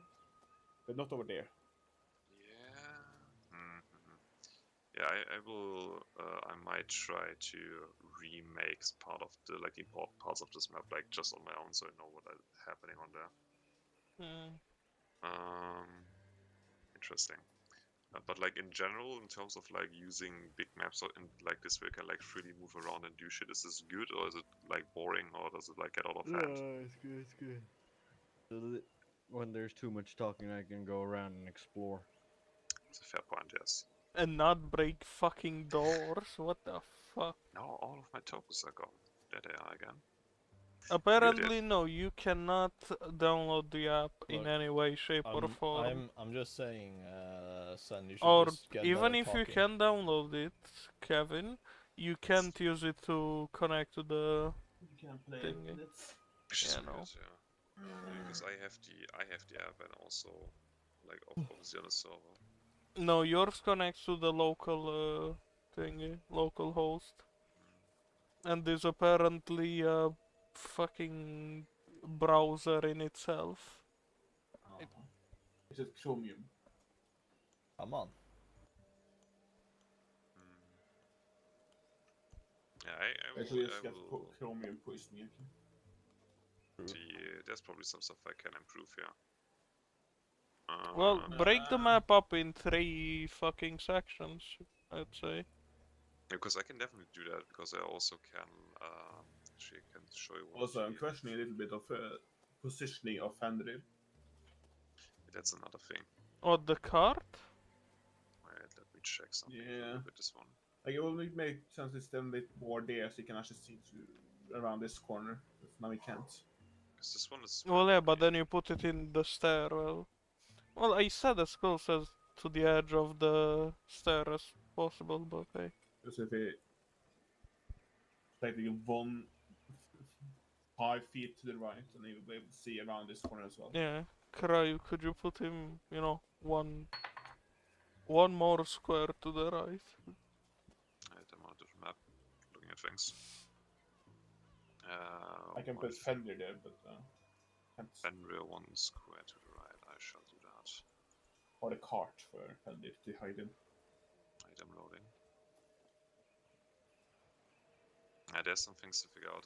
but not over there. Yeah. Yeah, I will. I might try to remake part of the important parts of this map, like just on my own, so I know what is happening on there. Hmm. interesting. But like in general, in terms of like using big maps and like this way, can like freely move around and do shit. Is this good or is it like boring or does it like get out of hand? it's good, it's good. When there's too much talking, I can go around and explore. It's a fair point, yes. And not break fucking doors. What the fuck? Now all of my tokens are gone. There they are again. Apparently, no, you cannot download the app in Look, any way, shape, or form. I'm just saying, son, you should Or just get even better if you talking. can download it, Kevin, you can't use it to connect to the You can play thingy. it. Which is Yeah, no. weird, yeah. Because I have the app and also like obviously on the server. No, yours connects to the local thingy, local host. And is apparently a fucking browser in itself. It's just Chromium. Come on. Yeah, I Actually, will, just I get will Chromium poisoning. see. There's probably some stuff I can improve here. Well, break the Uh, map up in 3 fucking sections, I'd say. Because I can definitely do that because I also can actually I can show you one Also, I'm here. questioning a little bit of positioning of Fenrir. That's another thing. Oh, the cart? Wait, let me check something Yeah. with this one. Like, it will make sense if then bit more there so you can actually see around this corner. But now we can't. Because this one is. Well, yeah, but pretty- then you put it in the stairwell. Well, I said as close as to the edge of the stair as possible, but okay. Because if it like the 5 feet to the right, and you will be able to see around this corner as well. Yeah, Cry, could you put him, one more square to the right? I'm on the map looking at things. I can One put Fenrir there, but can't. Fenrir, 1 square to the right. I shall do that. Or the cart for Fenrir to hide in. Item loading. There's some things to figure out.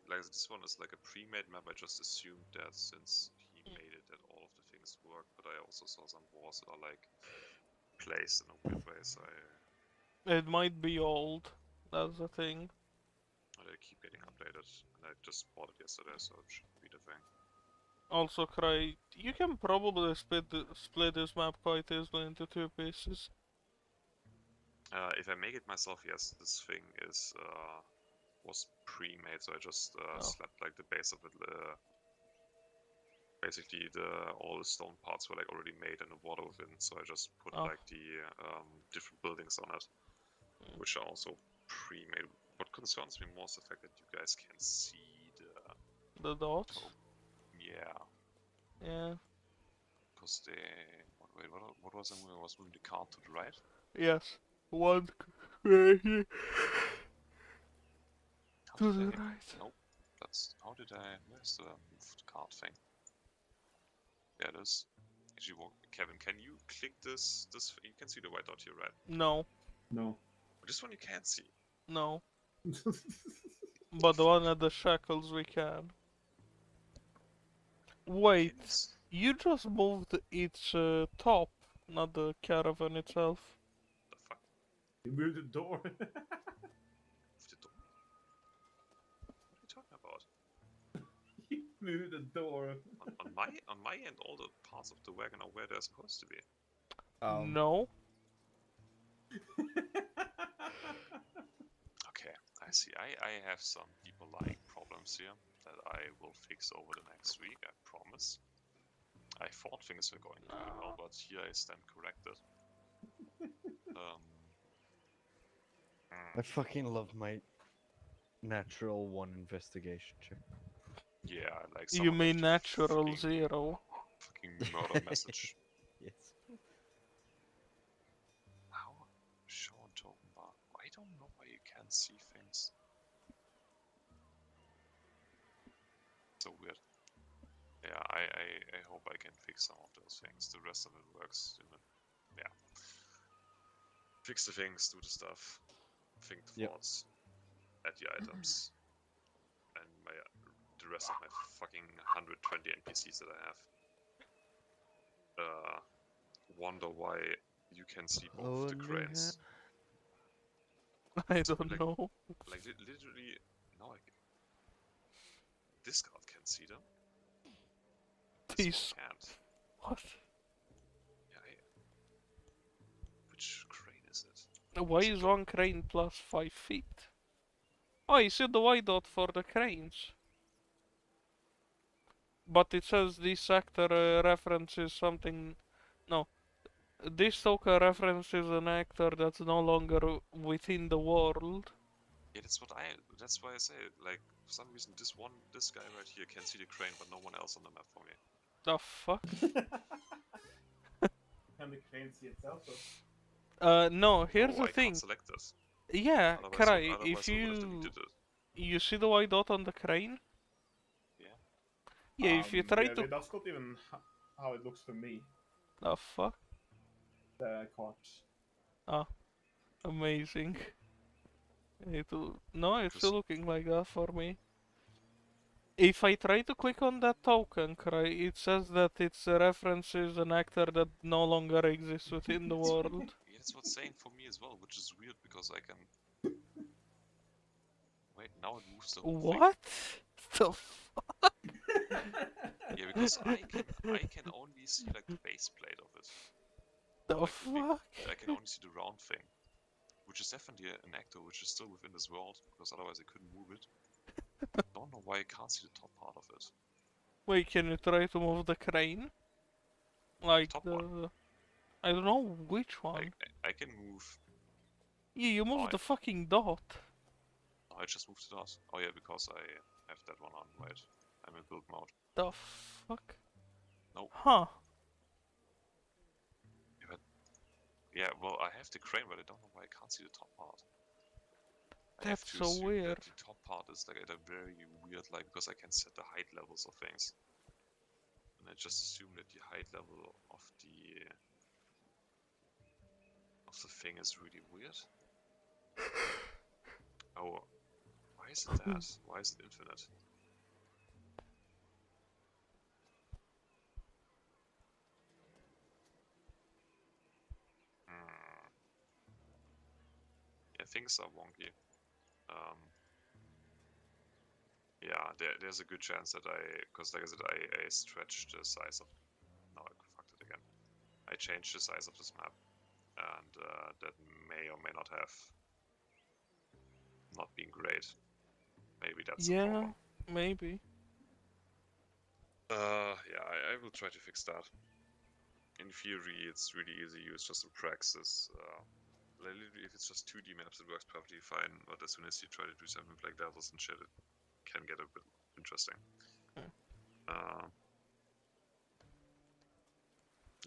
Like this one is like a pre-made map. I just assumed that since he made it, that all of the things work. But I also saw some walls that are like placed in a weird way. So It might be old, that's the thing. they keep getting updated. And I just bought it yesterday, so it should be the thing. Also, Cry, you can probably split this map quite easily into 2 pieces. If I make it myself, yes, this thing was pre-made, so I just slapped like the base of it. Basically, all the stone parts were like already made in the water within, so I just put Oh. like the different buildings on it, which are also pre-made. What concerns me more is the fact that you guys can see The dots? yeah, Yeah. because what was it when I was moving the card to the right? Yes. One to How the did I- right. Nope. Where's the move the card thing? There it is. Actually, Kevin, can you click this? You can see the white dot here, right? No. No. This one you can't see. No. But the one at the shackles we can. Wait, Yes. you just moved its top, not the caravan itself. The fuck? You moved the door. Of the door? What are you talking about? You moved the door. On my end, all the parts of the wagon are where they're supposed to be. No. Okay, I see. I have some people like problems here that I will fix over the next week. I promise. I thought things were going pretty well, but here I stand corrected. I fucking love my natural 1 investigation check. Yeah, like You someone mean left a natural fucking- 0. Fucking murder message. Yes. How? Show on token bar. I don't know why you can't see things. So weird. Yeah, I hope I can fix some of those things. The rest of it works. Yeah. Fix the things, do the stuff, think the Yep. thoughts, add the items, and the rest of my fucking 120 NPCs that I have. wonder why you can see both the cranes. I So, don't like- know. Like literally, now this card can see them. This These. one can't. What? Yeah. Which crane is it? Why Is it is the- one crane plus 5 feet? Oh, you see the white dot for the cranes. But it says this sector references something. No. This token references an actor that's no longer within the world. Yeah, that's why I say like for some reason this guy right here can see the crane, but no one else on the map for me. The fuck? Can the crane see itself though? No, here's No, the I thing. can't select this. Yeah, Otherwise, Krai, otherwise if we would have you deleted it. you see the white dot on the crane? Yeah. Yeah, if you try yeah, to. that's not even how it looks for me. The fuck? The cart. Ah, amazing. No, it's still Because- looking like that for me. If I try to click on that token, Krai, it says that it references an actor that no longer exists within the world. Yeah, that's what's saying for me as well, which is weird because I can. Wait, now it moves the whole thing. What? The fuck? Yeah, because I can only see like the base plate of it. The Like the big- fuck? I can only see the round thing, which is definitely an actor which is still within this world because otherwise I couldn't move it. Don't know why I can't see the top part of it. Wait, can you try to move the crane? Like Top the. one. I don't know which one. I can move. Yeah, you moved I- the fucking dot. Oh, I just moved it out. Oh yeah, because I have that one on. Right, I'm in build mode. The fuck? No. Huh. Yeah, well, I have the crane, but I don't know why I can't see the top part. I have That's to so assume weird. that the top part is like at a very weird, like, because I can set the height levels of things. And I just assume that the height level of the thing is really weird. Oh, why is it that? Why is it infinite? Hmm. Yeah, things are wonky. Yeah, there's a good chance that because like I said, I stretched the size of. No, I fucked it again. I changed the size of this map, and that may or may not have not been great. Maybe that's the Yeah, problem. maybe. Yeah, I will try to fix that. In theory, it's really easy. It's just in praxis. Like, literally, if it's just 2D maps, it works perfectly fine. But as soon as you try to do something with like levels and shit, it can get a bit interesting.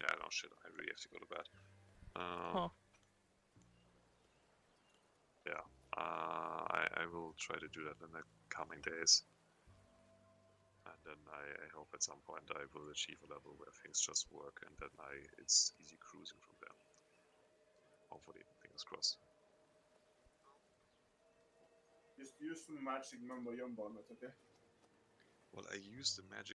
Yeah, no shit. I really have to go to bed. Huh. Yeah, I will try to do that in the coming days. And then I hope at some point I will achieve a level where things just work, and then it's easy cruising from there. Hopefully, fingers crossed. Just use the magic mumbo jumbo on it, okay? Well, I used the magic